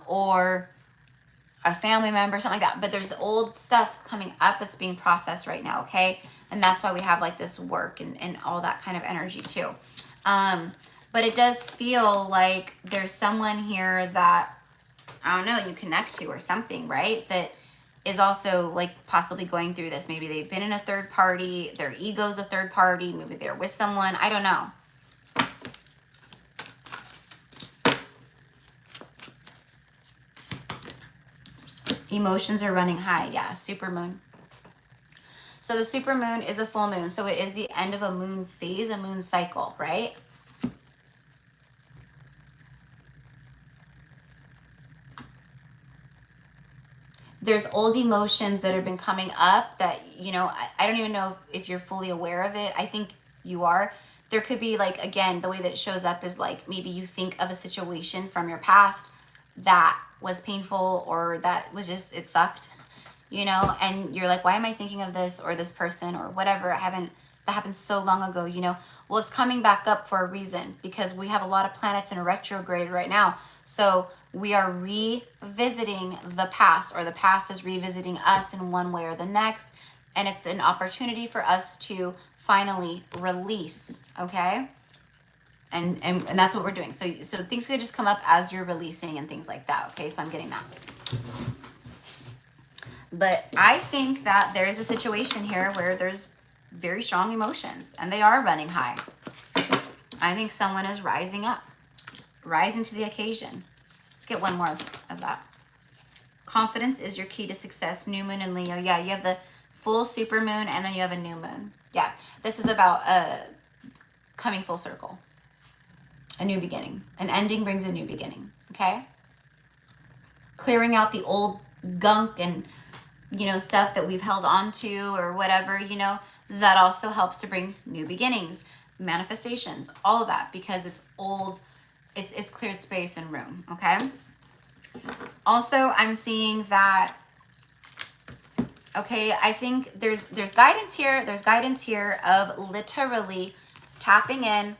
Speaker 1: or a family member, something like that. But there's old stuff coming up that's being processed right now, okay? And that's why we have like this work and all that kind of energy too. But it does feel like there's someone here that, I don't know, you connect to or something, right? That is also like possibly going through this. Maybe they've been in a third party, their ego's a third party, maybe they're with someone, I don't know. Emotions are running high, yeah, supermoon. So the supermoon is a full moon, so it is the end of a moon phase, a moon cycle, right? There's old emotions that have been coming up that, you know, I don't even know if you're fully aware of it. I think you are. There could be like, again, the way that it shows up is like maybe you think of a situation from your past that was painful or that was just, it sucked, you know, and you're like, why am I thinking of this or this person or whatever? That happened so long ago, you know. Well, it's coming back up for a reason because we have a lot of planets in a retrograde right now. So we are revisiting the past, or the past is revisiting us in one way or the next. And it's an opportunity for us to finally release, okay? And that's what we're doing. So things could just come up as you're releasing and things like that, okay? So I'm getting that. But I think that there is a situation here where there's very strong emotions and they are running high. I think someone is rising up, rising to the occasion. Let's get one more of that. Confidence is your key to success. New moon in Leo. Yeah, you have the full super moon and then you have a new moon. Yeah, this is about coming full circle. A new beginning. An ending brings a new beginning, okay? Clearing out the old gunk and, you know, stuff that we've held on to or whatever, you know, that also helps to bring new beginnings, manifestations, all of that, because it's old, it's cleared space and room, okay? Also, I'm seeing that, okay, I think there's guidance here. There's guidance here of literally tapping in,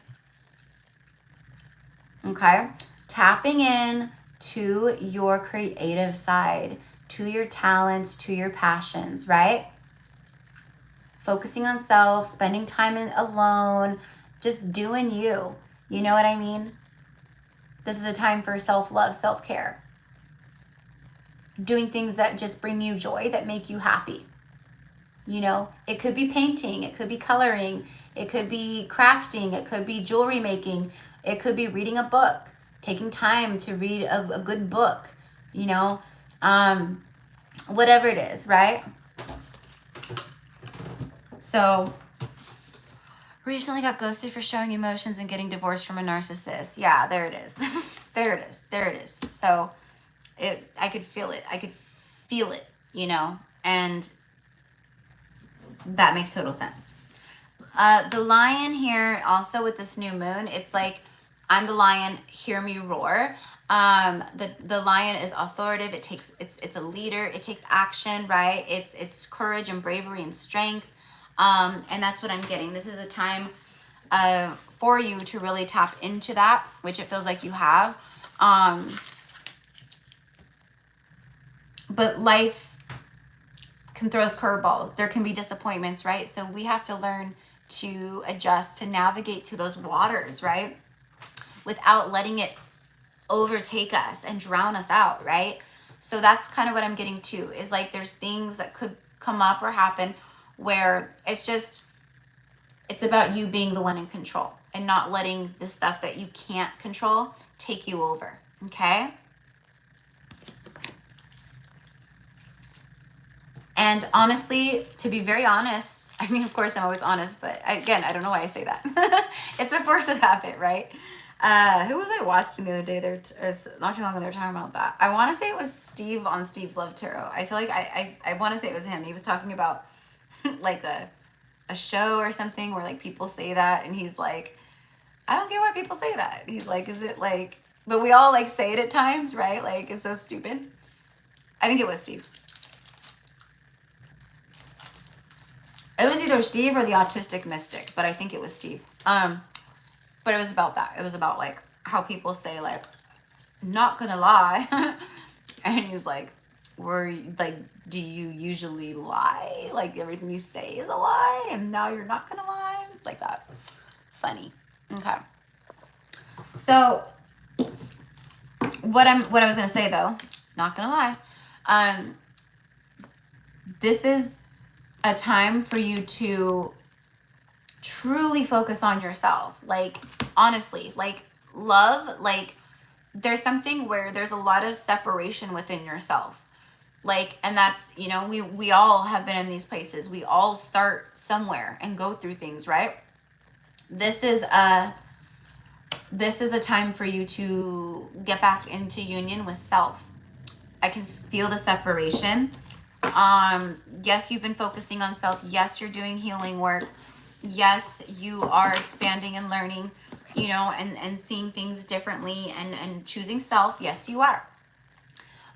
Speaker 1: okay? Tapping in to your creative side, to your talents, to your passions, right? Focusing on self, spending time alone, just doing you. You know what I mean? This is a time for self-love, self-care. Doing things that just bring you joy, that make you happy. You know, it could be painting, it could be coloring, it could be crafting, it could be jewelry making, it could be reading a book, taking time to read a good book, you know, whatever it is, right? So, recently got ghosted for showing emotions and getting divorced from a narcissist. Yeah, there it is. There it is. There it is. So, I could feel it. I could feel it, you know, and that makes total sense. The lion here, also with this new moon, it's like, I'm the lion, hear me roar. The lion is authoritative. It's a leader. It takes action, right? It's courage and bravery and strength. And that's what I'm getting. This is a time for you to really tap into that, which it feels like you have. But life can throw us curveballs. There can be disappointments, right? So we have to learn to adjust, to navigate to those waters, right? Without letting it overtake us and drown us out, right? So that's kind of what I'm getting to, is like there's things that could come up or happen where it's about you being the one in control and not letting the stuff that you can't control take you over, okay? And honestly, to be very honest, I mean, of course I'm always honest, but again, I don't know why I say that. It's a force of habit, right? Who was I watching the other day? Not too long ago, they were talking about that. I want to say it was Steve on Steve's Love Tarot. I feel like I want to say it was him. He was talking about like a show or something where like people say that, and he's like, I don't get why people say that. He's like, is it like, but we all like say it at times, right? Like, it's so stupid. I think it was Steve. It was either Steve or the Autistic Mystic, but I think it was Steve. But it was about that. It was about like how people say like, not gonna lie. And he's like, do you usually lie? Like everything you say is a lie and now you're not gonna lie? It's like that. Funny. Okay. So what I was gonna say though, not gonna lie, this is a time for you to truly focus on yourself. Like, honestly, like love, like there's something where there's a lot of separation within yourself. Like, and that's, you know, we all have been in these places. We all start somewhere and go through things, right? This is a time for you to get back into union with self. I can feel the separation. Yes, you've been focusing on self. Yes, you're doing healing work. Yes, you are expanding and learning, you know, and seeing things differently and choosing self. Yes, you are.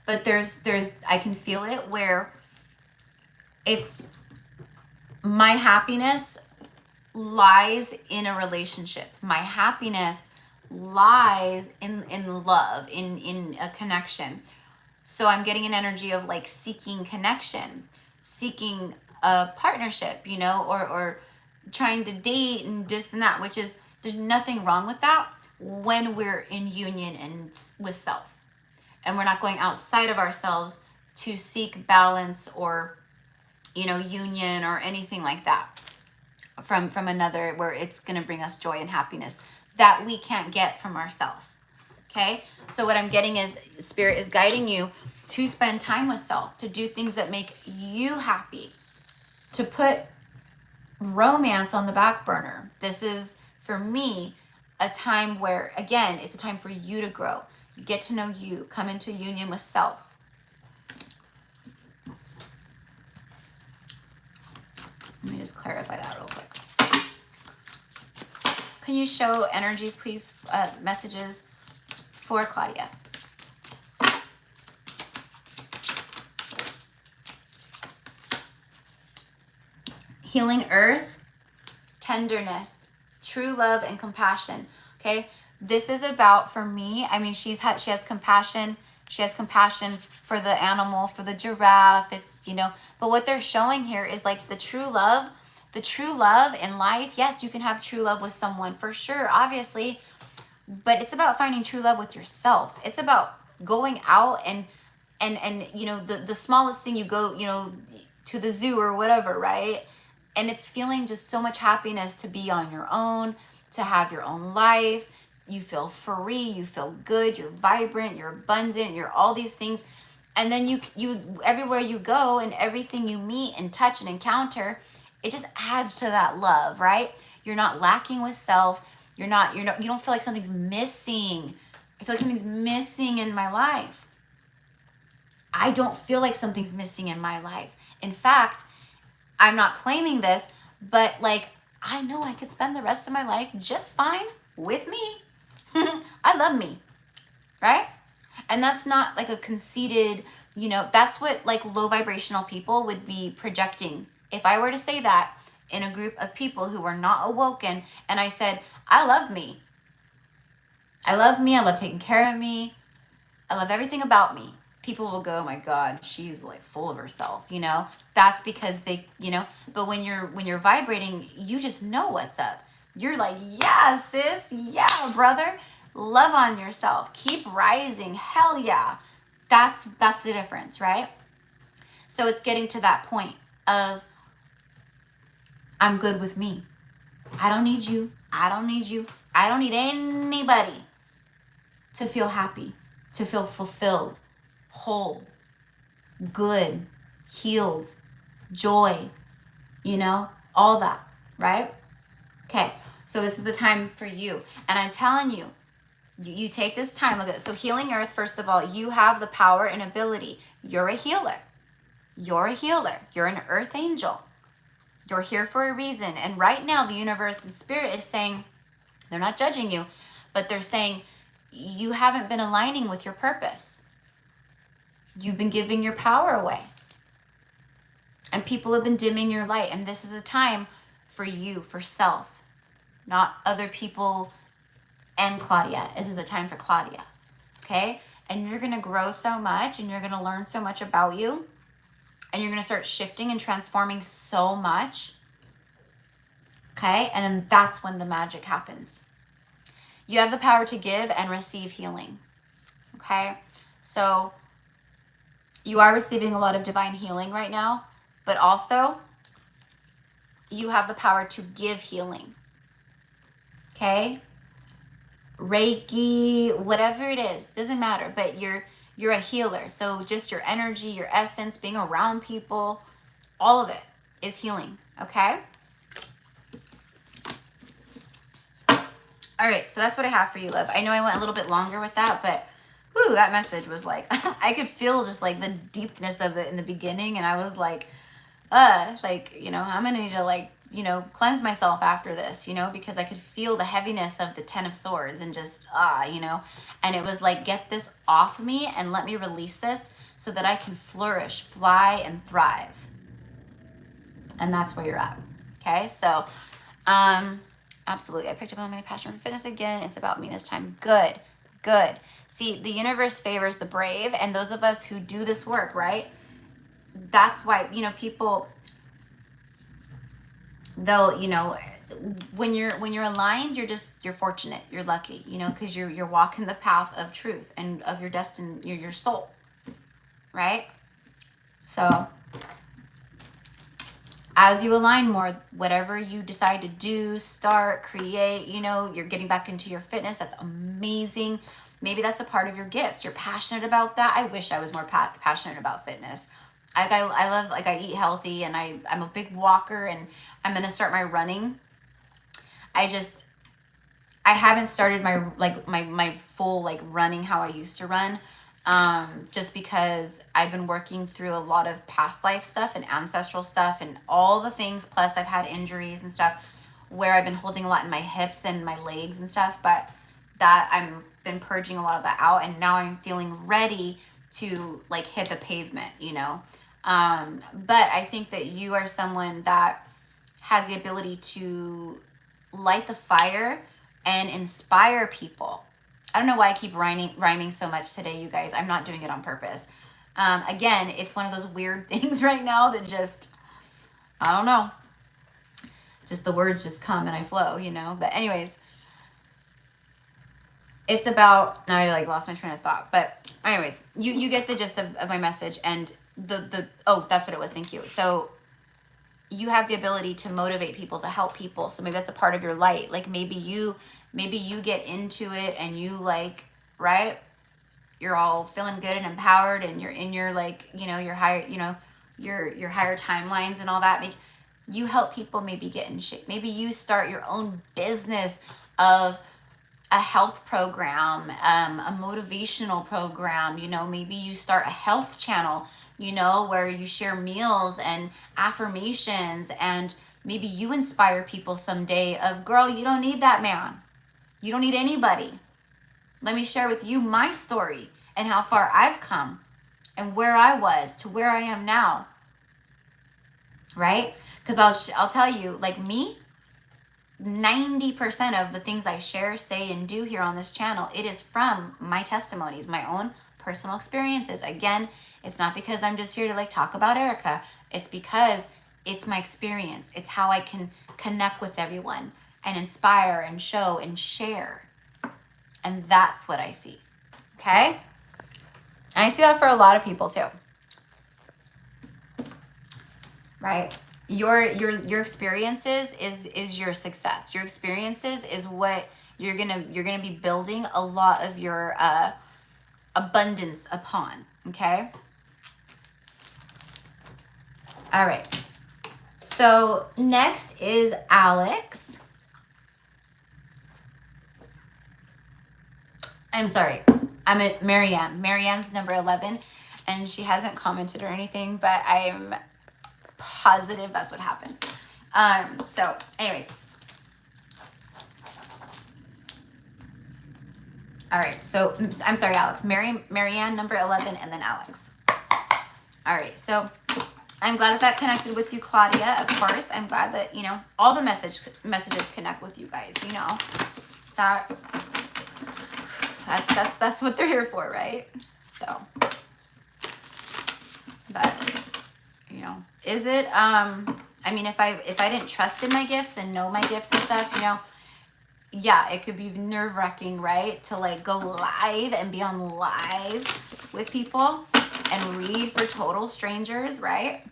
Speaker 1: But I can feel it where it's my happiness lies in a relationship. My happiness lies in love, in a connection. So I'm getting an energy of like seeking connection, seeking a partnership, you know, or trying to date and this and that, which is, there's nothing wrong with that when we're in union and with self. And we're not going outside of ourselves to seek balance or, you know, union or anything like that from another, where it's going to bring us joy and happiness that we can't get from ourselves. Okay. So what I'm getting is Spirit is guiding you to spend time with self, to do things that make you happy, to put romance on the back burner. This is, for me, a time where, again, it's a time for you to grow. Get to know you, come into union with self. Let me just clarify that real quick. Can you show energies, please, messages for Claudia? Healing earth, tenderness, true love, and compassion. Okay. This is about, for me, I mean, she has compassion. She has compassion for the animal, for the giraffe. It's, you know, but what they're showing here is like the true love in life. Yes, you can have true love with someone for sure, obviously, but it's about finding true love with yourself. It's about going out and you know, the smallest thing, you go, you know, to the zoo or whatever, right? And it's feeling just so much happiness to be on your own, to have your own life. You feel free, you feel good, you're vibrant, you're abundant, you're all these things. And then you everywhere you go and everything you meet and touch and encounter, it just adds to that love, right? You're not lacking with self. You don't feel like something's missing. I feel like something's missing in my life. I don't feel like something's missing in my life. In fact, I'm not claiming this, but like, I know I could spend the rest of my life just fine with me. I love me, right? And that's not like a conceited, you know, that's what like low vibrational people would be projecting. If I were to say that in a group of people who were not awoken, and I said, I love me. I love me. I love taking care of me. I love everything about me. People will go, oh my God, she's like full of herself, you know? That's because they, you know, but when you're vibrating, you just know what's up. You're like, yeah, sis. Yeah, brother. Love on yourself. Keep rising. Hell yeah. That's the difference, right? So it's getting to that point of, I'm good with me. I don't need you. I don't need you. I don't need anybody to feel happy, to feel fulfilled, whole, good, healed, joy, you know, all that, right? Okay, so this is the time for you. And I'm telling you, You take this time. Look at this. So healing earth, first of all, you have the power and ability. You're a healer. You're a healer. You're an earth angel. You're here for a reason. And right now, the universe and spirit is saying, they're not judging you, but they're saying you haven't been aligning with your purpose. You've been giving your power away. And people have been dimming your light. And this is a time for you, for self, not other people and Claudia. This is a time for Claudia. Okay? And you're going to grow so much, and you're going to learn so much about you. And you're going to start shifting and transforming so much. Okay? And then that's when the magic happens. You have the power to give and receive healing. Okay? So you are receiving a lot of divine healing right now, but also you have the power to give healing. Okay? Reiki, whatever it is, doesn't matter, but you're a healer. So just your energy, your essence, being around people, all of it is healing. Okay? All right, so that's what I have for you, love. I know I went a little bit longer with that, but whew, that message was like, I could feel just like the deepness of it in the beginning, and I was like, you know, I'm gonna need to like, you know, cleanse myself after this, you know, because I could feel the heaviness of the 10 of Swords and just, you know, and it was like, get this off me and let me release this so that I can flourish, fly, and thrive. And that's where you're at. Okay, so, absolutely. I picked up on my passion for fitness again. It's about me this time. Good, good. See, the universe favors the brave, and those of us who do this work, right? That's why, you know, people, they'll, you know, when you're aligned, you're fortunate, you're lucky, you know, because you're walking the path of truth and of your destiny, your soul, right? So as you align more, whatever you decide to do, start, create, you know, you're getting back into your fitness. That's amazing. Maybe that's a part of your gifts. You're passionate about that. I wish I was more passionate about fitness. I love, like, I eat healthy, and I'm a big walker, and I'm going to start my running. I haven't started my full, like, running how I used to run. Just because I've been working through a lot of past life stuff and ancestral stuff and all the things. Plus I've had injuries and stuff where I've been holding a lot in my hips and my legs and stuff, but that I've been purging a lot of that out. And now I'm feeling ready to like hit the pavement, you know? But I think that you are someone that has the ability to light the fire and inspire people. I don't know why I keep rhyming so much today, you guys. I'm not doing it on purpose. Again, it's one of those weird things right now that just, I don't know. Just the words just come and I flow, you know? But anyways, it's about, now I like lost my train of thought. But anyways, you get the gist of my message. And oh, that's what it was. Thank you. So you have the ability to motivate people, to help people. So maybe that's a part of your light. Like maybe you get into it and you like, right? You're all feeling good and empowered, and you're in your like, you know, your higher, you know, your higher timelines and all that. You help people maybe get in shape. Maybe you start your own business of a health program, a motivational program, you know, maybe you start a health channel, you know, where you share meals and affirmations, and maybe you inspire people someday of, girl, you don't need that man. You don't need anybody. Let me share with you my story and how far I've come and where I was to where I am now. Right? Because I'll tell you, like me, 90% of the things I share, say, and do here on this channel, it is from my testimonies, my own personal experiences. Again, it's not because I'm just here to like talk about Erica. It's because it's my experience. It's how I can connect with everyone and inspire and show and share. And that's what I see. Okay? And I see that for a lot of people too. Right? Your experiences is your success. Your experiences is what you're gonna be building a lot of your abundance upon. Okay? All right. So next is Alex. I'm sorry. I'm at Marianne. Marianne's number 11, and she hasn't commented or anything, but I'm positive that's what happened. So anyways. All right. So I'm sorry, Alex. Marianne, number 11, and then Alex. All right. So I'm glad that that connected with you, Claudia. Of course, I'm glad that, you know, all the messages connect with you guys. You know, that's what they're here for, right? So, but you know, is it? I mean, if I didn't trust in my gifts and know my gifts and stuff, you know, yeah, it could be nerve-wracking, right? To like go live and be on live with people and read for total strangers, right?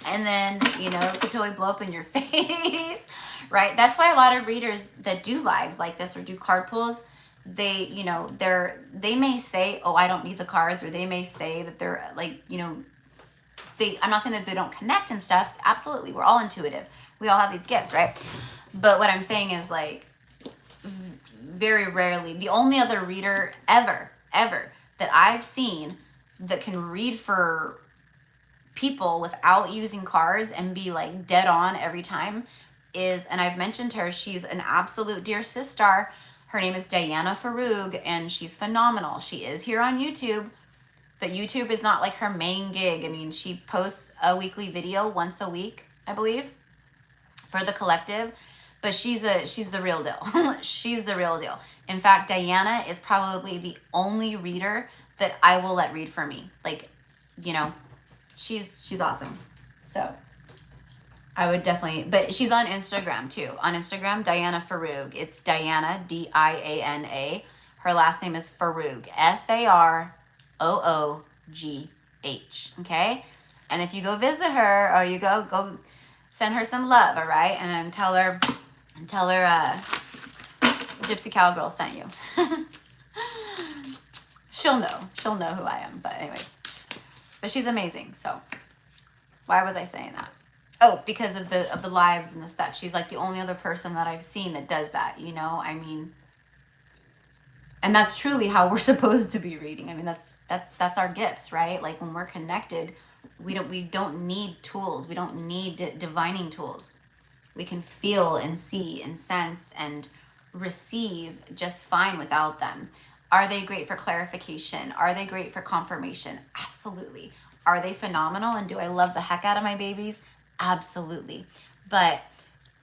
Speaker 1: And then, you know, it could totally blow up in your face, right? That's why a lot of readers that do lives like this or do card pulls, they, you know, they may say, oh, I don't need the cards, or they may say that they're like, you know, I'm not saying that they don't connect and stuff. Absolutely. We're all intuitive. We all have these gifts, right? But what I'm saying is like very rarely, the only other reader ever that I've seen that can read for people without using cards and be like dead on every time is, and I've mentioned her, she's an absolute dear sister. Her name is Diana Farug, and she's phenomenal. She is here on YouTube, but YouTube is not like her main gig. I mean, she posts a weekly video once a week, I believe, for the collective, but she's the real deal. She's the real deal. In fact, Diana is probably the only reader that I will let read for me. Like, you know, she's awesome. So I would definitely, but she's on Instagram too. On Instagram, Diana Farug. It's Diana, Diana. Her last name is Farug, Faroogh. Okay. And if you go visit her, or you go send her some love, all right? And then tell her Gypsy Cowgirl sent you. She'll know who I am. But anyways, but she's amazing. So why was I saying that? Oh, because of the lives and the stuff. She's like the only other person that I've seen that does that, you know? I mean, and that's truly how we're supposed to be reading. I mean, that's our gifts, right? Like when we're connected, we don't need tools. We don't need divining tools. We can feel and see and sense and receive just fine without them. Are they great for clarification? Are they great for confirmation? Absolutely. Are they phenomenal? And do I love the heck out of my babies? Absolutely. But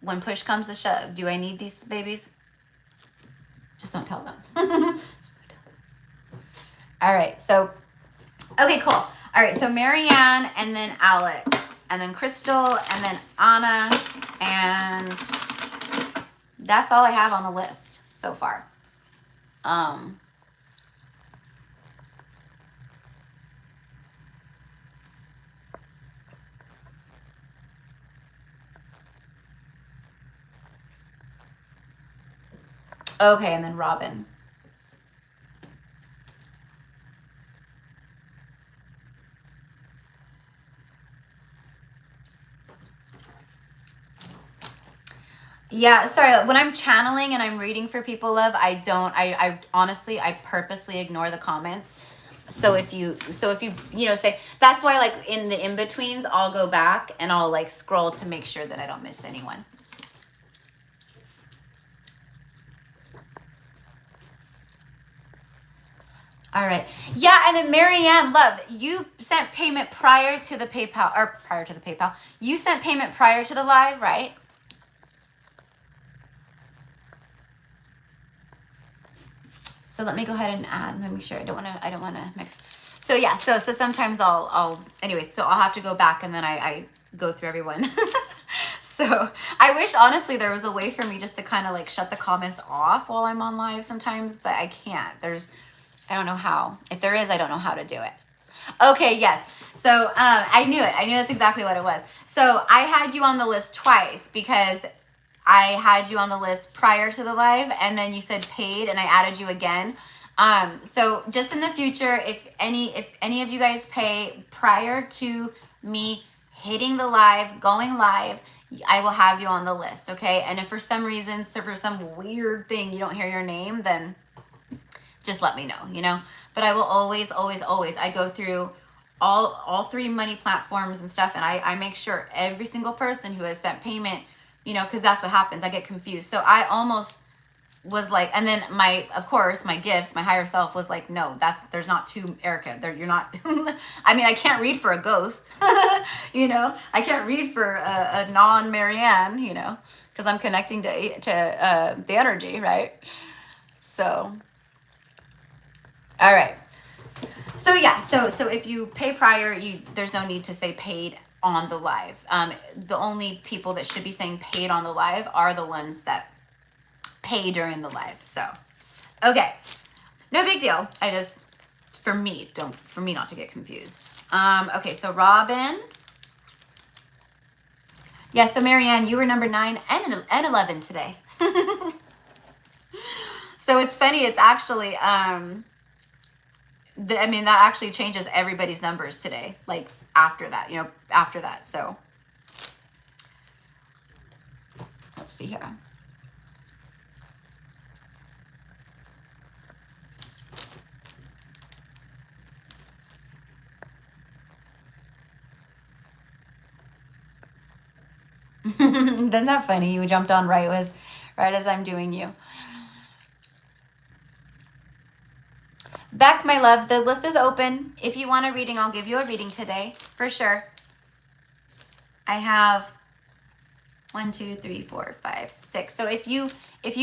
Speaker 1: when push comes to shove, do I need these babies? Just don't tell them. All right. So, okay, cool. All right. So Marianne, and then Alex, and then Crystal, and then Anna. And that's all I have on the list so far. Okay, and then Robin. Yeah, sorry, when I'm channeling and I'm reading for people, love, I honestly, I purposely ignore the comments. So if you you know, say, that's why like in the in-betweens, I'll go back and I'll like scroll to make sure that I don't miss anyone. All right. Yeah, and then Marianne, love, you sent payment prior to the PayPal, You sent payment prior to the live, right? So let me go ahead and add. Let me make sure I don't want to mix. So yeah, so sometimes anyways, so I'll have to go back and then I go through everyone. So I wish honestly there was a way for me just to kind of like shut the comments off while I'm on live sometimes, but I can't. I don't know how. If there is, I don't know how to do it. Okay, yes. So I knew it. I knew that's exactly what it was. So I had you on the list twice because I had you on the list prior to the live, and then you said paid, and I added you again. So just in the future, if any of you guys pay prior to me hitting the live, going live, I will have you on the list, okay? And if for some reason, so for some weird thing you don't hear your name, then just let me know, you know? But I will always, always, always, I go through all 3 money platforms and stuff, and I make sure every single person who has sent payment, you know, because that's what happens. I get confused. So I almost was like, and then of course, my gifts, my higher self was like, no, there's not 2 Erica. You're not, I mean, I can't read for a ghost, you know, I can't read for a non-Marianne, you know, because I'm connecting to the energy, right? So, all right. So yeah, so if you pay prior, there's no need to say paid on the live. The only people that should be saying paid on the live are the ones that pay during the live. So, okay, no big deal. I just, for me not to get confused. Okay, so Robin. Yeah, so Marianne, you were number 9 and 11 today. So it's funny. It's actually, I mean, that actually changes everybody's numbers today. Like after that, you know, after that. So let's see here. Isn't that funny? You jumped on right as I'm doing you. Beck, my love, the list is open. If you want a reading, I'll give you a reading today for sure. I have 1, 2, 3, 4, 5, 6. So if you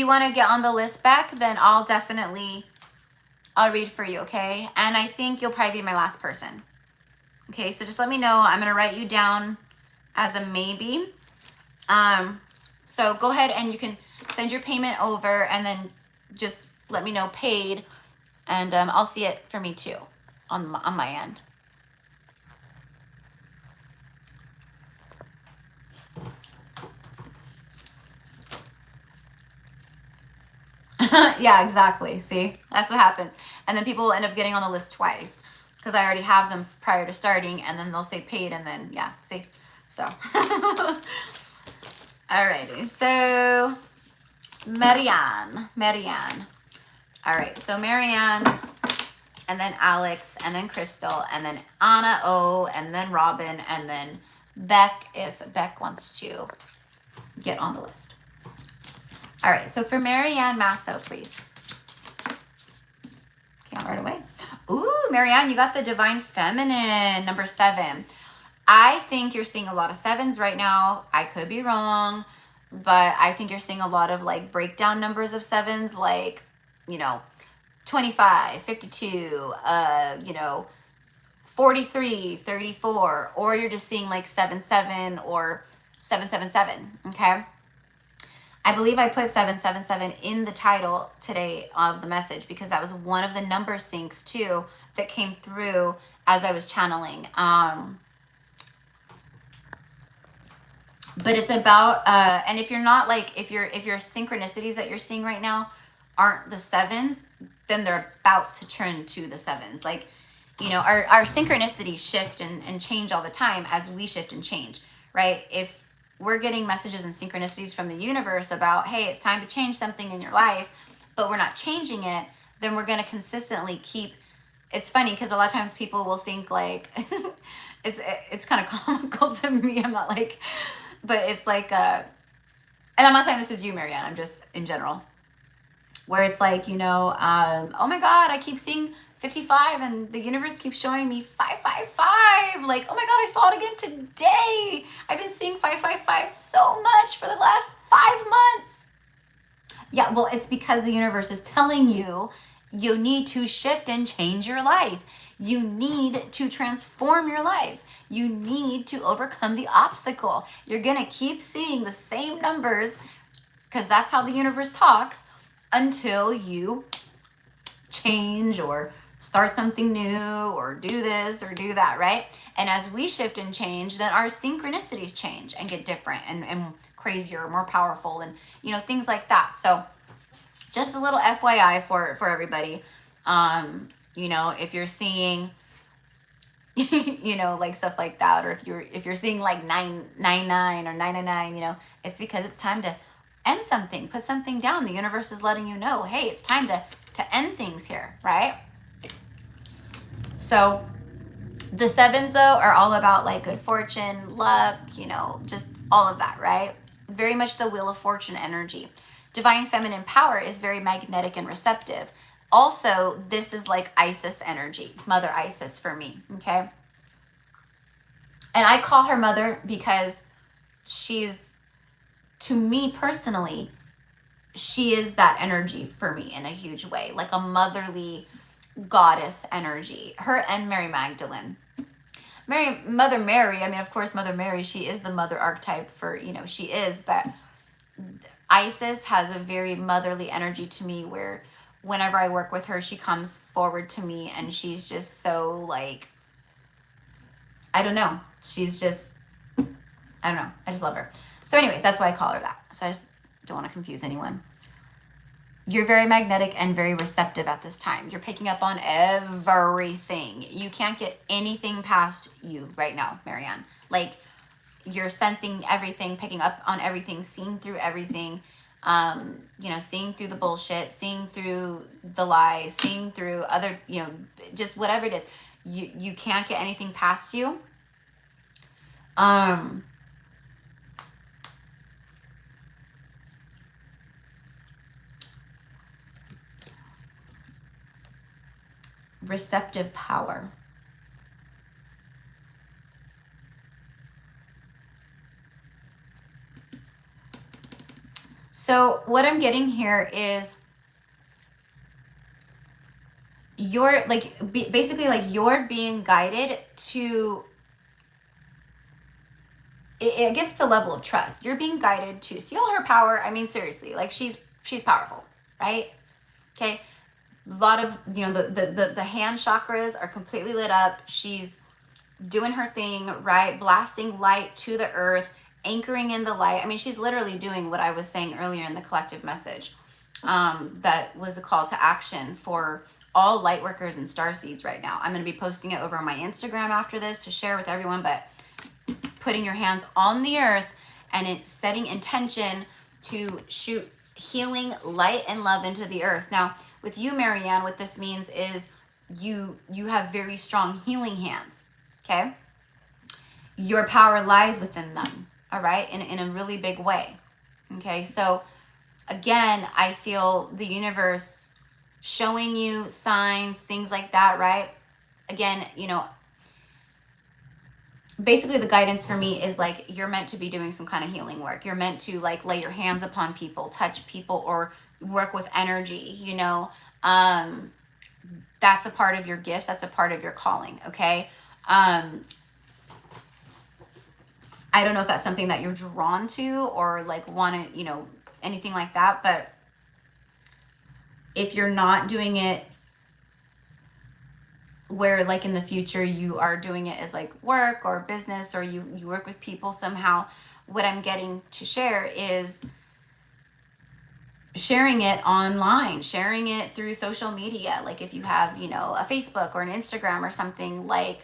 Speaker 1: want to get on the list, Beck, then I'll read for you, okay? And I think you'll probably be my last person. Okay, so just let me know. I'm gonna write you down as a maybe. So go ahead and you can send your payment over and then just let me know paid, and I'll see it for me too on my end. Yeah, exactly. See, that's what happens. And then people will end up getting on the list twice because I already have them prior to starting, and then they'll say paid, and then, yeah, see? So, alrighty. So, Marianne. All right, so Marianne, and then Alex, and then Crystal, and then Anna O, and then Robin, and then Beck, if Beck wants to get on the list. All right, so for Marianne Masso, please. Can't right away. Ooh, Marianne, you got the Divine Feminine, number 7. I think you're seeing a lot of 7s right now. I could be wrong, but I think you're seeing a lot of like breakdown numbers of 7s, like, you know, 25, 52, you know, 43, 34, or you're just seeing like 77 or 777, okay? I believe I put 777 in the title today of the message because that was one of the number syncs too that came through as I was channeling. But it's about, and if you're not like, if your synchronicities that you're seeing right now aren't the 7s, then they're about to turn to the 7s. Like, you know, our synchronicities shift and change all the time as we shift and change, right? If we're getting messages and synchronicities from the universe about, hey, it's time to change something in your life, but we're not changing it, then we're going to consistently keep, it's funny because a lot of times people will think like, it's kind of comical to me. I'm not like, but it's like, and I'm not saying this is you, Marianne, I'm just in general, where it's like, you know, oh my God, I keep seeing 55 and the universe keeps showing me 555. Like, oh my God, I saw it again today. I've been seeing 555 so much for the last 5 months. Yeah, well, it's because the universe is telling you, you need to shift and change your life. You need to transform your life. You need to overcome the obstacle. You're going to keep seeing the same numbers because that's how the universe talks until you change or start something new or do this or do that, right? And as we shift and change, then our synchronicities change and get different and crazier, more powerful, and, you know, things like that. So just a little FYI for everybody. You know, if you're seeing you know, like stuff like that. Or if you're seeing like 999 or 999, you know, it's because it's time to end something, put something down. The universe is letting you know, hey, it's time to end things here, right? So the sevens, though, are all about like good fortune, luck, you know, just all of that, right? Very much the Wheel of Fortune energy. Divine feminine power is very magnetic and receptive. Also, this is like Isis energy, Mother Isis for me, okay? And I call her mother because she's, to me personally, she is that energy for me in a huge way, like a motherly goddess energy. Her and Mary Magdalene. Mother Mary, I mean, of course, Mother Mary, she is the mother archetype for, you know, she is, but Isis has a very motherly energy to me where whenever I work with her, she comes forward to me and she's just so like, I don't know. She's just, I don't know. I just love her. So anyways, that's why I call her that. So I just don't want to confuse anyone. You're very magnetic and very receptive at this time. You're picking up on everything. You can't get anything past you right now, Marianne. Like, you're sensing everything, picking up on everything, seeing through everything, you know, seeing through the bullshit, seeing through the lies, seeing through other, you know, just whatever it is. You can't get anything past you. Receptive power. So what I'm getting here is you're like, basically like you're being guided to, I guess it's a level of trust. You're being guided to see all her power. I mean, seriously, like she's powerful, right? Okay. A lot of, you know, the hand chakras are completely lit up. She's doing her thing, right? Blasting light to the earth, anchoring in the light. I mean, she's literally doing what I was saying earlier in the collective message. That was a call to action for all light workers and starseeds right now. I'm going to be posting it over on my Instagram after this to share with everyone, but putting your hands on the earth and it's setting intention to shoot healing light and love into the earth. Now, with you, Marianne, what this means is you have very strong healing hands, okay? Your power lies within them, all right, in a really big way, okay? So again, I feel the universe showing you signs, things like that, right? Again, you know, basically the guidance for me is like you're meant to be doing some kind of healing work. You're meant to like lay your hands upon people, touch people, or work with energy, you know. That's a part of your gifts. That's a part of your calling, okay? I don't know if that's something that you're drawn to or like want to, you know, anything like that, but if you're not doing it where like in the future you are doing it as like work or business, or you work with people somehow, what I'm getting to share is sharing it online, sharing it through social media. Like if you have, you know, a Facebook or an Instagram or something, like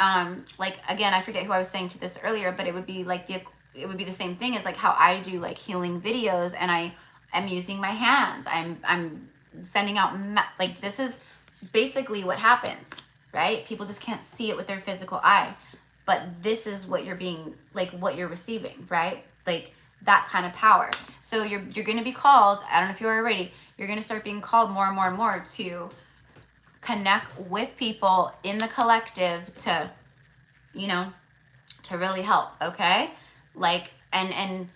Speaker 1: again, I forget who I was saying to this earlier, but it would be like it would be the same thing as like how I do like healing videos, and I am using my hands. I'm sending out like this is basically what happens, right? People just can't see it with their physical eye, but this is what you're being like, what you're receiving, right? Like that kind of power. So you're going to be called, I don't know if you are already, you're going to start being called more and more and more to connect with people in the collective to, you know, to really help, okay? Like, and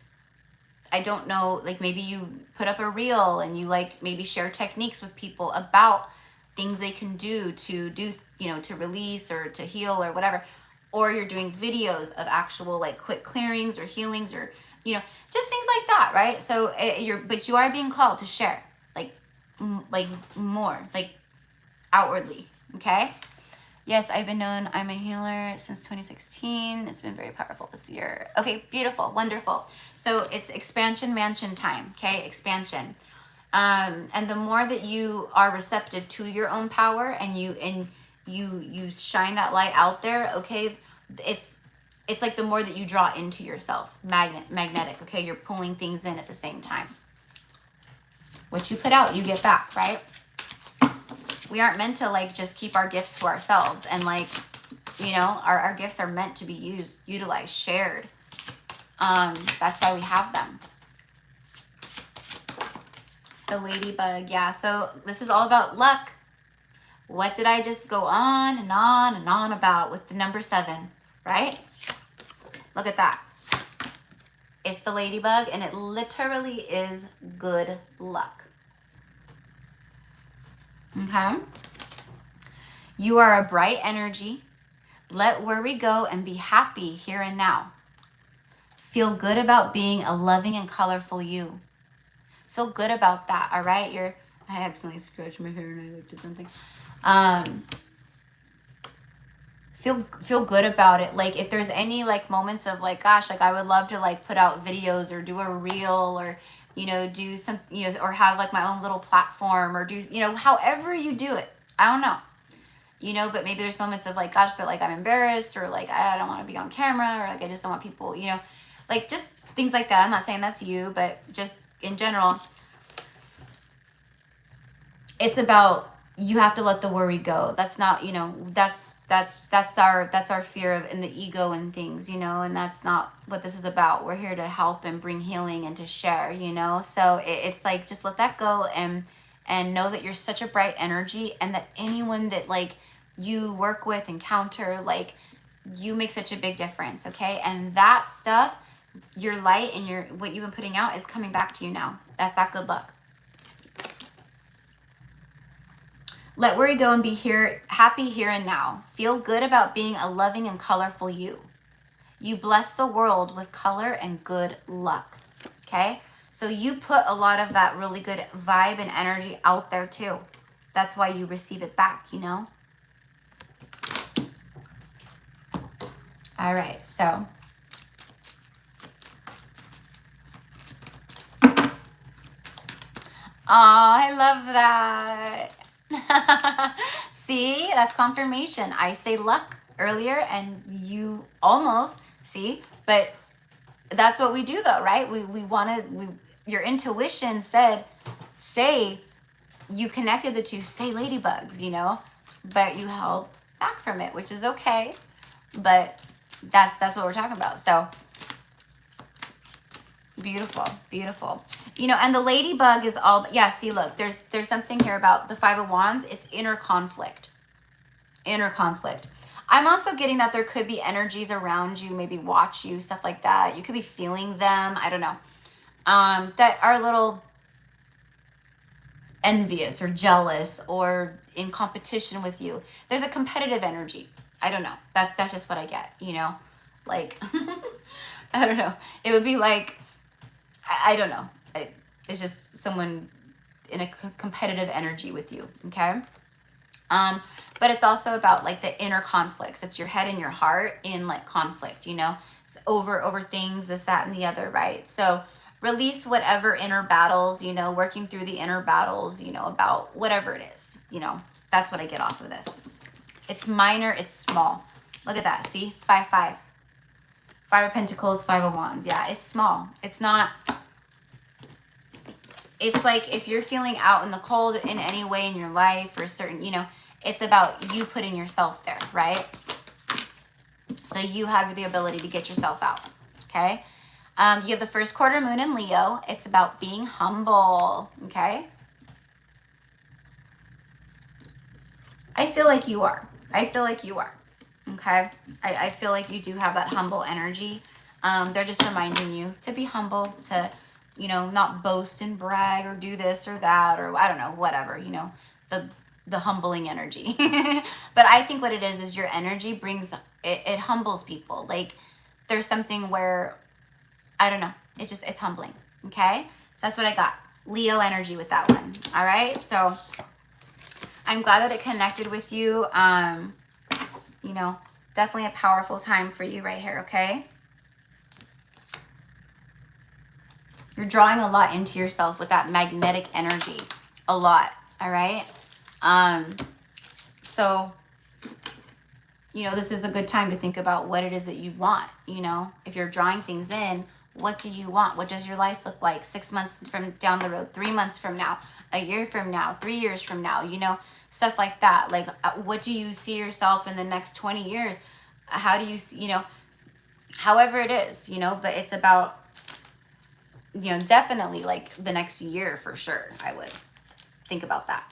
Speaker 1: I don't know, like maybe you put up a reel and you like maybe share techniques with people about things they can do, you know, to release or to heal or whatever. Or you're doing videos of actual like quick clearings or healings or, you know, just things like that, right? So but you are being called to share like more, like outwardly, okay? Yes, I've been known I'm a healer since 2016. It's been very powerful this year. Okay, beautiful, wonderful. So it's expansion mansion time, okay? Expansion. And the more that you are receptive to your own power and you shine that light out there, okay, it's like the more that you draw into yourself, magnetic, okay, you're pulling things in at the same time. What you put out, you get back, right? We aren't meant to like just keep our gifts to ourselves, and like, you know, our gifts are meant to be used, utilized, shared. That's why we have them. The ladybug, yeah. So this is all about luck. What did I just go on and on and on about with the number 7, right? Look at that. It's the ladybug, and it literally is good luck. Okay? You are a bright energy. Let worry go and be happy here and now. Feel good about being a loving and colorful you. Feel good about that, all right? I accidentally scratched my hair and I looked at something. Feel good about it. Like if there's any like moments of like, gosh, like I would love to like put out videos or do a reel or, you know, do something, you know, or have like my own little platform or do, you know, however you do it. I don't know, you know, but maybe there's moments of like, gosh, but like I'm embarrassed or like I don't want to be on camera or like I just don't want people, you know, like just things like that. I'm not saying that's you, but just in general, it's about, you have to let the worry go. That's not, you know, that's our fear of in the ego and things, you know, and that's not what this is about. We're here to help and bring healing and to share, you know. So it's like, just let that go and know that you're such a bright energy, and that anyone that like you work with, encounter, like you make such a big difference, okay? And that stuff, your light and your what you've been putting out is coming back to you now. That's that good luck. Let worry go and be happy here and now. Feel good about being a loving and colorful you. You bless the world with color and good luck. Okay? So you put a lot of that really good vibe and energy out there too. That's why you receive it back, you know? All right, so. Oh, I love that. See, that's confirmation. I say luck earlier and you almost see, but that's what we do though, right? We want to, your intuition said, say, you connected the two, say ladybugs, you know, but you held back from it, which is okay. But that's what we're talking about. So beautiful, beautiful. You know, and the ladybug is all, yeah, see, look, there's something here about the 5 of Wands. It's inner conflict. Inner conflict. I'm also getting that there could be energies around you, maybe watch you, stuff like that. You could be feeling them, I don't know, that are a little envious or jealous or in competition with you. There's a competitive energy. I don't know. That's just what I get, you know? Like, I don't know. It would be like, I don't know. It's just someone in a competitive energy with you, okay? But it's also about like the inner conflicts. It's your head and your heart in like conflict, you know, so over things, this, that, and the other, right? So release whatever inner battles, you know, working through the inner battles, you know, about whatever it is, you know. That's what I get off of this. It's minor, it's small. Look at that, see? 5, 5. 5 of Pentacles, 5 of Wands. Yeah, it's small. It's not... It's like if you're feeling out in the cold in any way in your life or certain, you know, it's about you putting yourself there, right? So you have the ability to get yourself out, okay? You have the first quarter moon in Leo. It's about being humble, okay? I feel like you are. I feel like you are, okay? I feel like you do have that humble energy. They're just reminding you to be humble, to... you know, not boast and brag or do this or that or I don't know, whatever, you know, the humbling energy. But I think what it is your energy brings, it humbles people. Like there's something where, I don't know, it's humbling, okay? So that's what I got. Leo energy with that one, all right? So I'm glad that it connected with you. You know, definitely a powerful time for you right here, okay? You're drawing a lot into yourself with that magnetic energy. A lot, all right? So you know, this is a good time to think about what it is that you want. You know, if you're drawing things in, what do you want? What does your life look like 6 months from down the road, 3 months from now, a year from now, 3 years from now, you know, stuff like that. Like, what do you see yourself in the next 20 years? How do you see, you know, however it is, you know, but it's about, you know, definitely like the next year for sure. I would think about that.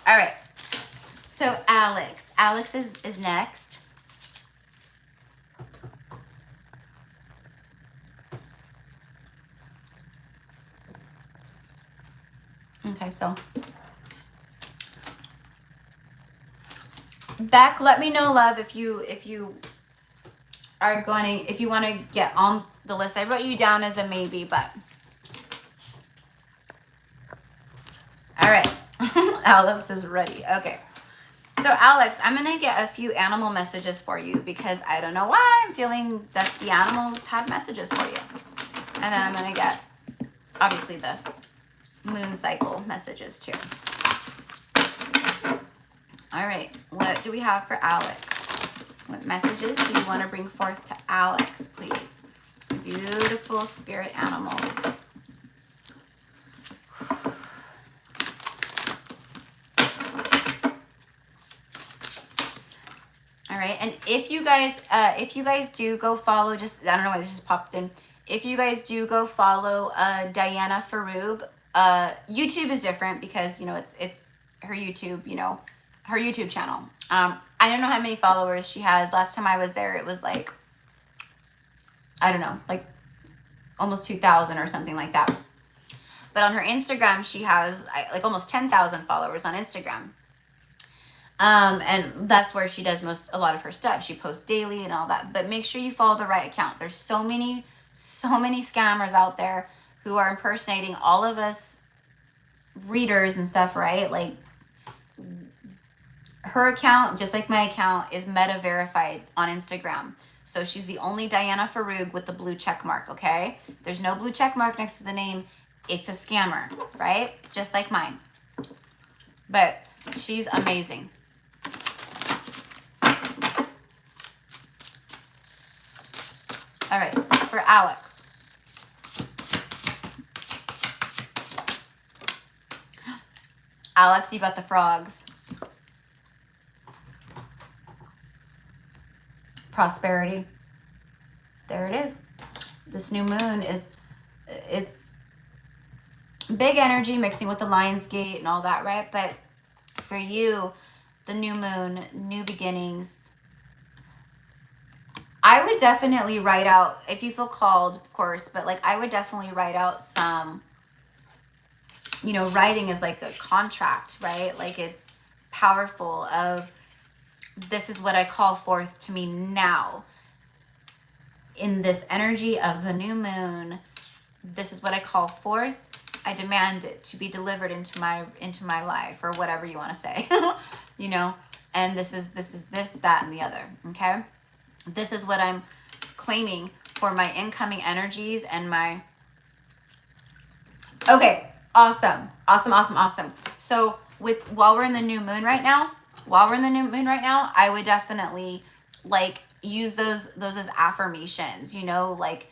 Speaker 1: All right. So Alex is next. Okay, so Beck, let me know, love, if you are going, if you want to get on the list. I wrote you down as a maybe, but all right. Alex is ready. Okay. So Alex, I'm going to get a few animal messages for you because I don't know why I'm feeling that the animals have messages for you. And then I'm going to get obviously the moon cycle messages too. All right. What do we have for Alex? What messages do you want to bring forth to Alex, please? Beautiful spirit animals. All right, and if you guys do go follow, just, I don't know why this just popped in. If you guys do go follow Diana Farug, YouTube is different because, you know, it's her YouTube, you know, her YouTube channel. I don't know how many followers she has. Last time I was there, it was like, I don't know, like almost 2,000 or something like that. But on her Instagram, she has like almost 10,000 followers on Instagram. And that's where she does a lot of her stuff. She posts daily and all that, but make sure you follow the right account. There's so many scammers out there who are impersonating all of us readers and stuff, right? Like, her account, just like my account, is meta verified on Instagram. So she's the only Diana Farug with the blue check mark, okay? There's no blue check mark next to the name. It's a scammer, right? Just like mine. But she's amazing. All right, for Alex. Alex, you got the frogs. Prosperity. There it is. This new moon it's big energy mixing with the Lion's Gate and all that, right? But for you, the new moon, new beginnings. I would definitely write out, if you feel called, of course, but like I would definitely write out some, you know, writing is like a contract, right? Like it's powerful of, this is what I call forth to me now. In this energy of the new moon, this is what I call forth. I demand it to be delivered into my life, or whatever you want to say, you know, and this is this, that, and the other. Okay. This is what I'm claiming for my incoming energies and my, okay. Awesome. So while we're in the new moon right now, I would definitely like use those as affirmations, you know, like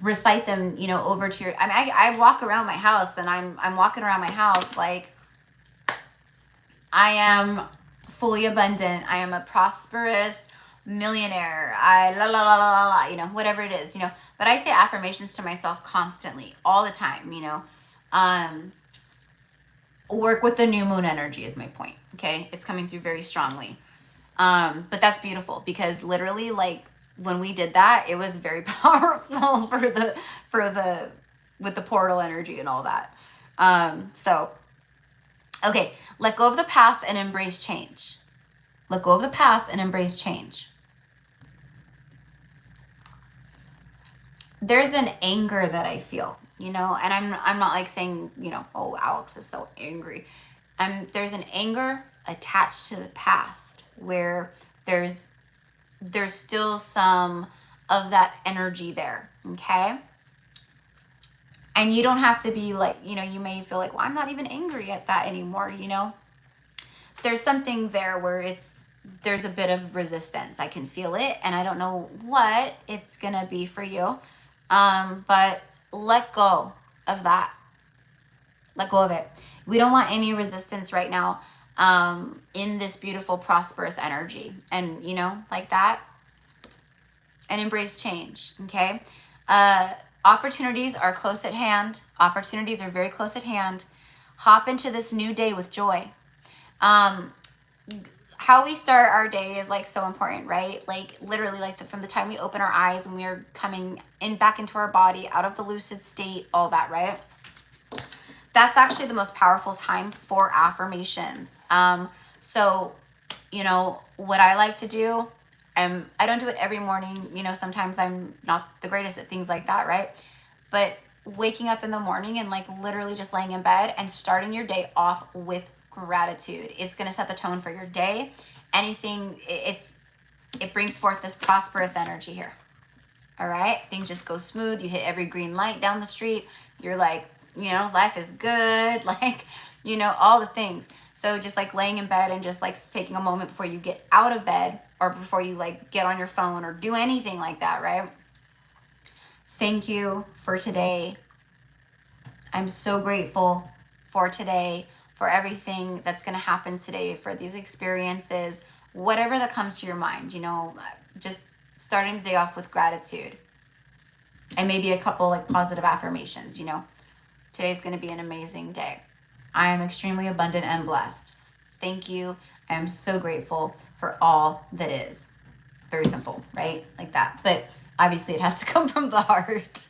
Speaker 1: recite them, you know, over to your, I mean, I walk around my house and I'm walking around my house like I am fully abundant. I am a prosperous millionaire. You know, whatever it is, you know, but I say affirmations to myself constantly, all the time, you know. Work with the new moon energy is my point. Okay. It's coming through very strongly. But that's beautiful because literally, like, when we did that, it was very powerful with the portal energy and all that. So, okay. Let go of the past and embrace change. Let go of the past and embrace change. There's an anger that I feel, you know, and I'm not like saying, you know, oh, Alex is so angry. There's an anger attached to the past where there's still some of that energy there. Okay. And you don't have to be like, you know, you may feel like, well, I'm not even angry at that anymore. You know, there's something there where it's there's a bit of resistance. I can feel it, and I don't know what it's going to be for you. But let go of that. Let go of it. We don't want any resistance right now in this beautiful, prosperous energy. And, you know, like that. And embrace change, okay? Opportunities are close at hand. Opportunities are very close at hand. Hop into this new day with joy. How we start our day is like so important, right? Like literally like from the time we open our eyes and we are coming in back into our body, out of the lucid state, all that, right? That's actually the most powerful time for affirmations. So, you know, what I like to do, I don't do it every morning. You know, sometimes I'm not the greatest at things like that, right? But waking up in the morning and like literally just laying in bed and starting your day off with gratitude. It's going to set the tone for your day. Anything, it brings forth this prosperous energy here. All right. Things just go smooth. You hit every green light down the street. You're like, you know, life is good. Like, you know, all the things. So just like laying in bed and just like taking a moment before you get out of bed or before you like get on your phone or do anything like that, right? Thank you for today. I'm so grateful for today, for everything that's going to happen today, for these experiences, whatever that comes to your mind, you know, just starting the day off with gratitude and maybe a couple like positive affirmations, you know, today's going to be an amazing day. I am extremely abundant and blessed. Thank you. I am so grateful for all that is. Very simple, right? Like that. But obviously it has to come from the heart.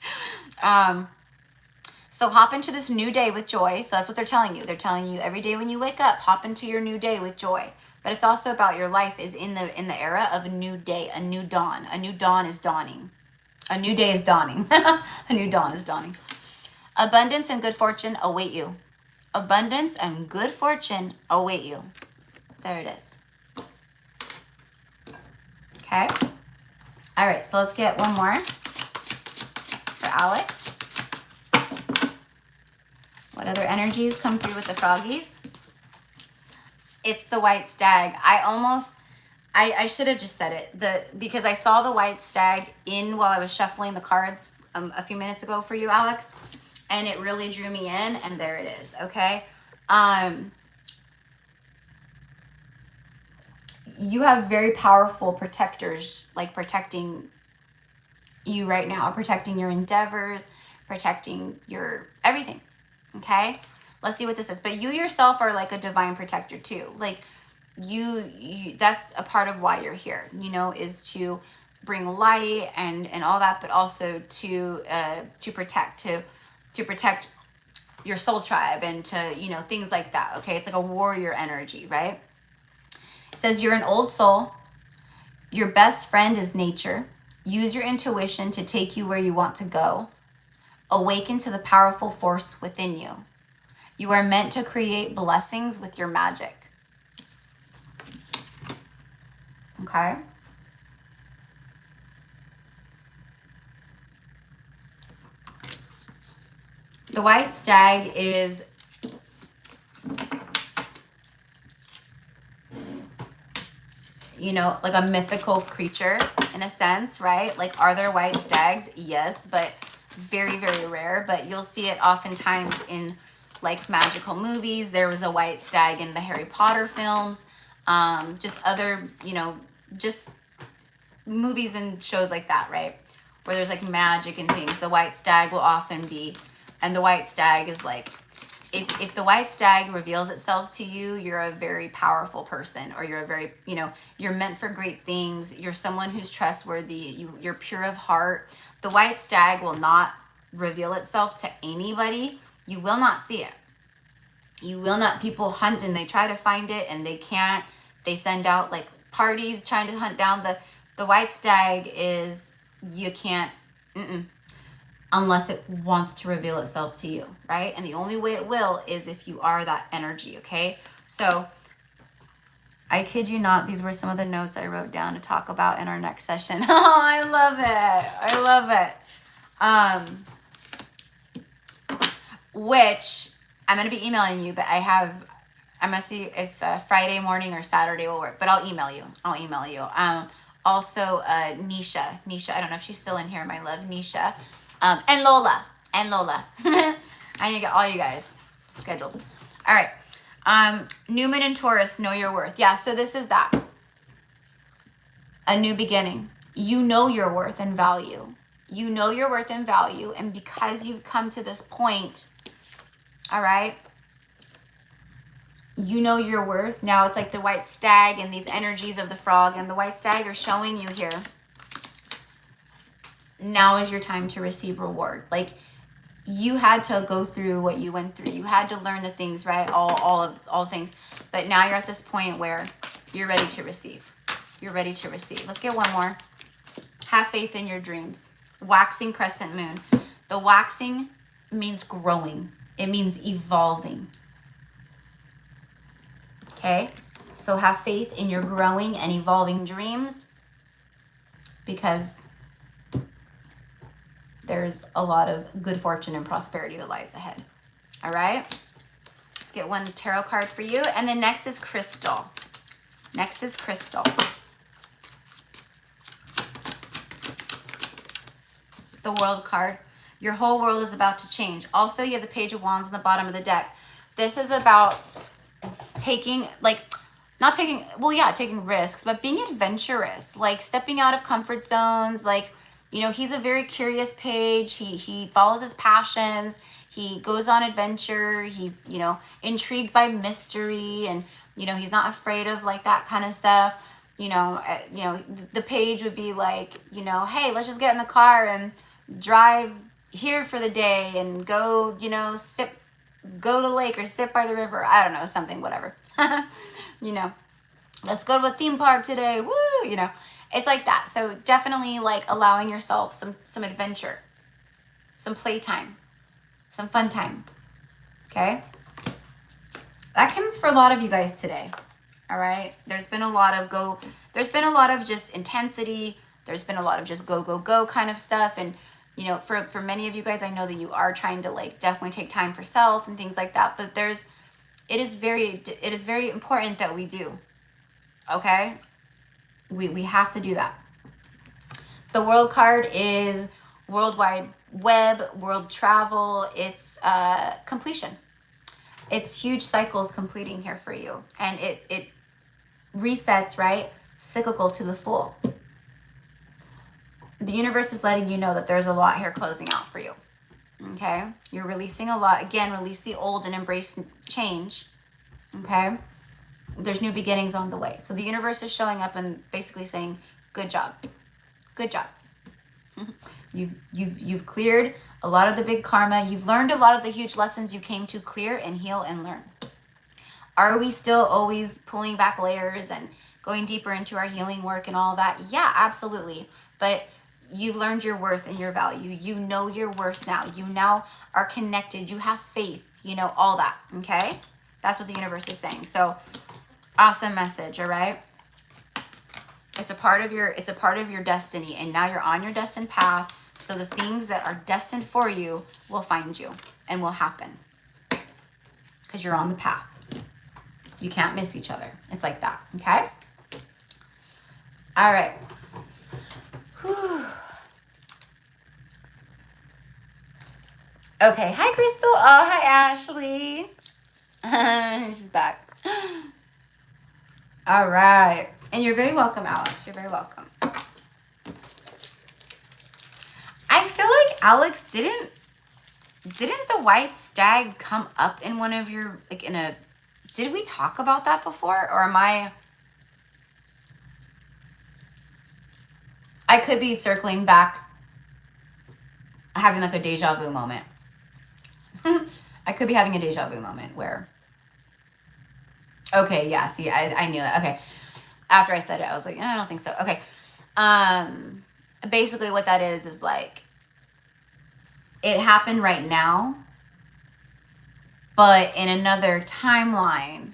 Speaker 1: So hop into this new day with joy. So that's what they're telling you. They're telling you every day when you wake up, hop into your new day with joy. But it's also about your life is in the era of a new day, a new dawn. A new dawn is dawning. A new day is dawning. A new dawn is dawning. Abundance and good fortune await you. Abundance and good fortune await you. There it is. Okay. All right. So let's get one more for Alex. What other energies come through with the froggies? It's the white stag. I should have just said it. Because I saw the white stag in while I was shuffling the cards a few minutes ago for you, Alex. And it really drew me in. And there it is. Okay. You have very powerful protectors, like protecting you right now, protecting your endeavors, protecting your everything. Okay, let's see what this is. But you yourself are like a divine protector too. Like you that's a part of why you're here, you know, is to bring light and all that, but also to protect your soul tribe and to, you know, things like that. Okay, it's like a warrior energy, right? It says you're an old soul. Your best friend is nature. Use your intuition to take you where you want to go. Awaken to the powerful force within you. You are meant to create blessings with your magic. Okay? The white stag is you know, like a mythical creature in a sense, right? Like, are there white stags? Yes, but very, very rare. But you'll see it oftentimes in like magical movies. There was a white stag in the Harry Potter films, just other, you know, just movies and shows like that, right? Where there's like magic and things. The white stag will often be, and the white stag is like, if the white stag reveals itself to you, you're a very powerful person, or you're a very, you know, you're meant for great things. You're someone who's trustworthy. You're pure of heart. The white stag will not reveal itself to anybody. You will not see it. You will not. People hunt and they try to find it and they can't. They send out like parties trying to hunt down the white stag. Is you can't unless it wants to reveal itself to you, right? And the only way it will is if you are that energy, okay? So I kid you not, these were some of the notes I wrote down to talk about in our next session. Oh, I love it. I love it. Which I'm going to be emailing you, but I have I'm gonna see if Friday morning or Saturday will work, but I'll email you. Also, Nisha. I don't know if she's still in here, my love, Nisha. And Lola. I need to get all you guys scheduled. All right. Newman and Taurus, know your worth. Yeah, so this is that. A new beginning. You know your worth and value. You know your worth and value. And because you've come to this point, all right, you know your worth. Now it's like the white stag and these energies of the frog and the white stag are showing you here. Now is your time to receive reward. Like, you had to go through what you went through. You had to learn the things, right? All things. But now you're at this point where you're ready to receive. You're ready to receive. Let's get one more. Have faith in your dreams. Waxing crescent moon. The waxing means growing. It means evolving. Okay? So have faith in your growing and evolving dreams, because there's a lot of good fortune and prosperity that lies ahead. All right? Let's get one tarot card for you. And then next is Crystal. Next is Crystal. The World card. Your whole world is about to change. Also, you have the Page of Wands on the bottom of the deck. This is about taking, like, taking risks, but being adventurous, like stepping out of comfort zones. Like, you know, he's a very curious page. He follows his passions. He goes on adventure. He's, you know, intrigued by mystery, and, you know, he's not afraid of like that kind of stuff. You know, the page would be like, you know, hey, let's just get in the car and drive here for the day and go, you know, go to the lake or sit by the river. I don't know, something, whatever. You know, let's go to a theme park today. Woo, you know, it's like that. So definitely like allowing yourself some adventure, some playtime, some fun time. Okay. That came for a lot of you guys today. All right. There's been a lot of just intensity. There's been a lot of just go kind of stuff. And, you know, for many of you guys, I know that you are trying to like definitely take time for self and things like that. But it is very important that we do. Okay. We have to do that. The World card is World Wide Web, world travel. It's completion. It's huge cycles completing here for you. And it resets, right? Cyclical to the full. The universe is letting you know that there's a lot here closing out for you. Okay? You're releasing a lot. Again, release the old and embrace change. Okay? There's new beginnings on the way. So the universe is showing up and basically saying, good job. Good job. You've cleared a lot of the big karma. You've learned a lot of the huge lessons you came to clear and heal and learn. Are we still always pulling back layers and going deeper into our healing work and all that? Yeah, absolutely. But you've learned your worth and your value. You know your worth now. You now are connected. You have faith, you know, all that. Okay? That's what the universe is saying. So awesome message. All right. It's a part of your destiny, and now you're on your destined path. So the things that are destined for you will find you and will happen because you're on the path. You can't miss each other. It's like that. Okay. All right. Whew. Okay. Hi, Crystal. Oh, hi, Ashley. She's back. All right. And you're very welcome, Alex. You're very welcome. I feel like, Alex, didn't the white stag come up in one of your, like, did we talk about that before? Or am I could be circling back, having like a deja vu moment. I could be having a deja vu moment where, okay, yeah, see, I knew that. Okay. After I said it, I was like, I don't think so. Okay. Basically what that is like, it happened right now, but in another timeline,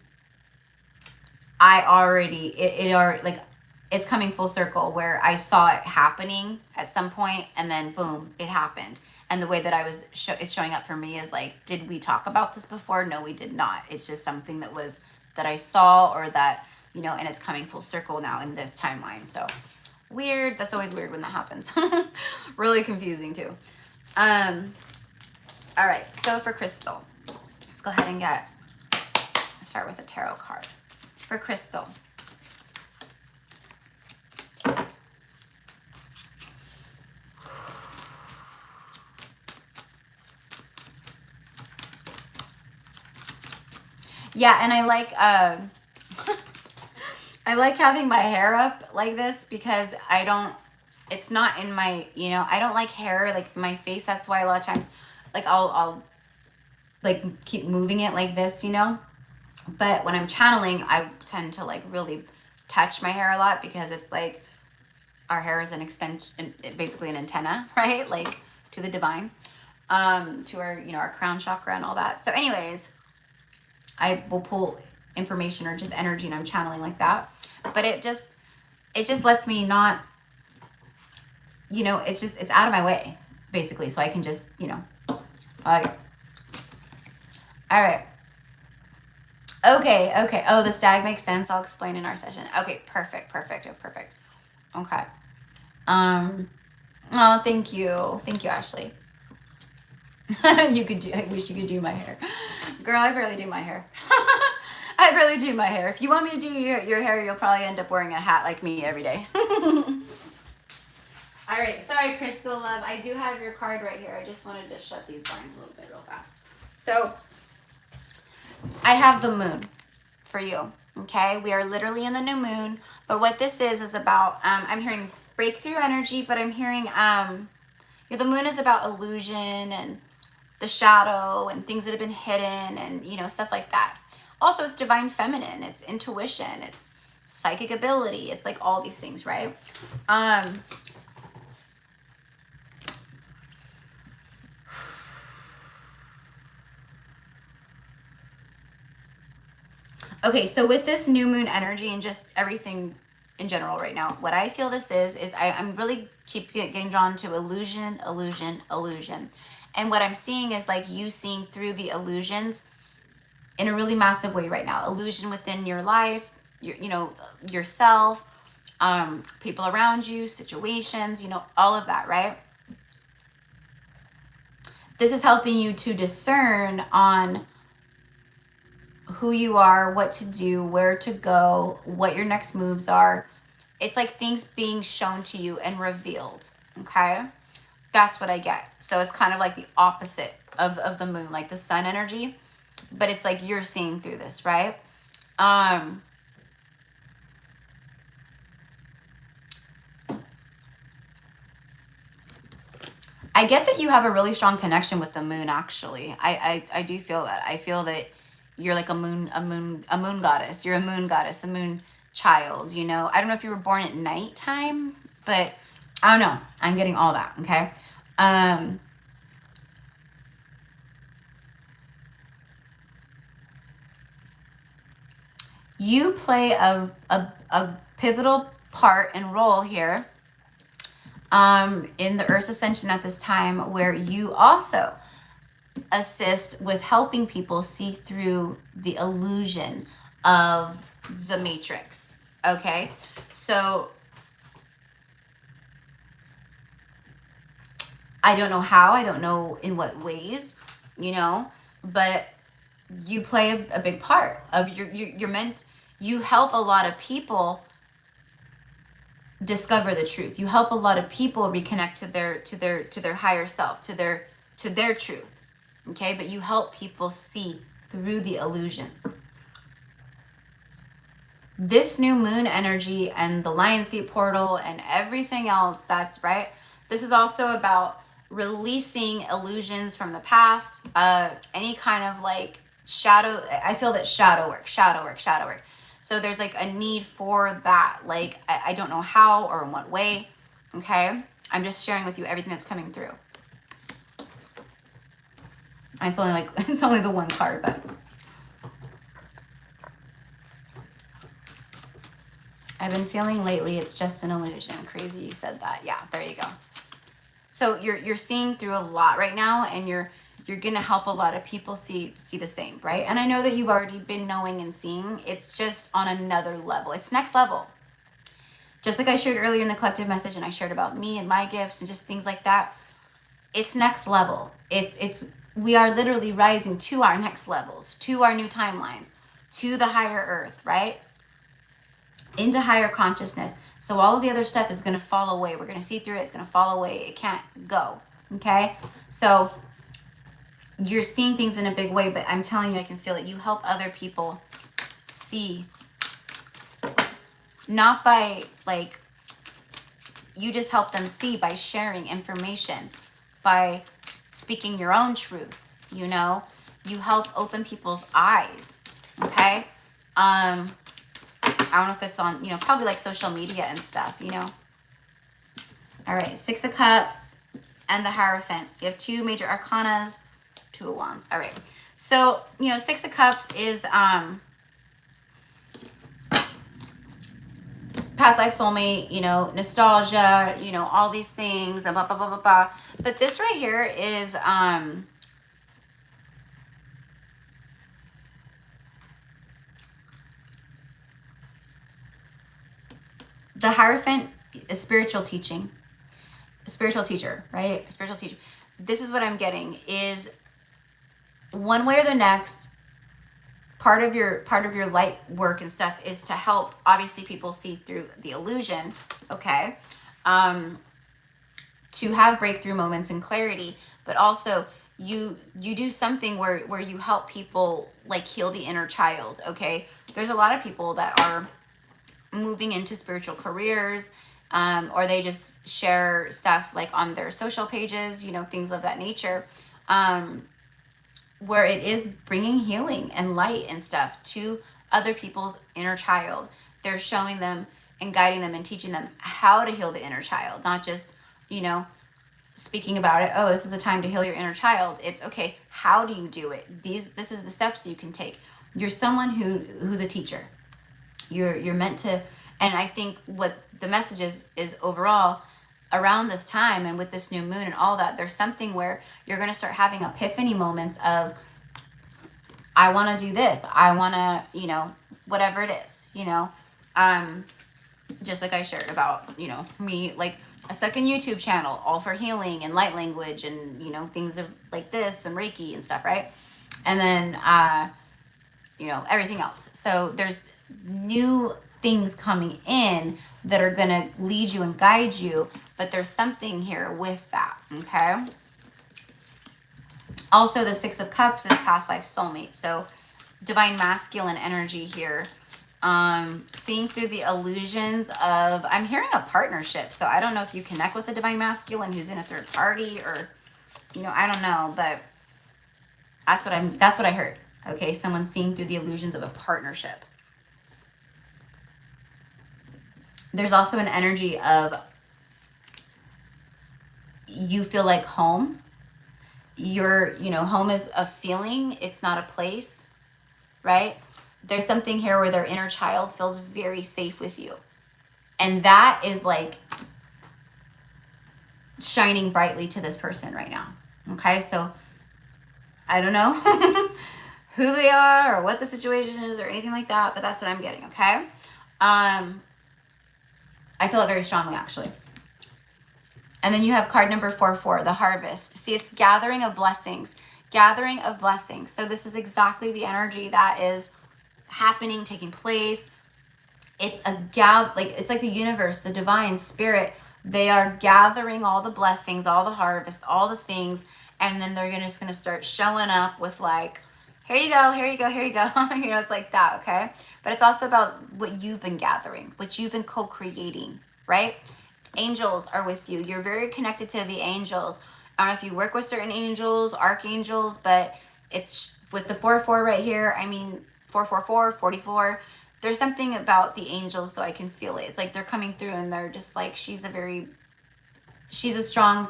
Speaker 1: it's coming full circle where I saw it happening at some point, and then boom, it happened. And the way that it's showing up for me is like, did we talk about this before? No, we did not. It's just something that was that I saw, or that, you know, and it's coming full circle now in this timeline. So weird. That's always weird when that happens. Really confusing too. All right, so for Crystal, let's go ahead and start with a tarot card. For Crystal, yeah, and I like I like having my hair up like this because it's not in my, you know, I don't like hair like my face. That's why a lot of times like I'll like keep moving it like this, you know. But when I'm channeling, I tend to like really touch my hair a lot because it's like our hair is an extension, basically an antenna, right? Like to the divine, to our, you know, our crown chakra and all that. So anyways, I will pull information or just energy and I'm channeling like that. But it just lets me not, you know, it's out of my way basically. So I can just, you know, okay. All right. Okay. Okay. Oh, the stag makes sense. I'll explain in our session. Okay. Perfect. Perfect. Oh, perfect. Okay. Oh, thank you. Thank you, Ashley. I wish you could do my hair. Girl, I barely do my hair. I barely do my hair. If you want me to do your hair, you'll probably end up wearing a hat like me every day. All right. Sorry, Crystal Love. I do have your card right here. I just wanted to shut these blinds a little bit real fast. So I have the moon for you. Okay. We are literally in the new moon. But what this is about, I'm hearing breakthrough energy, but I'm hearing, the moon is about illusion and the shadow and things that have been hidden and, you know, stuff like that. Also, it's divine feminine. It's intuition. It's psychic ability. It's like all these things, right? Okay, so with this new moon energy and just everything in general right now, what I feel this is I'm really keep getting drawn to illusion, illusion, illusion. And what I'm seeing is like you seeing through the illusions in a really massive way right now. Illusion within your life, you know, yourself, people around you, situations, you know, all of that, right? This is helping you to discern on who you are, what to do, where to go, what your next moves are. It's like things being shown to you and revealed, okay? That's what I get. So it's kind of like the opposite of the moon, like the sun energy, but it's like you're seeing through this, right? I get that you have a really strong connection with the moon, actually. I do feel that. I feel that you're like a moon goddess. You're a moon goddess, a moon child, you know. I don't know if you were born at nighttime, but I don't know. I'm getting all that, okay? You play a pivotal part and role here in the Earth's ascension at this time, where you also assist with helping people see through the illusion of the matrix. Okay, so I don't know how, I don't know in what ways, you know, but you play a big part of you're meant, you help a lot of people discover the truth. You help a lot of people reconnect to their higher self, to their truth. Okay, but you help people see through the illusions. This new moon energy and the Lionsgate portal and everything else, that's right. This is also about releasing illusions from the past, any kind of like shadow. I feel that shadow work. So there's like a need for that. Like, I don't know how or in what way. Okay, I'm just sharing with you everything that's coming through. It's only the one card, but I've been feeling lately it's just an illusion. Crazy you said that. Yeah, there you go. So you're seeing through a lot right now, and you're you're going to help a lot of people see the same, right? And I know that you've already been knowing and seeing. It's just on another level. It's next level. Just like I shared earlier in the collective message, and I shared about me and my gifts and just things like that. It's next level. We are literally rising to our next levels, to our new timelines, to the higher earth, right? Into higher consciousness. So all of the other stuff is going to fall away. We're going to see through it. It's going to fall away. It can't go. Okay? So you're seeing things in a big way, but I'm telling you, I can feel it. You help other people see. Not by, like, you just help them see by sharing information, by speaking your own truth, you know? You help open people's eyes, okay? I don't know if it's on, you know, probably like social media and stuff, you know? All right, Six of Cups and the Hierophant. You have two major arcanas, Two of Wands. All right. So, you know, Six of Cups is past life soulmate, you know, nostalgia, you know, all these things, blah, blah, blah, blah, blah. But this right here is the Hierophant is spiritual teaching, a spiritual teacher, right? A spiritual teacher. This is what I'm getting is one way or the next, part of your light work and stuff is to help obviously people see through the illusion, okay? To have breakthrough moments and clarity, but also you do something where you help people like heal the inner child, okay? There's a lot of people that are moving into spiritual careers, or they just share stuff like on their social pages, you know, things of that nature, where it is bringing healing and light and stuff to other people's inner child. They're showing them and guiding them and teaching them how to heal the inner child, not just, you know, speaking about it. Oh, this is a time to heal your inner child. It's okay. How do you do it? This is the steps you can take. You're someone who's a teacher. You're meant to, and I think what the message is overall around this time and with this new moon and all that, there's something where you're going to start having epiphany moments of, I want to do this. I want to, you know, whatever it is, you know, just like I shared about, you know, me, like a second YouTube channel, all for healing and light language and, you know, things of like this and Reiki and stuff. Right. And then, you know, everything else. So there's new things coming in that are going to lead you and guide you, but there's something here with that, okay? Also, the Six of Cups is past life soulmate, so divine masculine energy here. Seeing through the illusions of, I'm hearing a partnership, so I don't know if you connect with the divine masculine who's in a third party, or, you know, I don't know, but that's what I heard, okay? Someone seeing through the illusions of a partnership. There's also an energy of you feel like home. You know, home is a feeling. It's not a place, right? There's something here where their inner child feels very safe with you. And that is like shining brightly to this person right now. Okay, so I don't know who they are or what the situation is or anything like that, but that's what I'm getting, okay? I feel it very strongly, actually. And then you have card number 4, the harvest. See, it's gathering of blessings. Gathering of blessings. So this is exactly the energy that is happening, taking place. It's it's like the universe, the divine spirit. They are gathering all the blessings, all the harvest, all the things, and then they're just gonna start showing up with like, here you go, here you go, here you go. You know, it's like that, okay? But it's also about what you've been gathering, what you've been co-creating, right? Angels are with you. You're very connected to the angels. I don't know if you work with certain angels, archangels, but it's with the 4-4 right here. I mean, 444, 44. There's something about the angels, so I can feel it. It's like they're coming through and they're just like, she has a strong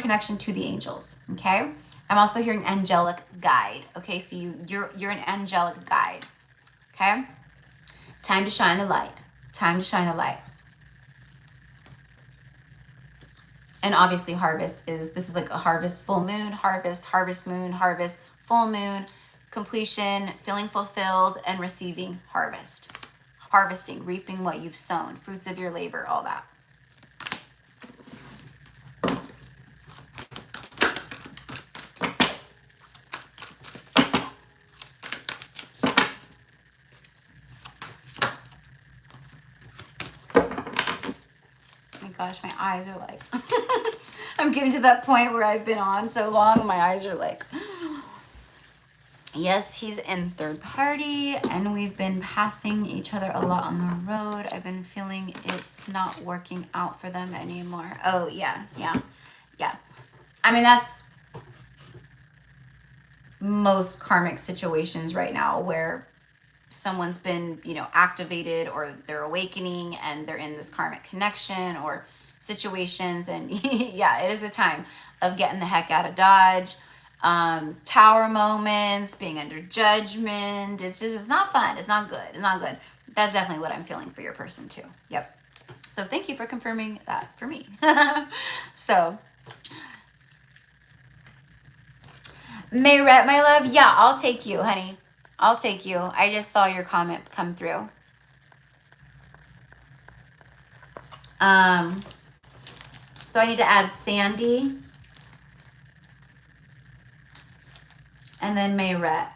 Speaker 1: connection to the angels, okay? I'm also hearing angelic guide, okay? So you're an angelic guide, okay? Time to shine the light. Time to shine the light. And obviously harvest this is like a harvest, full moon, harvest, harvest moon, harvest, full moon, completion, feeling fulfilled, and receiving harvest. Harvesting, reaping what you've sown, fruits of your labor, all that. Gosh, my eyes are like, I'm getting to that point where I've been on so long, my eyes are like, yes, he's in third party, and we've been passing each other a lot on the road. I've been feeling it's not working out for them anymore. Oh, yeah. I mean, that's most karmic situations right now where someone's been, you know, activated, or they're awakening and they're in this karmic connection or situations. And yeah, it is a time of getting the heck out of Dodge. Tower moments, being under judgment. It's not fun. It's not good. It's not good. That's definitely what I'm feeling for your person too. Yep. So thank you for confirming that for me. So Mayret, my love. Yeah, I'll take you, honey. I'll take you. I just saw your comment come through. So I need to add Sandy. And then Mayret.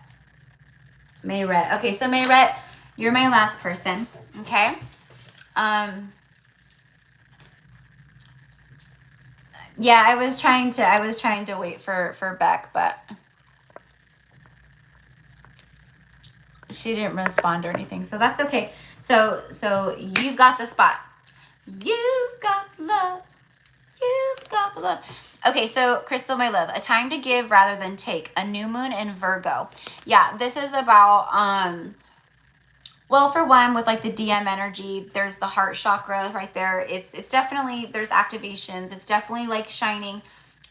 Speaker 1: Mayret. Okay, so Mayret, you're my last person. Okay. Yeah, I was trying to wait for Beck, but she didn't respond or anything, so that's okay. So you've got the spot. You've got love. You've got the love. Okay, so Crystal, my love, a time to give rather than take. A new moon in Virgo. Yeah, this is about well, for one, with like the DM energy, there's the heart chakra right there. It's definitely, there's activations. It's definitely like shining.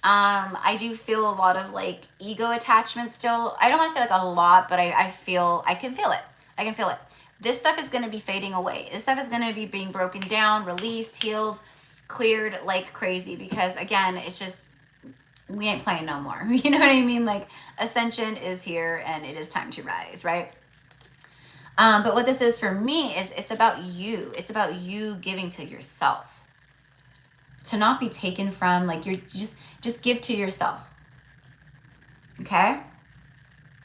Speaker 1: I do feel a lot of like ego attachment still. I don't want to say like a lot, but I can feel it. I can feel it. This stuff is going to be fading away. This stuff is going to be being broken down, released, healed, cleared like crazy, because again, it's just, we ain't playing no more. You know what I mean? Like ascension is here and it is time to rise, right? But what this is for me is it's about you. It's about you giving to yourself. To not be taken from, like you're just give to yourself. Okay?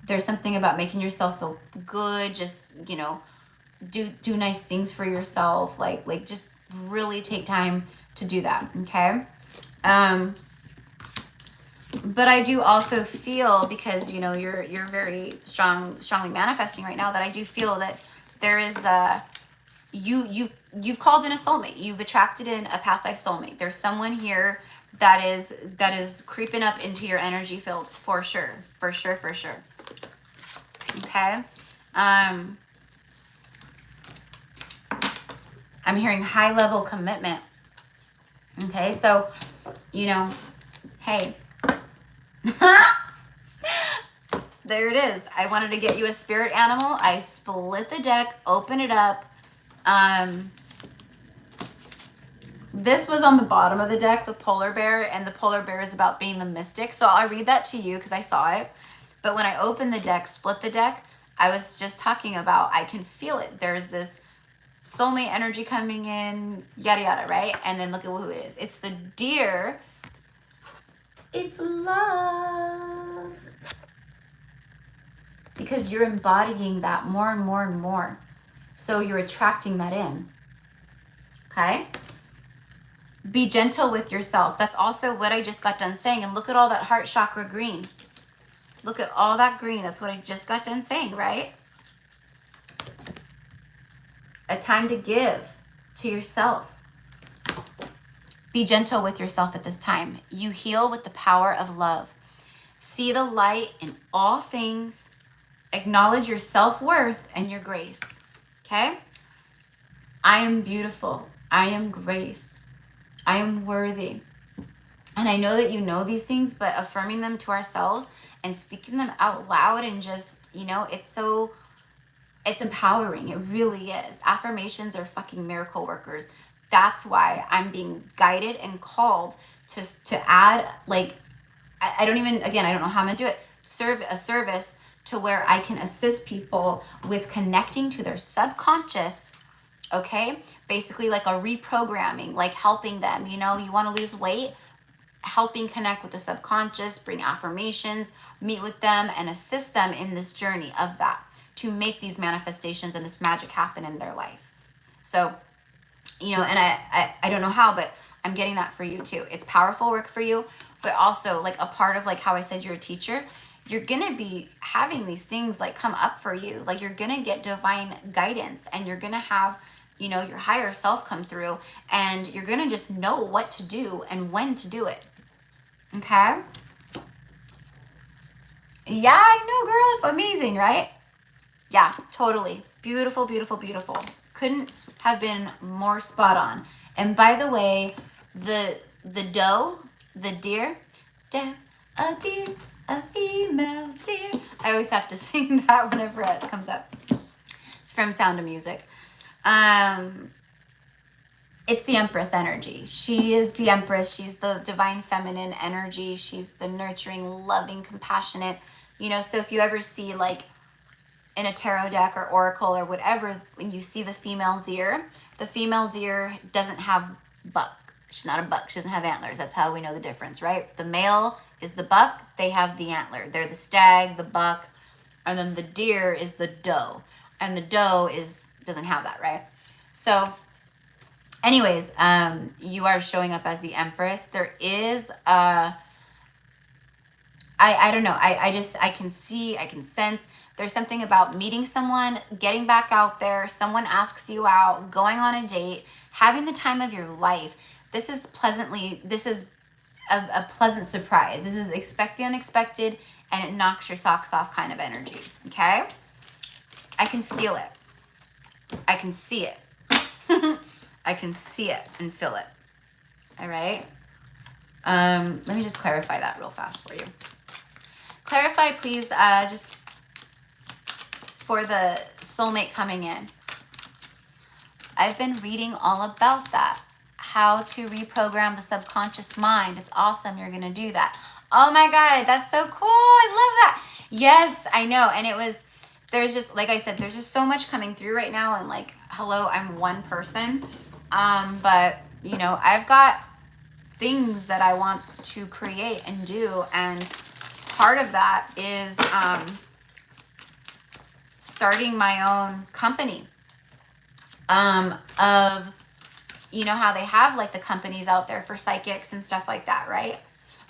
Speaker 1: There's something about making yourself feel good, just, you know, do nice things for yourself. Like just really take time to do that. Okay? But I do also feel, because, you know, you're very strongly manifesting right now, that I do feel that there is you've called in a soulmate. You've attracted in a past life soulmate. There's someone here that is creeping up into your energy field for sure. Okay. I'm hearing high level commitment. Okay, so, you know, hey. There it is. I wanted to get you a spirit animal. I split the deck, open it up. This was on the bottom of the deck, the polar bear, and the polar bear is about being the mystic. So I'll read that to you because I saw it. But when I opened the deck, split the deck, I was just talking about, I can feel it. There's this soulmate energy coming in, yada, yada, right? And then look at who it is. It's the deer. It's love. Because you're embodying that more and more and more. So you're attracting that in. Okay? Be gentle with yourself. That's also what I just got done saying. And look at all that heart chakra green. Look at all that green. That's what I just got done saying, right? A time to give to yourself. Be gentle with yourself at this time. You heal with the power of love. See the light in all things. Acknowledge your self-worth and your grace. Okay? I am beautiful. I am grace. I am worthy. And I know that you know these things, but affirming them to ourselves and speaking them out loud and just, you know, it's empowering. It really is. Affirmations are fucking miracle workers. That's why I'm being guided and called to add, like, I don't even, again, I don't know how I'm gonna do it, serve a service to where I can assist people with connecting to their subconscious. Okay, basically like a reprogramming, like helping them, you know, you want to lose weight, helping connect with the subconscious, bring affirmations, meet with them, and assist them in this journey of that to make these manifestations and this magic happen in their life. So, you know, and I don't know how, but I'm getting that for you too. It's powerful work for you, but also like a part of, like how I said you're a teacher, you're gonna be having these things like come up for you. Like you're gonna get divine guidance, and you're gonna have, you know, your higher self come through, and you're gonna just know what to do and when to do it. Okay? Yeah, I know, girl. It's amazing, right? Yeah, totally. Beautiful, beautiful, beautiful. Couldn't have been more spot on. And by the way, the doe, the deer, a deer, a female deer. I always have to sing that whenever it comes up. It's from Sound of Music. It's the Empress energy. She is the Empress. She's the divine feminine energy. She's the nurturing, loving, compassionate. You know, so if you ever see like in a tarot deck or oracle or whatever, when you see the female deer doesn't have buck. She's not a buck. She doesn't have antlers. That's how we know the difference, right? The male is the buck. They have the antler. They're the stag, the buck, and then the deer is the doe. And the doe doesn't have that, right? So anyways, you are showing up as the Empress. There is I don't know. I can see, I can sense there's something about meeting someone, getting back out there, someone asks you out, going on a date, having the time of your life. This is a pleasant surprise. This is expect the unexpected, and it knocks your socks off kind of energy, okay? I can feel it. I can see it. I can see it and feel it. All right? Let me just clarify that real fast for you. Clarify, please, just for the soulmate coming in. I've been reading all about that. How to reprogram the subconscious mind. It's awesome. You're going to do that. Oh my God, that's so cool. I love that. Yes, I know. And there's just, like I said, there's just so much coming through right now. And like, hello, I'm one person. But, you know, I've got things that I want to create and do. And part of that is starting my own company of, you know how they have like the companies out there for psychics and stuff like that, right?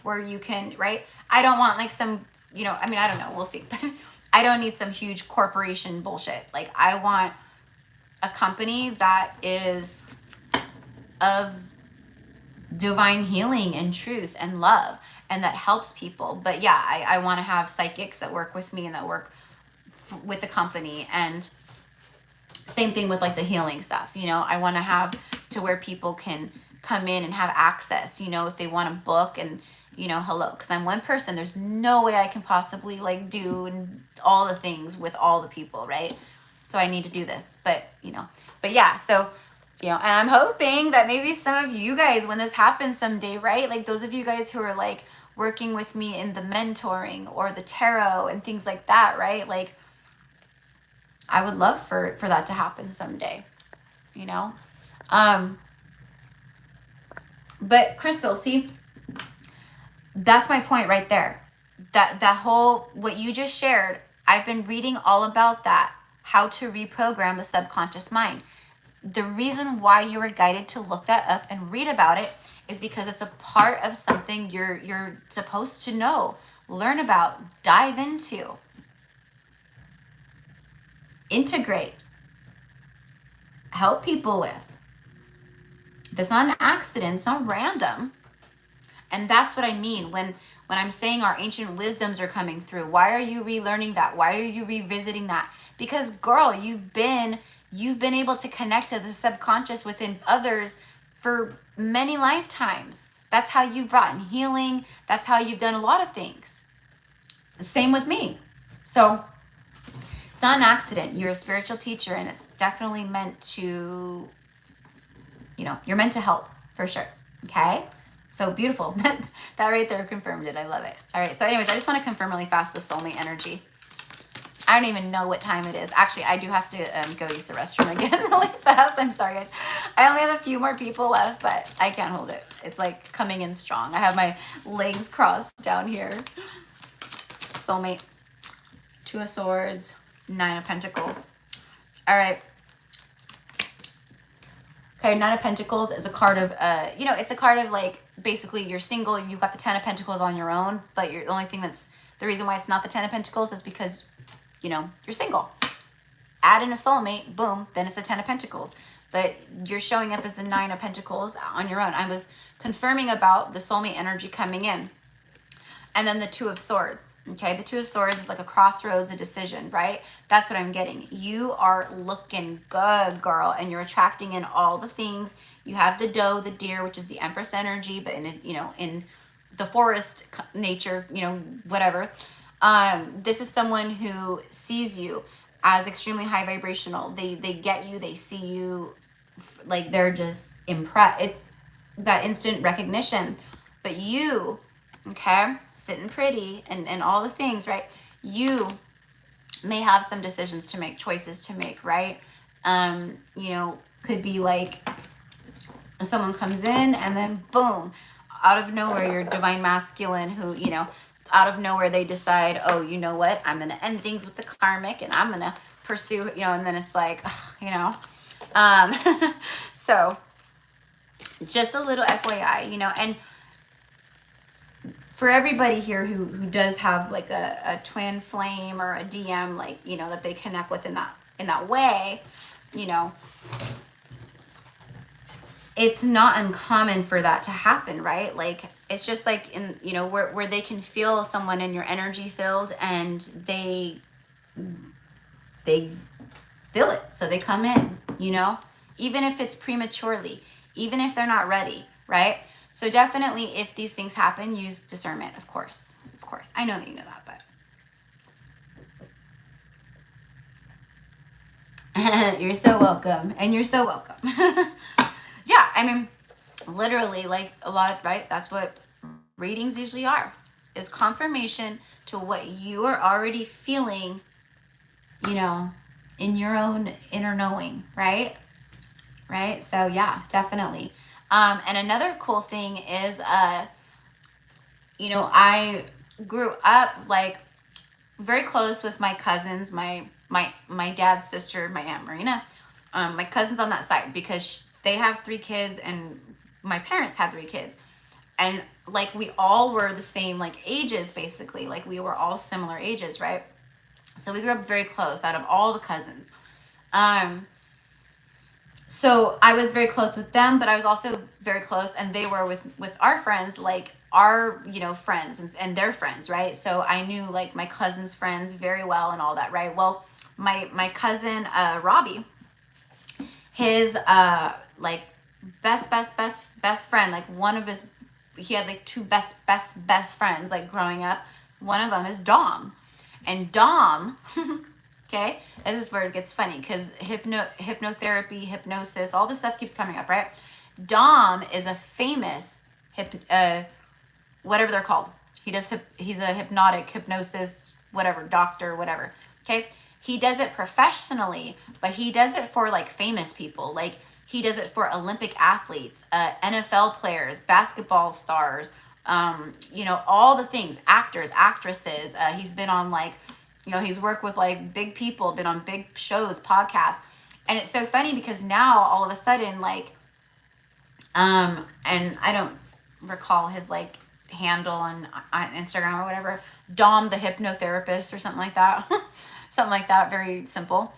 Speaker 1: Where you can, right? I don't want like some, you know, I mean, I don't know, we'll see. I don't need some huge corporation bullshit. Like I want a company that is of divine healing and truth and love, and that helps people. But yeah, I want to have psychics that work with me and that work with the company, and same thing with like the healing stuff. You know, I want to have to where people can come in and have access, you know, if they want to book and, you know, hello, because I'm one person, there's no way I can possibly like do and all the things with all the people, right? So I need to do this, but you know, but yeah, so, you know, and I'm hoping that maybe some of you guys, when this happens someday, right? Like those of you guys who are like working with me in the mentoring or the tarot and things like that, right? Like I would love for that to happen someday, you know? But Crystal, see, that's my point right there. That whole, what you just shared, I've been reading all about that, how to reprogram the subconscious mind. The reason why you were guided to look that up and read about it is because it's a part of something you're supposed to know, learn about, dive into, integrate, help people with. It's not an accident, it's not random. And that's what I mean when I'm saying our ancient wisdoms are coming through. Why are you relearning that? Why are you revisiting that? Because girl, you've been able to connect to the subconscious within others for many lifetimes. That's how you've brought in healing. That's how you've done a lot of things. Same with me. So it's not an accident. You're a spiritual teacher, and it's definitely meant to you know, you're meant to help for sure. Okay. So beautiful. That right there confirmed it. I love it. All right. So anyways, I just want to confirm really fast the soulmate energy. I don't even know what time it is. Actually, I do have to go use the restroom again really fast. I'm sorry, guys. I only have a few more people left, but I can't hold it. It's like coming in strong. I have my legs crossed down here. Soulmate. 2 of Swords. 9 of Pentacles. All right. Okay, 9 of Pentacles is a card of, you know, it's a card of like, basically you're single, you've got the 10 of Pentacles on your own, but the only thing that's, the reason why it's not the 10 of Pentacles is because, you know, you're single. Add in a soulmate, boom, then it's the 10 of Pentacles. But you're showing up as the 9 of Pentacles on your own. I was confirming about the soulmate energy coming in. And then the 2 of Swords, okay? The 2 of Swords is like a crossroads, a decision, right? That's what I'm getting. You are looking good, girl, and you're attracting in all the things. You have the doe, the deer, which is the Empress energy, but in, you know, in the forest nature, you know, whatever. This is someone who sees you as extremely high vibrational. They get you, they see you, like they're just impressed. It's that instant recognition. But you, okay, sitting pretty and all the things, right? You may have some decisions to make, choices to make, right? You know, could be like someone comes in and then boom, out of nowhere, your divine masculine who, you know, out of nowhere they decide, oh, you know what, I'm going to end things with the karmic and I'm going to pursue, you know, and then it's like, ugh, you know, so just a little FYI, you know, and for everybody here who does have like a twin flame or a DM, like, you know, that they connect with in that way, you know, it's not uncommon for that to happen, right? Like, it's just like in, you know, where they can feel someone in your energy field and they feel it. So they come in, you know, even if it's prematurely, even if they're not ready, right? So definitely if these things happen, use discernment, of course. Of course. I know that you know that, but you're so welcome. And you're so welcome. Yeah, I mean, literally, like a lot, right? That's what readings usually are, is confirmation to what you are already feeling, you know, in your own inner knowing, right? Right? So yeah, definitely. And another cool thing is, you know, I grew up like very close with my cousins, my dad's sister, my Aunt Marina, my cousins on that side, because they have 3 kids and my parents had 3 kids. And like we all were the same like ages, basically. Like we were all similar ages, right? So we grew up very close out of all the cousins. So I was very close with them, but I was also very close, and they were with our friends, like our, you know, friends and their friends, right? So I knew like my cousin's friends very well and all that, right? Well, my cousin Robbie, his like best friend, like one of his, he had like 2 best friends like growing up. One of them is Dom, and Dom okay, this is where it gets funny, because hypnotherapy, hypnosis, all this stuff keeps coming up, right? Dom is a famous whatever they're called. He's a hypnosis, whatever, doctor, whatever. Okay. He does it professionally, but he does it for like famous people. Like he does it for Olympic athletes, NFL players, basketball stars, you know, all the things, actors, actresses. He's been on like, you know, he's worked with like big people, been on big shows, podcasts. And it's so funny because now all of a sudden, like, and I don't recall his like handle on Instagram or whatever, Dom the hypnotherapist or something like that. Something like that, very simple.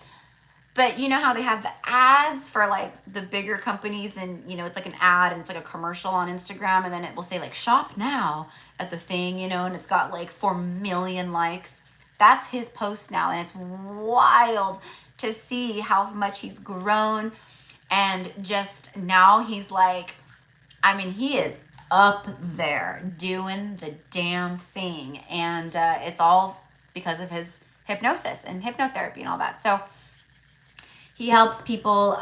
Speaker 1: But you know how they have the ads for like the bigger companies, and you know, it's like an ad and it's like a commercial on Instagram, and then it will say like shop now at the thing, you know, and it's got like 4 million likes. That's his post now, and it's wild to see how much he's grown. And just now he's like, I mean, he is up there doing the damn thing. And it's all because of his hypnosis and hypnotherapy and all that. So He helps people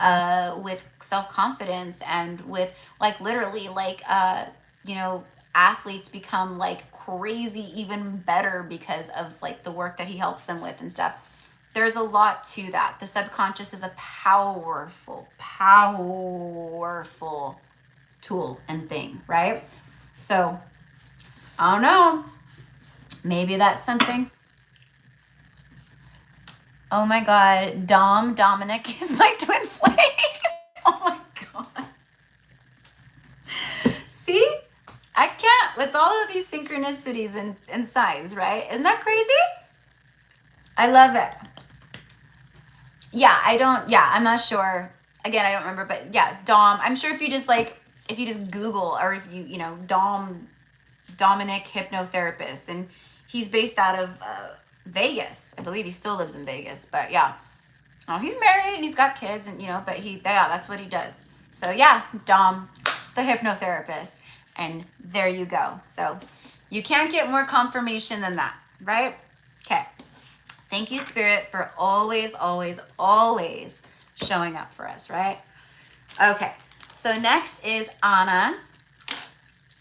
Speaker 1: with self-confidence and with like literally like you know, athletes become like crazy even better because of like the work that he helps them with and stuff. There's a lot to that. The subconscious is a powerful, powerful tool and thing, right? So I don't know. Maybe that's something. Oh my God, Dominic is my twin flame. Oh my God. See? I can't with all of these synchronicities and signs, right? Isn't that crazy? I love it. Yeah, I'm not sure. Again, I don't remember, but yeah, Dom. I'm sure if you just like, if you just Google or if you know, Dominic hypnotherapist, and he's based out of Vegas. I believe he still lives in Vegas, but yeah. Oh, he's married and he's got kids and, you know, but yeah, that's what he does. So yeah, Dom, the hypnotherapist. And there you go. So you can't get more confirmation than that, right? Okay. Thank you, Spirit, for always, always, always showing up for us, right? Okay. So next is Anna.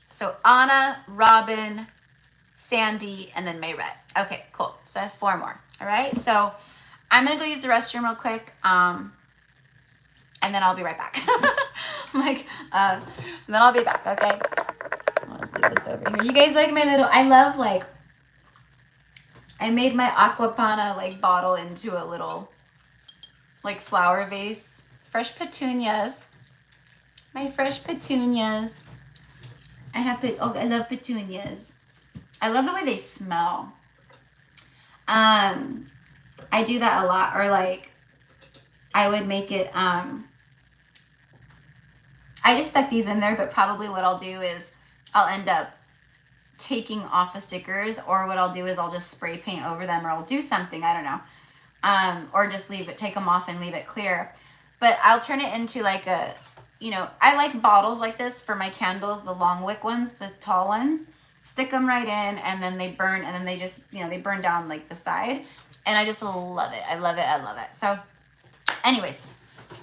Speaker 1: So Anna, Robin, Sandy, and then Mayret. Okay, cool. So I have 4 more. All right. So I'm going to go use the restroom real quick. And then I'll be right back. And then I'll be back. Okay. Let's leave this over here. You guys like my little, I love like, I made my Aquapana like bottle into a little like flower vase. Fresh petunias. My fresh petunias. I love petunias. I love the way they smell. I do that a lot, or like I would make it, I just stuck these in there, but probably what I'll do is I'll end up taking off the stickers, or what I'll do is I'll just spray paint over them, or I'll do something, I don't know. Or just take them off and leave it clear. But I'll turn it into like a, you know, I like bottles like this for my candles, the long wick ones, the tall ones. Stick them right in, and then they burn, and then they just, you know, they burn down like the side. And I just love it. I love it. I love it. So anyways,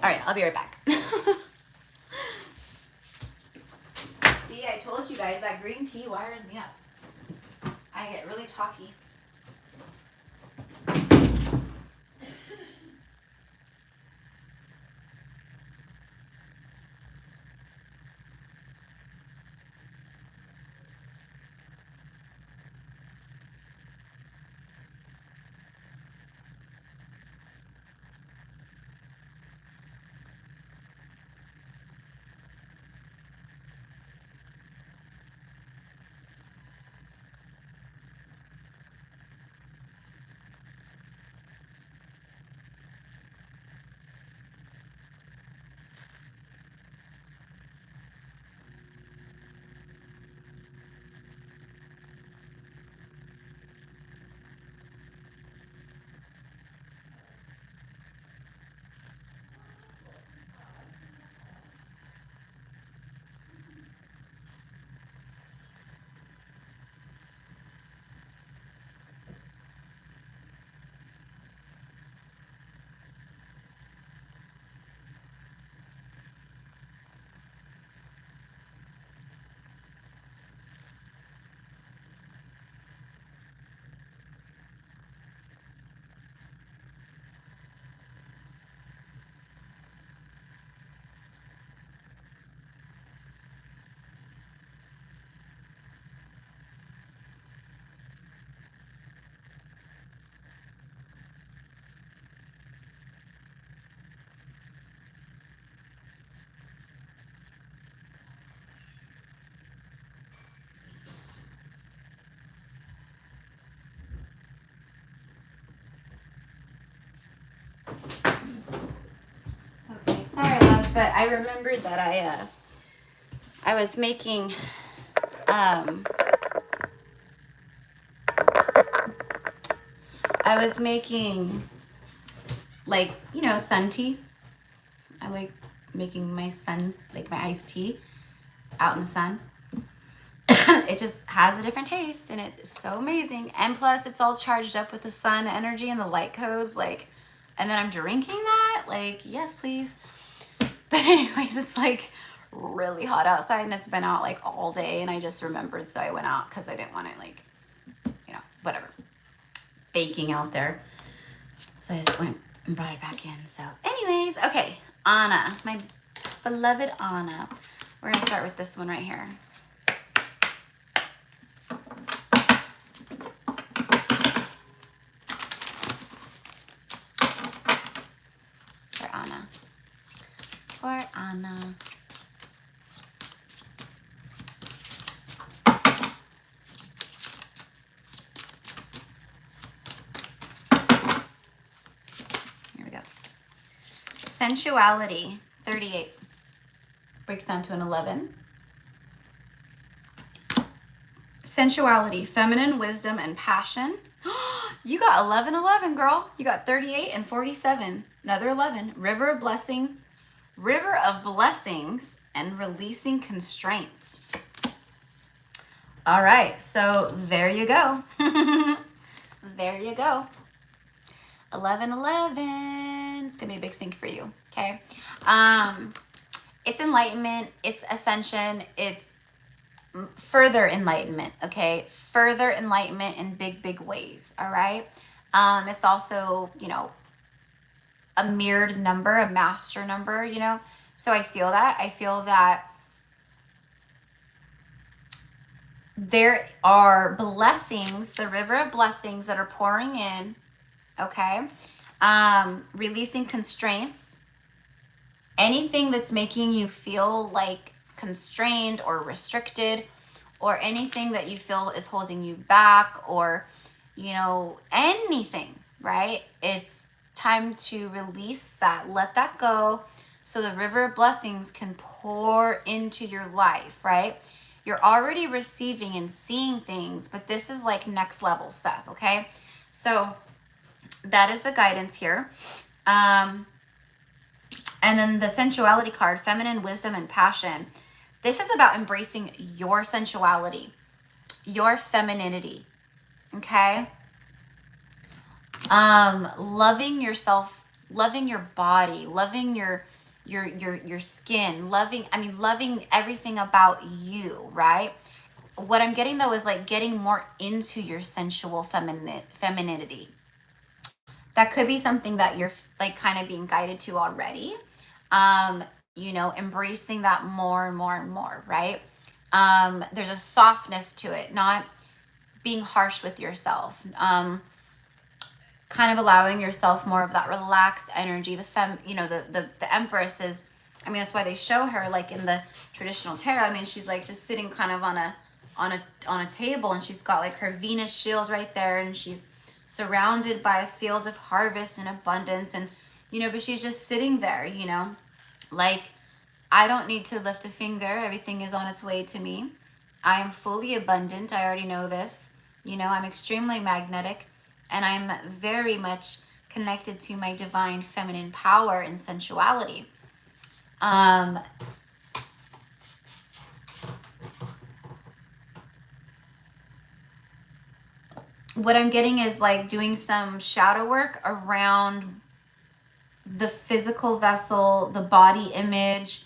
Speaker 1: all right, I'll be right back. See, I told you guys that green tea wires me up. I get really talky. Okay, sorry, loves, but I remembered that I was making like, you know, sun tea. I like making my iced tea out in the sun. It just has a different taste, and it's so amazing. And plus, it's all charged up with the sun energy and the light codes. Like, and then I'm drinking that, like, yes, please. But anyways, it's like really hot outside and it's been out like all day, and I just remembered, so I went out because I didn't want to, like, you know, whatever, baking out there. So I just went and brought it back in. So anyways, okay, Anna, my beloved Anna. We're gonna start with this one right here. For Anna. For Anna. Here we go. Sensuality, 38. Breaks down to an 11. Sensuality, feminine wisdom, and passion. You got 11, 11, girl. You got 38 and 47. Another 11. River of blessings, and releasing constraints. All right, so there you go. There you go. 11, 11. It's gonna be a big sync for you. Okay. It's enlightenment. It's ascension. It's further enlightenment. Okay, further enlightenment in big ways. All right. It's also, you know, a mirrored number, a master number, you know. So I feel that there are blessings, the river of blessings that are pouring in. Okay. Releasing constraints, anything that's making you feel like constrained or restricted, or anything that you feel is holding you back, or, you know, anything, right? It's time to release that, let that go, so the river of blessings can pour into your life, right? You're already receiving and seeing things, but this is like next level stuff. Okay, so that is the guidance here. And then the sensuality card, feminine wisdom and passion. This is about embracing your sensuality, your femininity. Okay. Loving yourself, loving your body, loving your skin, loving everything about you, right? What I'm getting though is like getting more into your sensual femininity. That could be something that you're like kind of being guided to already. You know, embracing that more and more and more, right? There's a softness to it, not being harsh with yourself. Kind of allowing yourself more of that relaxed energy. The Empress is, I mean, that's why they show her like in the traditional tarot. I mean, she's like just sitting kind of on a table, and she's got like her Venus shield right there, and she's surrounded by fields of harvest and abundance, and, you know, but she's just sitting there, you know, like, I don't need to lift a finger. Everything is on its way to me. I am fully abundant. I already know this. You know, I'm extremely magnetic, and I'm very much connected to my divine feminine power and sensuality. What I'm getting is like doing some shadow work around the physical vessel, the body image,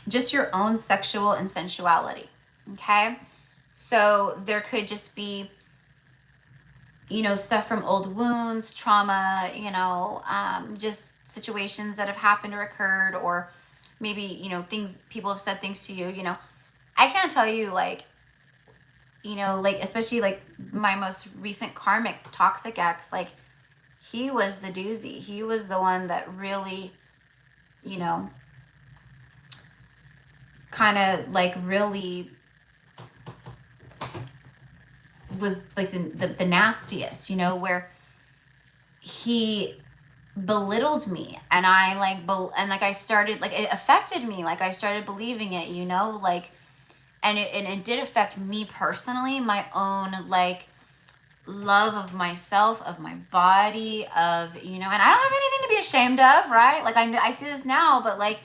Speaker 1: just your own sexual and sensuality. Okay. So there could just be, you know, stuff from old wounds, trauma, you know, just situations that have happened or occurred, or maybe, you know, things, people have said things to you, you know. I can't tell you, like, you know, like, especially like my most recent karmic toxic ex, like, he was the doozy. He was the one that really, you know, kind of like really was like the nastiest, you know, where he belittled me, and I like, I started, like, it affected me. Like, I started believing it, you know, like, and it did affect me personally, my own, like, love of myself, of my body, of, you know, and I don't have anything to be ashamed of, right? Like, I see this now, but like,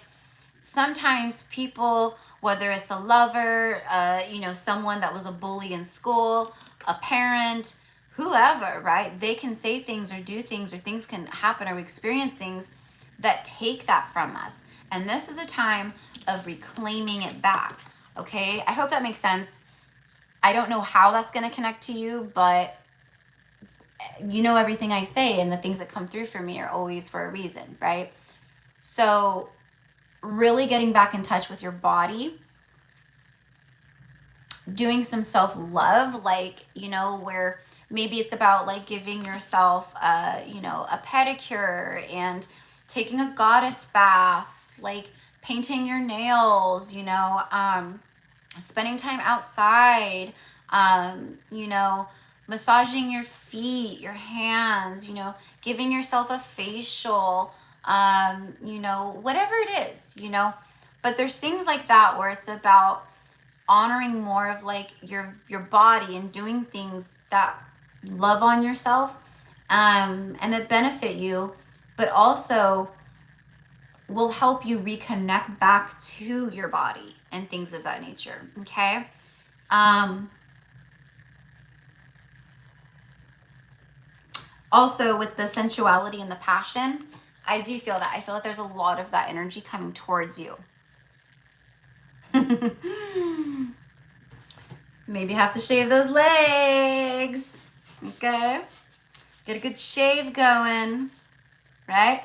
Speaker 1: sometimes people, whether it's a lover, you know, someone that was a bully in school, a parent, whoever, right? They can say things or do things, or things can happen, or we experience things that take that from us. And this is a time of reclaiming it back. Okay, I hope that makes sense. I don't know how that's going to connect to you, but you know, everything I say and the things that come through for me are always for a reason, right? So really getting back in touch with your body, doing some self-love, like, you know, where maybe it's about like giving yourself you know, a pedicure and taking a goddess bath, like painting your nails, you know, spending time outside, you know, massaging your feet, your hands, you know, giving yourself a facial, you know, whatever it is, you know. But there's things like that where it's about honoring more of like your body and doing things that love on yourself, and that benefit you, but also will help you reconnect back to your body and things of that nature. Okay. Also with the sensuality and the passion, I do feel that. I feel like there's a lot of that energy coming towards you. Maybe have to shave those legs. Okay. Get a good shave going, right?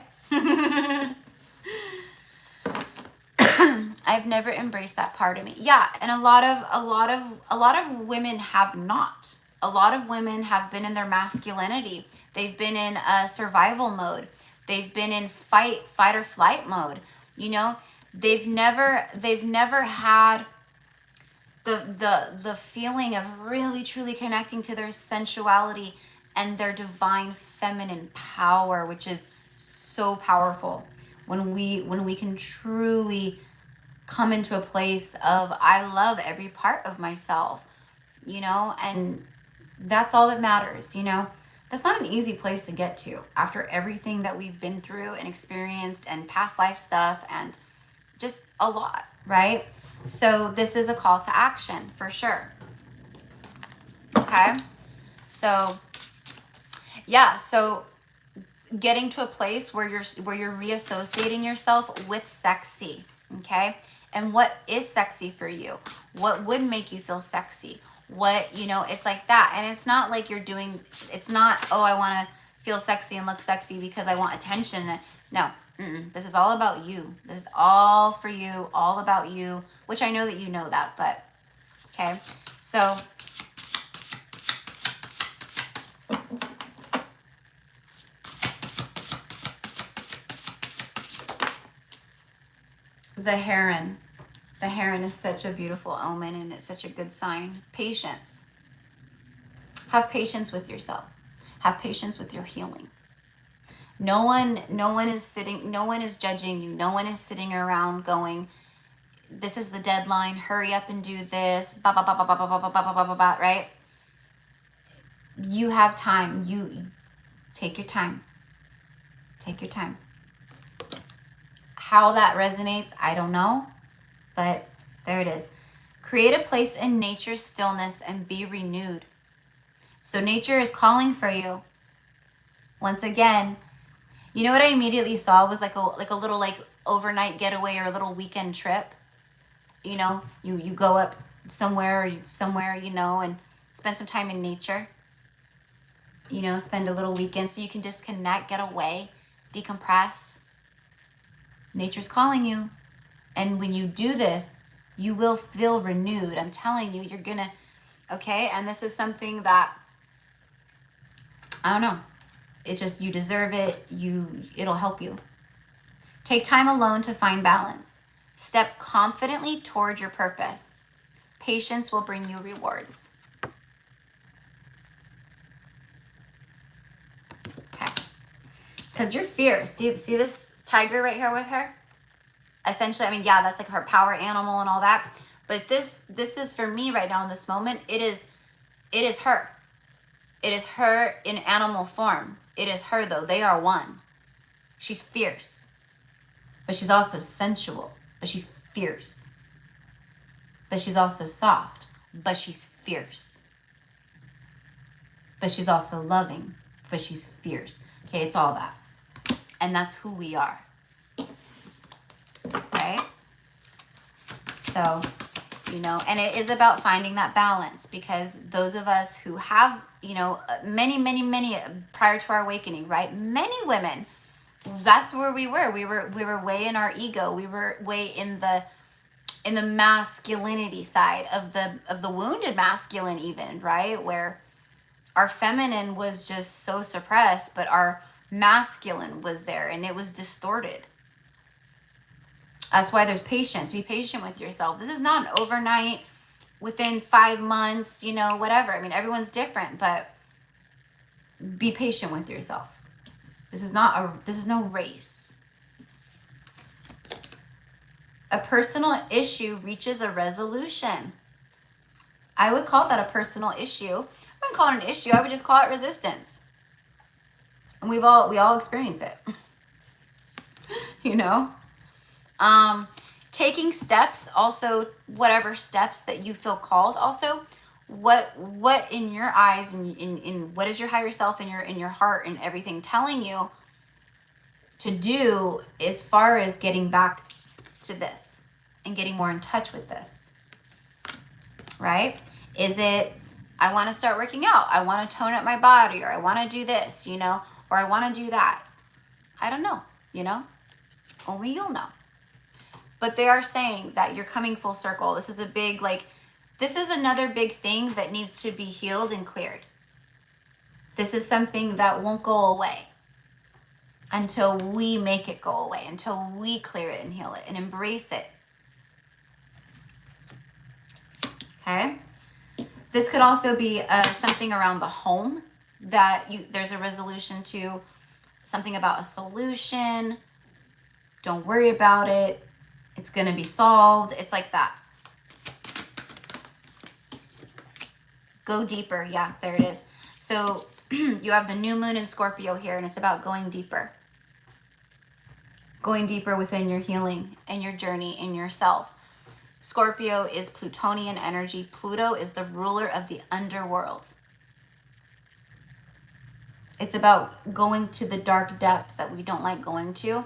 Speaker 1: I've never embraced that part of me. Yeah, and a lot of women have not. A lot of women have been in their masculinity. They've been in a survival mode. They've been in fight or flight mode. You know, they've never had the feeling of really truly connecting to their sensuality and their divine feminine power, which is so powerful when we can truly come into a place of, I love every part of myself, you know, and that's all that matters, you know. That's not an easy place to get to after everything that we've been through and experienced and past life stuff and just a lot, right? So this is a call to action for sure. Okay. So yeah, so getting to a place where you're reassociating yourself with sexy. Okay. And what is sexy for you? What would make you feel sexy? What, you know, it's like that. And it's not like you're doing, it's not, oh, I want to feel sexy and look sexy because I want attention. No, this is all about you. This is all for you, all about you, which I know that you know that, but okay. So the heron. The heron is such a beautiful omen and it's such a good sign. Patience. Have patience with yourself. Have patience with your healing. No one is judging you. No one is sitting around going, this is the deadline, hurry up and do this, right? You have time. You take your time. Take your time. How that resonates, I don't know. But there it is. Create a place in nature's stillness and be renewed. So nature is calling for you. Once again, you know what I immediately saw was like a little like overnight getaway or a little weekend trip. You know, you go up somewhere, you know, and spend some time in nature. You know, spend a little weekend so you can disconnect, get away, decompress. Nature's calling you. And when you do this, you will feel renewed. I'm telling you, you're gonna, okay? And this is something that, I don't know. It's just, you deserve it. It'll help you. Take time alone to find balance. Step confidently toward your purpose. Patience will bring you rewards. Okay. Because you're fierce. See this tiger right here with her? Essentially, I mean, yeah, that's like her power animal and all that. But this is for me right now in this moment. It is her. It is her in animal form. It is her though. They are one. She's fierce. But she's also sensual. But she's fierce. But she's also soft. But she's fierce. but she's also loving, but she's fierce. Okay, it's all that. And that's who we are. Right? So, you know, and it is about finding that balance, because those of us who have, you know, many prior to our awakening, right? Many women, that's where we were. We were way in our ego. We were way in the masculinity side of the wounded masculine, even, right? Where our feminine was just so suppressed, but our masculine was there and it was distorted. That's why there's patience. Be patient with yourself. This is not an overnight, within 5 months, you know, whatever. I mean, everyone's different, but be patient with yourself. This is no race. A personal issue reaches a resolution. I would call that a personal issue. I wouldn't call it an issue. I would just call it resistance. And we all experience it. You know? Taking steps, also, whatever steps that you feel called, also, what in your eyes and in what is your higher self in your heart and everything telling you to do as far as getting back to this and getting more in touch with this, right? Is it, I want to start working out, I want to tone up my body, or I want to do this, you know, or I want to do that? I don't know, you know, only you'll know. But they are saying that you're coming full circle. This is a big, like, this is another big thing that needs to be healed and cleared. This is something that won't go away until we make it go away, until we clear it and heal it and embrace it. Okay? This could also be something around the home that there's a resolution to, something about a solution. Don't worry about it. It's going to be solved. It's like that. Go deeper. Yeah, there it is. So you have the new moon in Scorpio here, and it's about going deeper. Going deeper within your healing and your journey in yourself. Scorpio is Plutonian energy. Pluto is the ruler of the underworld. It's about going to the dark depths that we don't like going to,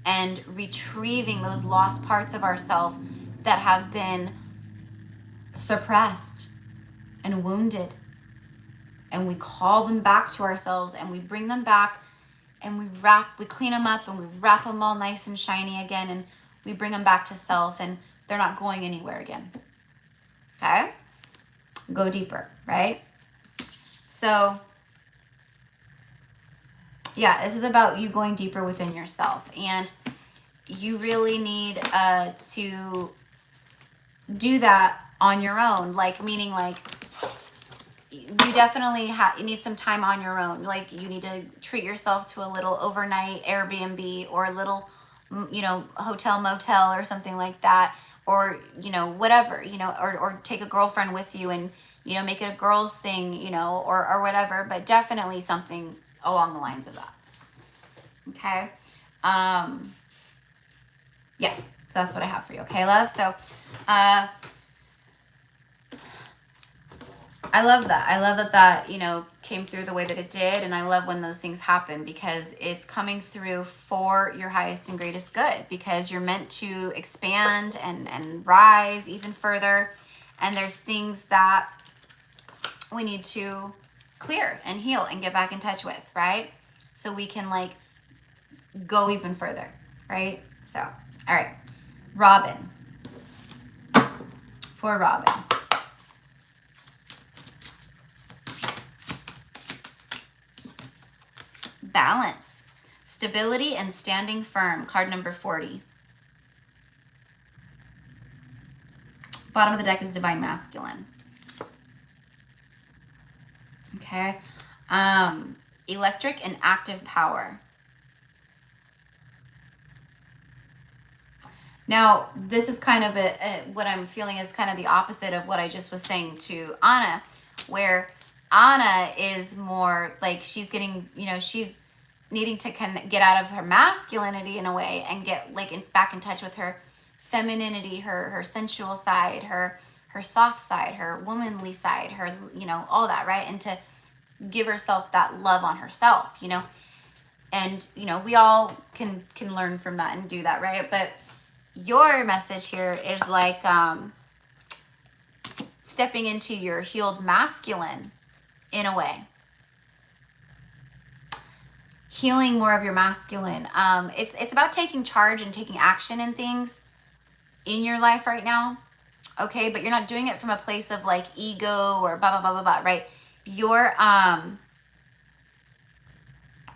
Speaker 1: and retrieving those lost parts of ourselves that have been suppressed and wounded. And we call them back to ourselves, and we bring them back, and we clean them up, and we wrap them all nice and shiny again, and we bring them back to self, and they're not going anywhere again. Okay? Go deeper, right? So, yeah, this is about you going deeper within yourself, and you really need to do that on your own. Like, meaning, like, you definitely you need some time on your own. Like, you need to treat yourself to a little overnight Airbnb, or a little, you know, hotel motel or something like that, or, you know, whatever, you know, or take a girlfriend with you and, you know, make it a girls thing, you know, or whatever, but definitely something along the lines of that. Okay. Yeah, so that's what I have for you. Okay, love? So, I love that. I love that, you know, came through the way that it did. And I love when those things happen, because it's coming through for your highest and greatest good, because you're meant to expand and rise even further. And there's things that we need to clear and heal and get back in touch with, right? So we can, like, go even further, right? So, all right. Robin. For Robin. Balance. Stability and standing firm. Card number 40. Bottom of the deck is Divine Masculine. Okay. Electric and active power. Now, this is kind of what I'm feeling is kind of the opposite of what I just was saying to Anna, where Anna is more like she's getting, you know, she's needing to get out of her masculinity in a way and get, like, back in touch with her femininity, her sensual side, her soft side, her womanly side, her, you know, all that, right? And to give herself that love on herself, you know. And, you know, we all can learn from that and do that, right? But your message here is like stepping into your healed masculine in a way. Healing more of your masculine. It's about taking charge and taking action in things in your life right now. Okay, but you're not doing it from a place of like ego or blah, blah, blah, blah, blah, right? You're,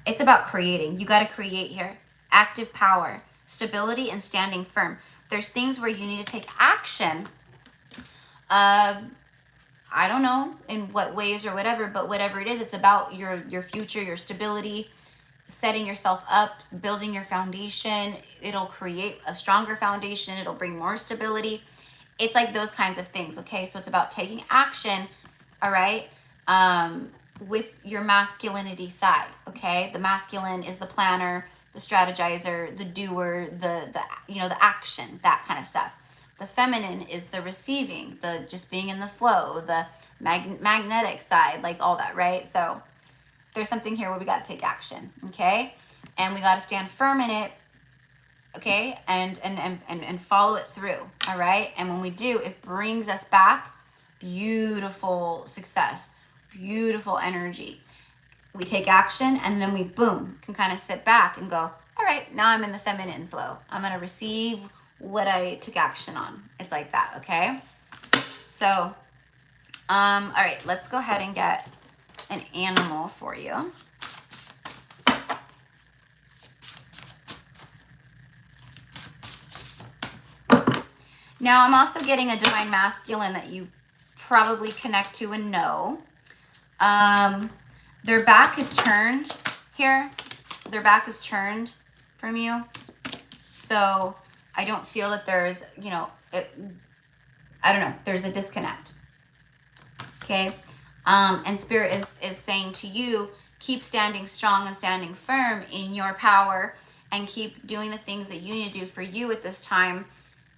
Speaker 1: it's about creating. You got to create here. Active power, stability, and standing firm. There's things where you need to take action. I don't know in what ways or whatever, but whatever it is, it's about your future, your stability, setting yourself up, building your foundation. It'll create a stronger foundation. It'll bring more stability. It's like those kinds of things. Okay, so it's about taking action. All right, with your masculinity side. Okay, the masculine is the planner, the strategizer, the doer, the you know, the action, that kind of stuff. The feminine is the receiving, the just being in the flow, the magnetic side, like all that, right? So there's something here where we got to take action, okay? And we got to stand firm in it, okay? And follow it through, all right? And when we do, it brings us back beautiful success, beautiful energy. We take action and then we, boom, can kind of sit back and go, all right, now I'm in the feminine flow. I'm going to receive what I took action on. It's like that, okay? So, all right, let's go ahead and get an animal for you. Now, I'm also getting a divine masculine that you probably connect to and know. Their back is turned here. Their back is turned from you. So I don't feel that there's, you know, I don't know, there's a disconnect. Okay. And Spirit is saying to you, keep standing strong and standing firm in your power and keep doing the things that you need to do for you at this time.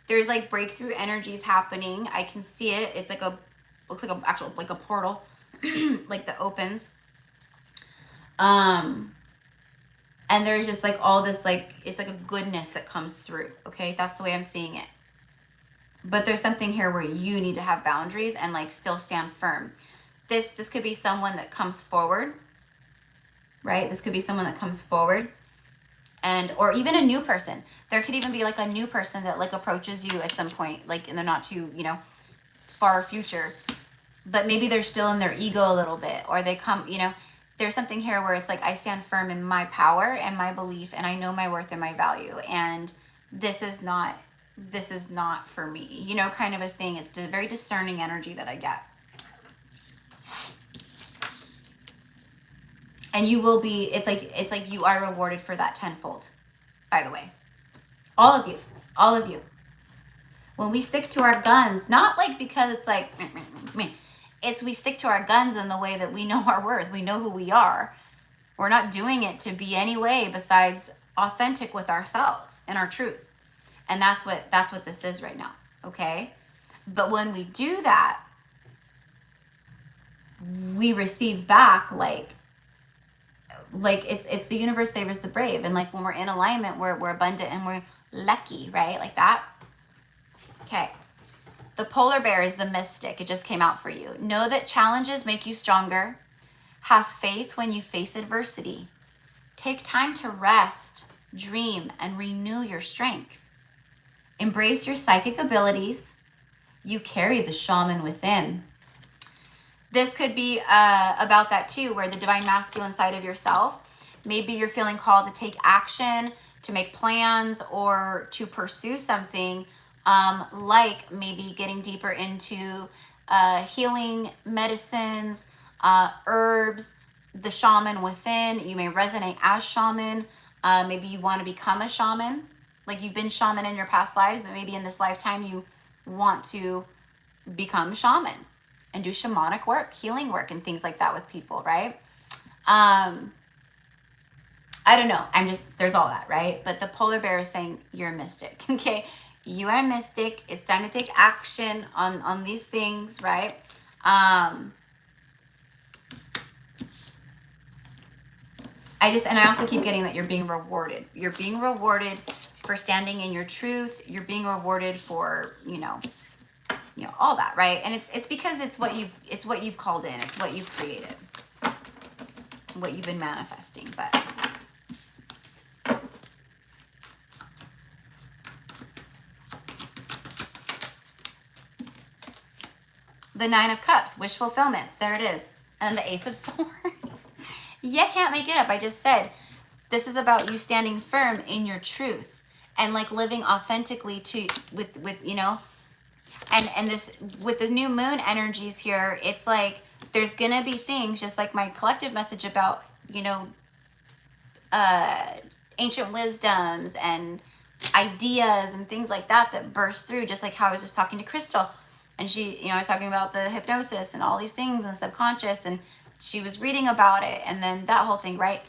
Speaker 1: There's like breakthrough energies happening. I can see it. It's like looks like like a portal, like that opens. And there's just like all this, like, it's like a goodness that comes through. Okay. That's the way I'm seeing it. But there's something here where you need to have boundaries and like still stand firm. This could be someone that comes forward, right? This could be someone that comes forward, and or even a new person. There could even be like a new person that like approaches you at some point, like in the not too, you know, far future. But maybe they're still in their ego a little bit, or they come, you know, there's something here where it's like, I stand firm in my power and my belief, and I know my worth and my value, and this is not for me, you know, kind of a thing. It's a very discerning energy that I get. And you will be, it's like you are rewarded for that tenfold, by the way. All of you. When we stick to our guns, not like because it's like, it's we stick to our guns in the way that we know our worth. We know who we are. We're not doing it to be any way besides authentic with ourselves and our truth. And that's what this is right now, okay? But when we do that, we receive back like it's the universe favors the brave. And like when we're in alignment, we're abundant and we're lucky, right? Like that. Okay. The polar bear is the mystic. It just came out for you. Know that challenges make you stronger. Have faith when you face adversity. Take time to rest, dream, and renew your strength. Embrace your psychic abilities. You carry the shaman within. This could be about that too, where the divine masculine side of yourself, maybe you're feeling called to take action, to make plans, or to pursue something, like maybe getting deeper into healing medicines, herbs, the shaman within. You may resonate as shaman. Maybe you want to become a shaman, like you've been shaman in your past lives, but maybe in this lifetime you want to become shaman and do shamanic work, healing work, and things like that with people, right? I don't know. There's all that, right? But the polar bear is saying you're a mystic, okay? You are a mystic. It's time to take action on these things, right? And I also keep getting that you're being rewarded. You're being rewarded for standing in your truth. You're being rewarded for, all that, right? And it's because it's what you've called in. It's what you've created, what you've been manifesting. But the Nine of Cups, wish fulfillments. There it is. And the Ace of Swords. You can't make it up. I just said this is about you standing firm in your truth and like living authentically with and this with the new moon energies here. It's like there's gonna be things just like my collective message about ancient wisdoms and ideas and things like that burst through, just like how I was just talking to Crystal. And she, I was talking about the hypnosis and all these things and subconscious, and she was reading about it, and then that whole thing, right?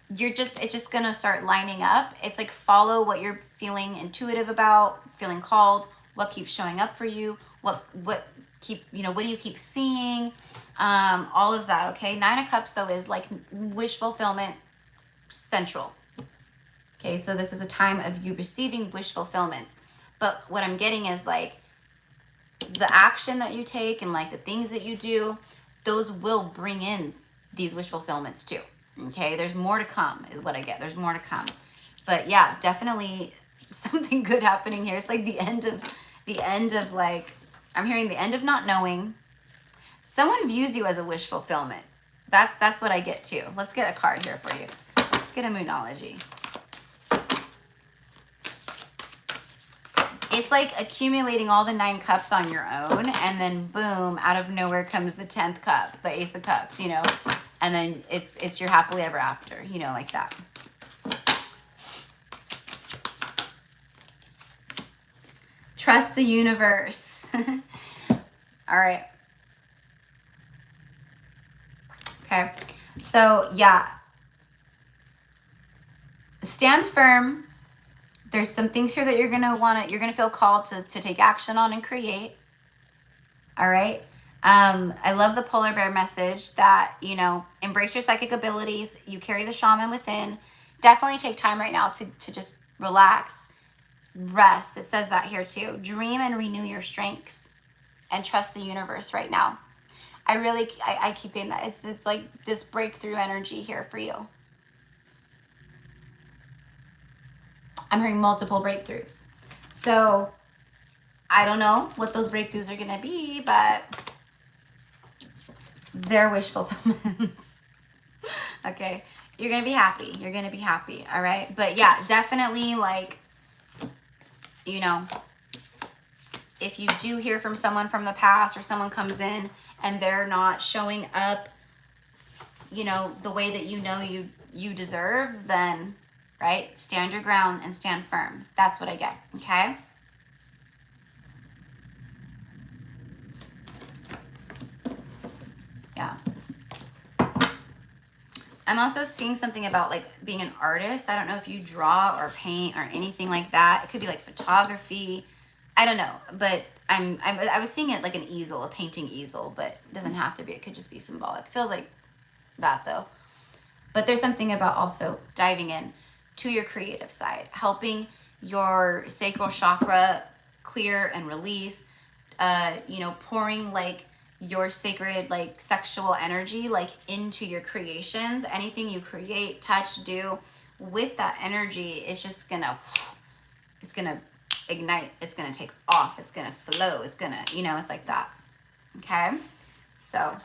Speaker 1: It's just gonna start lining up. It's like follow what you're feeling intuitive about, feeling called, what keeps showing up for you, what do you keep seeing, all of that, okay? Nine of Cups though is like wish fulfillment central. Okay, so this is a time of you receiving wish fulfillments. But what I'm getting is like the action that you take and like the things that you do, those will bring in these wish fulfillments too. Okay, there's more to come is what I get. There's more to come. But yeah, definitely something good happening here. It's like the end of like, I'm hearing the end of not knowing. Someone views you as a wish fulfillment. That's what I get too. Let's get a card here for you. Let's get a Moonology. It's like accumulating all the 9 cups on your own, and then boom, out of nowhere comes the 10th cup, the Ace of Cups, and then it's your happily ever after, like that. Trust the universe. All right. Okay. So yeah, stand firm. There's some things here that you're going to feel called to take action on and create. All right. I love the polar bear message that, embrace your psychic abilities. You carry the shaman within. Definitely take time right now to just relax, rest. It says that here too. Dream and renew your strengths and trust the universe right now. I keep getting that. It's like this breakthrough energy here for you. I'm hearing multiple breakthroughs. So I don't know what those breakthroughs are going to be, but they're wish fulfillments. Okay. You're going to be happy. You're going to be happy. All right. But yeah, definitely like, if you do hear from someone from the past or someone comes in and they're not showing up, the way that you deserve, then right? Stand your ground and stand firm. That's what I get, okay? Yeah. I'm also seeing something about like being an artist. I don't know if you draw or paint or anything like that. It could be like photography. I don't know, but I was seeing it like an easel, a painting easel, but it doesn't have to be. It could just be symbolic. It feels like that though. But there's something about also diving in to your creative side, helping your sacral chakra clear and release, pouring like your sacred like sexual energy like into your creations. Anything you create, touch, do with that energy, it's just gonna ignite, it's gonna take off, it's gonna flow, it's gonna, it's like that. Okay, so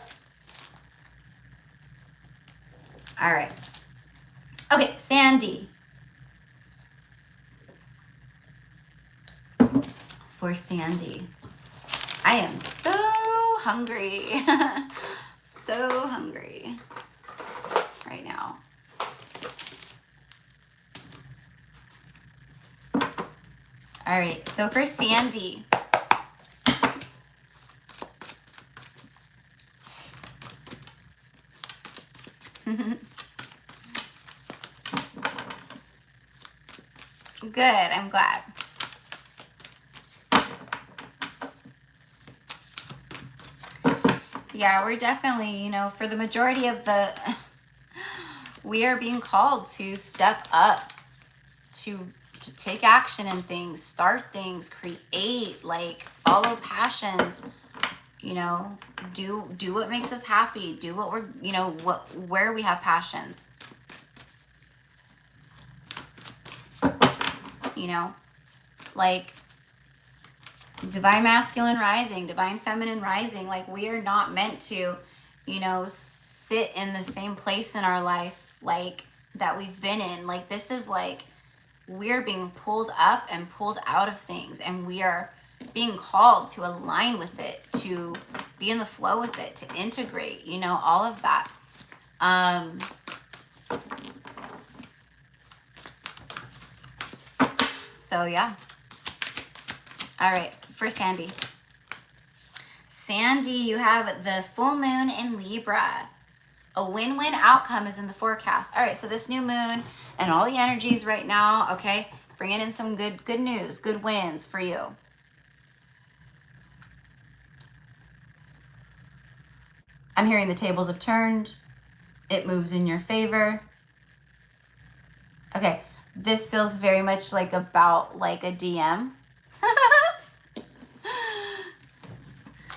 Speaker 1: all right. Okay, Sandy. For Sandy. I am so hungry. So hungry right now. All right, so for Sandy. Good, I'm glad. Yeah, we're definitely, you know, for the majority of the, we are being called to step up, to take action in things, start things, create, like follow passions, you know, do what makes us happy, do what we're, you know, where we have passions, you know, like divine masculine rising, divine feminine rising. Like we are not meant to, you know, sit in the same place in our life like that we've been in. Like this is like we're being pulled up and pulled out of things, and we are being called to align with it, to be in the flow with it, to integrate, you know, all of that. So yeah. All right, for Sandy. Sandy, you have the full moon in Libra. A win-win outcome is in the forecast. All right, so this new moon and all the energies right now, okay, bringing in some good news, good wins for you. I'm hearing the tables have turned. It moves in your favor. Okay, this feels very much like about like a DM.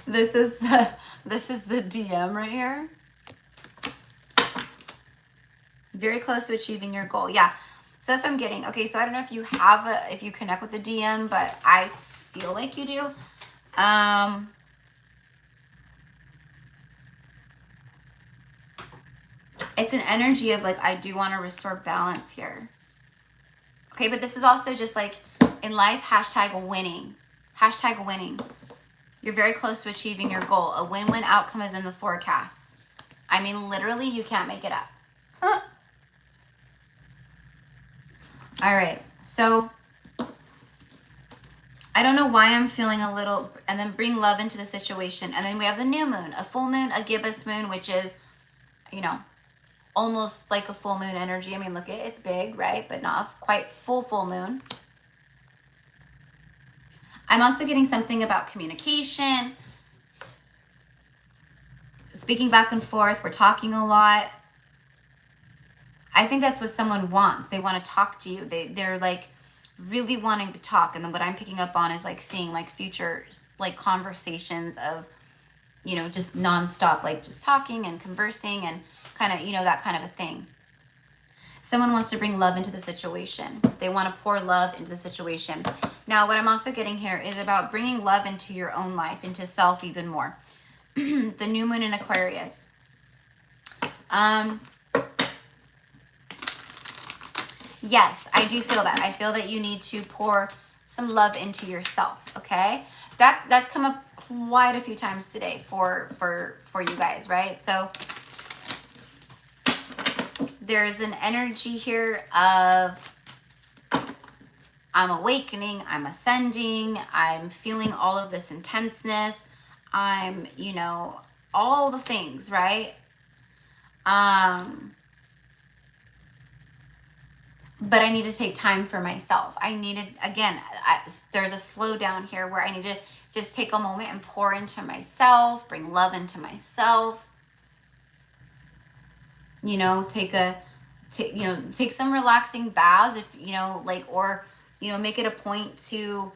Speaker 1: This is the DM right here. Very close to achieving your goal. Yeah. So that's what I'm getting. Okay, so I don't know if you have if you connect with the DM, but I feel like you do. It's an energy of like, I do want to restore balance here. Okay, but this is also just like in life, hashtag winning. Hashtag winning. You're very close to achieving your goal. A win-win outcome is in the forecast. I mean, literally, you can't make it up. All right, so I don't know why I'm feeling a little, and then bring love into the situation. And then we have the new moon, a full moon, a gibbous moon, which is, you know, almost like a full moon energy. I mean, look, it's big, right? But not quite full moon. I'm also getting something about communication, speaking back and forth. We're talking a lot. I think that's what someone wants. They want to talk to you. They're like really wanting to talk. And then what I'm picking up on is like seeing like future like conversations of, you know, just nonstop, like just talking and conversing and kind of, you know, that kind of a thing. Someone wants to bring love into the situation. They want to pour love into the situation. Now, what I'm also getting here is about bringing love into your own life, into self even more. The new moon in Aquarius. Yes, I do feel that. I feel that you need to pour some love into yourself, okay? That's come up quite a few times today for you guys, right? So there's an energy here of I'm awakening, I'm ascending, I'm feeling all of this intenseness, I'm, you know, all the things, right? But I need to take time for myself. I needed, again, there's a slowdown here where I need to just take a moment and pour into myself, bring love into myself. You know, take some relaxing baths if, you know, like, or, you know, make it a point to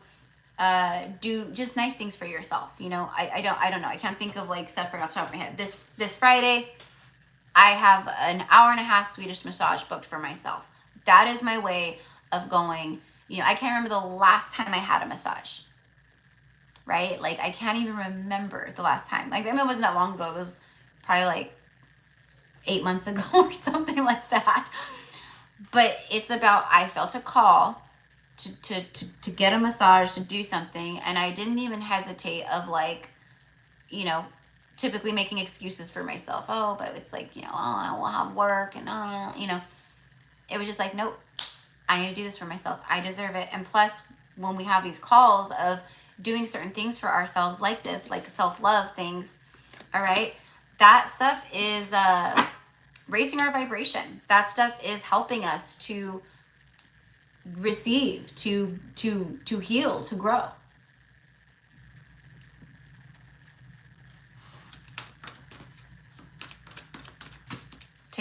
Speaker 1: do just nice things for yourself. You know, I don't know. I can't think of like stuff right off the top of my head. This Friday, I have an hour and a half Swedish massage booked for myself. That is my way of going, you know, I can't remember the last time I had a massage, right? Like, I can't even remember the last time. Like, I mean, it wasn't that long ago. It was probably like 8 months ago or something like that. But it's about, I felt a call to get a massage, to do something. And I didn't even hesitate of like, you know, typically making excuses for myself. Oh, but it's like, you know, oh, I will have work and, you know. It was just like, nope, I need to do this for myself. I deserve it. And plus, when we have these calls of doing certain things for ourselves like this, like self-love things, all right, that stuff is raising our vibration. That stuff is helping us to receive, to heal, to grow.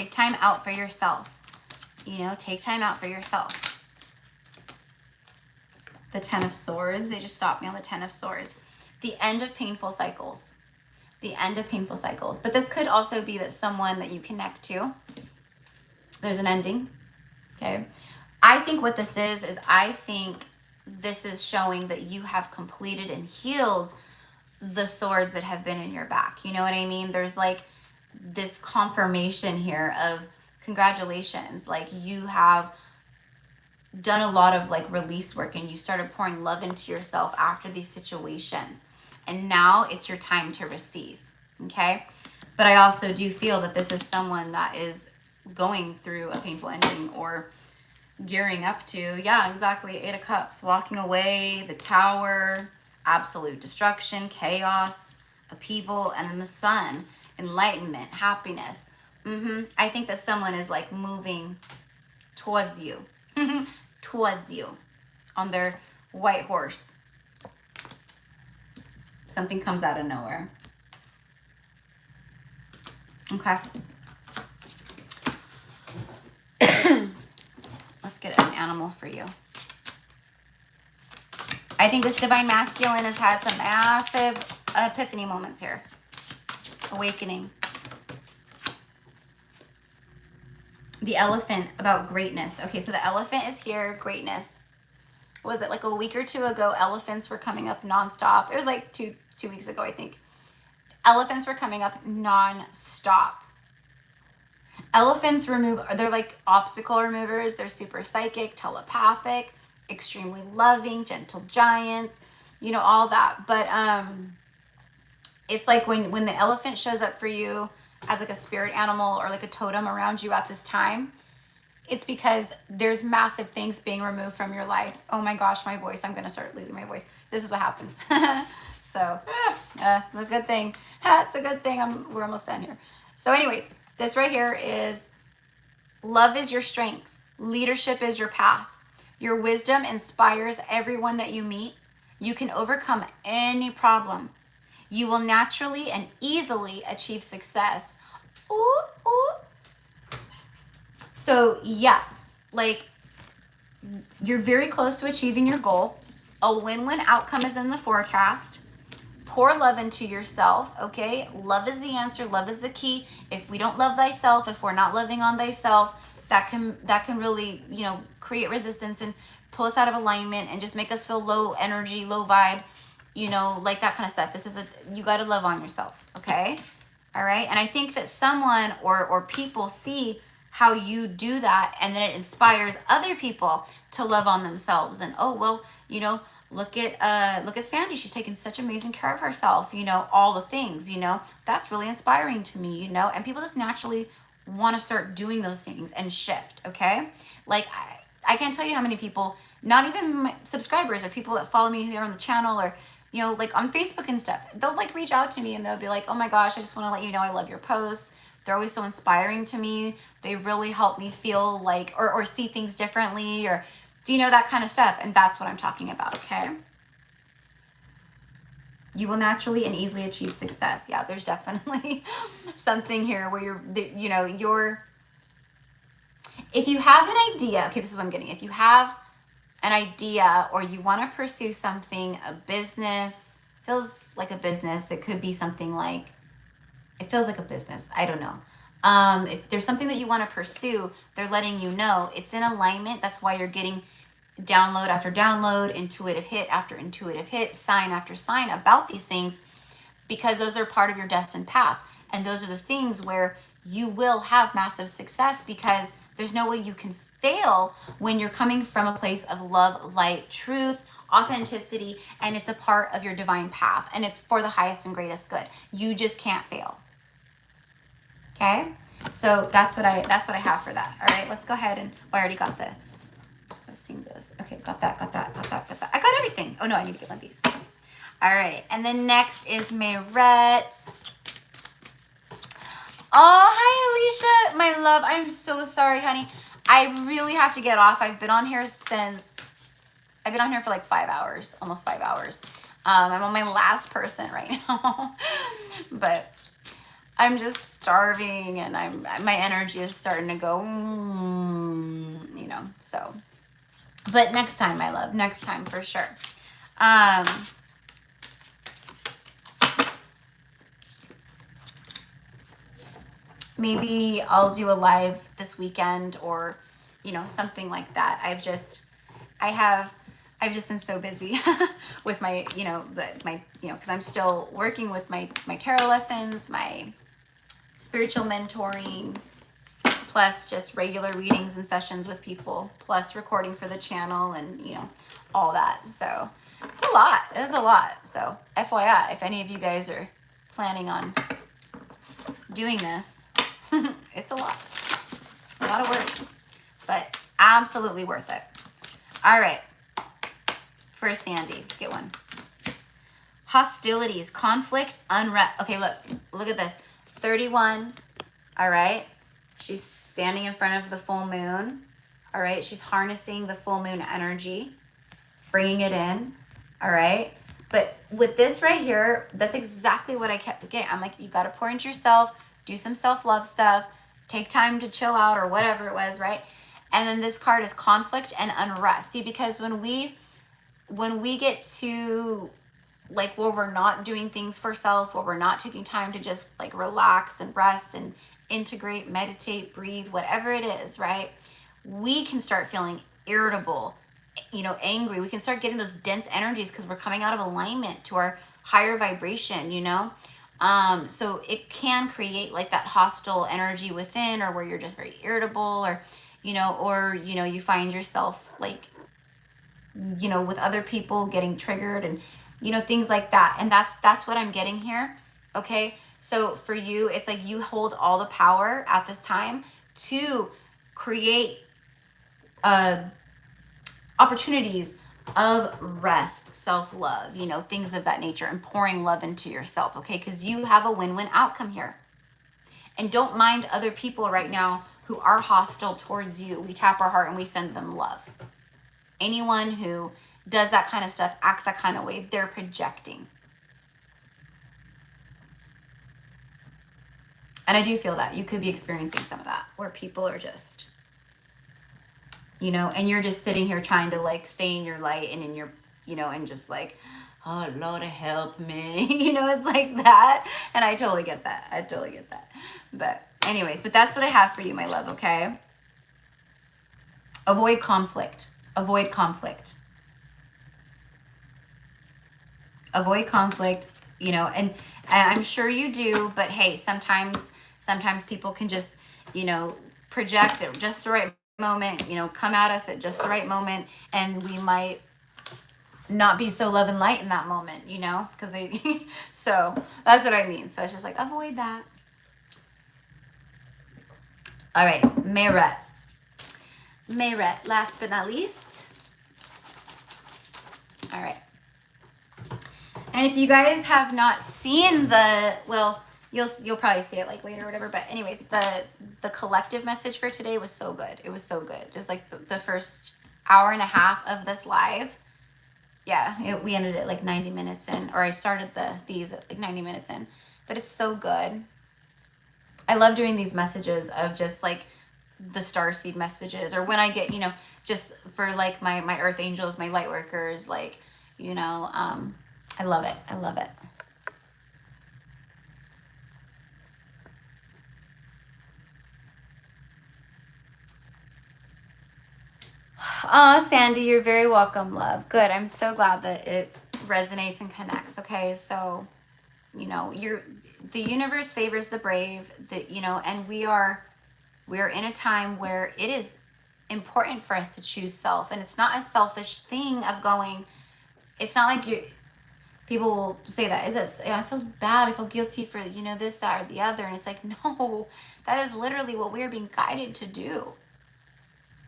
Speaker 1: Take time out for yourself. You know, take time out for yourself. The Ten of Swords. They just stopped me on the Ten of Swords. The end of painful cycles. The end of painful cycles. But this could also be that someone that you connect to, there's an ending. Okay. I think what this is I think this is showing that you have completed and healed the swords that have been in your back. You know what I mean? There's like this confirmation here of congratulations. Like you have done a lot of like release work and you started pouring love into yourself after these situations. And now it's your time to receive. Okay. But I also do feel that this is someone that is going through a painful ending or gearing up to, yeah, exactly, 8 of Cups, walking away, the Tower, absolute destruction, chaos, upheaval, and then the Sun, enlightenment, happiness. I think that someone is like moving towards you, towards you on their white horse. Something comes out of nowhere. Okay. Let's get an animal for you. I think this Divine Masculine has had some massive epiphany moments here. Awakening. The Elephant, about greatness. Okay, so the elephant is here, greatness. What was it, like a week or two ago, elephants were coming up nonstop. It was like two weeks ago, I think. Elephants were coming up nonstop. Elephants they're like obstacle removers. They're super psychic, telepathic, extremely loving, gentle giants, you know, all that. But it's like when the elephant shows up for you as like a spirit animal or like a totem around you at this time, it's because there's massive things being removed from your life. Oh my gosh, my voice. I'm going to start losing my voice. This is what happens. So, it's a good thing. It's a good thing. We're almost done here. So anyways, this right here is love is your strength. Leadership is your path. Your wisdom inspires everyone that you meet. You can overcome any problem. You will naturally and easily achieve success. Ooh, ooh. So yeah, like you're very close to achieving your goal. A win-win outcome is in the forecast. Pour love into yourself, okay? Love is the answer. Love is the key. If we don't love thyself, if we're not loving on thyself, that can really, you know, create resistance and pull us out of alignment and just make us feel low energy, low vibe, you know, like that kind of stuff. You got to love on yourself, okay? All right? And I think that someone or people see how you do that, and then it inspires other people to love on themselves. And, oh, well, you know, look at Sandy. She's taking such amazing care of herself, you know, all the things, you know, that's really inspiring to me, you know, and people just naturally want to start doing those things and shift. Okay. Like I can't tell you how many people, not even my subscribers or people that follow me here on the channel or, you know, like on Facebook and stuff, they'll like reach out to me and they'll be like, oh my gosh, I just want to let you know, I love your posts. They're always so inspiring to me. They really help me feel like, or see things differently, or do you know, that kind of stuff. And that's what I'm talking about. Okay. You will naturally and easily achieve success. Yeah, there's definitely something here where if you have an idea, okay, this is what I'm getting. If you have an idea or you want to pursue something, a business, feels like a business. It could be something like, it feels like a business. I don't know. If there's something that you want to pursue, they're letting you know it's in alignment. That's why you're getting download after download, intuitive hit after intuitive hit, sign after sign about these things, because those are part of your destined path. And those are the things where you will have massive success, because there's no way you can fail when you're coming from a place of love, light, truth, authenticity, and it's a part of your divine path, and it's for the highest and greatest good. You just can't fail. Okay, so that's what I have for that. All right, let's go ahead and I already got I've seen those. Okay, got that. I got everything. Oh no, I need to get one of these. All right, and then next is Mayret. Oh, hi Alicia, my love. I'm so sorry, honey. I really have to get off. I've been on here for like 5 hours, almost 5 hours. I'm on my last person right now, but I'm just starving, and my energy is starting to go, you know, so. But next time, my love, next time for sure. Maybe I'll do a live this weekend, or, you know, something like that. I've just been so busy with my, you know, because I'm still working with my tarot lessons, my spiritual mentoring, plus just regular readings and sessions with people, plus recording for the channel, and, you know, all that. So it's a lot. It's a lot. So FYI, if any of you guys are planning on doing this, it's a lot of work, but absolutely worth it. All right. For Sandy, let's get one. Hostilities, conflict, unrest. Okay, look at this. 31. All right. She's standing in front of the full moon. All right. She's harnessing the full moon energy, bringing it in. All right. But with this right here, that's exactly what I kept getting. I'm like, you got to pour into yourself, do some self-love stuff, take time to chill out, or whatever it was, right? And then this card is conflict and unrest. See, because when we get to, like, where we're not doing things for self, where we're not taking time to just like relax and rest and integrate, meditate, breathe, whatever it is, right? We can start feeling irritable, you know, angry. We can start getting those dense energies because we're coming out of alignment to our higher vibration, you know? So it can create like that hostile energy within, or where you're just very irritable, or, you know, you find yourself like, you know, with other people getting triggered, and, you know, things like that. And that's what I'm getting here. Okay. So for you, it's like you hold all the power at this time to create opportunities of rest, self-love, you know, things of that nature, and pouring love into yourself. Okay. Because you have a win-win outcome here. And don't mind other people right now who are hostile towards you. We tap our heart and we send them love. Anyone who does that kind of stuff, acts that kind of way, they're projecting. And I do feel that you could be experiencing some of that, where people are just, you know, and you're just sitting here trying to like stay in your light and in your, you know, and just like, oh Lord, help me. You know, it's like that. And I totally get that. I totally get that. But anyways, but that's what I have for you, my love. Okay. Avoid conflict. Avoid conflict. Avoid conflict, you know, and I'm sure you do, but hey, sometimes people can just, you know, project at just the right moment, you know, come at us at just the right moment, and we might not be so love and light in that moment, you know, because they, so that's what I mean. So it's just like, avoid that. All right, Mayret, last but not least. All right. And if you guys have not seen the, well, you'll probably see it like later or whatever, but anyways, the collective message for today was so good. It was so good. It was like the first hour and a half of this live. Yeah, we ended it like 90 minutes in, or I started these at like 90 minutes in, but it's so good. I love doing these messages of just like the starseed messages, or when I get, you know, just for like my earth angels, my light workers, like, you know, I love it. I love it. Oh, Sandy, you're very welcome, love. Good. I'm so glad that it resonates and connects. Okay. So, you know, the universe favors the brave, you know, and we are in a time where it is important for us to choose self. And it's not a selfish thing of going, it's not like people will say that, I feel bad, I feel guilty for, you know, this, that, or the other. And it's like, no, that is literally what we are being guided to do.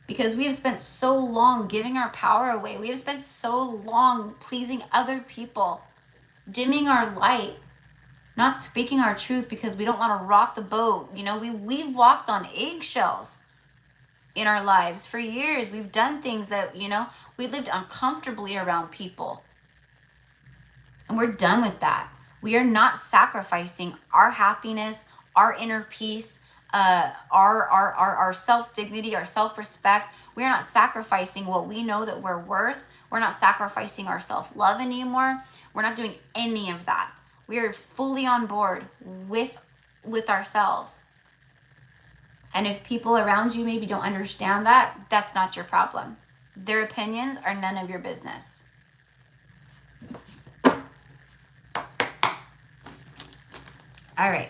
Speaker 1: Because we have spent so long giving our power away. We have spent so long pleasing other people, dimming our light, not speaking our truth because we don't want to rock the boat. You know, we've walked on eggshells in our lives for years. We've done things that, you know, we lived uncomfortably around people. And we're done with that. We are not sacrificing our happiness, our inner peace, our self-dignity, our self-respect. We are not sacrificing what we know that we're worth. We're not sacrificing our self-love anymore. We're not doing any of that. We are fully on board with ourselves. And if people around you maybe don't understand that, that's not your problem. Their opinions are none of your business. All right.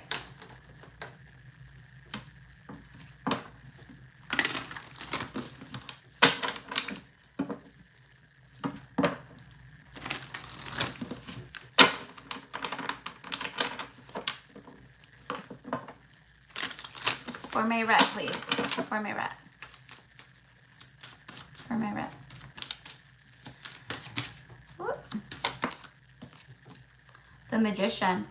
Speaker 1: For my ret, please. For my ret. For my ret. Whoop. The Magician.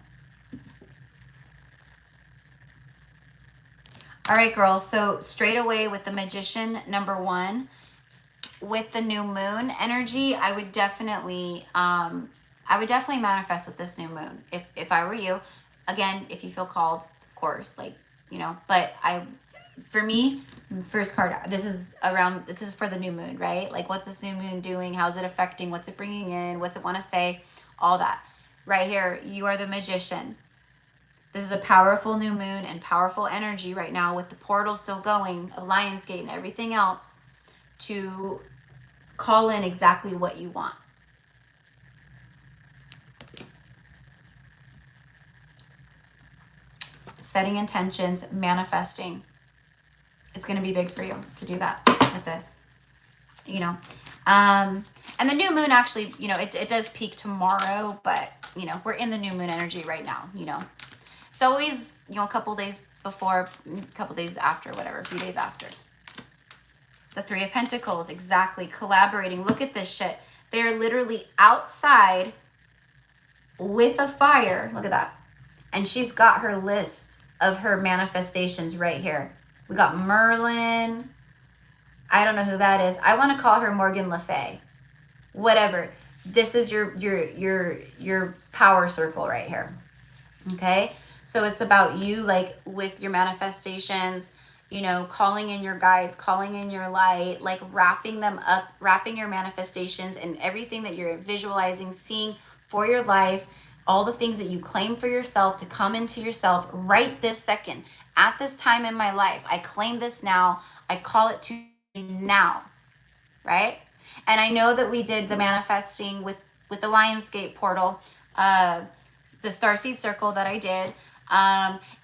Speaker 1: All right, girls. So straight away with the Magician, number one, with the new moon energy, I would definitely manifest with this new moon if I were you. Again, if you feel called, of course, like, you know, but for me, first card, this is for the new moon, right? Like, what's this new moon doing? How's it affecting? What's it bringing in? What's it want to say? All that. Right here, you are the Magician. This is a powerful new moon and powerful energy right now with the portal still going, of Lionsgate and everything else, to call in exactly what you want. Setting intentions, manifesting. It's going to be big for you to do that with this, you know. And the new moon actually, you know, it does peak tomorrow, but, you know, we're in the new moon energy right now, you know. It's always, you know, a couple days before, a couple days after, whatever, a few days after. The Three of Pentacles, exactly, collaborating. Look at this shit. They're literally outside with a fire. Look at that. And she's got her list of her manifestations right here. We got Merlin. I don't know who that is. I want to call her Morgan Le Fay. Whatever. This is your power circle right here. Okay? So it's about you, like, with your manifestations, you know, calling in your guides, calling in your light, like wrapping them up, wrapping your manifestations and everything that you're visualizing, seeing for your life, all the things that you claim for yourself to come into yourself right this second. At this time in my life, I claim this now. I call it to me now, right? And I know that we did the manifesting with the Lionsgate portal, the Starseed Circle that I did.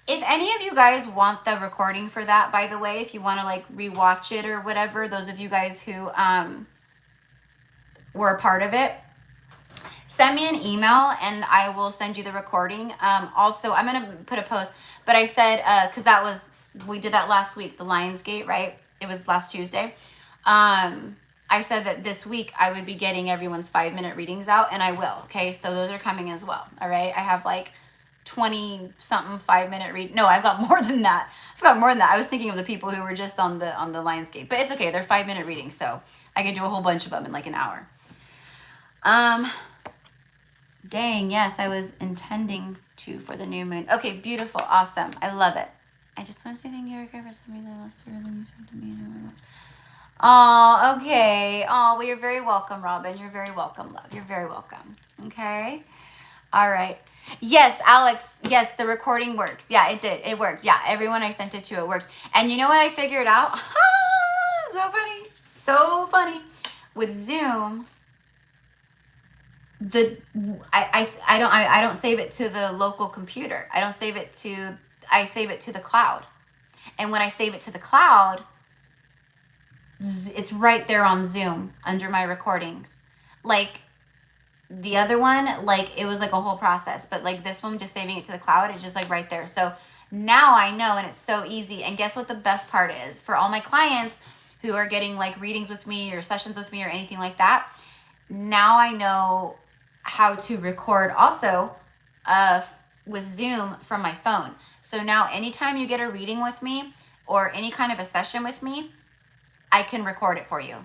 Speaker 1: If any of you guys want the recording for that, by the way, if you want to like rewatch it or whatever, those of you guys who were a part of it, send me an email and I will send you the recording. Also, I'm going to put a post, but I said, because we did that last week, the Lionsgate, right? It was last Tuesday. I said that this week I would be getting everyone's 5-minute readings out, and I will. Okay. So those are coming as well. All right. I have like 20 something 5-minute read. No, I've got more than that. I've got more than that. I was thinking of the people who were just on the Lionsgate, but it's okay. They're 5-minute readings. So I can do a whole bunch of them in like an hour. Dang. Yes, I was intending to for the new moon. Okay. Beautiful. Awesome. I love it. I just want to say thank you, Erica, for sending me the last service you sent to me. Oh, okay. Oh, well, you're very welcome, Robin. You're very welcome, love. You're very welcome. Okay. All right. Yes, Alex. Yes, the recording works. Yeah, it did. It worked. Yeah, everyone I sent it to, it worked. And you know what I figured out? So funny. So funny. With Zoom, I don't save it to the local computer. I save it to the cloud. And when I save it to the cloud, it's right there on Zoom under my recordings. Like the other one, like it was like a whole process, but like this one, just saving it to the cloud, it's just like right there. So now I know, and it's so easy. And guess what the best part is for all my clients who are getting like readings with me or sessions with me or anything like that. Now I know how to record also with Zoom from my phone. So now anytime you get a reading with me or any kind of a session with me, I can record it for you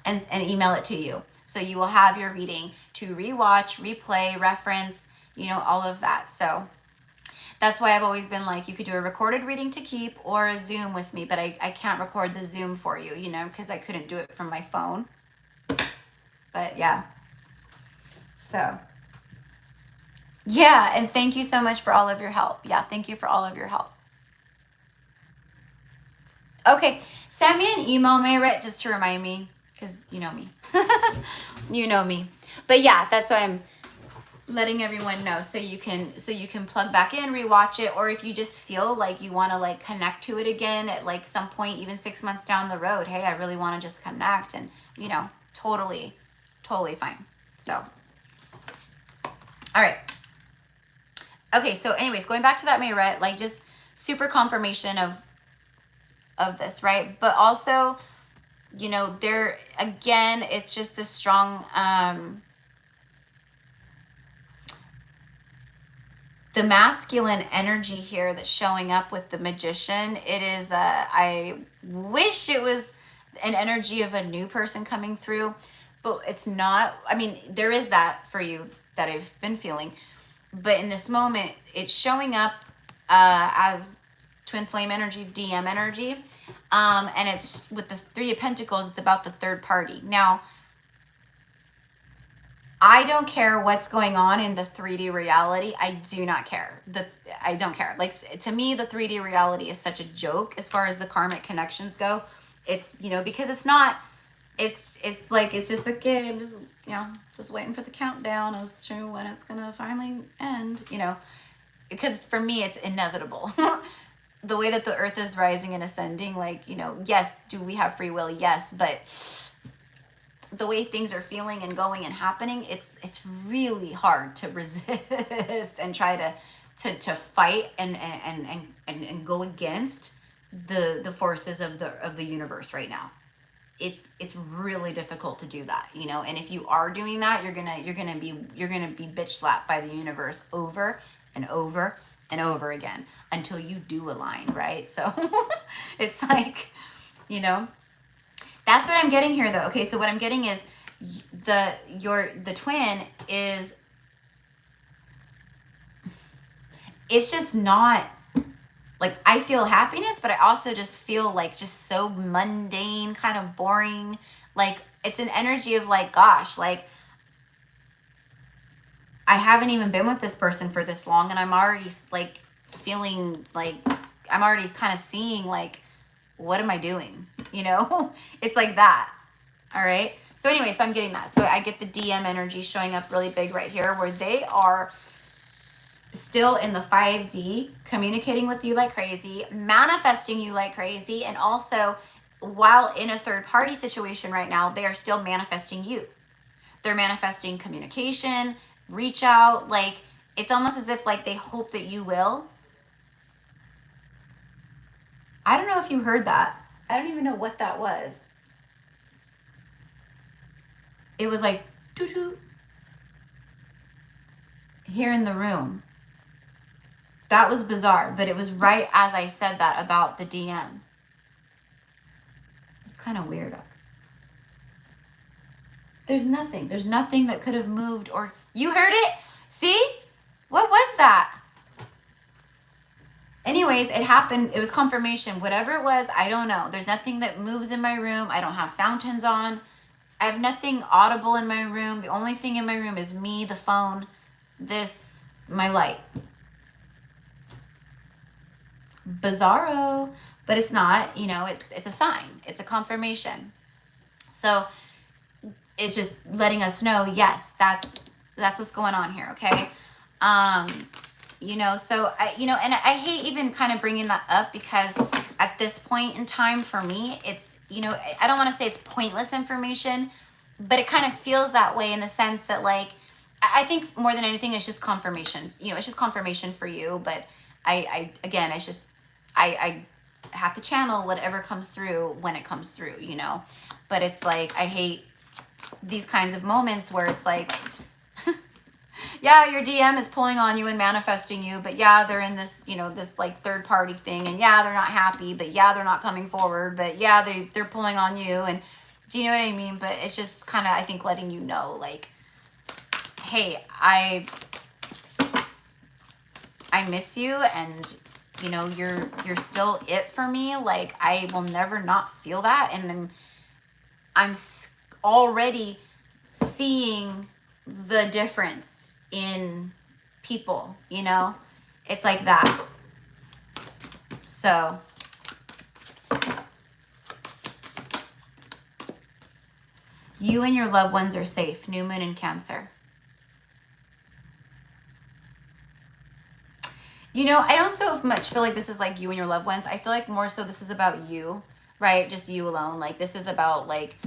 Speaker 1: and email it to you. So you will have your reading to rewatch, replay, reference, you know, all of that. So that's why I've always been like, you could do a recorded reading to keep or a Zoom with me, but I can't record the Zoom for you, you know, because I couldn't do it from my phone. But yeah. So yeah, and thank you so much for all of your help. Yeah, thank you for all of your help. Okay, send me an email, Mayret, just to remind me, because you know me. You know me. But yeah, that's why I'm letting everyone know, so you can plug back in, rewatch it, or if you just feel like you want to like connect to it again at like some point, even 6 months down the road. Hey, I really want to just connect, and you know, totally fine. So, all right. Okay, so anyways, going back to that Mayret, like just super confirmation of this, right? But also, you know, there again, it's just this strong the masculine energy here that's showing up with the Magician. It is I wish it was an energy of a new person coming through, but it's not. I mean, there is that for you that I've been feeling, but in this moment it's showing up as twin flame energy, DM energy, and it's with the Three of Pentacles. It's about the third party. Now, I don't care what's going on in the 3D reality. I do not care. I don't care. Like, to me, the 3D reality is such a joke as far as the karmic connections go. It's, you know, because it's not, it's like, it's just the game, just, you know, just waiting for the countdown as to when it's going to finally end, you know, because for me, it's inevitable. The way that the earth is rising and ascending, like, you know, yes, do we have free will? Yes, but the way things are feeling and going and happening, it's really hard to resist and try to fight and go against the forces of the universe right now. It's really difficult to do that, you know. And if you are doing that, you're gonna be bitch slapped by the universe over and over and over again until you do align, right? So it's like, you know, that's what I'm getting here though. Okay, so what I'm getting is the twin is, it's just not like, I feel happiness, but I also just feel like just so mundane, kind of boring. Like, it's an energy of like, gosh, like I haven't even been with this person for this long, and I'm already like feeling like I'm already kind of seeing like, what am I doing? You know, it's like that. All right. So anyway, so I'm getting that. So I get the DM energy showing up really big right here, where they are still in the 5D, communicating with you like crazy, manifesting you like crazy. And also, while in a third party situation right now, they are still manifesting you. They're manifesting communication, reach out. Like, it's almost as if like they hope that you will. I don't know if you heard that. I don't even know what that was. It was like doo-doo here in the room. That was bizarre, but it was right as I said that about the DM. It's kind of weird. There's nothing that could have moved, or you heard it? See? What was that? Anyways, it happened. It was confirmation. Whatever it was, I don't know. There's nothing that moves in my room. I don't have fountains on. I have nothing audible in my room. The only thing in my room is me, the phone, this, my light. Bizarro, but it's not, you know, it's a sign. It's a confirmation. So it's just letting us know, yes, that's what's going on here, okay? You know, so and I hate even kind of bringing that up, because at this point in time for me, it's, you know, I don't want to say it's pointless information, but it kind of feels that way in the sense that, like, I think more than anything, it's just confirmation. You know, it's just confirmation for you. But again, it's just, I have to channel whatever comes through when it comes through, you know. But it's like, I hate these kinds of moments where it's like, yeah, your DM is pulling on you and manifesting you, but yeah, they're in this, you know, this like third party thing, and yeah, they're not happy, but yeah, they're not coming forward, but yeah, they're pulling on you, and Do you know what I mean? But it's just kind of, I think, letting you know, like, hey, I miss you, and you know, you're still it for me. Like, I will never not feel that, and I'm already seeing the difference in people, you know? It's like that. So you and your loved ones are safe. New moon in Cancer. You know, I don't so much feel like this is like you and your loved ones. I feel like more so this is about you, right? Just you alone. Like, this is about, like,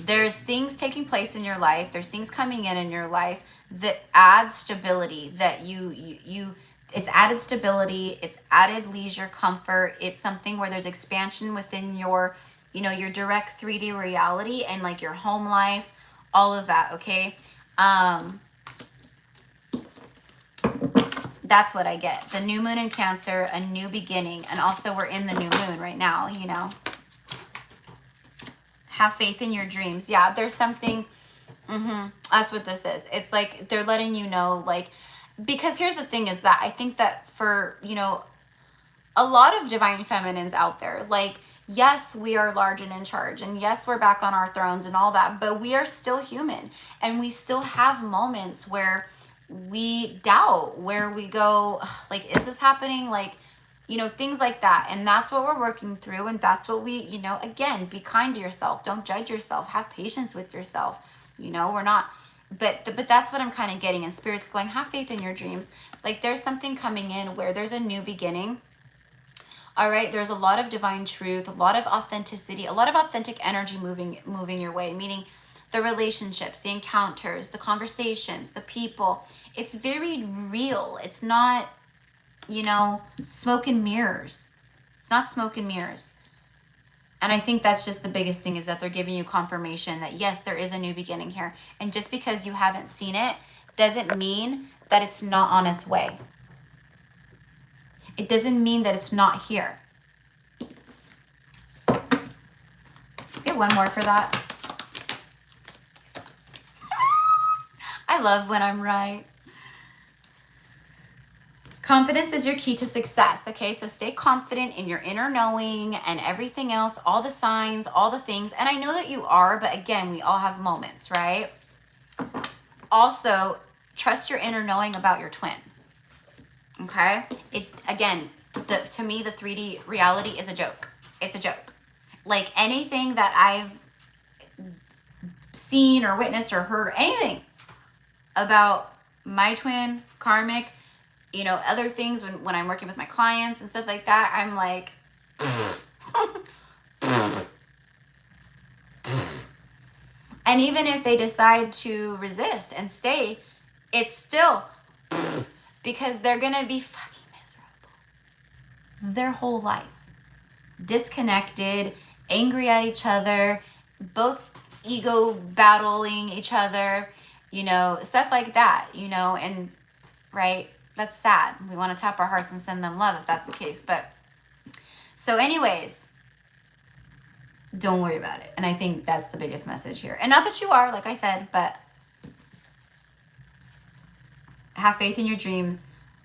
Speaker 1: there's things taking place in your life. There's things coming in your life that add stability, that it's added stability. It's added leisure, comfort. It's something where there's expansion within your, you know, your direct 3D reality and like your home life, all of that. Okay. That's what I get. The new moon in Cancer, a new beginning. And also we're in the new moon right now, you know. Have faith in your dreams. Yeah, there's something. That's what this is. It's like they're letting you know, like, because here's the thing is that I think that for, you know, a lot of divine feminines out there, like, yes, we are large and in charge, and yes, we're back on our thrones and all that, but we are still human, and we still have moments where we doubt, where we go, like, is this happening? Like, you know, things like that. And that's what we're working through. And that's what we, you know, again, be kind to yourself. Don't judge yourself. Have patience with yourself. You know, we're not, but that's what I'm kind of getting. And Spirit's going, have faith in your dreams. Like, there's something coming in where there's a new beginning. All right. There's a lot of divine truth, a lot of authenticity, a lot of authentic energy moving your way, meaning the relationships, the encounters, the conversations, the people. It's very real. It's not, you know, smoke and mirrors. It's not smoke and mirrors. And I think that's just the biggest thing, is that they're giving you confirmation that, yes, there is a new beginning here. And just because you haven't seen it doesn't mean that it's not on its way. It doesn't mean that it's not here. Let's get one more for that. I love when I'm right. Confidence is your key to success. Okay, so stay confident in your inner knowing and everything else, all the signs, all the things. And I know that you are, but again, we all have moments, right? Also, trust your inner knowing about your twin. Okay? It, again, to me, the 3D reality is a joke. It's a joke. Like, anything that I've seen or witnessed or heard, or anything about my twin, karmic, you know, other things when I'm working with my clients and stuff like that, I'm like, and even if they decide to resist and stay, it's still, because they're going to be fucking miserable their whole life. Disconnected, angry at each other, both ego battling each other, you know, stuff like that, you know, and right. That's sad. We want to tap our hearts and send them love if that's the case. But so anyways, don't worry about it. And I think that's the biggest message here. And not that you are, like I said, but have faith in your dreams.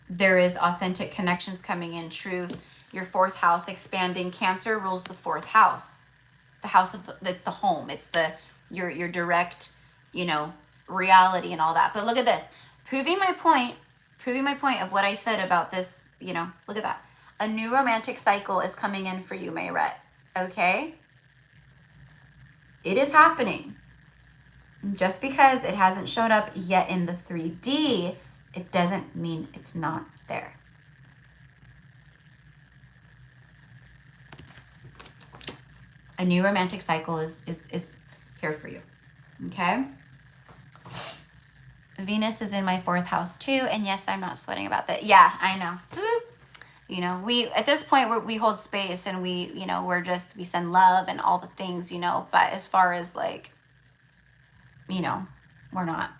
Speaker 1: There is authentic connections coming in, truth. Your fourth house expanding. Cancer rules the fourth house. The house of it's the home. It's your direct, you know, reality and all that. But look at this. Proving my point of what I said about this, you know, look at that. A new romantic cycle is coming in for you, Mayret. Okay? It is happening. Just because it hasn't shown up yet in the 3D, it doesn't mean it's not there. A new romantic cycle is here for you. Okay? Venus is in my fourth house too. And yes, I'm not sweating about that. Yeah, I know. You know, we, at this point, we hold space, and we, you know, we send love and all the things, you know, but as far as like, you know, we're not.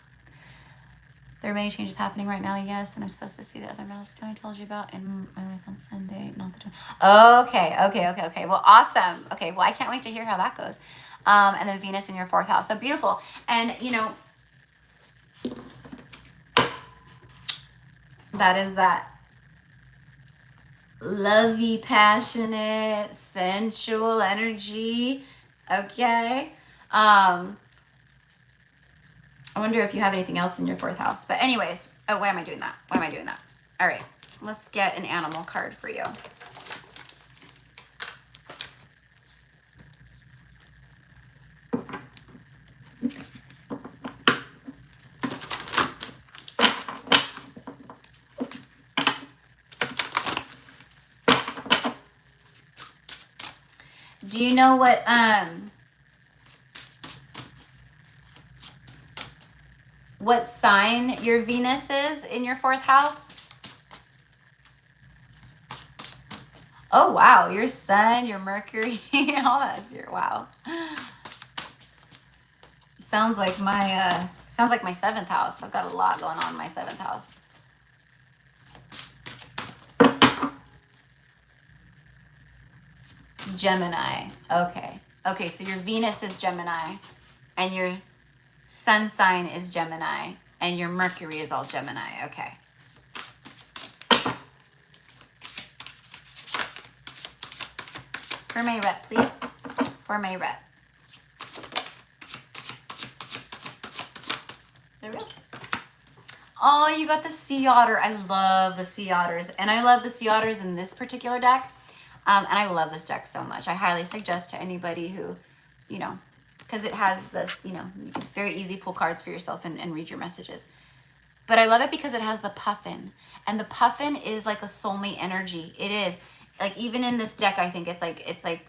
Speaker 1: There are many changes happening right now, yes, and I'm supposed to see the other masculine I told you about in my life on Sunday. No, Okay. Well, awesome. Okay, well, I can't wait to hear how that goes. And then Venus in your 4th house. So beautiful. And, you know, that is that lovey, passionate, sensual energy. Okay. I wonder if you have anything else in your 4th house. But anyways, oh, why am I doing that? Why am I doing that? All right, let's get an animal card for you. Do you know what sign your Venus is in your 4th house? Oh, wow. Your sun, your Mercury, all that's your, wow. Sounds like my 7th house. I've got a lot going on in my 7th house. Gemini. Okay. Okay, so your Venus is Gemini and your sun sign is Gemini and your Mercury is all Gemini. Okay. For my rep, please. For my rep. There we go. Oh, you got the sea otter. I love the sea otters. And I love the sea otters in this particular deck. And I love this deck so much. I highly suggest to anybody who, you know, because it has this, you know, you can very easy pull cards for yourself and read your messages. But I love it because it has the puffin. And the puffin is like a soulmate energy. It is. Like, even in this deck, I think it's like,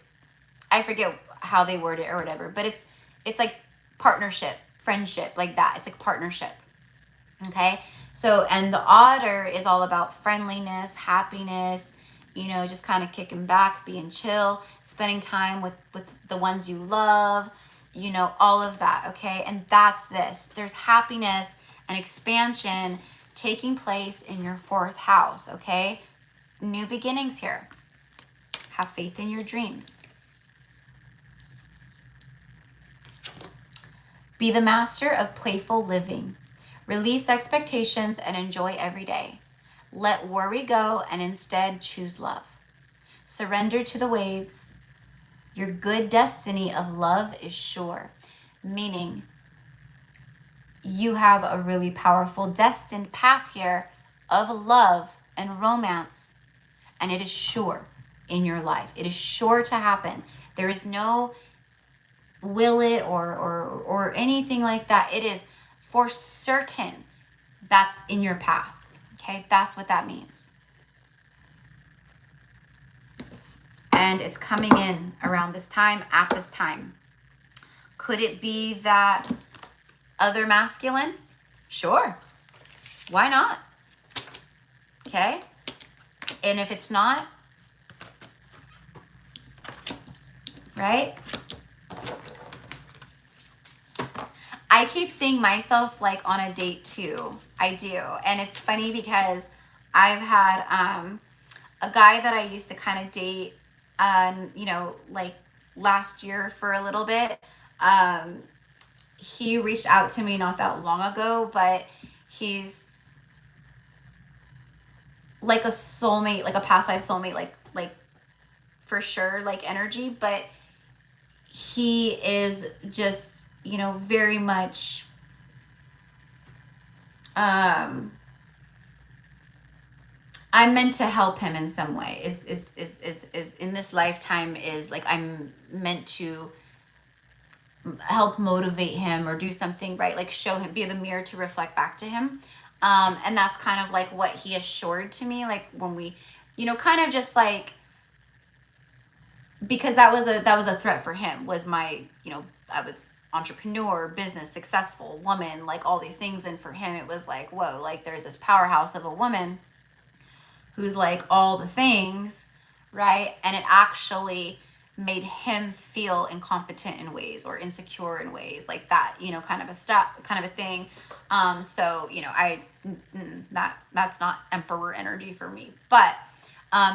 Speaker 1: I forget how they word it or whatever, but it's like partnership, friendship, like that. It's like partnership. Okay. So, and the otter is all about friendliness, happiness, you know, just kind of kicking back, being chill, spending time with the ones you love, you know, all of that. Okay. And that's this. There's happiness and expansion taking place in your 4th house. Okay. New beginnings here. Have faith in your dreams. Be the master of playful living. Release expectations and enjoy every day. Let worry go and instead choose love. Surrender to the waves. Your good destiny of love is sure. Meaning, you have a really powerful destined path here of love and romance. And it is sure in your life. It is sure to happen. There is no will it or anything like that. It is for certain that's in your path. Okay, that's what that means. And it's coming in around this time, at this time. Could it be that other masculine? Sure. Why not? Okay. And if it's not, right? I keep seeing myself like on a date too. I do. And it's funny because I've had a guy that I used to kind of date, you know, like last year for a little bit. He reached out to me not that long ago, but he's like a soulmate, like a past life soulmate, like for sure, like energy, but he is just, you know, very much, I'm meant to help him in some way, is in this lifetime, is like, I'm meant to help motivate him or do something, right? Like show him, be the mirror to reflect back to him. And that's kind of like what he assured to me, like when we, you know, kind of just like, because that was a threat for him, was my, you know, I was entrepreneur, business, successful woman, like all these things. And for him, it was like, whoa, like there's this powerhouse of a woman who's like all the things, right? And it actually made him feel incompetent in ways or insecure in ways like that, you know, kind of a thing. So, you know, that's not emperor energy for me. But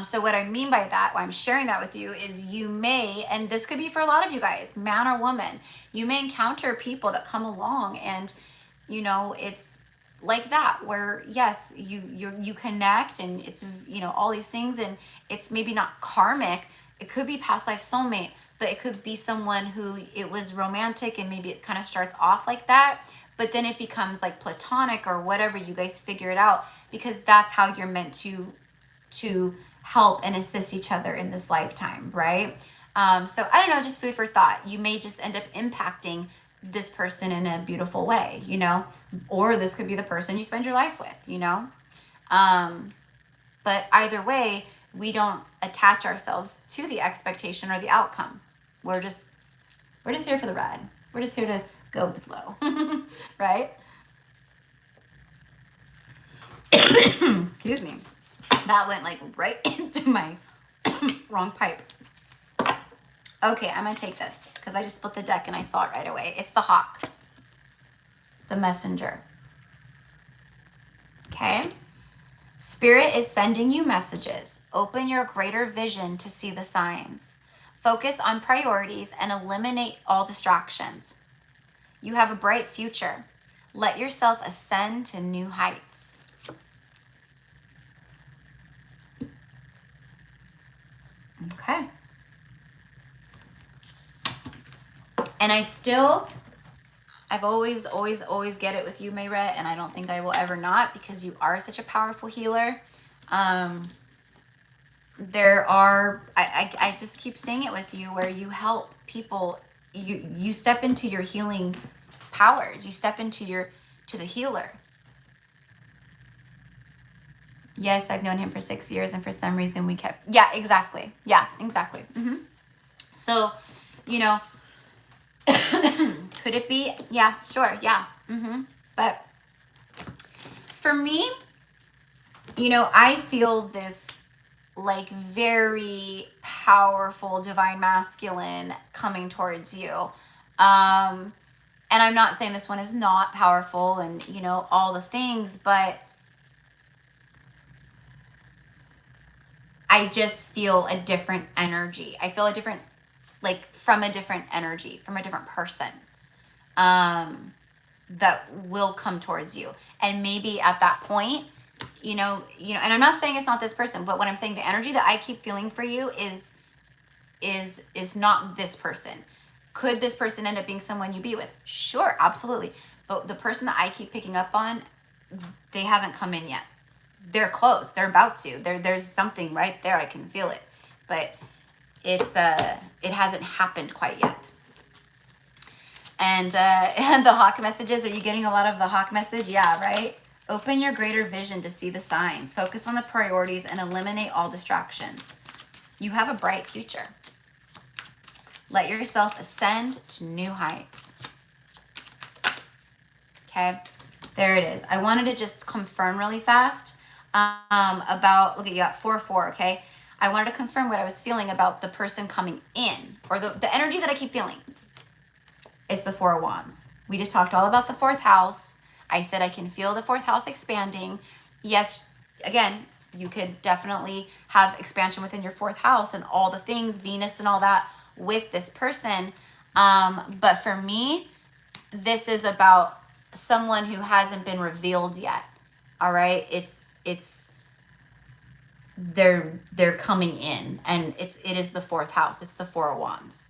Speaker 1: So what I mean by that, why I'm sharing that with you, is you may, and this could be for a lot of you guys, man or woman, you may encounter people that come along and, you know, it's like that, where yes, you connect, and it's, you know, all these things, and it's maybe not karmic. It could be past life soulmate, but it could be someone who it was romantic, and maybe it kind of starts off like that, but then it becomes like platonic or whatever. You guys figure it out, because that's how you're meant to help and assist each other in this lifetime, right? So I don't know, just food for thought. You may just end up impacting this person in a beautiful way, you know, or this could be the person you spend your life with, you know. But either way, we don't attach ourselves to the expectation or the outcome. We're just here for the ride. We're just here to go with the flow, right? Excuse me. That went like right into my wrong pipe. Okay, I'm gonna take this because I just split the deck and I saw it right away. It's the hawk, the messenger. Okay. Spirit is sending you messages. Open your greater vision to see the signs. Focus on priorities and eliminate all distractions. You have a bright future. Let yourself ascend to new heights. Okay. And I've always get it with you, Mayret, and I don't think I will ever not, because you are such a powerful healer. There are, I just keep saying it with you, where you help people, you step into your healing powers, you step into to the healer. Yes, I've known him for 6 years, and for some reason we kept, yeah, exactly. Mm-hmm. So, you know, could it be? Yeah, sure. Yeah. Mm-hmm. But for me, you know, I feel this like very powerful divine masculine coming towards you. And I'm not saying this one is not powerful and, you know, all the things, but I just feel a different energy. I feel a different, like from a different energy, from a different person. That will come towards you. And maybe at that point, you know, and I'm not saying it's not this person, but what I'm saying, the energy that I keep feeling for you is not this person. Could this person end up being someone you be with? Sure, absolutely. But the person that I keep picking up on, they haven't come in yet. They're close. They're about to. There's something right there. I can feel it. But it hasn't happened quite yet. And the hawk messages, are you getting a lot of the hawk message? Yeah, right? Open your greater vision to see the signs. Focus on the priorities and eliminate all distractions. You have a bright future. Let yourself ascend to new heights. Okay, there it is. I wanted to just confirm really fast about, look at, you got 4-4, okay? I wanted to confirm what I was feeling about the person coming in, or the energy that I keep feeling. It's the 4 of Wands. We just talked all about the 4th house. I said I can feel the 4th house expanding. Yes, again, you could definitely have expansion within your 4th house and all the things, Venus and all that with this person. But for me, this is about someone who hasn't been revealed yet. All right? They're coming in, and it is the 4th house. It's the 4 of Wands,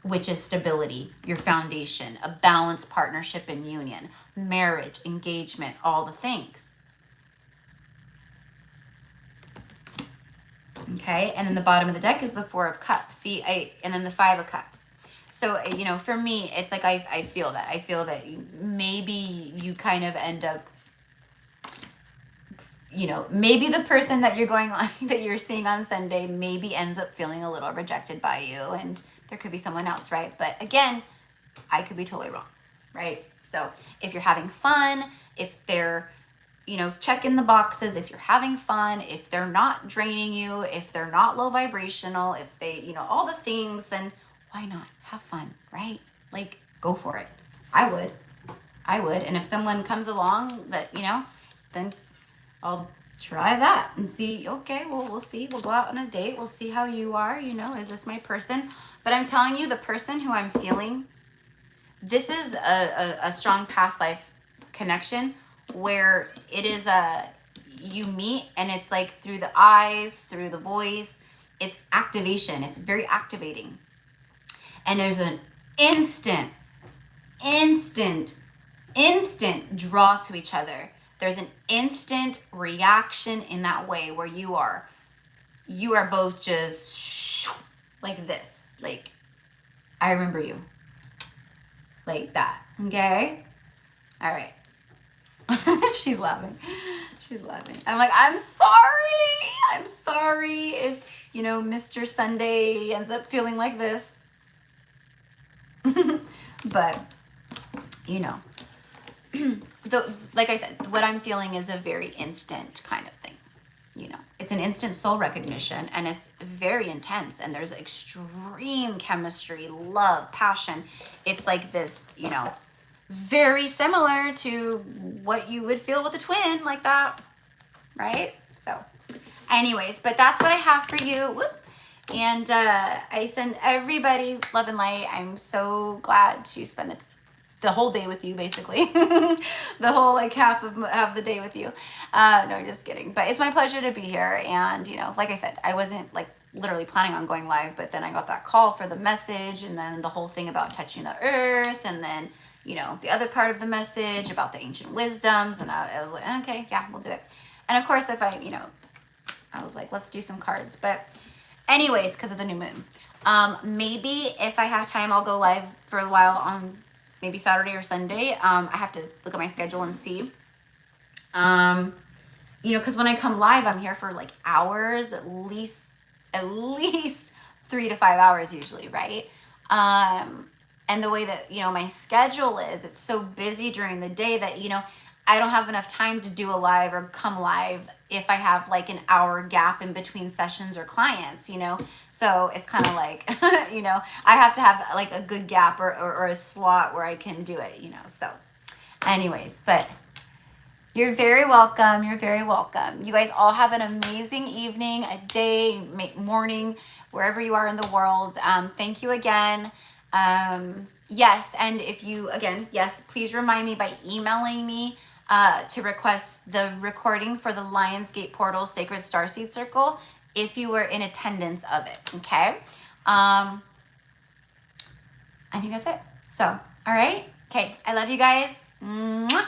Speaker 1: which is stability, your foundation, a balanced partnership and union, marriage, engagement, all the things. Okay, and then the bottom of the deck is the 4 of Cups. See, and then the 5 of Cups. So, you know, for me, it's like I feel that. I feel that maybe you kind of end up, you know, maybe the person that you're going on, that you're seeing on Sunday, maybe ends up feeling a little rejected by you, and there could be someone else, right? But again, I could be totally wrong, right? So if you're having fun, if they're, you know, checking the boxes, if you're having fun, if they're not draining you, if they're not low vibrational, if they, you know, all the things, then why not have fun, right? Like, go for it. I would. And if someone comes along that, you know, then I'll try that and see, okay, well, we'll see. We'll go out on a date. We'll see how you are. You know, is this my person? But I'm telling you, the person who I'm feeling, this is a strong past life connection where it is you meet and it's like through the eyes, through the voice, it's activation. It's very activating. And there's an instant draw to each other. There's an instant reaction in that way where you are both just like this. Like, I remember you. Like that. Okay? All right. She's laughing. She's laughing. I'm like, I'm sorry if, you know, Mr. Sunday ends up feeling like this. But, you know, like I said, what I'm feeling is a very instant kind of thing. You know, it's an instant soul recognition and it's very intense and there's extreme chemistry, love, passion. It's like this, you know, very similar to what you would feel with a twin like that, right? So anyways, but that's what I have for you. Whoop. And I send everybody love and light. I'm so glad to spend the whole day with you, basically. The whole like half of the day with you. No, just kidding. But it's my pleasure to be here. And, you know, like I said, I wasn't like literally planning on going live, but then I got that call for the message and then the whole thing about touching the earth and then, you know, the other part of the message about the ancient wisdoms. And I was like, okay, yeah, we'll do it. And of course, if I, you know, I was like, let's do some cards. But anyways, because of the new moon. Maybe if I have time, I'll go live for a while on maybe Saturday or Sunday. I have to look at my schedule and see. You know, because when I come live, I'm here for like hours, at least 3 to 5 hours usually, right? And the way that, you know, my schedule is, it's so busy during the day that, you know, I don't have enough time to do a live or come live if I have like an hour gap in between sessions or clients, you know? So it's kind of like, you know, I have to have like a good gap or a slot where I can do it, you know? So anyways, but you're very welcome. You're very welcome. You guys all have an amazing evening, a day, morning, wherever you are in the world. Thank you again. Yes. And if you, again, yes, please remind me by emailing me to request the recording for the Lionsgate Portal Sacred Starseed Circle if you were in attendance of it. Okay. I think that's it. So, all right. Okay. I love you guys. Mwah.